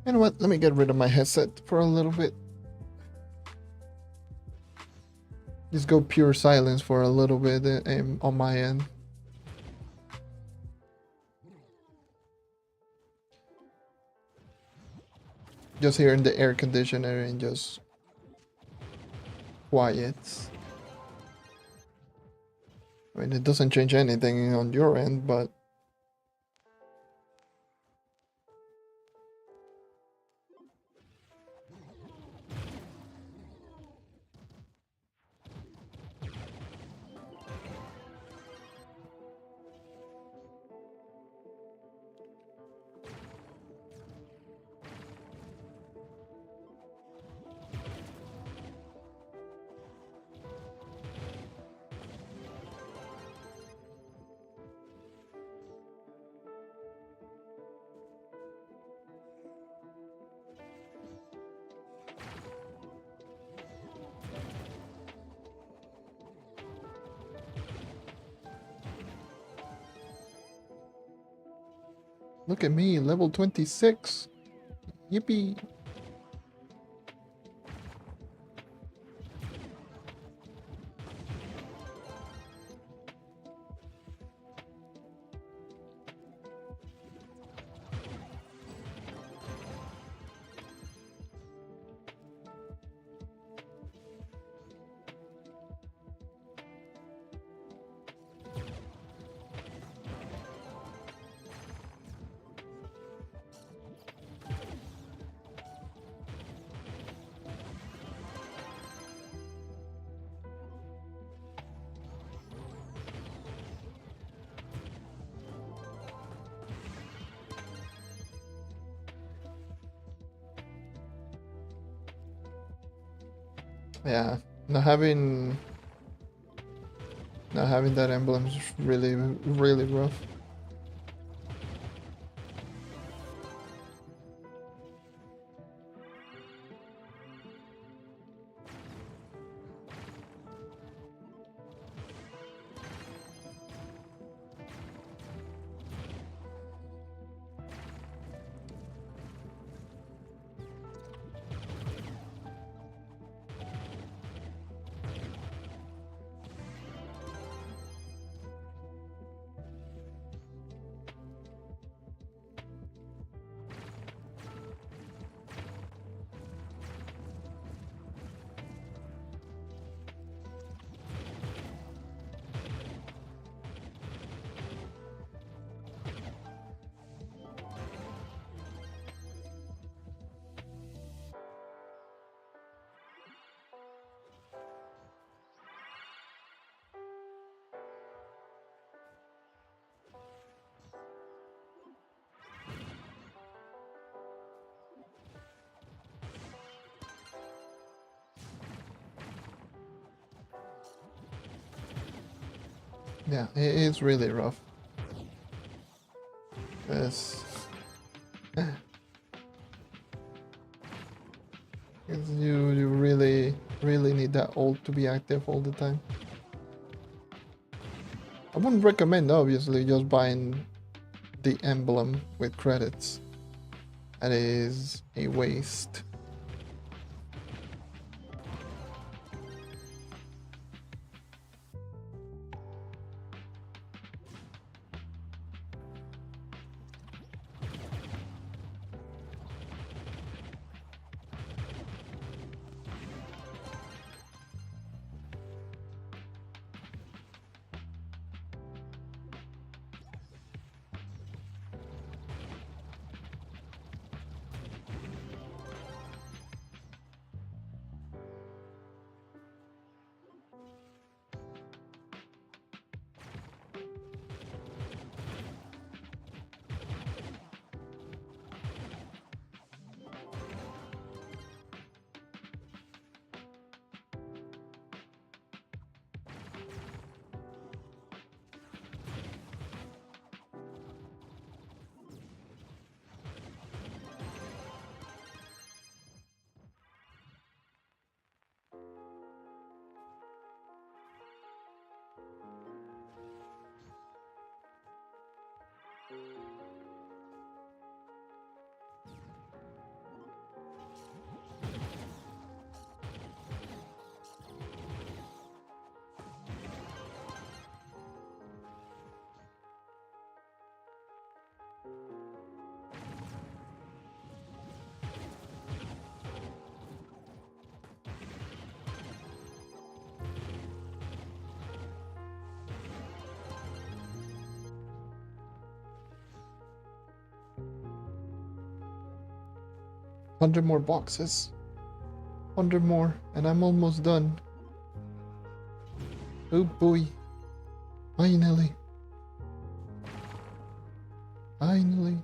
You know what? Let me get rid of my headset for a little bit. Just go pure silence for a little bit on my end. just hearing the air conditioner and just quiet. I mean, it doesn't change anything on your end, but look at me, level 26. Yippee. Yeah, not having that emblem is really, really rough. Yeah, it is really rough. Yes. You really need that ult to be active all the time. I wouldn't recommend, obviously, just buying the emblem with credits. That is a waste. 100 more boxes. 100 more, and I'm almost done. Oh boy. Finally. Finally.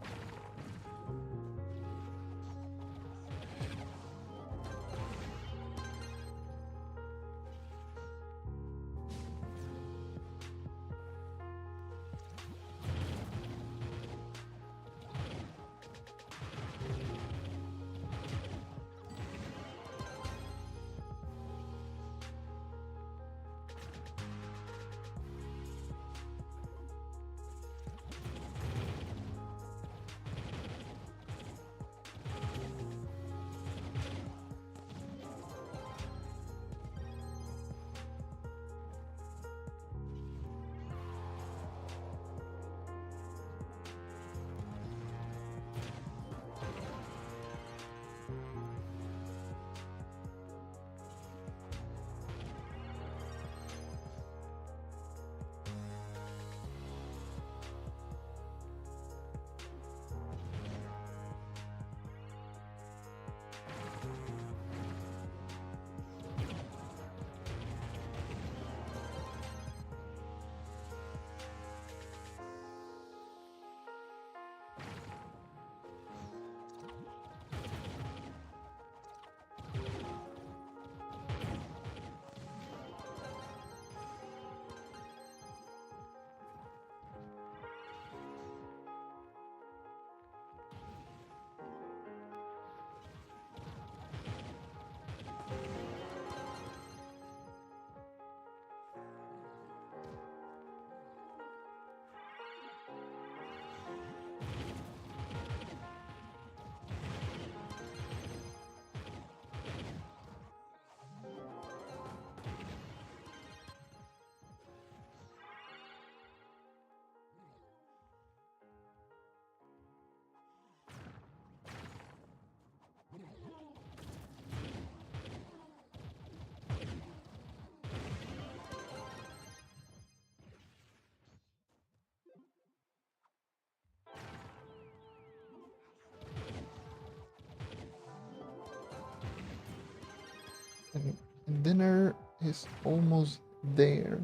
And dinner is almost there.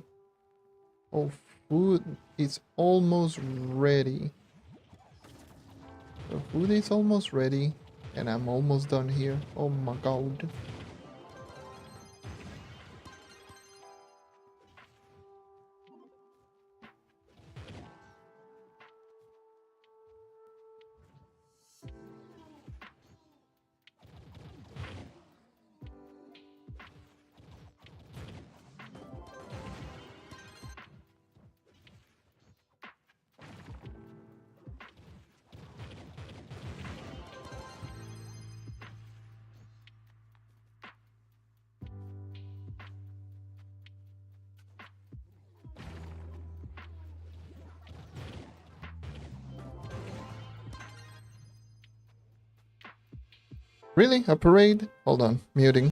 Oh, food is almost ready. The food is almost ready, and I'm almost done here. Oh my god. Really? A parade? Hold on, muting.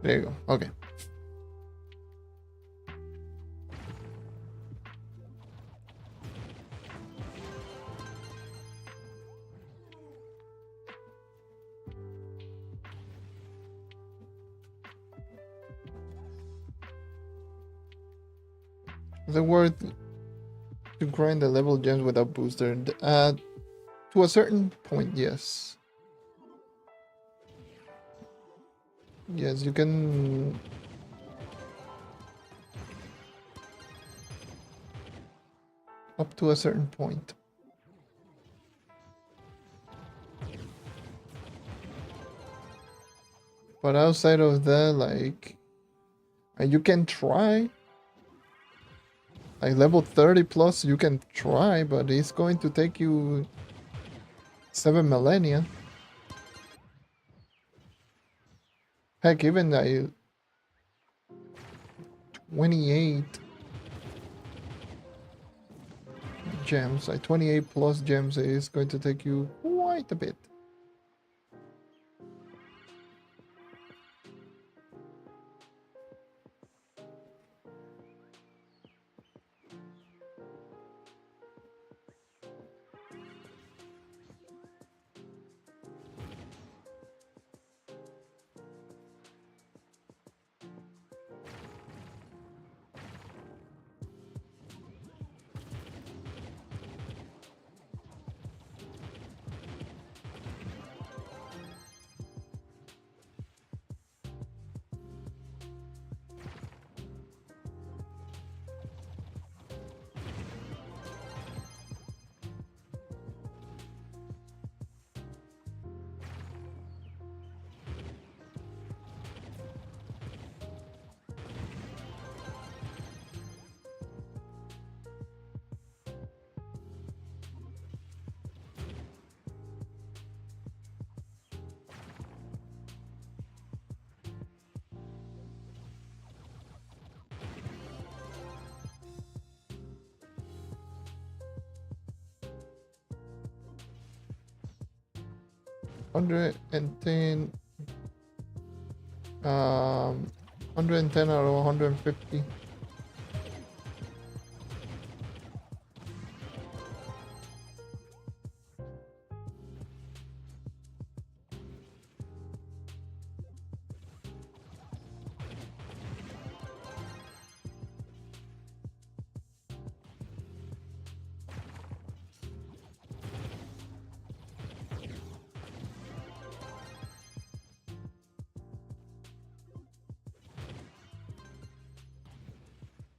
There you go. Okay. Is it worth to grind the level gems without booster? To a certain point, yes. Yes, you can. Up to a certain point. But outside of that, like, you can try. Like level 30 plus, you can try, but it's going to take you 7 millennia. Heck, even 28 gems, like 28 plus gems is going to take you quite a bit. $110, 110 out of 150.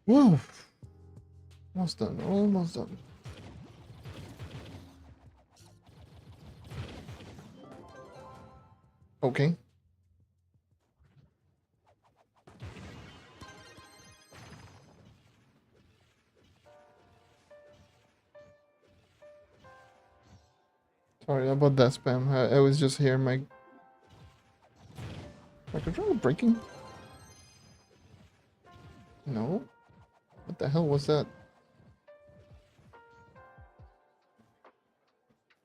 Woo! Almost done, almost done. Okay. Sorry about that spam. I was just hearing my controller breaking. No. What the hell was that?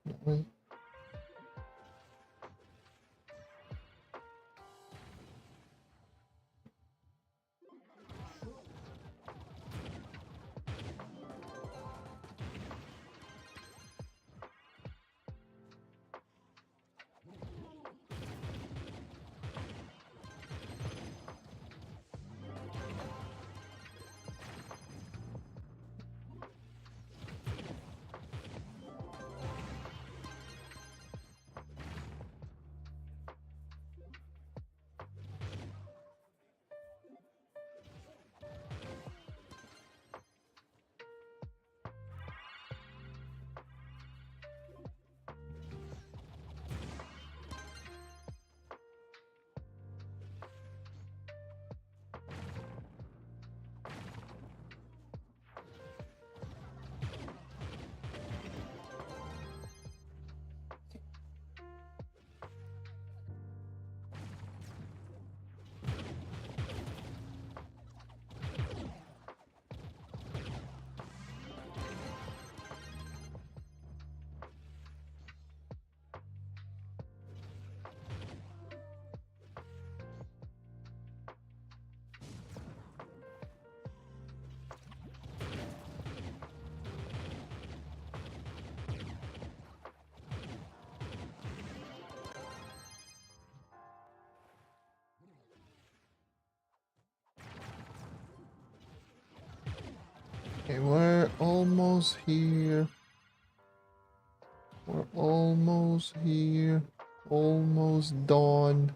No way. Okay, we're almost here. We're almost here. Almost done.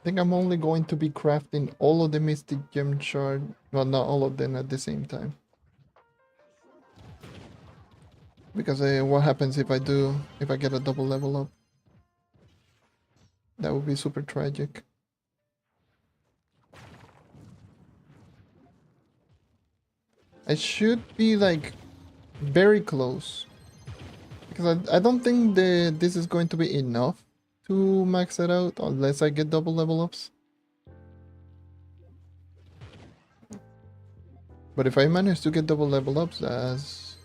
think I'm only going to be crafting all of the Mystic Gem Shard. Well, not all of them at the same time. Because what happens if I get a double level up? That would be super tragic. I should be like very close. Because I don't think this is going to be enough to max it out unless I get double level ups. But if I manage to get double level ups, that's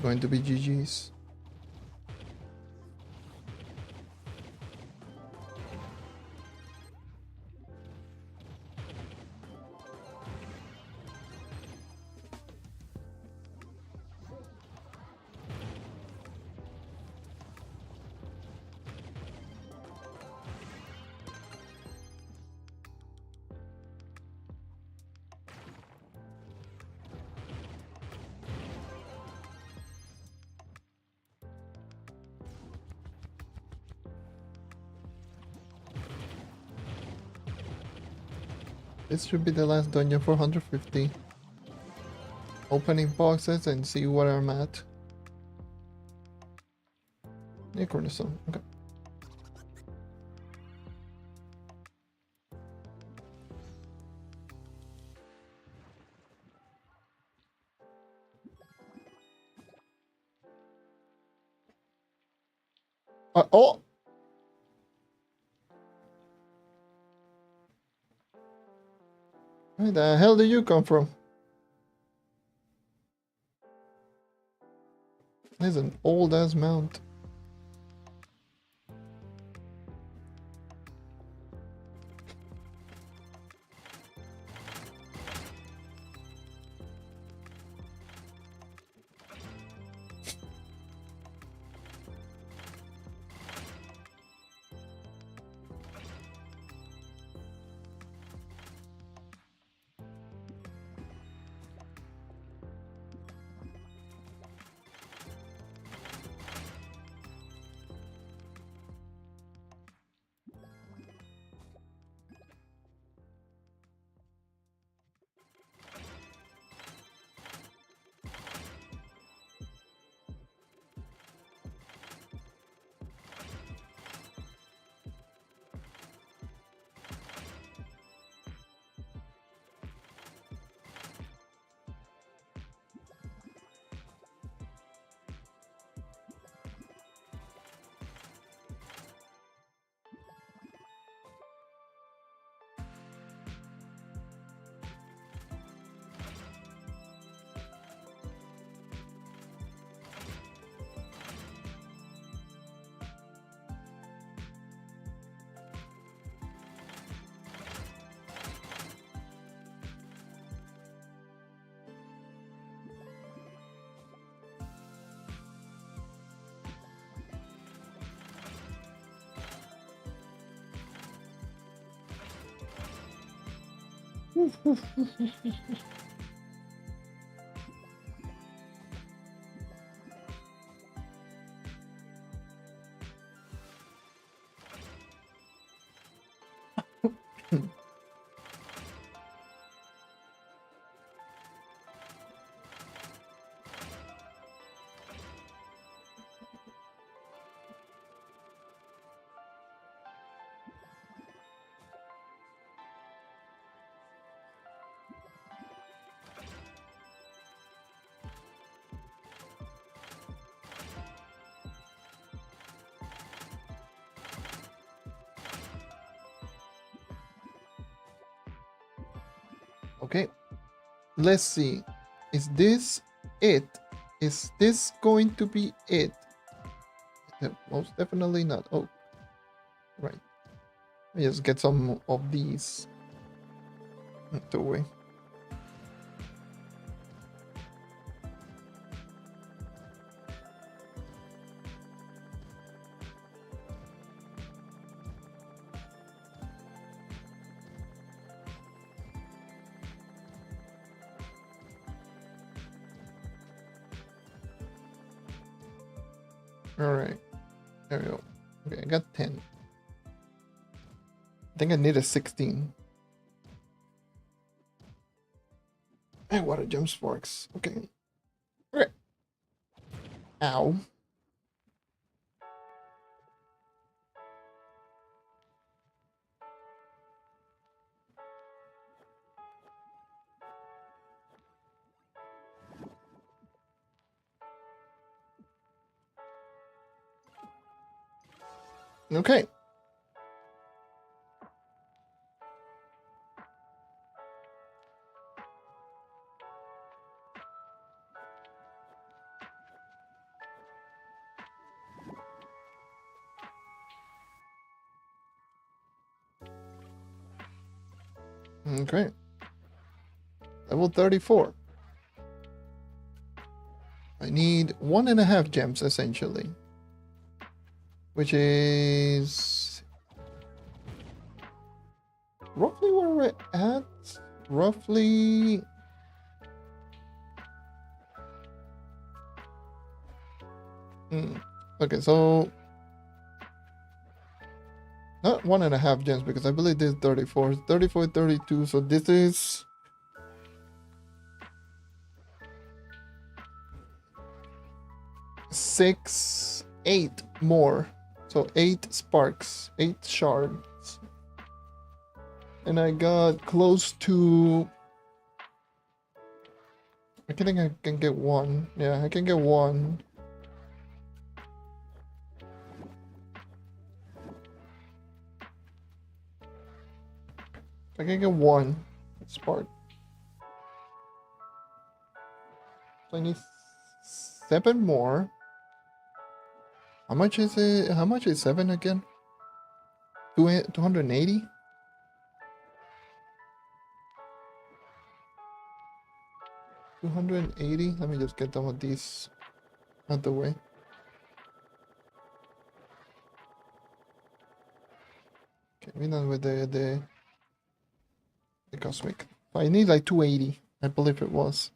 going to be GG's. This should be the last dungeon for 150. Opening boxes and see where I'm at. Yeah, cornerstone. Okay. Oh! Where the hell did you come from? There's an old ass mount. Okay, let's see. Is this it? Is this going to be it? Most definitely not. Oh, right. I just get some of these. Not away. All right, there we go. Okay, I got 10. I think I need a 16. Hey, water gem sparks. Okay. Okay. Ow. Okay. Okay. Level 34. I need 1.5 gems essentially. Which is roughly where we're at. Roughly. Okay, so not 1.5 gems because I believe this is 34. 34, 32. So this is 6, 8 more. So 8 sparks, 8 shards. And I got close to. I think I can get 1. Yeah, I can get 1. I can get 1 spark. So I need 7 more. How much is it? How much is 7 again? 280? 280? Let me just get some of these out the way. Okay, we're done with the cosmic. I need like 280, I believe it was.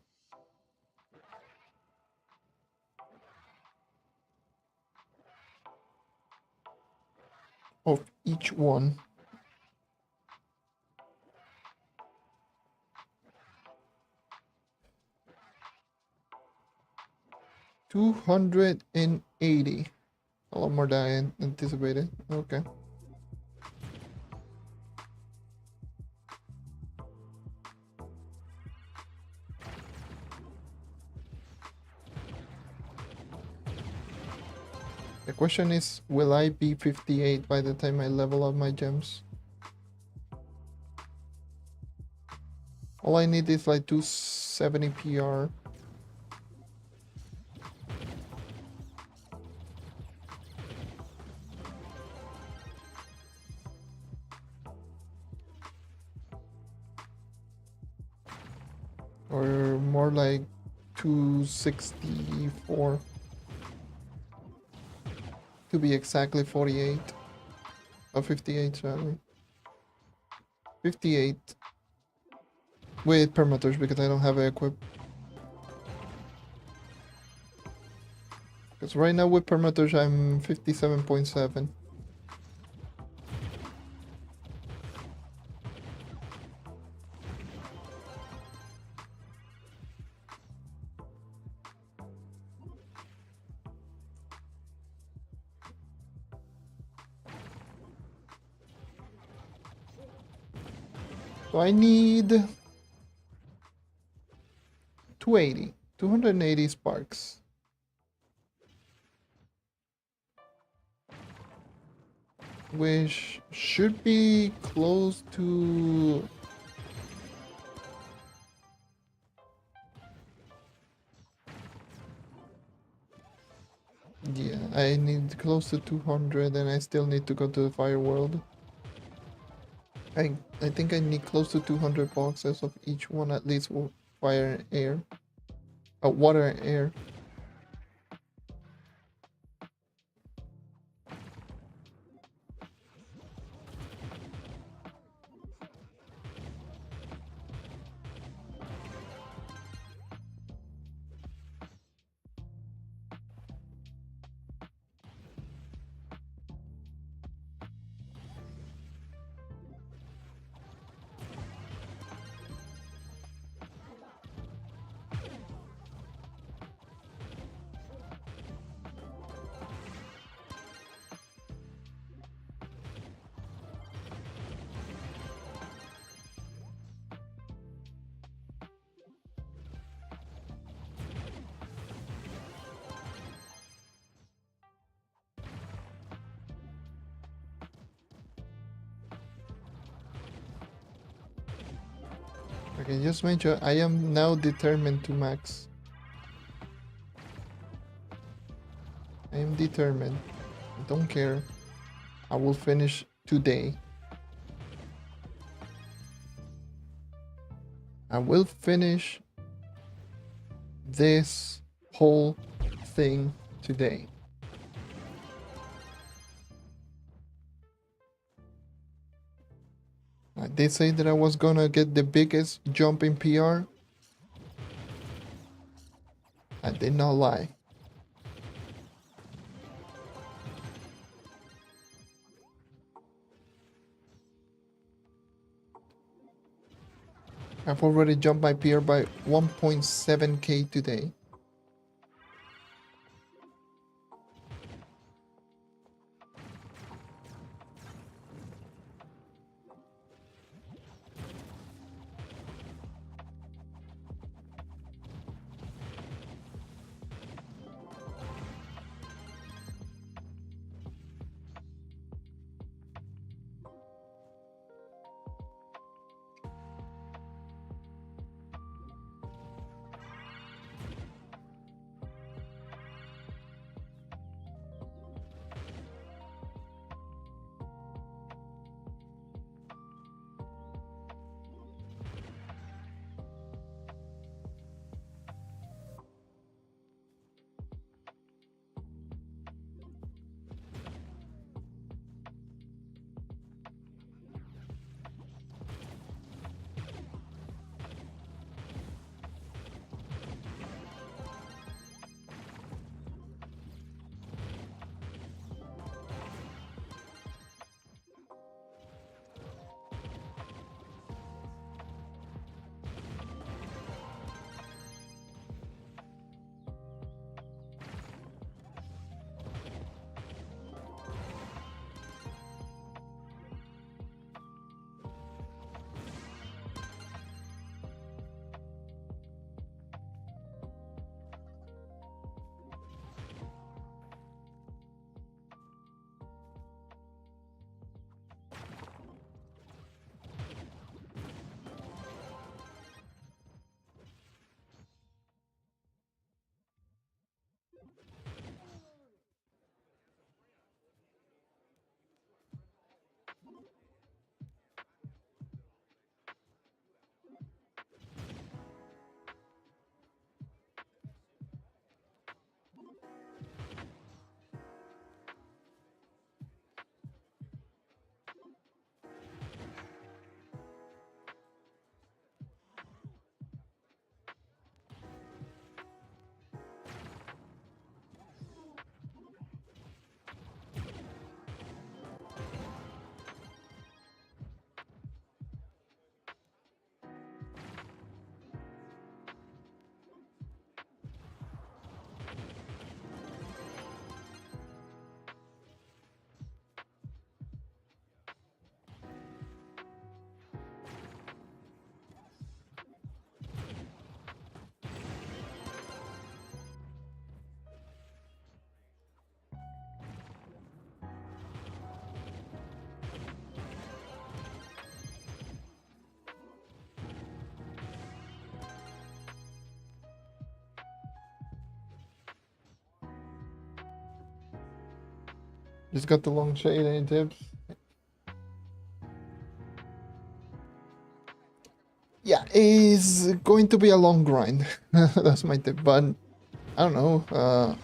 Of each one. $280. A lot more than I anticipated. Okay. The question is, will I be 58 by the time I level up my gems? All I need is like 270 PR. Or more like 264. To be exactly 48. Or 58, sorry. 58. With permatouch because I don't have it equipped. Because right now with permatouch I'm 57.7. So I need 280 sparks. Which should be close to. Yeah, I need close to 200 and I still need to go to the fire world. I think I need close to 200 boxes of each one, at least fire and air. Water and air. Okay, just mention I am now determined to max. I am determined. I don't care. I will finish today. I will finish this whole thing today. I did say that I was gonna get the biggest jump in PR. I did not lie. I've already jumped my PR by 1.7k today. Just got the long shade. Any tips? Yeah, it's going to be a long grind. That's my tip. But I don't know.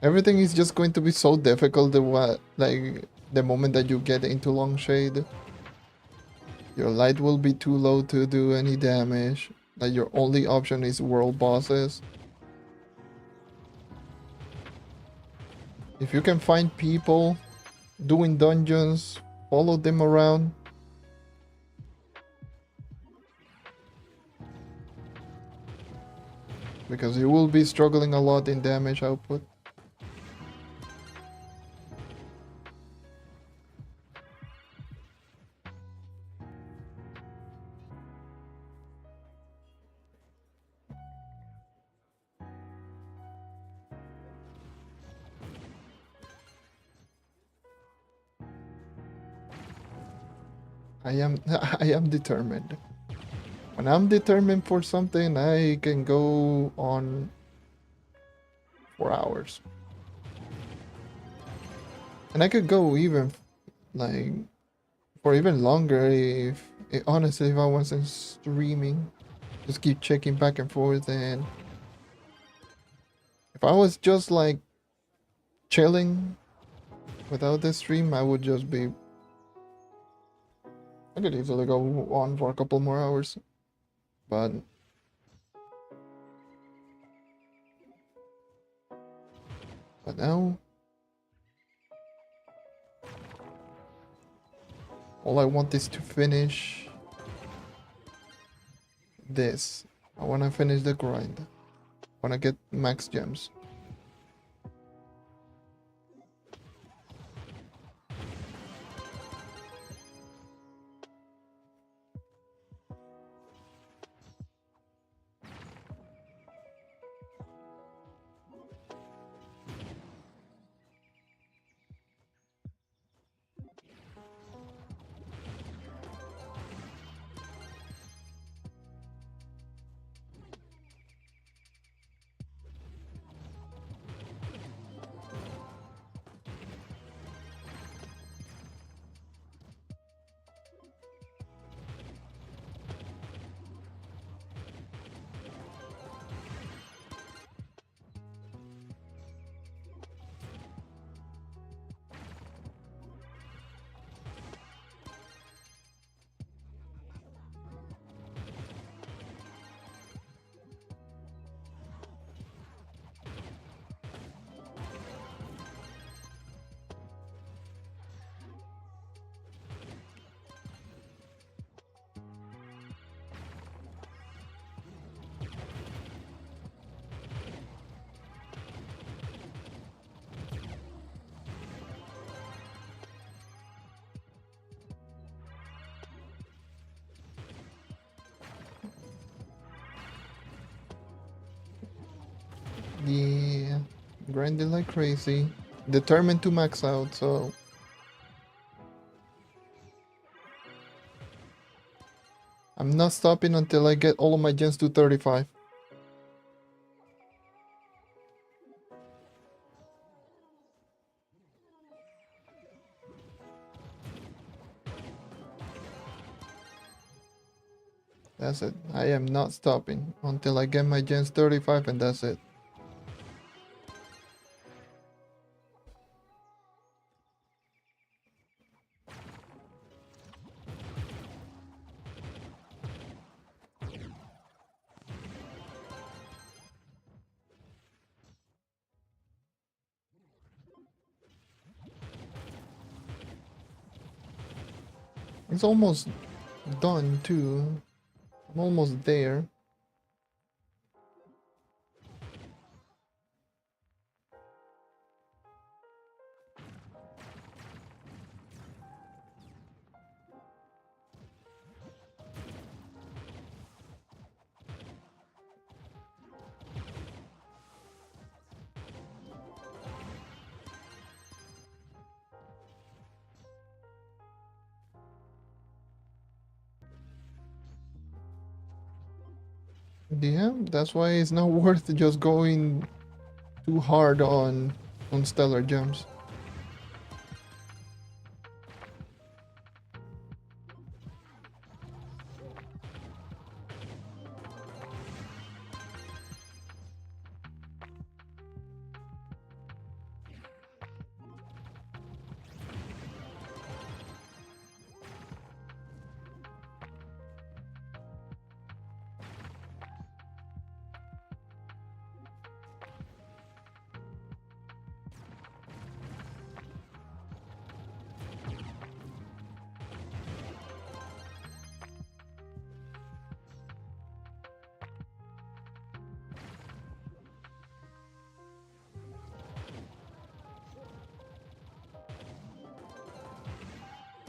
Everything is just going to be so difficult. Like the moment that you get into long shade, your light will be too low to do any damage. Like your only option is world bosses. If you can find people doing dungeons, follow them around. Because you will be struggling a lot in damage output. I am determined. When I'm determined for something, I can go on for hours. And I could go even like for even longer if honestly if I wasn't streaming. Just keep checking back and forth, and if I was just like chilling without the stream, I would just be I could easily go on for a couple more hours. But now all I want is to finish this. I want to finish the grind. I want to get max gems. Yeah, grinding like crazy. Determined to max out, so I'm not stopping until I get all of my gens to 35. That's it. I am not stopping until I get my gens 35, and that's it. It's almost done too. I'm almost there. Yeah, that's why it's not worth just going too hard on stellar gems.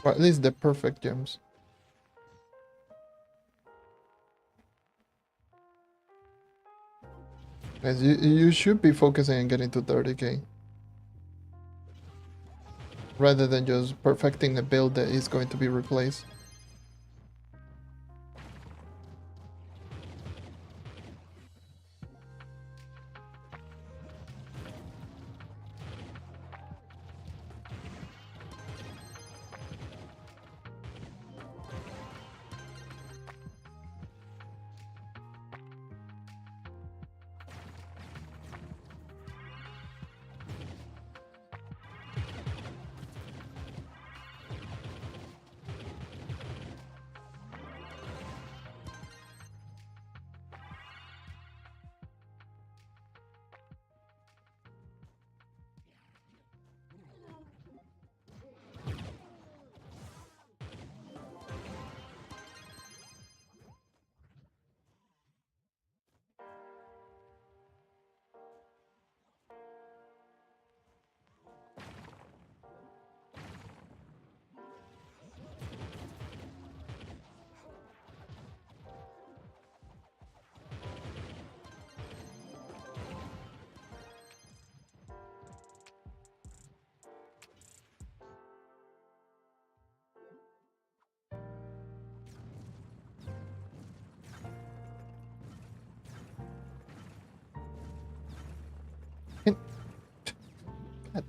Or at least the perfect gems. As you should be focusing on getting to 30k. Rather than just perfecting a build that is going to be replaced.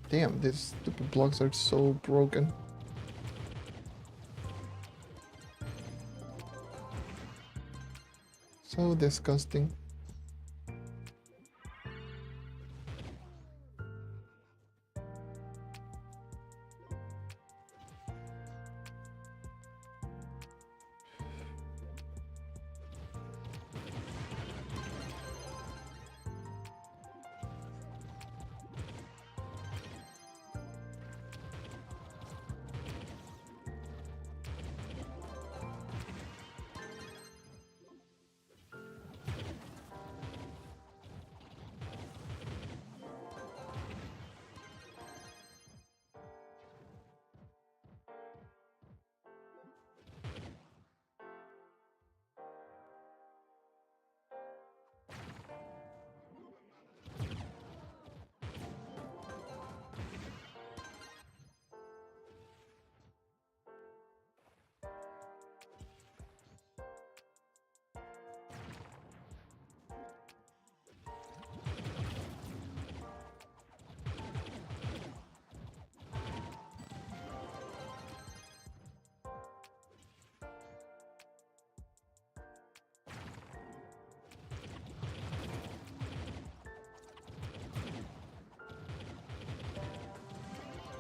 Damn, these stupid blocks are so broken. So disgusting.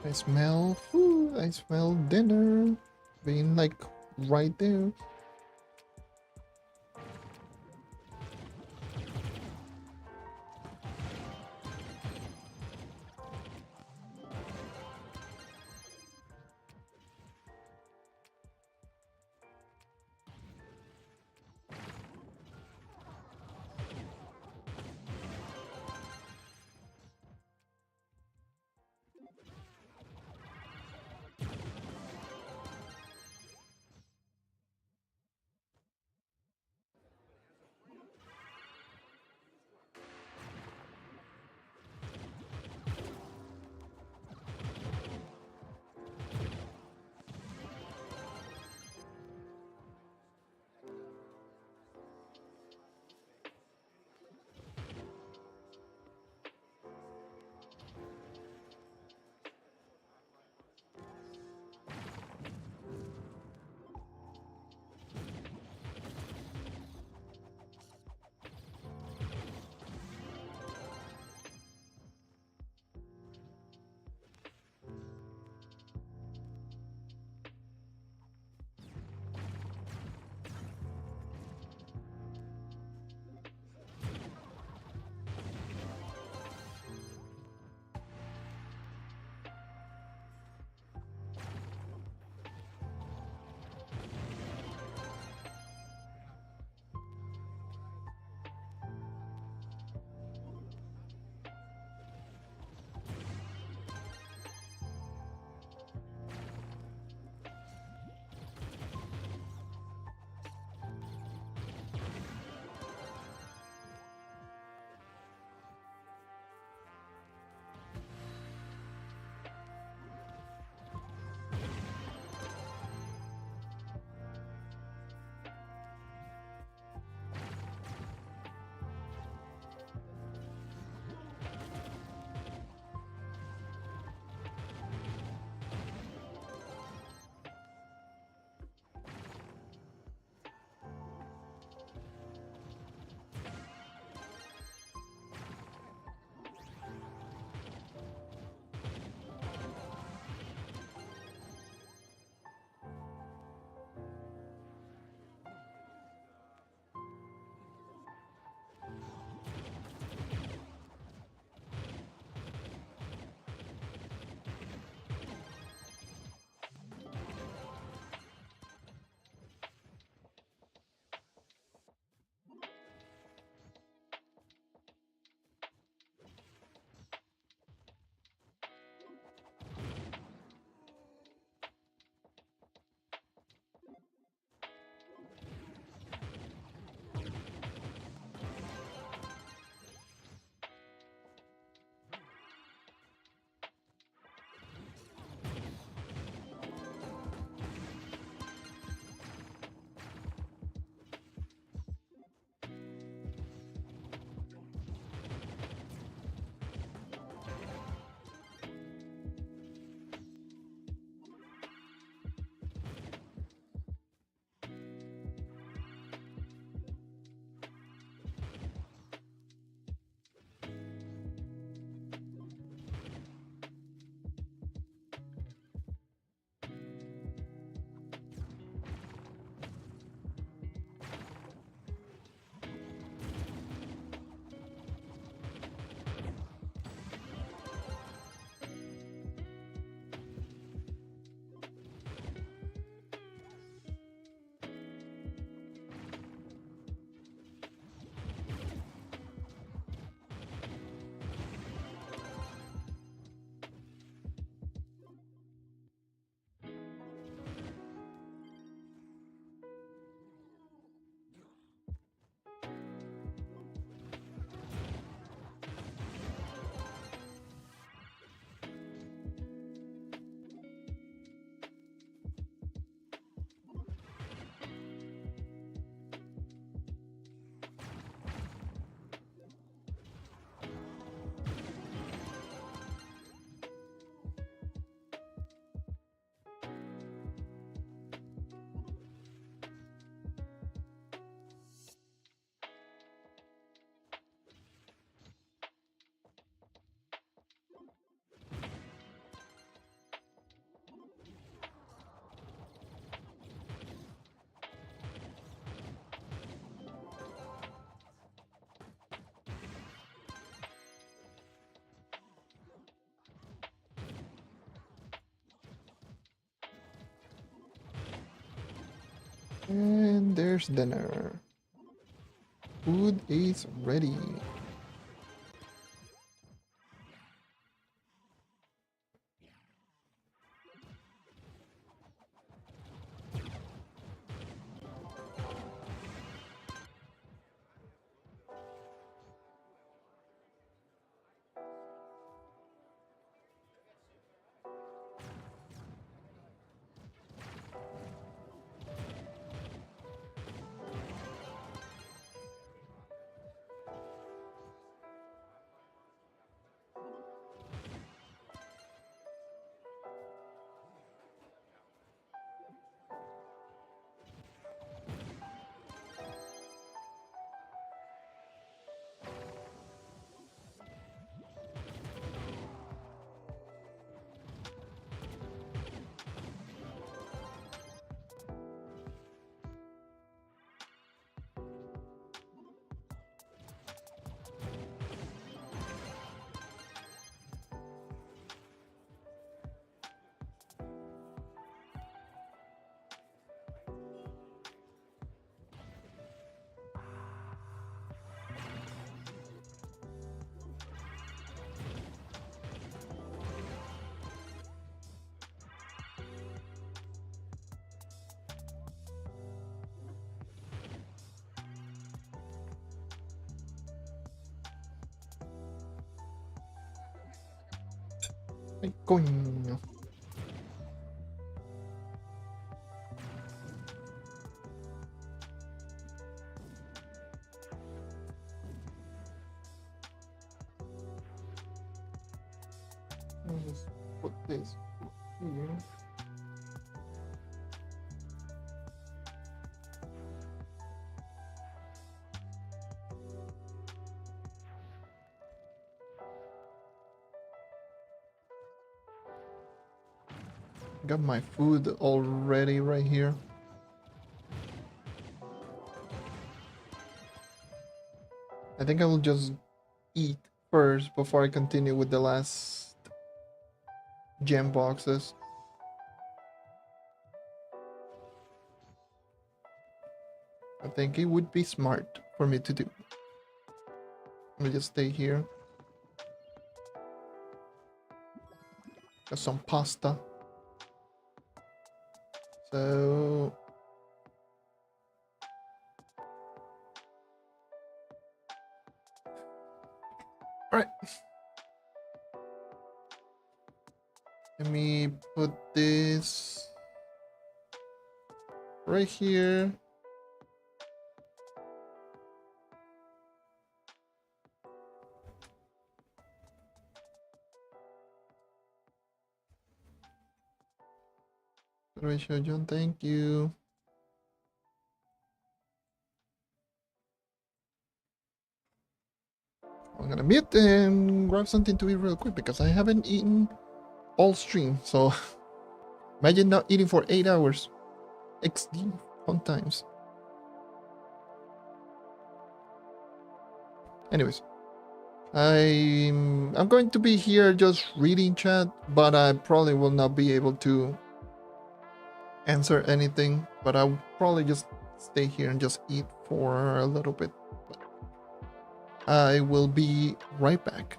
I smell food. I smell dinner being like right there. And there's dinner. Food is ready. Ay, coño. I'll just put this here. Got my food already right here. I think I will just eat first before I continue with the last gem boxes. I think it would be smart for me to do. Let me just stay here. Got some pasta. So all right. Let me put this right here. Ratio John, thank you. I'm gonna mute and grab something to eat real quick because I haven't eaten all stream. So imagine not eating for 8 hours. XD fun times. Anyways, I'm going to be here just reading chat, but I probably will not be able to answer anything. But I'll probably just stay here and just eat for a little bit. But I will be right back.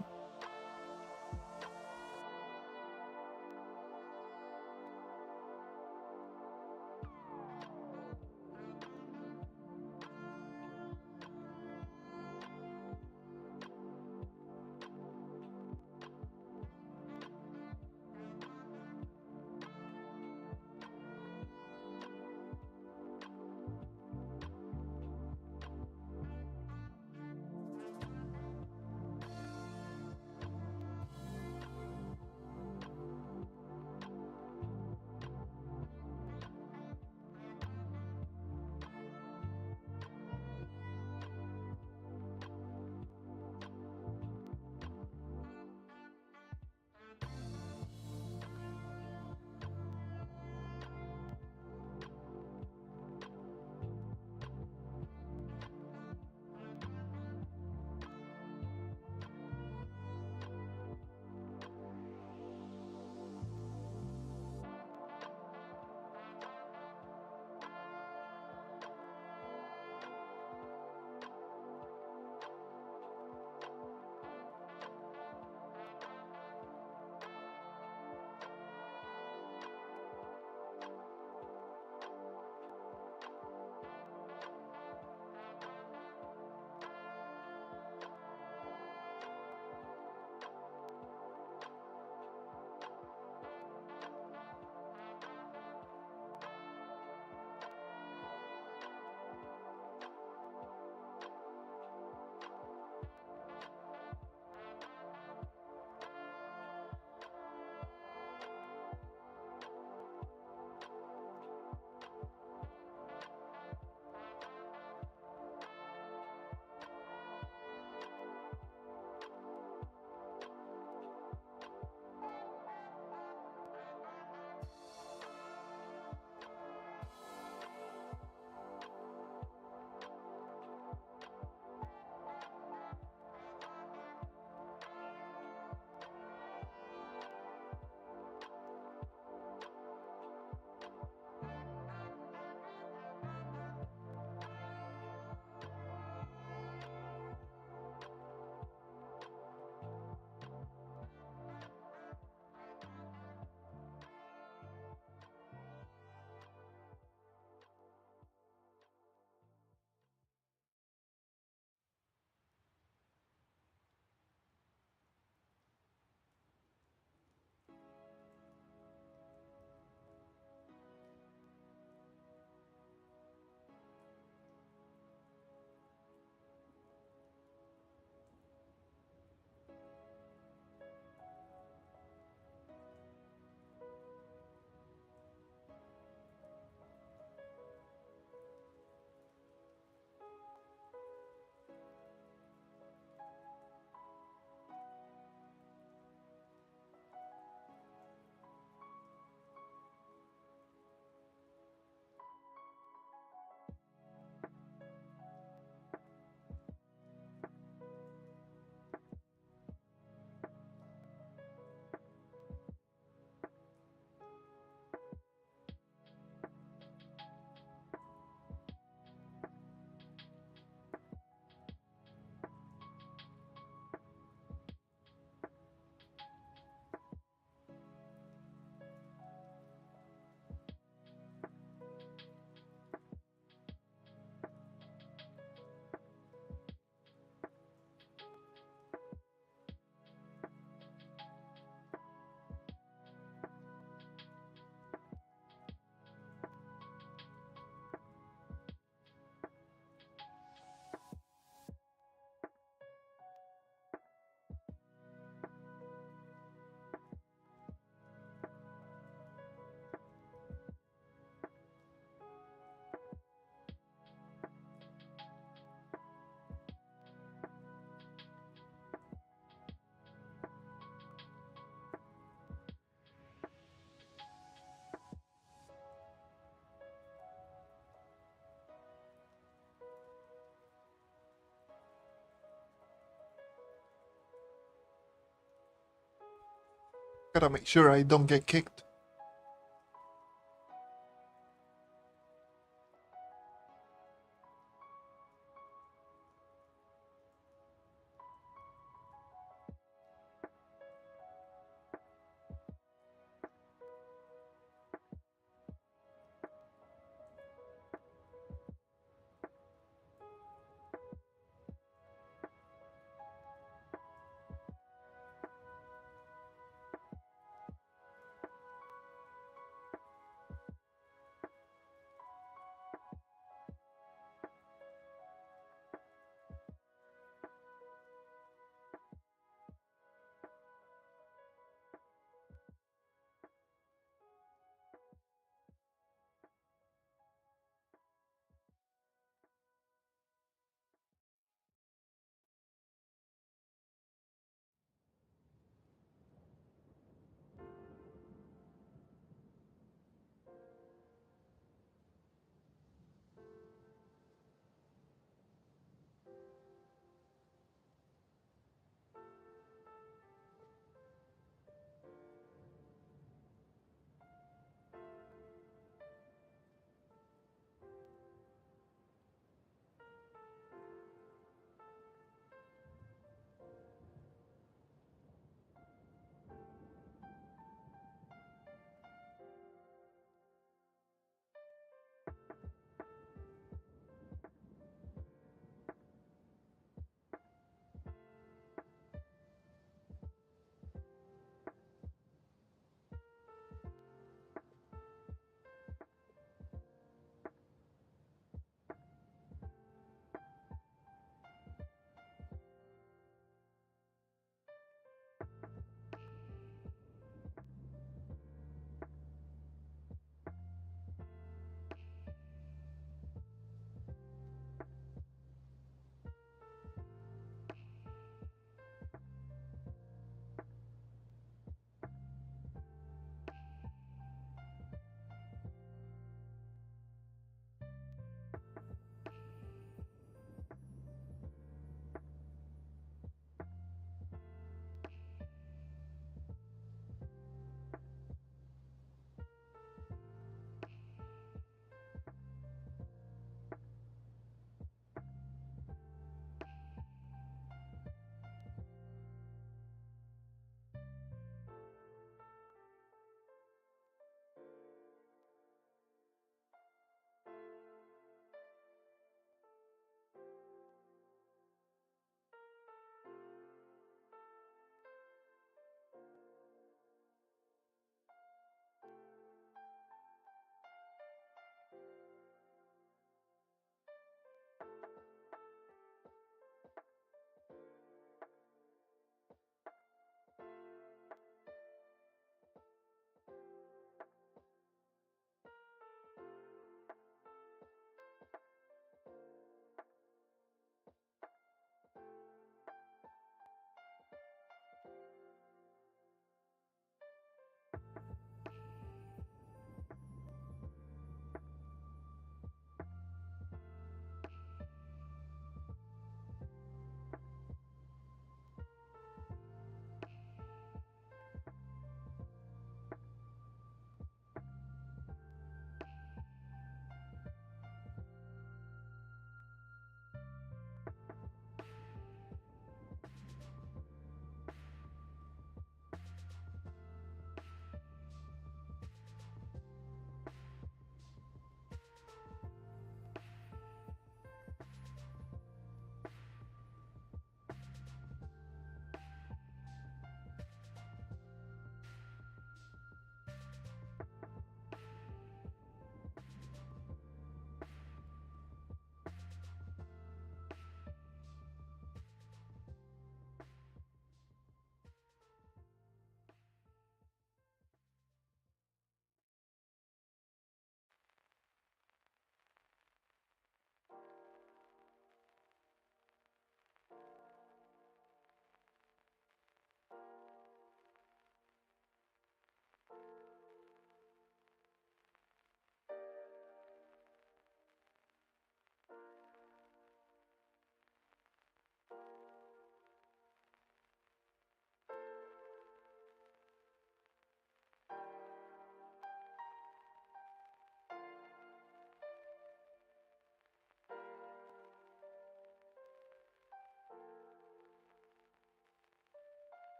Gotta make sure I don't get kicked.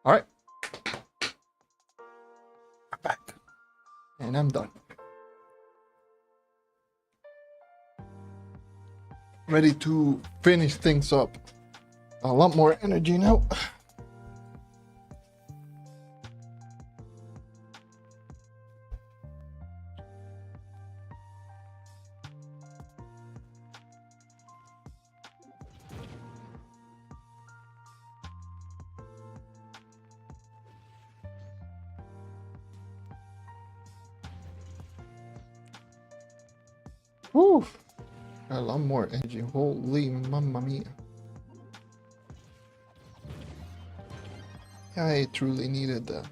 All right. I'm back. And I'm done. Ready to finish things up. A lot more energy now. Woo! A lot more energy. Holy mamma mia. I truly needed that.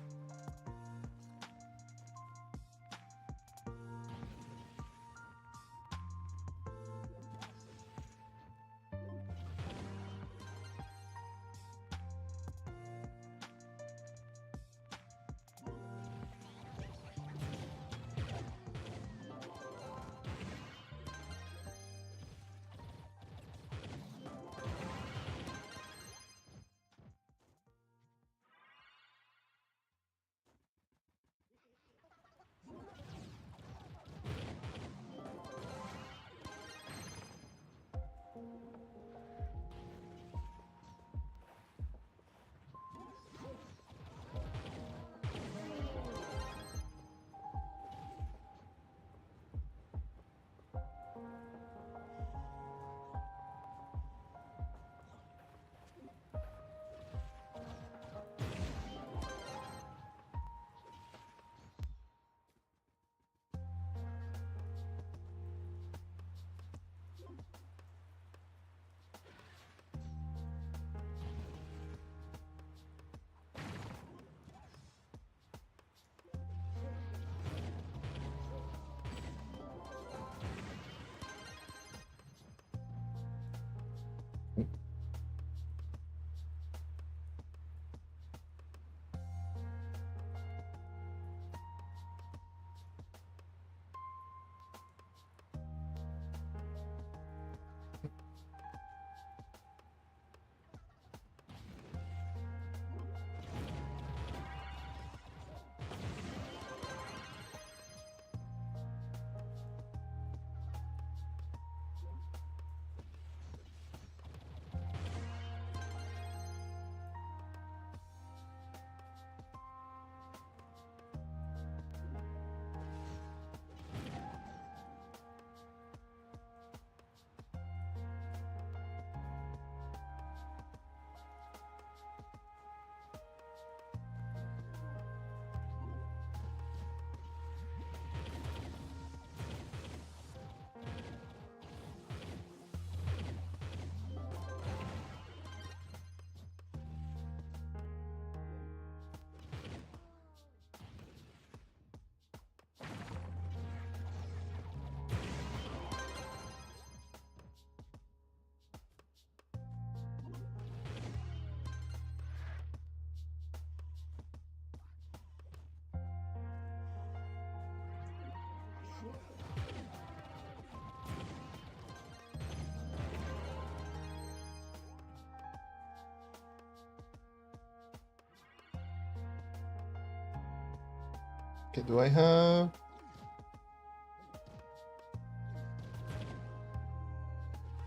Okay, do I have...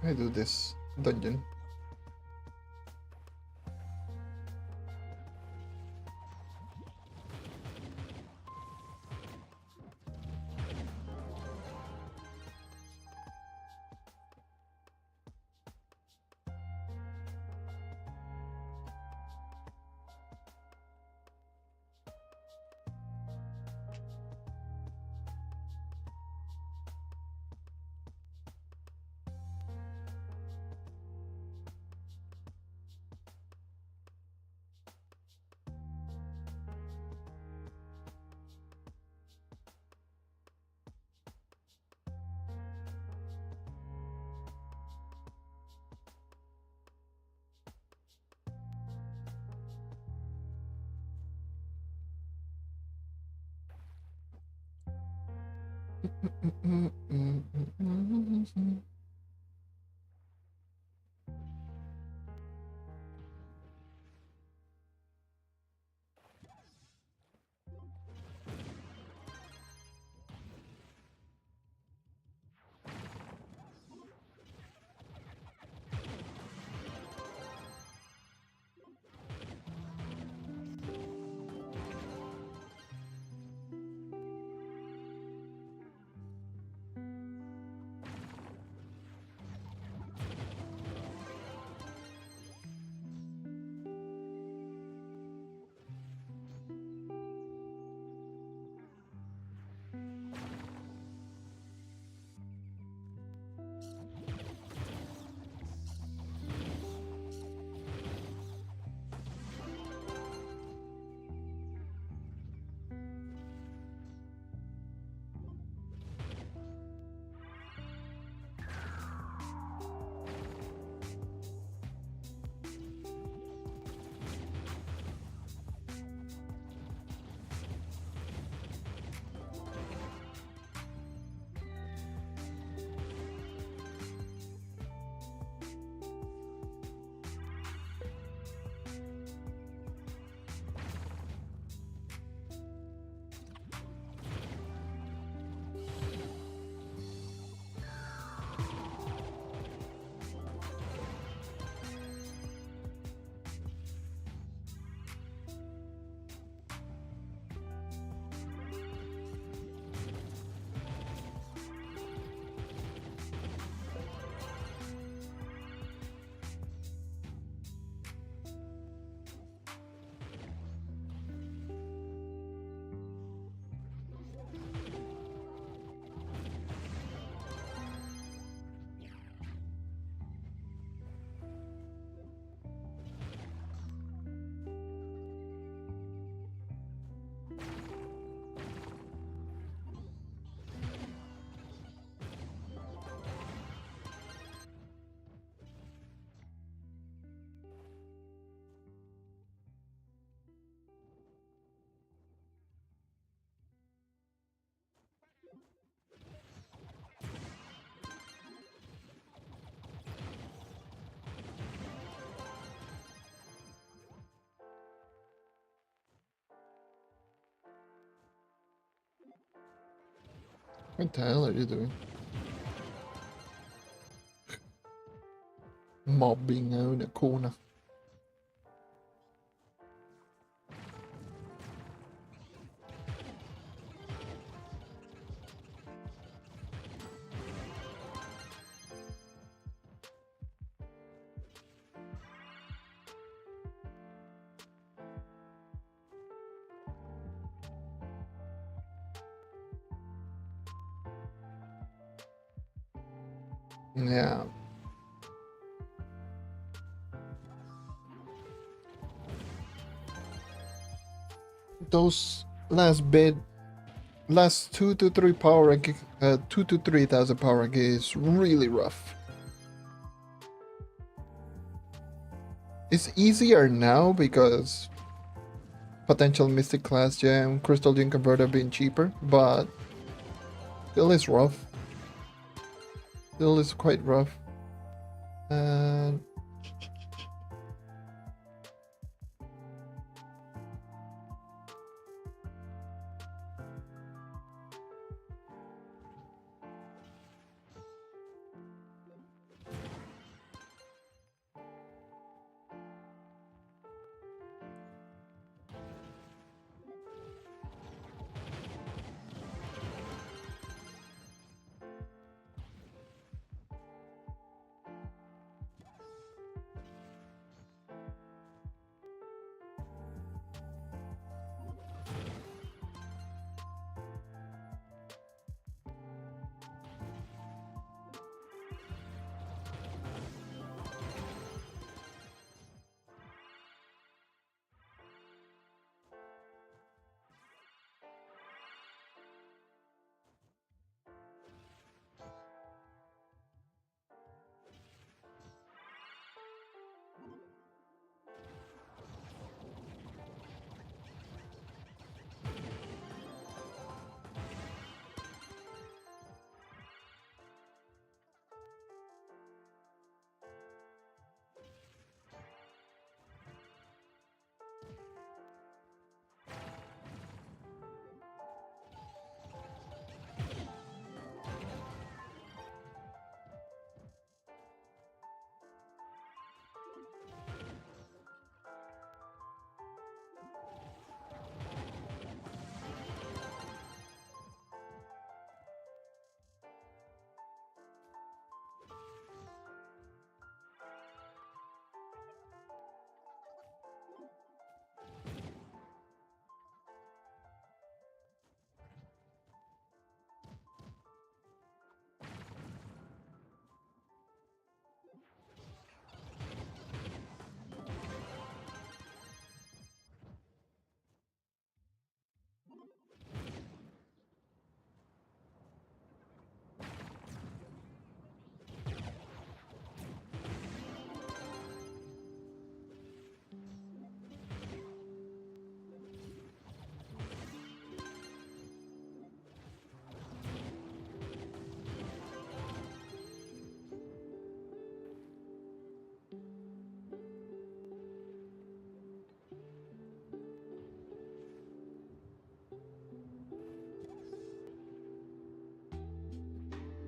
I do this dungeon. What the hell are you doing? Mobbing out in the corner. Yeah. Those last 2 to 3 power rank, 2 to 3,000 power rank is really rough. It's easier now because potential Mystic Class Gem, Crystal Gem Converter being cheaper, but still is rough. Still is quite rough. And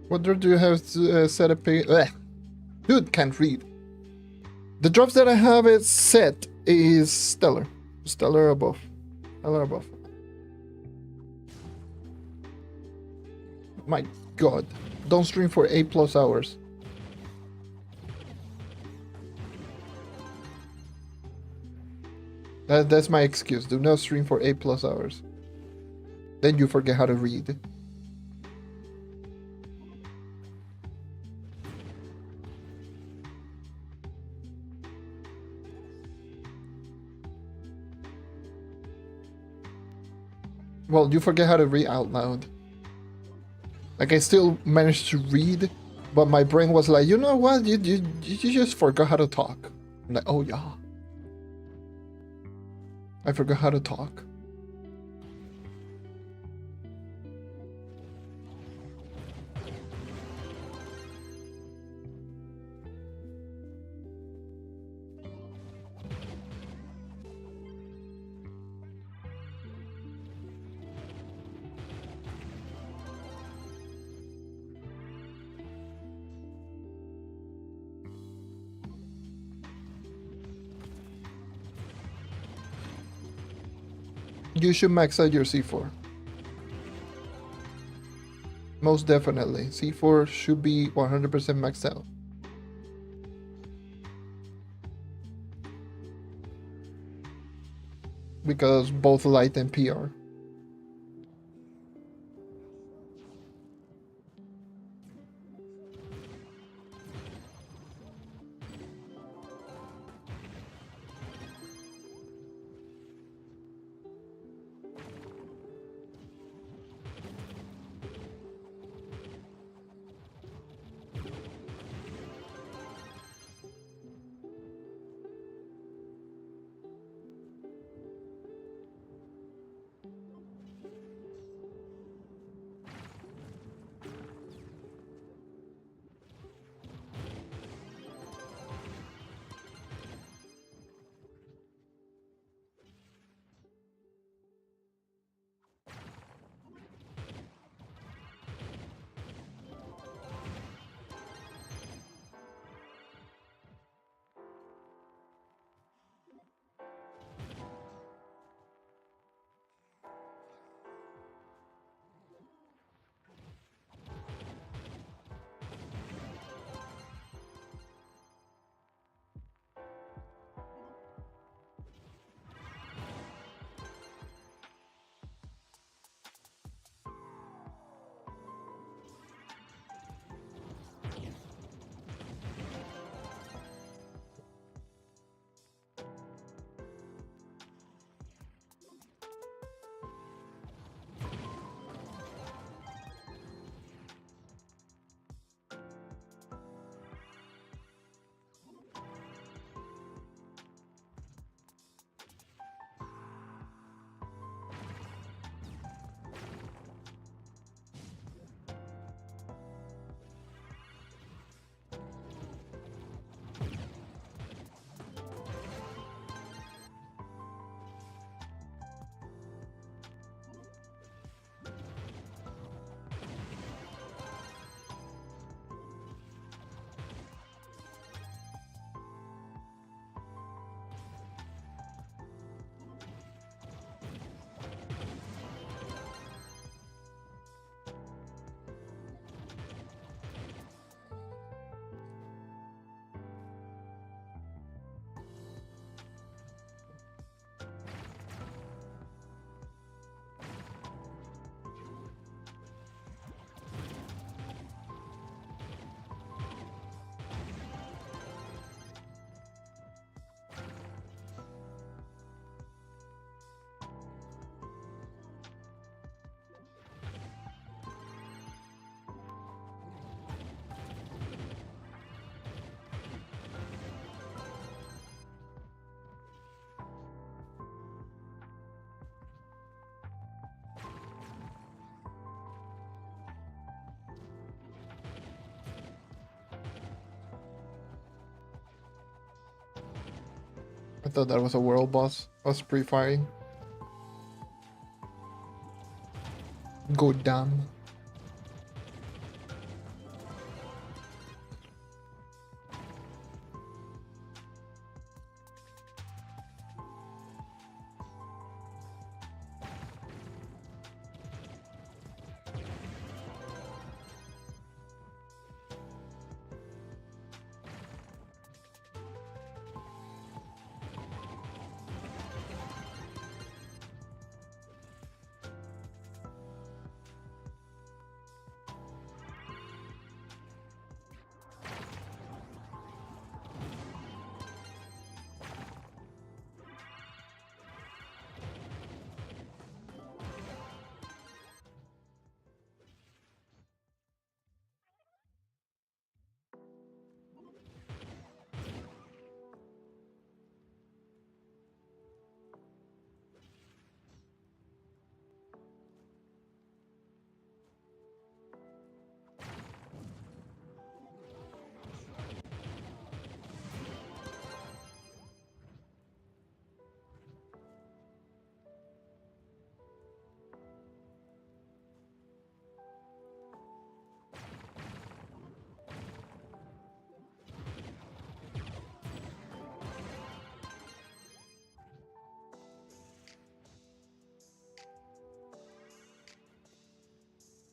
what drop do you have set up? Dude, can't read. The drops that I have it set is Stellar. Stellar above. Stellar above. My god. Don't stream for 8+ hours. That's my excuse. Do not stream for 8+ hours. Then you forget how to read. Well, you forget how to read out loud. Like, I still managed to read, but my brain was like, you know what? You just forgot how to talk. I'm like, oh yeah. I forgot how to talk. You should max out your C4. Most definitely. C4 should be 100% maxed out. Because both light and PR. I thought that was a world boss. I was pre-firing. Go down.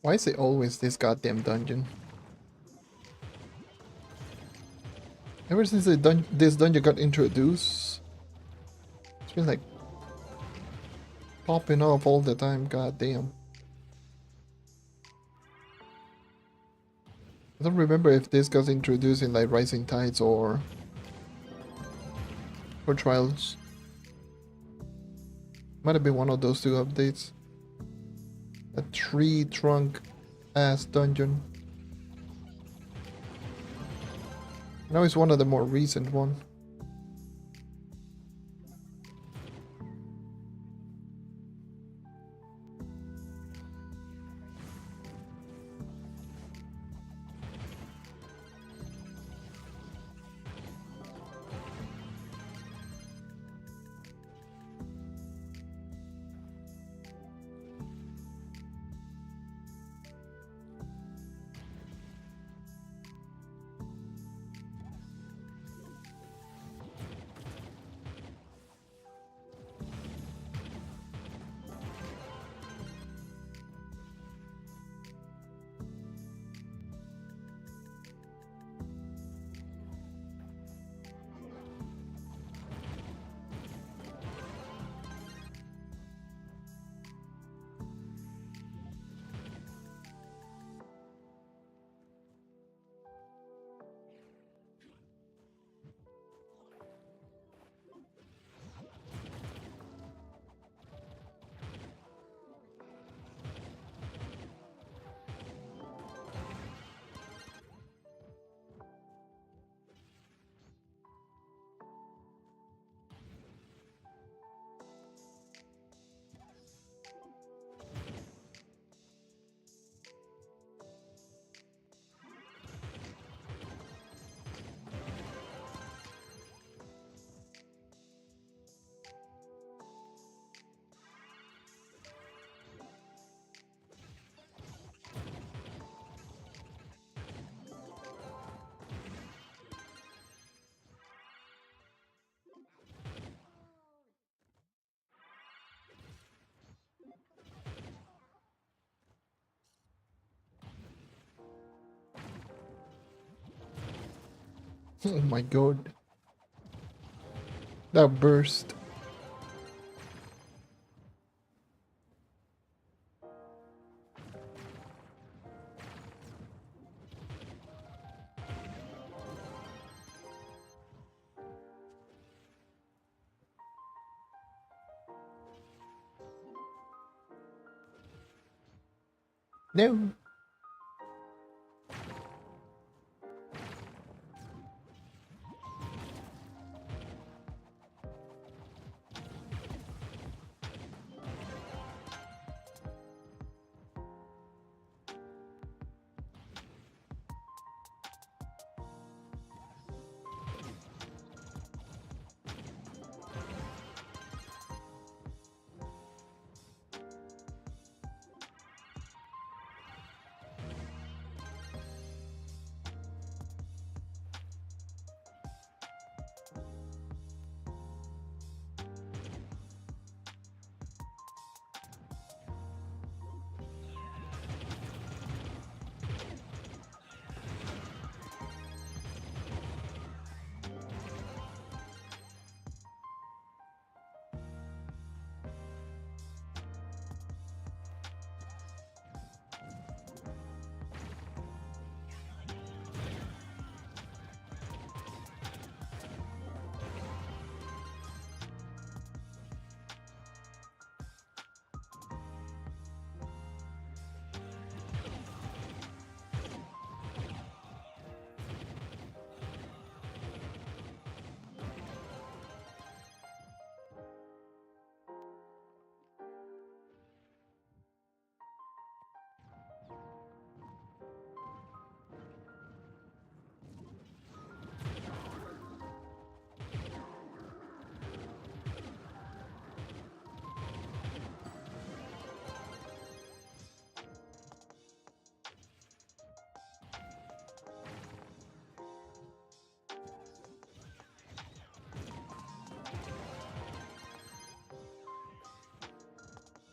Why is it always this goddamn dungeon? Ever since this dungeon got introduced, it's been like popping off all the time, goddamn. I don't remember if this got introduced in like Rising Tides or Trials. Might have been one of those two updates. A tree trunk ass dungeon. Now it's one of the more recent one. Oh my god. That burst. No.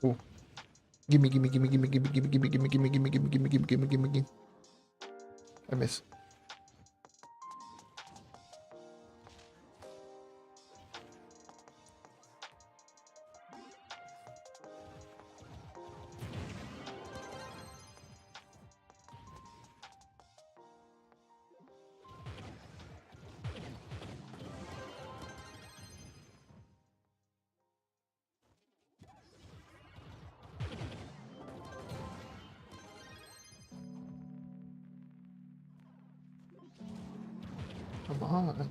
Oh. Gimme, gimme, gimme, gimme, gimme, gimme, gimme, gimme, gimme, gimme, gimme, gimme, gimme, gimme, gimme, gimme. I miss. Come on.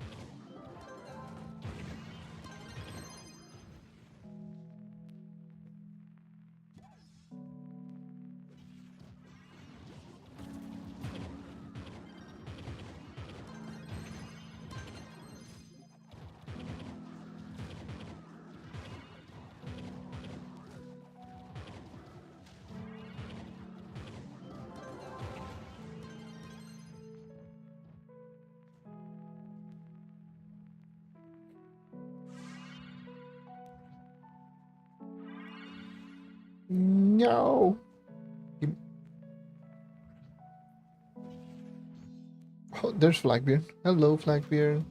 No. Oh, there's Flagbeard. Hello, Flagbeard.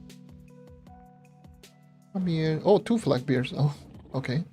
Come here. Oh, two Flagbeards. Oh, okay.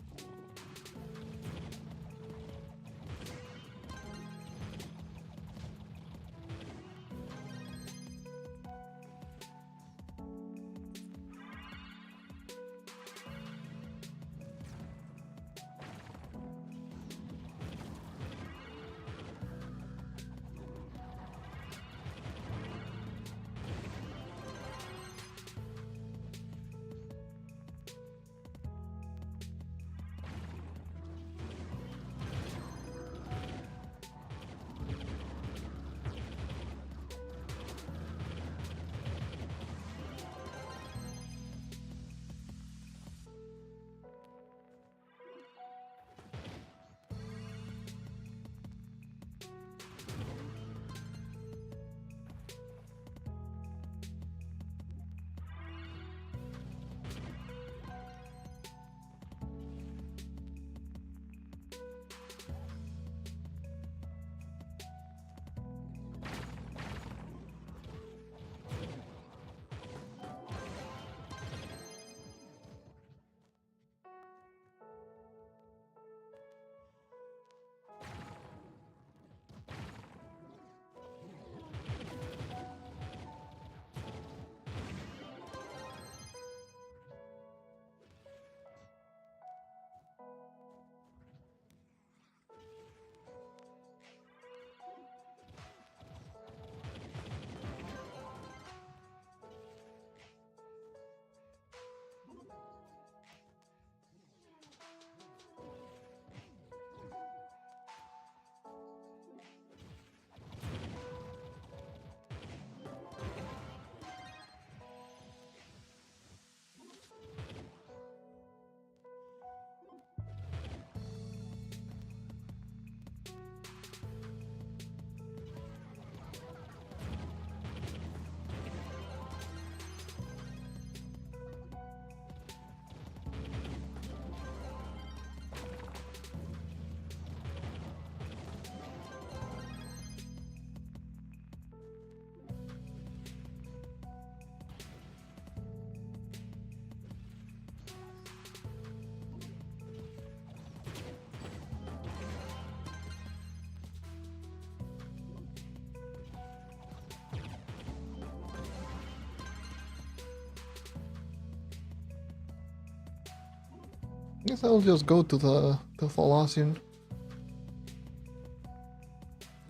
Guess I'll just go to the Thalassian.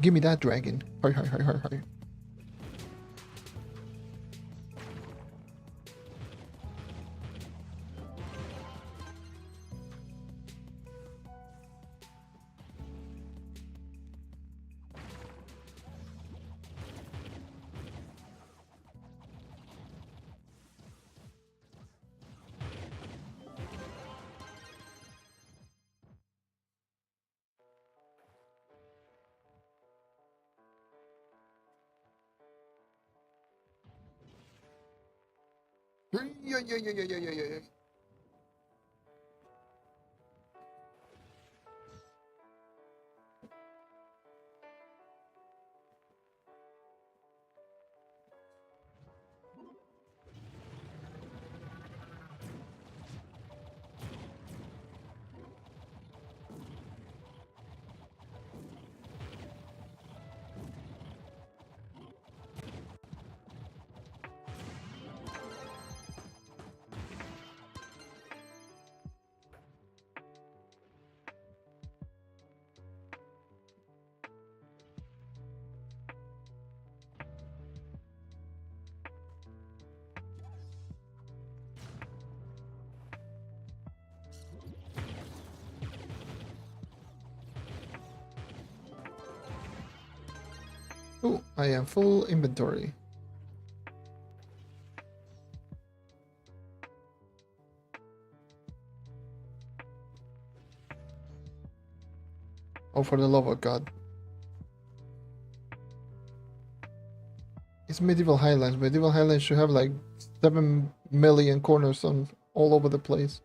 Give me that dragon. Hi, hi, hi, hi, hi. Yeah, yeah, yeah, yeah, yeah, yeah, yeah. Oh, I am full inventory. Oh, for the love of God. It's Medieval Highlands. Medieval Highlands should have like 7 million cornerstones all over the place.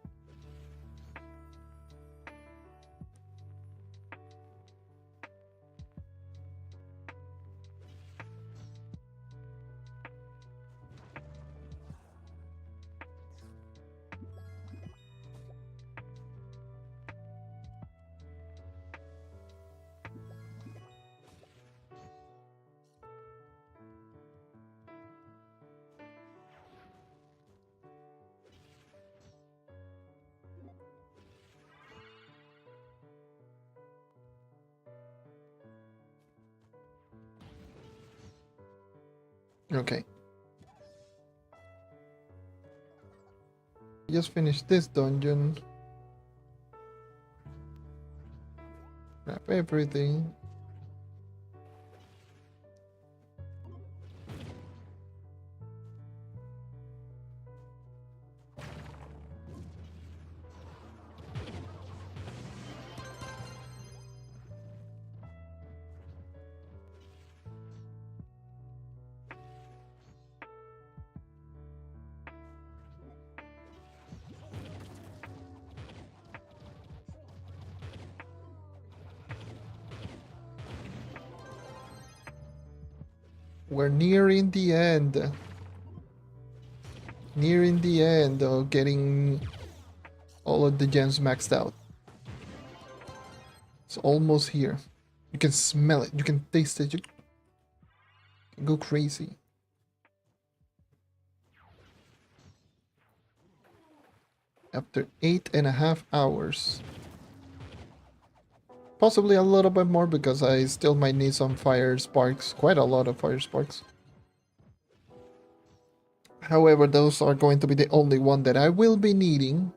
Okay. Just finished this dungeon. Grab everything. We're nearing the end. Nearing the end of getting all of the gems maxed out. It's almost here. You can smell it. You can taste it. You can go crazy. After 8.5 hours. Possibly a little bit more because I still might need some fire sparks. Quite a lot of fire sparks. However, those are going to be the only one that I will be needing.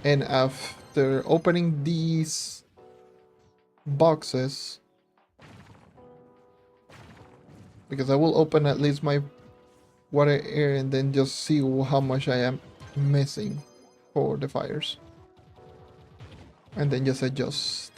And after opening these boxes, because I will open at least my water area and then just see how much I am missing for the fires. And then just adjust.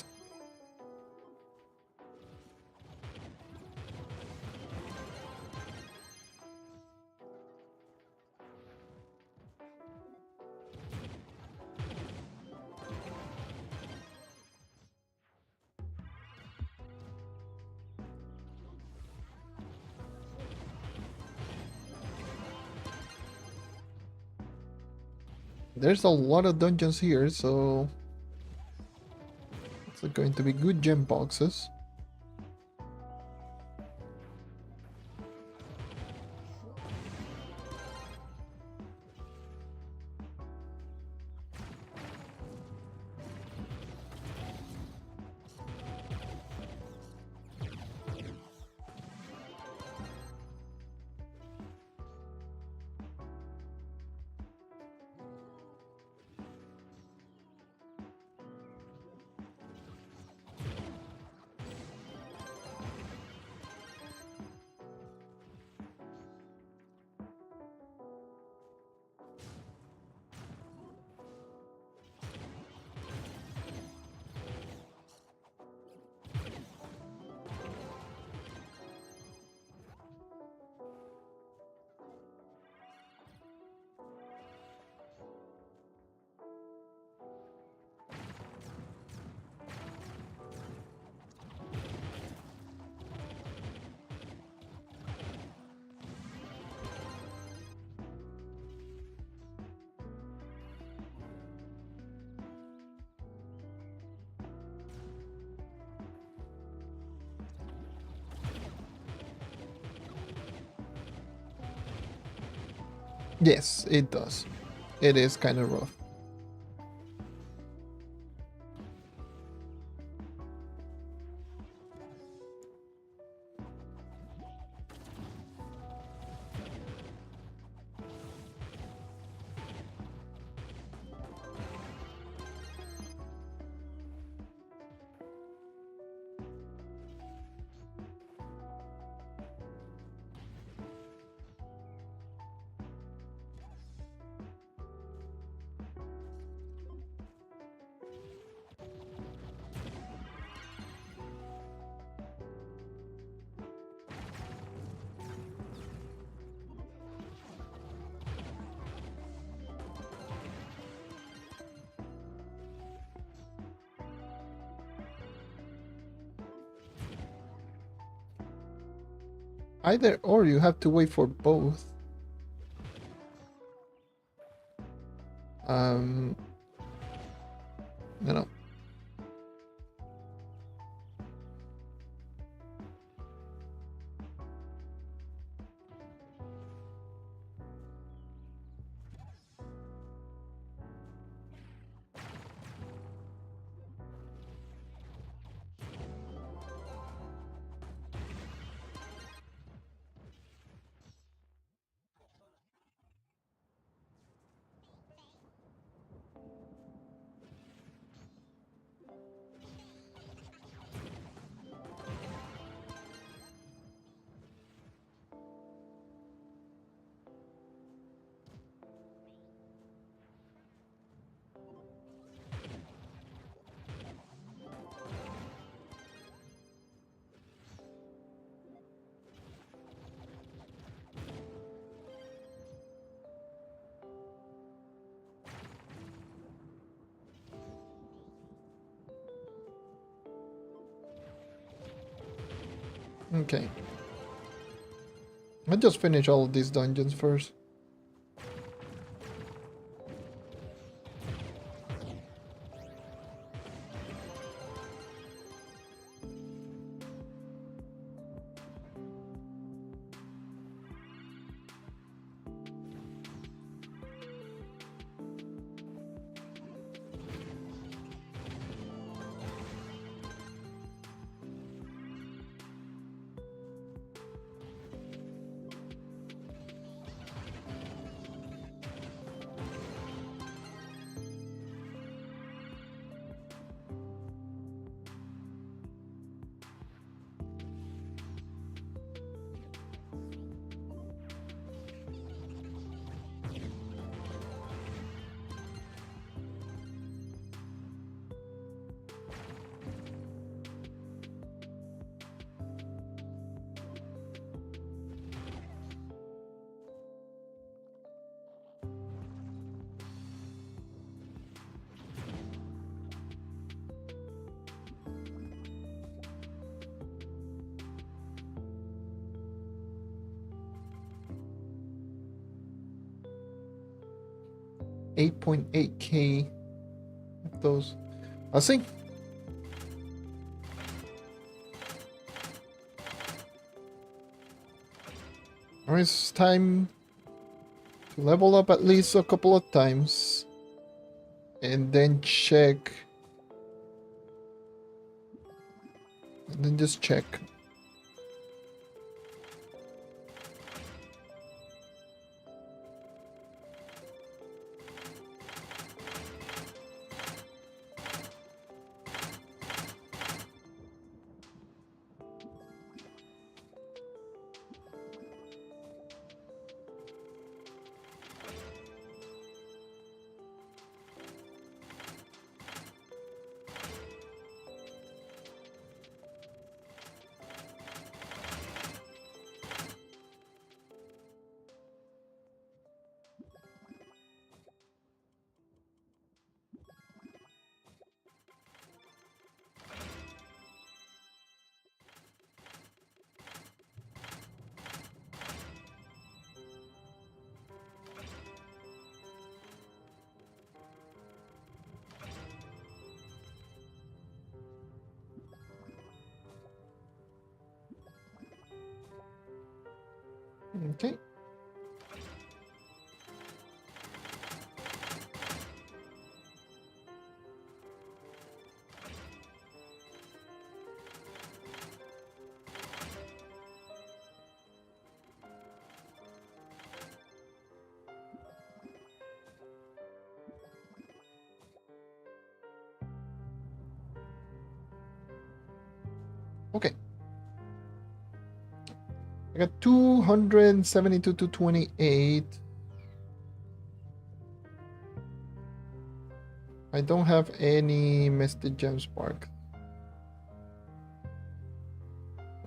There's a lot of dungeons here, so it's going to be good gem boxes. Yes, it does. It is kind of rough. Either or, you have to wait for both. No. Okay. I'll just finish all of these dungeons first. $8.8K of those. I'll see. Alright, it's time to level up at least a couple of times. And then check. And then just check. Okay. Okay. I got 272 to 28. I don't have any Misted Gem Spark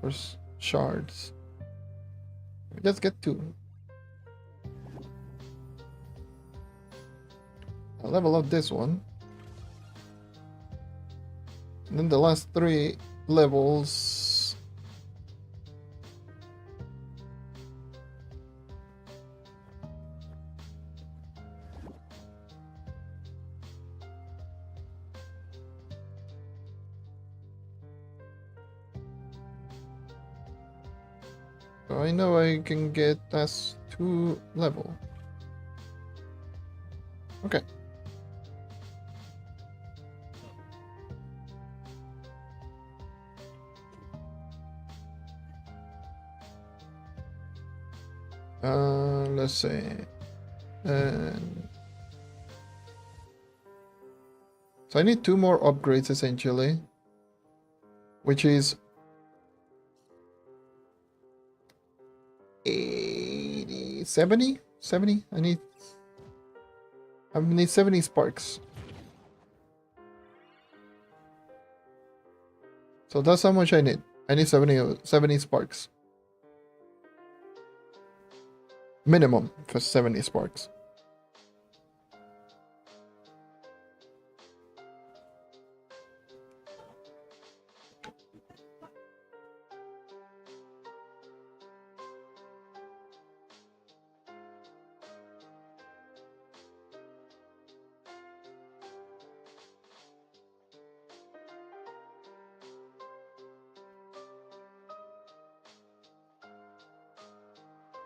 or shards. Let's get 2. I'll level up this one. And then the last 3 levels. So I know I can get as 2 level. Okay. Let's see. And so I need 2 more upgrades essentially, which is 80, 70? 70? I need 70 sparks. So that's how much I need. I need 70 sparks. Minimum for 70 sparks.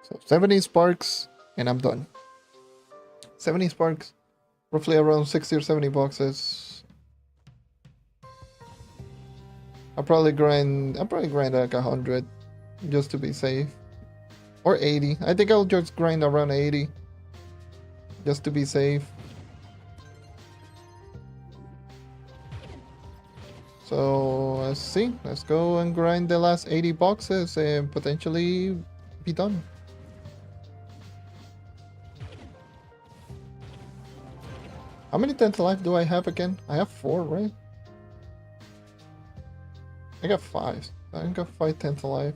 So 70 sparks and I'm done. 70 sparks, roughly around 60 or 70 boxes. I'll probably grind like 100 just to be safe. Or 80. I think I'll just grind around 80 just to be safe. So let's see. Let's go and grind the last 80 boxes and potentially be done. How many 10th life do I have again? I have 4, right? I got 5. I got 5 10th life.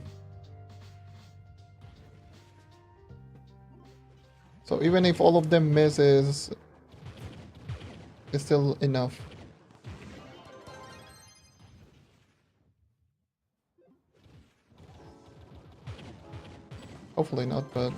So even if all of them misses, it's still enough. Hopefully not, but...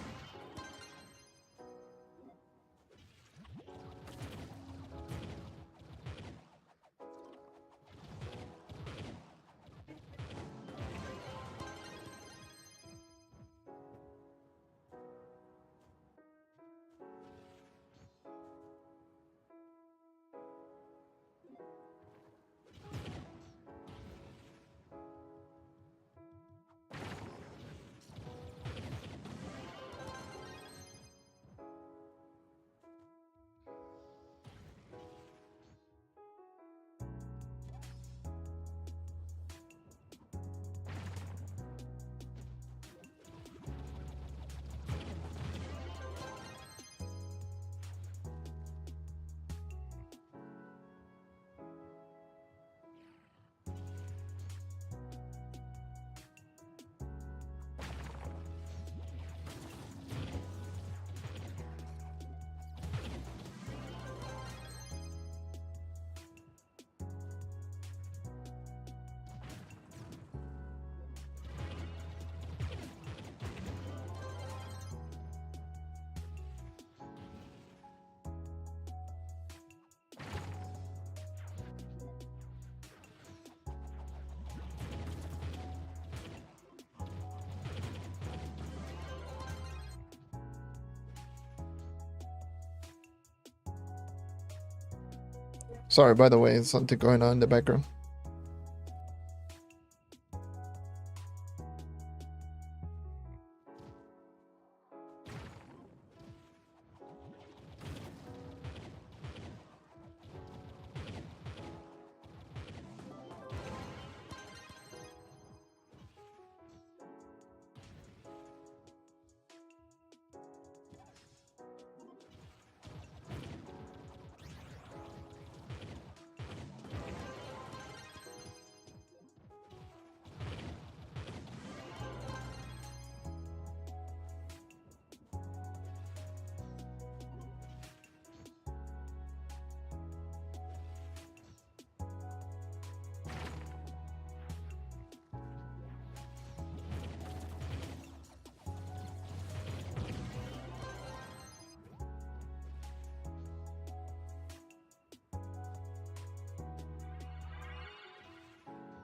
Sorry, by the way, there's something going on in the background.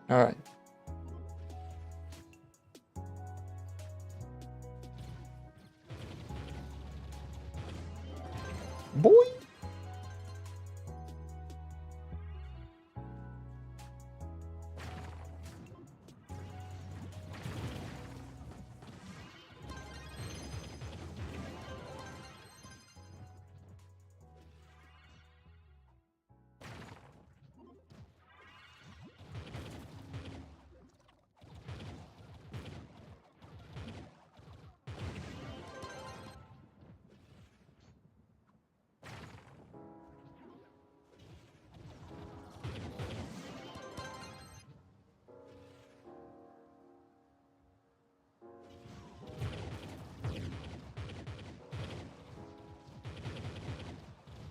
All right. Boy!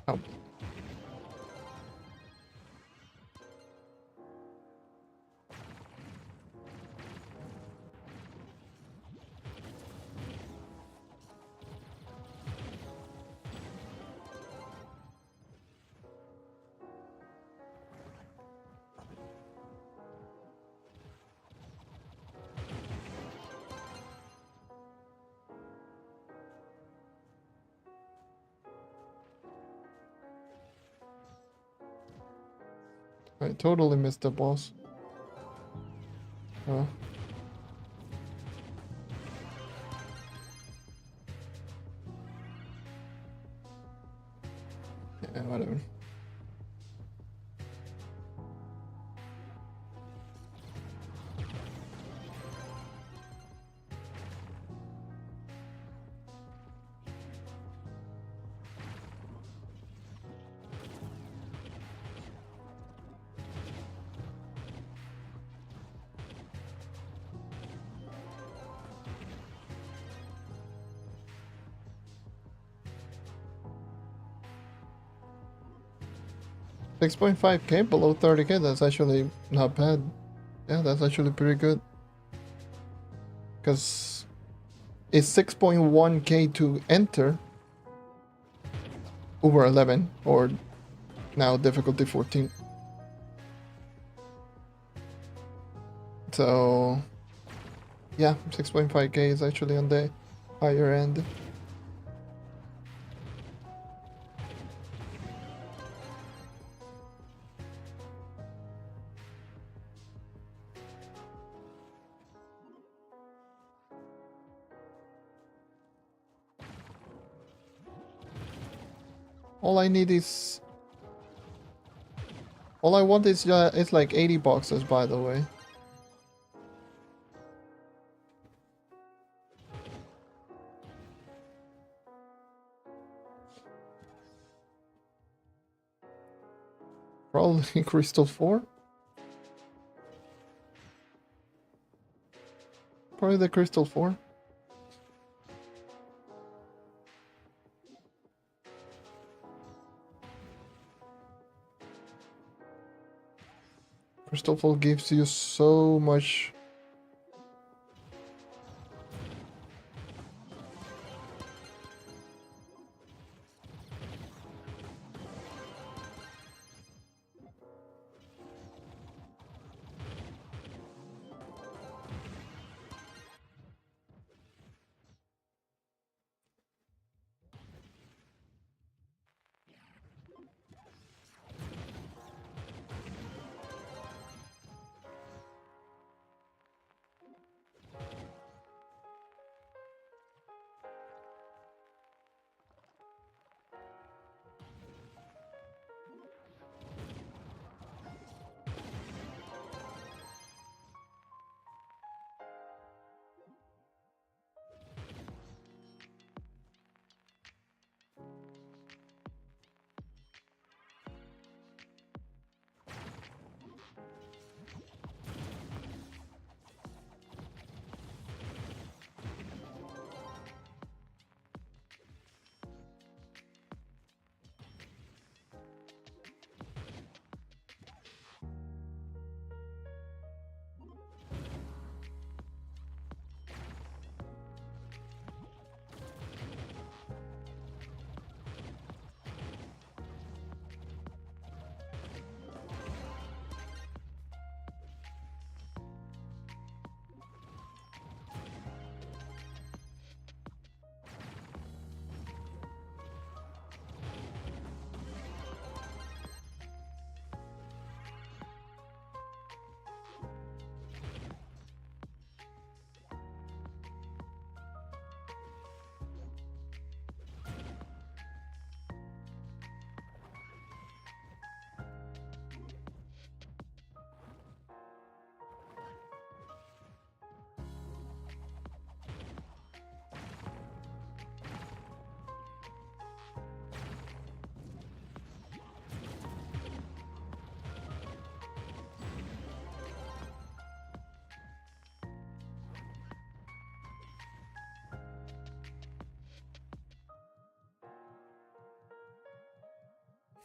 Oh. I totally missed the boss. Oh. Yeah, whatever. $6.5K below 30K, that's actually not bad. Yeah, that's actually pretty good. Because it's 6.1K to enter over 11, or now difficulty 14. So, yeah, 6.5K is actually on the higher end. All I need is... All I want is it's like 80 boxes, by the way. Probably Crystal 4. Probably the Crystal 4. Crystal 4 gives you so much.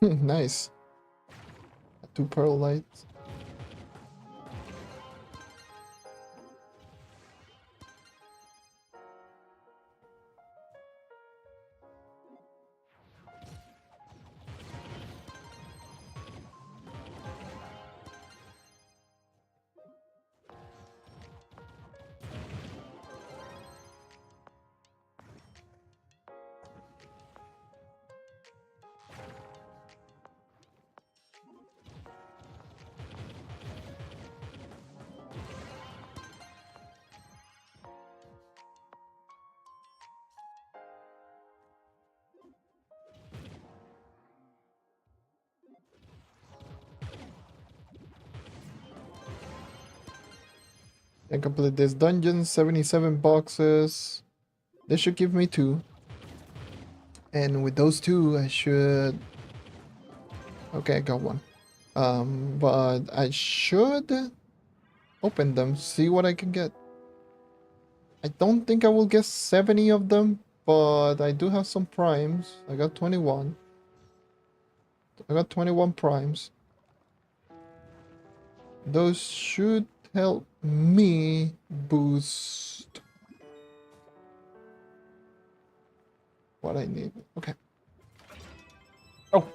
Nice. 2 pearl lights. And complete this dungeon. 77 boxes. This should give me 2. And with those 2, I should... Okay, I got 1. But I should open them, see what I can get. I don't think I will get 70 of them, but I do have some primes. I got 21. I got 21 primes. Those should help me boost what I need. Okay. Oh.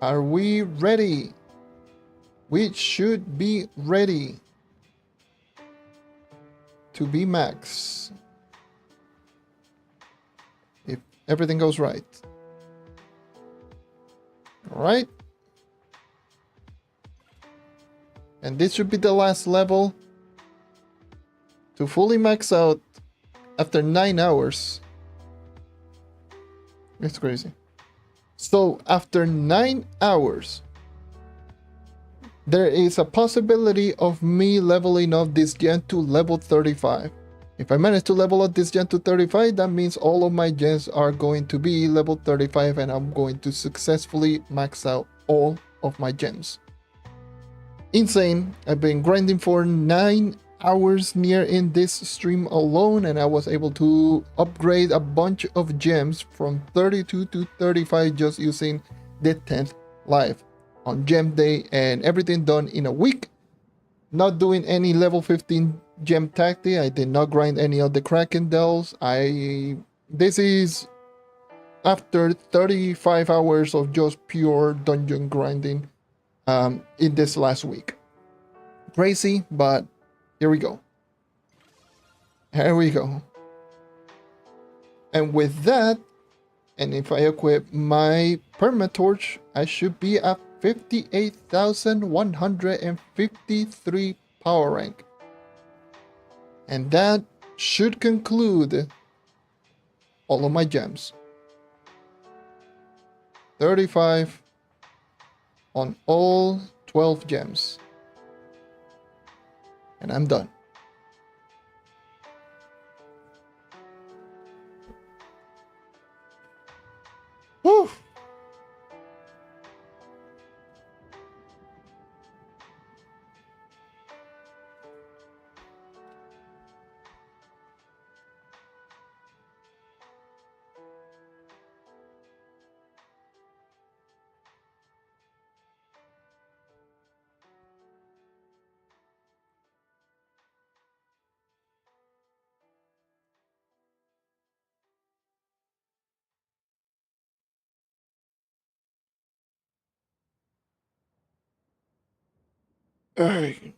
Are we ready? We should be ready to be max if everything goes right. All right. And this should be the last level to fully max out after 9 hours. It's crazy. So after 9 hours, there is a possibility of me leveling up this gen to level 35. If I manage to level up this gen to 35, that means all of my gens are going to be level 35 and I'm going to successfully max out all of my gems. Insane. I've been grinding for 9 hours near in this stream alone and I was able to upgrade a bunch of gems from 32 to 35 just using the 10th life on gem day, and everything done in a week. Not doing any level 15 gem tactic. I did not grind any of the Kraken dells. This is after 35 hours of just pure dungeon grinding in this last week. Crazy, but here we go. Here we go. And with that, and if I equip my permatorch, I should be at 58,153 power rank. And that should conclude all of my gems. 35 on all 12 gems. And I'm done. Woo! Hey.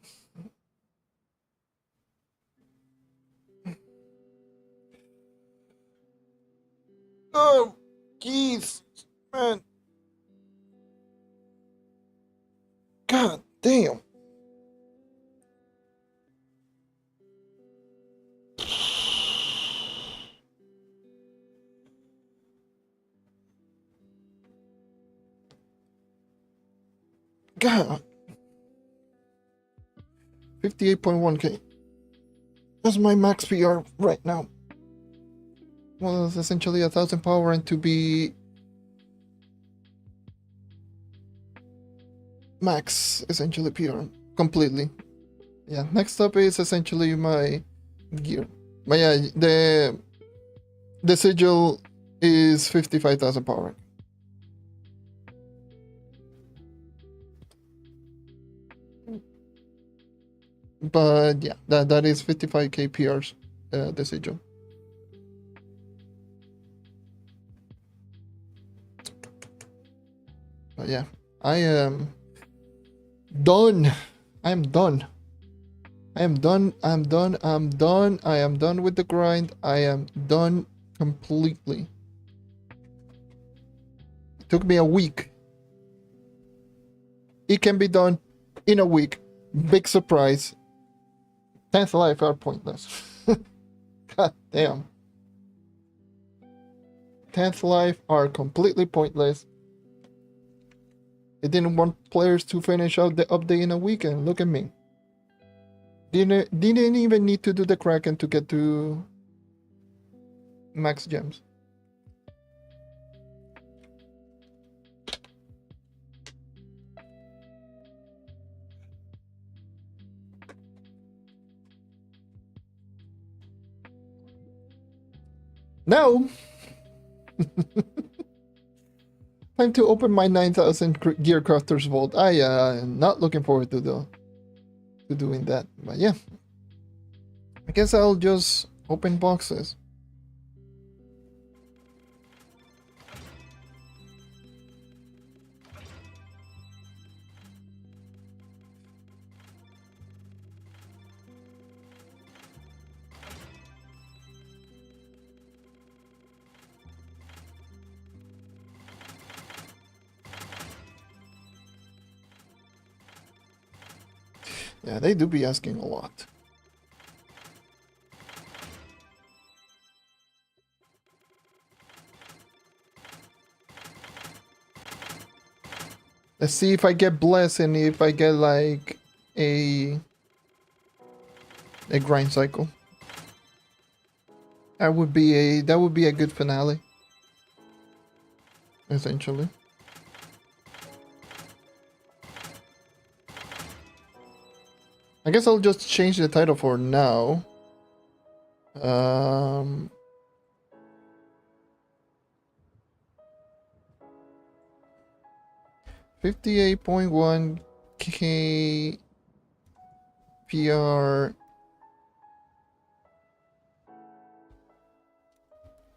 Oh, jeez, man. God damn. God. 58.1k. That's my max PR right now. Well, it's essentially 1,000 power, and to be max essentially PR completely. Yeah, next up is essentially my gear. But yeah, the sigil is 55,000 power. But yeah, that is 55k PRs, the sigil. But yeah, I am done. I am done. I am done. I'm done. I'm done. I am done with the grind. I am done completely. It took me a week. It can be done in a week. Big surprise. 10th life are pointless. God damn. 10th life are completely pointless. They didn't want players to finish out the update in a weekend. Look at me. Didn't even need to do the Kraken to get to max gems. Now, time to open my 9,000 gear crafters vault. I am not looking forward to doing that, but yeah, I guess I'll just open boxes. Yeah, they do be asking a lot. Let's see if I get blessed and if I get like a grind cycle. That would be a good finale. Essentially. I guess I'll just change the title for now. 58.1k PR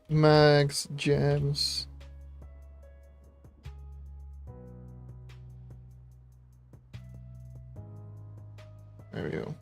max gems. There we go.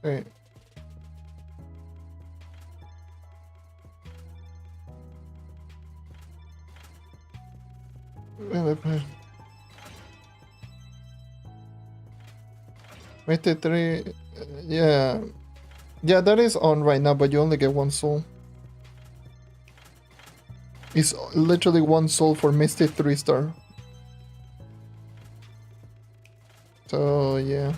Right. Wait, three. Yeah. Yeah, that is on right now, but you only get one soul. It's literally one soul for Misty 3-star. So, yeah.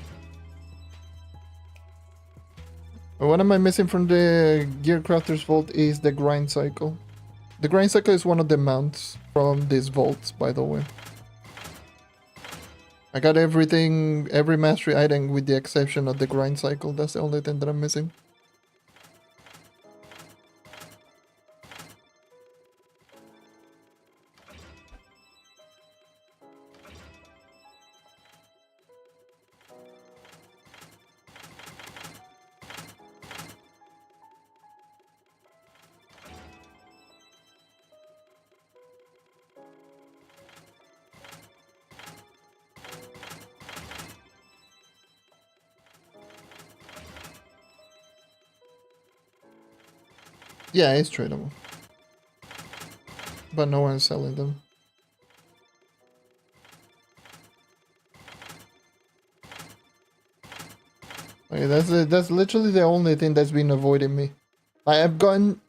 What am I missing from the Gear Crafters Vault is the grind cycle. The grind cycle is one of the mounts from these vaults, by the way. I got everything, every mastery item with the exception of the grind cycle. That's the only thing that I'm missing. Yeah, it's tradable. But no one's selling them. Okay, that's literally the only thing that's been avoiding me. I've gotten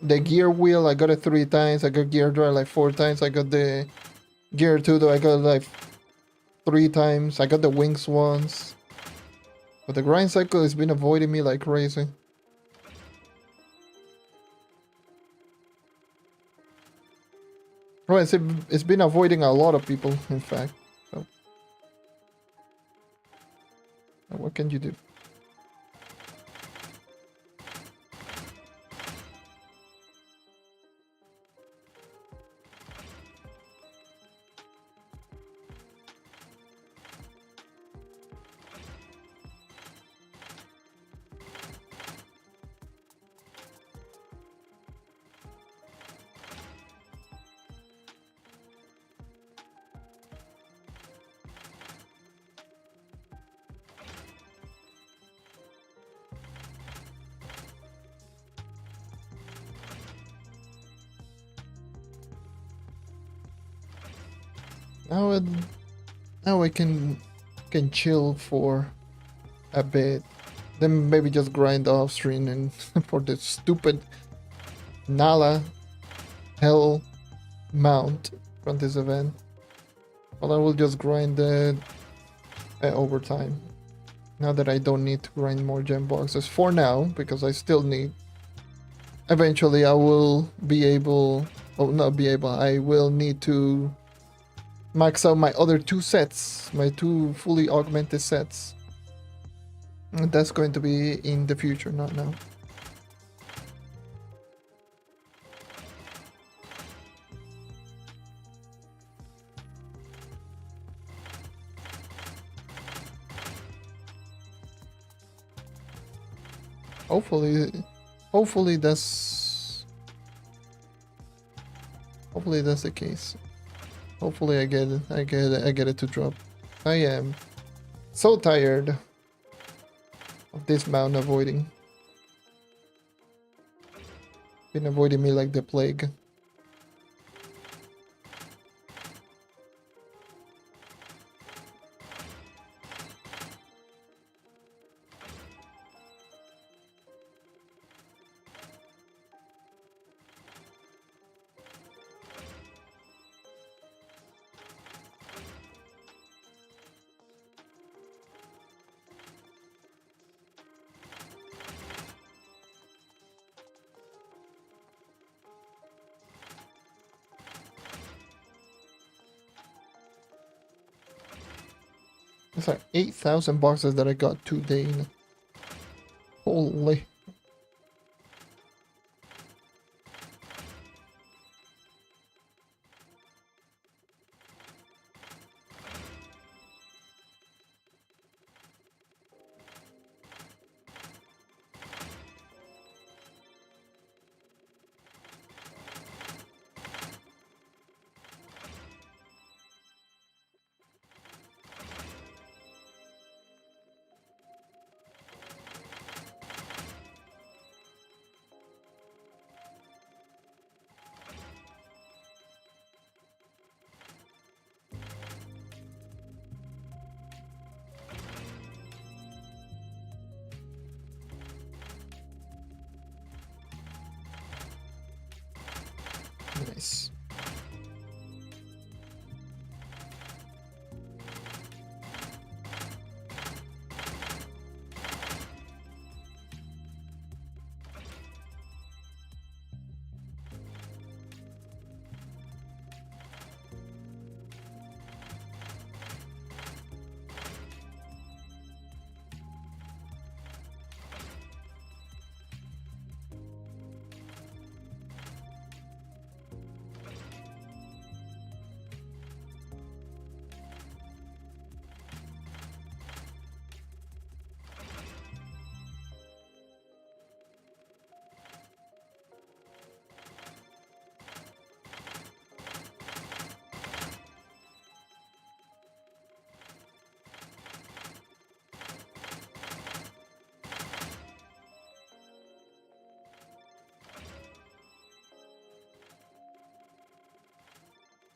the gear wheel, I got it 3 times. I got gear drive like 4 times. I got the gear 2 though, I got it like 3 times. I got the wings once. But the grind cycle has been avoiding me like crazy. Well, it's been avoiding a lot of people, in fact. So, what can you do? Now, now I can chill for a bit. Then maybe just grind off stream and for the stupid Nala hell mount from this event. Well, I will just grind it over time. Now that I don't need to grind more gem boxes for now, because I still need. Eventually, I will be able. Oh, not be able. I will need to max out my other 2 sets, my 2 fully augmented sets. And that's going to be in the future, not now. Hopefully that's the case. Hopefully I get it to drop. I am so tired of this mount avoiding. Been avoiding me like the plague. It's like 8,000 boxes that I got today. Holy. Nice.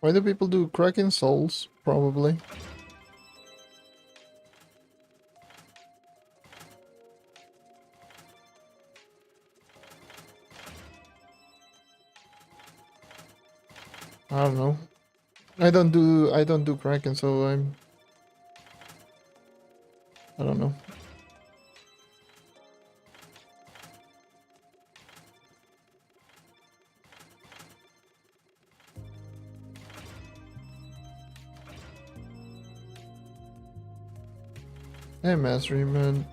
Why do people do Kraken Souls? Probably. I don't know. I don't do Kraken, so I don't know. Hey, Mastery Man.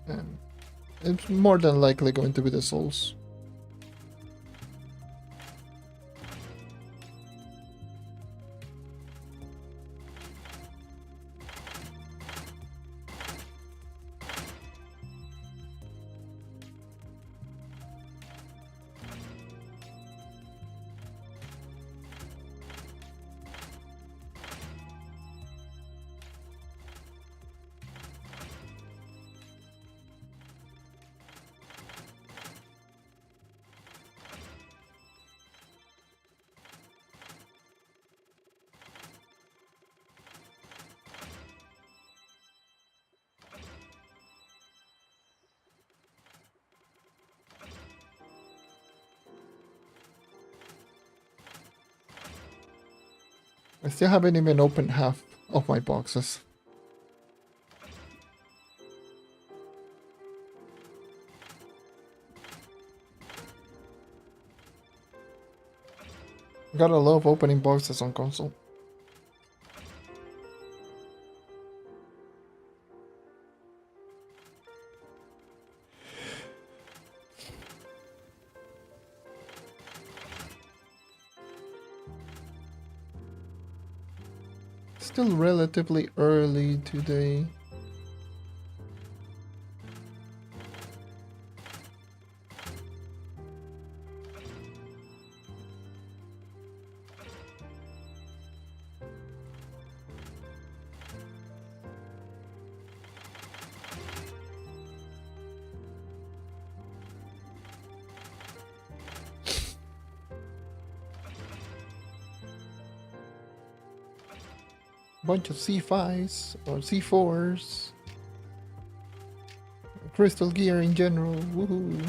And it's more than likely going to be the Souls. I still haven't even opened half of my boxes. Gotta love opening boxes on console. Still relatively early today. Bunch of C5s or C4s. Crystal gear in general. Woohoo.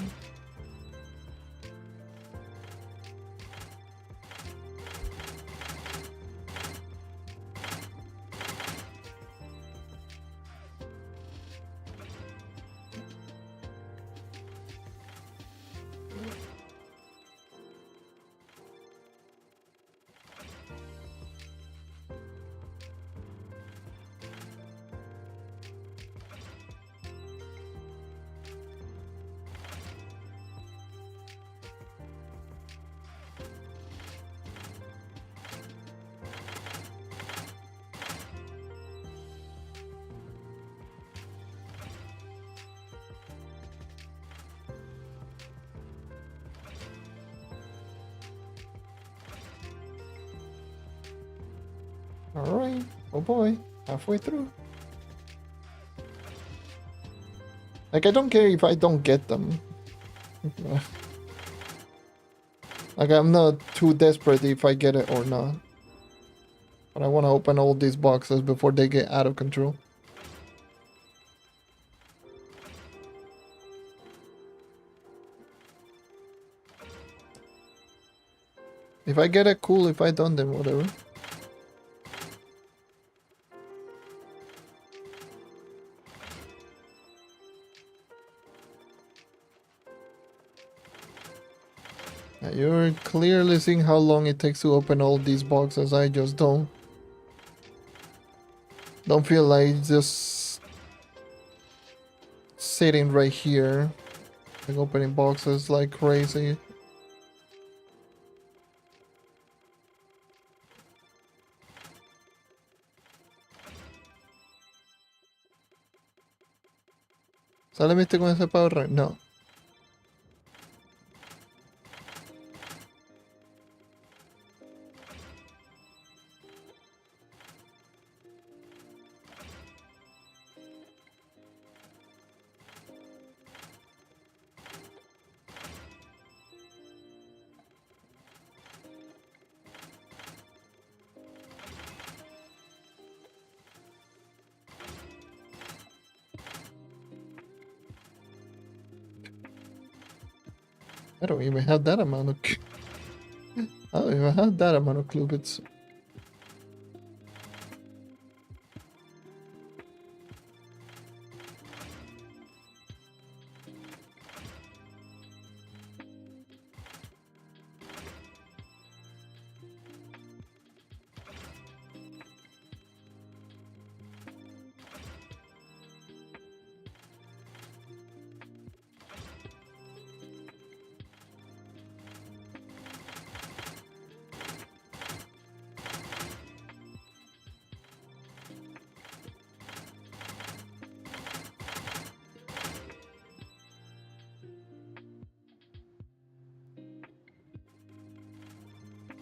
Alright. Oh boy. Halfway through. Like, I don't care if I don't get them. Like, I'm not too desperate if I get it or not. But I want to open all these boxes before they get out of control. If I get it, cool. If I don't, then whatever. You're clearly seeing how long it takes to open all these boxes. I just don't feel like just sitting right here and opening boxes like crazy. ¿Sale viste con ese power rank? No. I don't even have that amount of... I don't even have that amount of clue bits.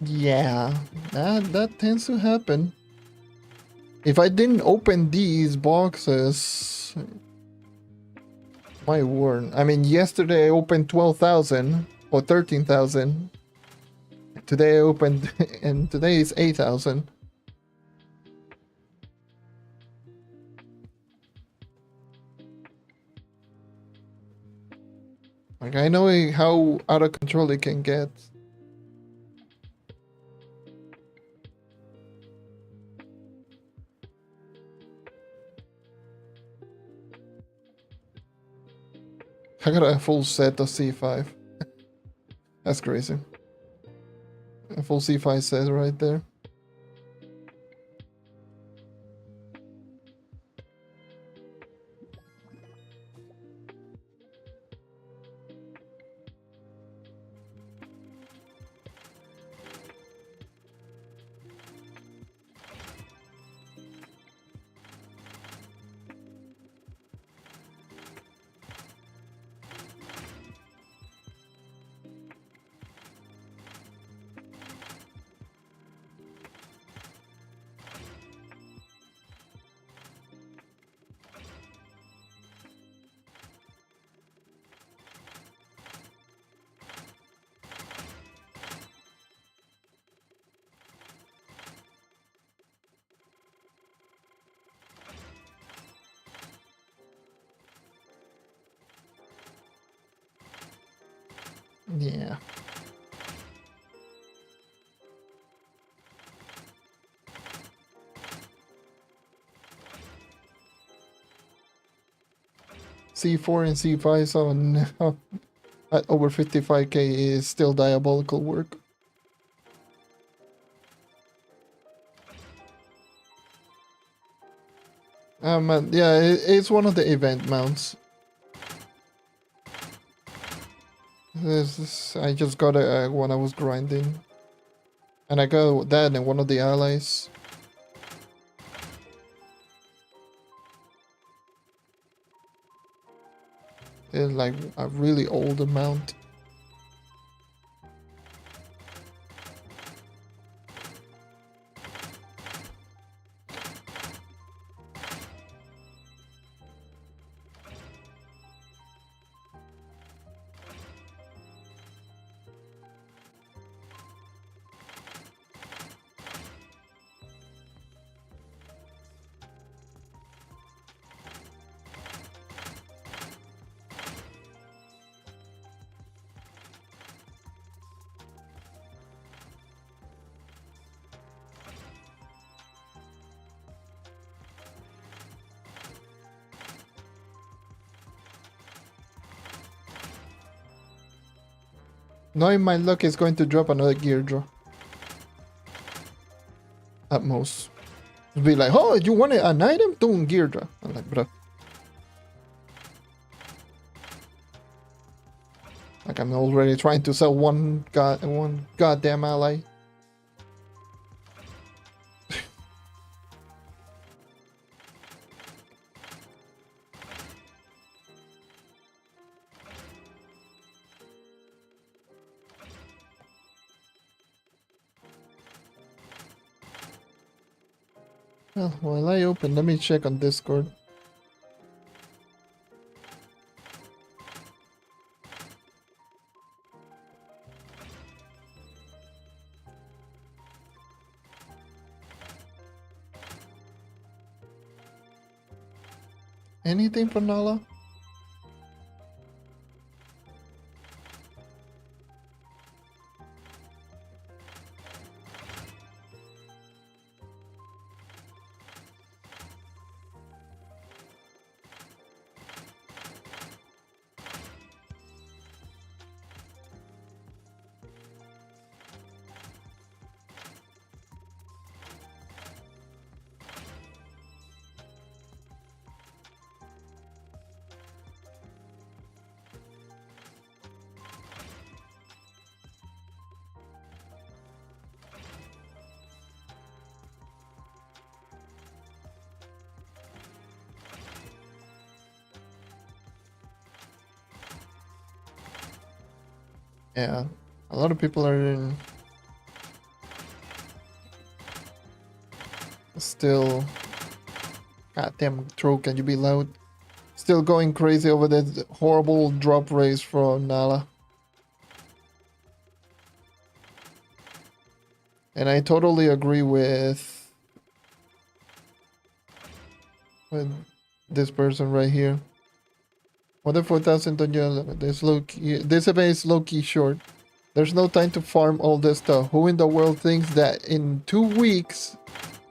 Yeah, that tends to happen. If I didn't open these boxes, my word. I mean, yesterday I opened 12,000 or 13,000. Today I opened, and today is 8,000. Like, I know how out of control it can get. I got a full set of C5. That's crazy. A full C5 set right there. Yeah. C4 and C5 so now at over 55k is still diabolical work. Yeah, it's one of the event mounts. I just got it when I was grinding. And I got that and one of the allies. It's like a really old amount. Knowing my luck is going to drop another gear draw. At most. Be like, oh, you wanted an item? Boom, gear draw. I'm like, bro. Like, I'm already trying to sell one goddamn ally. Well, while I open, let me check on Discord. Anything for Nala? Yeah, a lot of people are still. God damn, Trove, can you be loud? Still going crazy over that horrible drop race from Nala. And I totally agree with this person right here. More than 4,000 dungeons. This event is low-key short. There's no time to farm all this stuff. Who in the world thinks that in 2 weeks,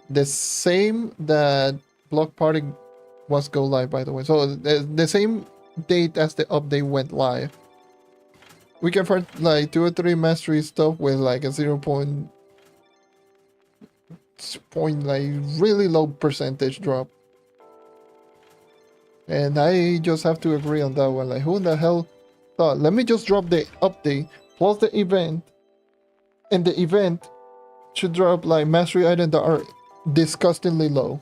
the same that Block Party was go live, by the way. So the same date as the update went live. We can find like 2 or 3 mastery stuff with like a 0 point like really low percentage drop. And I just have to agree on that one. Like, who in the hell thought, let me just drop the update plus the event, and the event should drop like mastery items that are disgustingly low.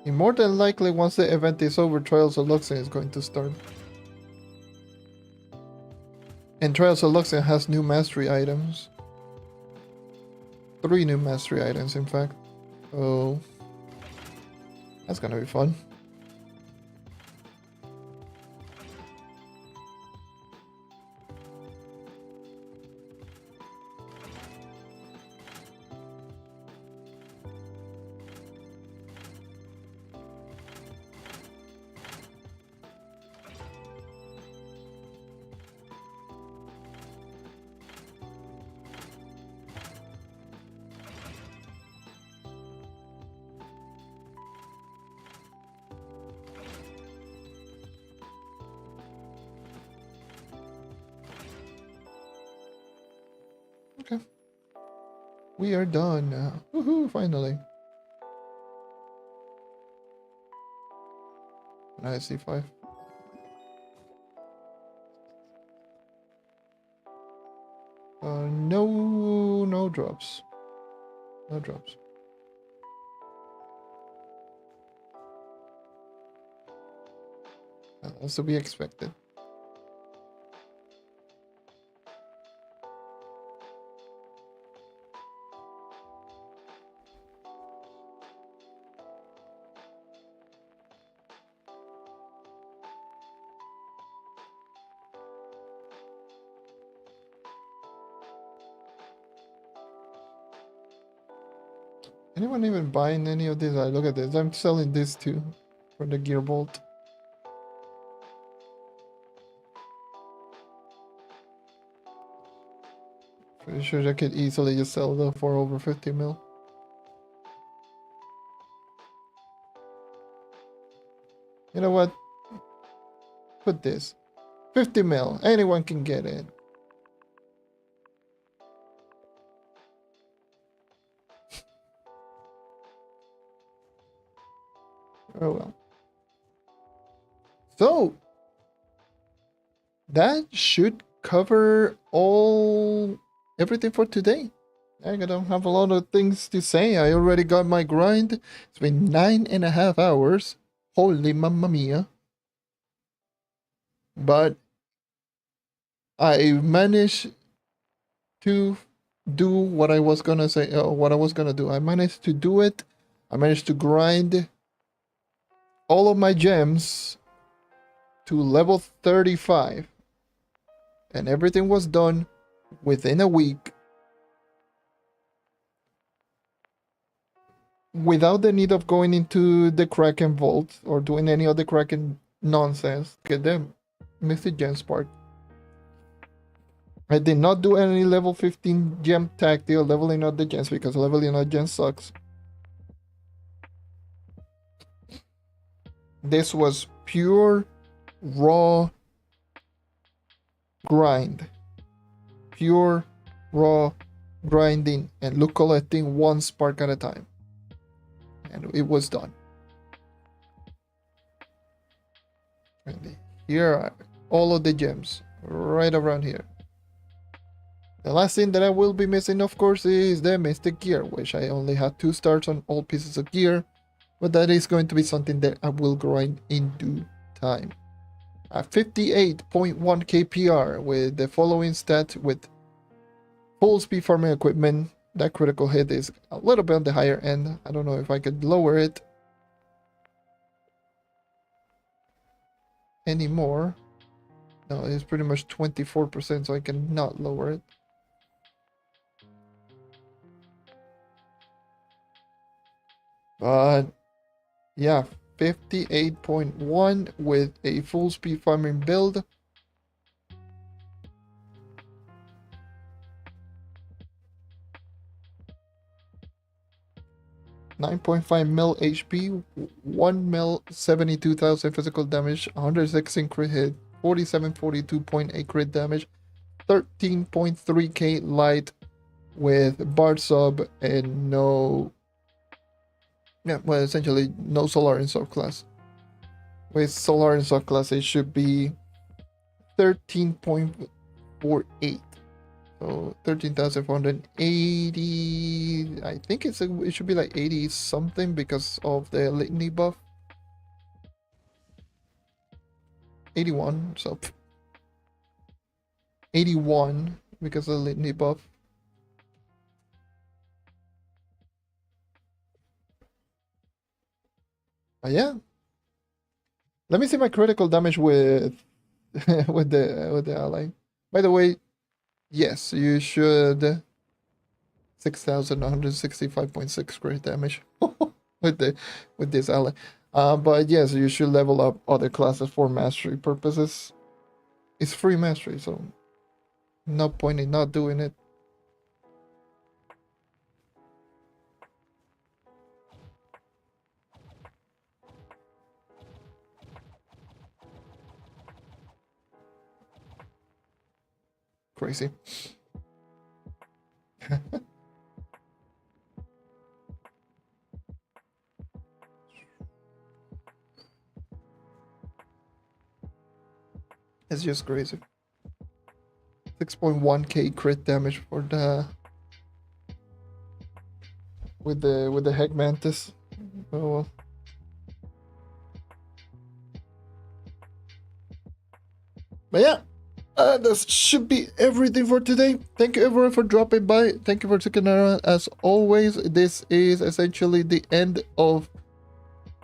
And more than likely, once the event is over, Trials of Luxon is going to start. And Trials of Luxon has new mastery items. 3 new mastery items, in fact. So that's gonna be fun. Okay. We are done now. Woohoo, finally. Nice C5. No drops. No drops. That's to be expected. Anyone even buying any of these? Look at this. I'm selling this too for the gear bolt. Pretty sure I could easily just sell them for over 50 mil. You know what? Put this. 50 mil. Anyone can get it. Oh well. So that should cover everything for today. I don't have a lot of things to say. I already got my grind. It's been 9.5 hours. Holy mamma mia. But I managed to do what I was gonna say, what I was gonna do. I managed to do it. I managed to grind all of my gems to level 35. And everything was done within a week. Without the need of going into the Kraken Vault or doing any other Kraken nonsense. Get them. Missed the gem spark. I did not do any level 15 gem tactile leveling up the gems because leveling up gems sucks. This was pure raw grind. Pure raw grinding and look collecting one spark at a time. And it was done. And here are all of the gems right around here. The last thing that I will be missing, of course, is the Mystic Gear, which I only had 2 stars on all pieces of gear, but that is going to be something that I will grind in due time. At 58.1 KPR with the following stat with full speed farming equipment, that critical hit is a little bit on the higher end. I don't know if I could lower it anymore. No, it's pretty much 24%, so I cannot lower it. But yeah, 58.1 with a full speed farming build. 9.5 mil HP, 1 mil, 72,000 physical damage, 116 crit hit, 4742.8 crit damage, 13.3k light with Bard sub and no, yeah, well, essentially no solar in subclass. With solar in subclass, it should be 13.48. So 13,480. I think it should be like 80 something because of the litany buff. 81, so 81 because of the litany buff. But yeah. Let me see my critical damage with with the ally. By the way, yes, you should 6,165.6 crit damage with this ally. But yes, you should level up other classes for mastery purposes. It's free mastery, so no point in not doing it. Crazy. It's just crazy. 6.1k crit damage for the with the Heck Mantis. Oh well. But yeah, that should be everything for today. Thank you everyone for dropping by. Thank you for sticking around. As always, this is essentially the end of,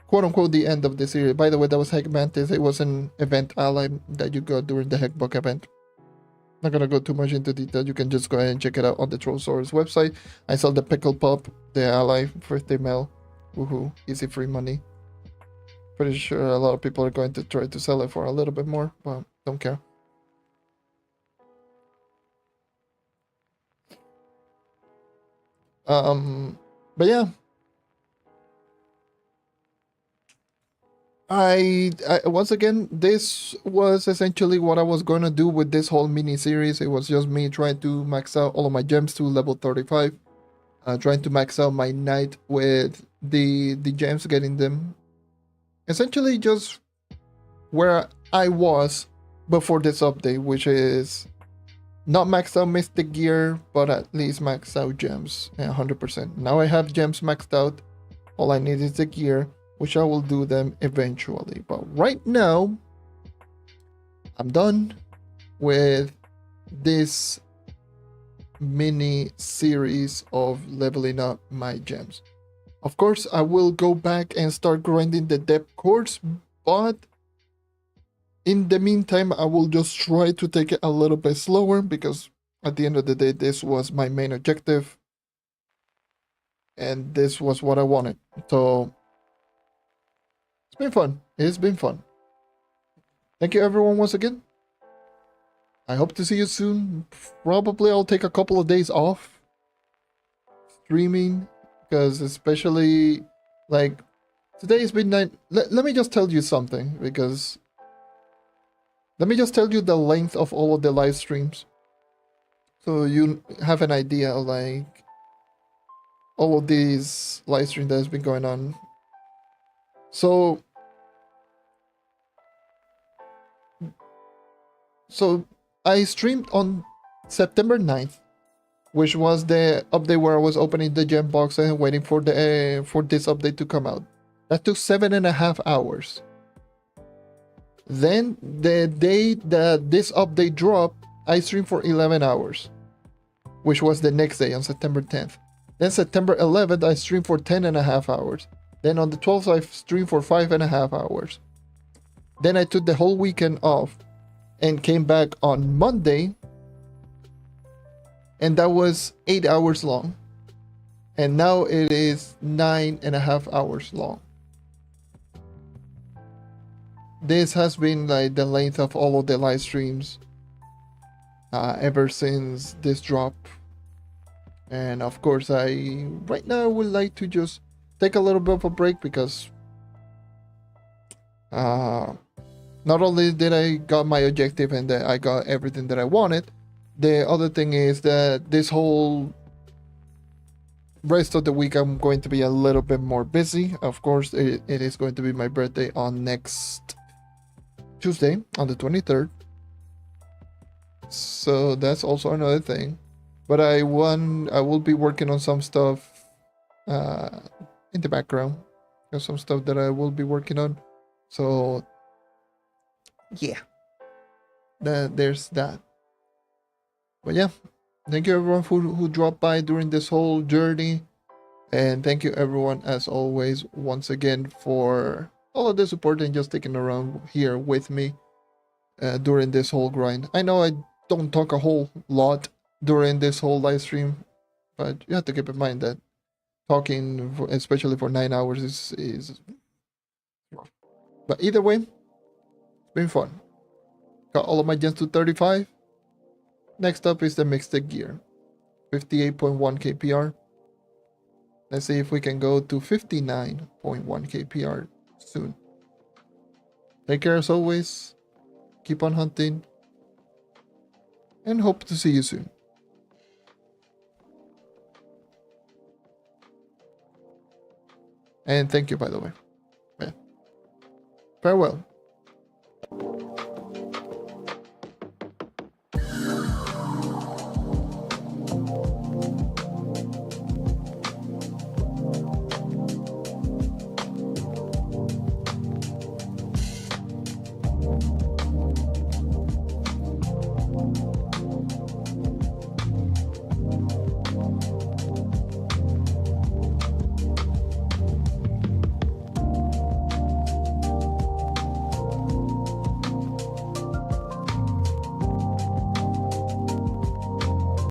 quote unquote, the end of the series. By the way, that was Heck Mantis. It was an event ally that you got during the Heckbook event. Not gonna go too much into detail. You can just go ahead and check it out on the Trollsaurus website. I sell the Pickle Pup, the ally, birthday mail. Woohoo, easy free money. Pretty sure a lot of people are going to try to sell it for a little bit more, but don't care. But yeah, I once again, this was essentially what I was going to do with this whole mini series. It was just me trying to max out all of my gems to level 35, trying to max out my knight with the gems, getting them essentially just where I was before this update, which is not maxed out Mystic Gear, but at least maxed out gems 100%. Now I have gems maxed out. All I need is the gear, which I will do them eventually. But right now, I'm done with this mini series of leveling up my gems. Of course, I will go back and start grinding the depth course, but in the meantime, I will just try to take it a little bit slower because at the end of the day, this was my main objective. And this was what I wanted. So it's been fun. It's been fun. Thank you everyone once again. I hope to see you soon. Probably I'll take a couple of days off streaming because especially like Today has been 9. Let me just tell you something, because let me just tell you the length of all of the live streams, so you have an idea of like all of these live streams that has been going on. So I streamed on September 9th, which was the update where I was opening the gem box and waiting for the for this update to come out. That took 7.5 hours. Then the day that this update dropped, I streamed for 11 hours, which was the next day on September 10th. Then September 11th, I streamed for 10.5 hours. Then on the 12th, I streamed for 5.5 hours. Then I took the whole weekend off and came back on Monday, and that was 8 hours long. And now it is 9.5 hours long. This has been like the length of all of the live streams ever since this drop. And of course, right now I would like to just take a little bit of a break, because not only did I got my objective and that I got everything that I wanted, the other thing is that this whole rest of the week I'm going to be a little bit more busy. Of course, it is going to be my birthday on next Tuesday, on the 23rd. So that's also another thing. But I will be working on some stuff in the background. There's some stuff that I will be working on. So yeah, there's that. But yeah, thank you everyone who dropped by during this whole journey. And thank you everyone, as always, once again, for all of the support and just sticking around here with me during this whole grind. I know I don't talk a whole lot during this whole live stream, but you have to keep in mind that talking, especially for 9 hours, is rough. But either way, it's been fun. Got all of my gens to 35. Next up is the mixed gear, 58.1 kpr. Let's see if we can go to 59.1 kpr soon. Take care as always. Keep on hunting. And hope to see you soon. And thank you, by the way. Yeah. Farewell.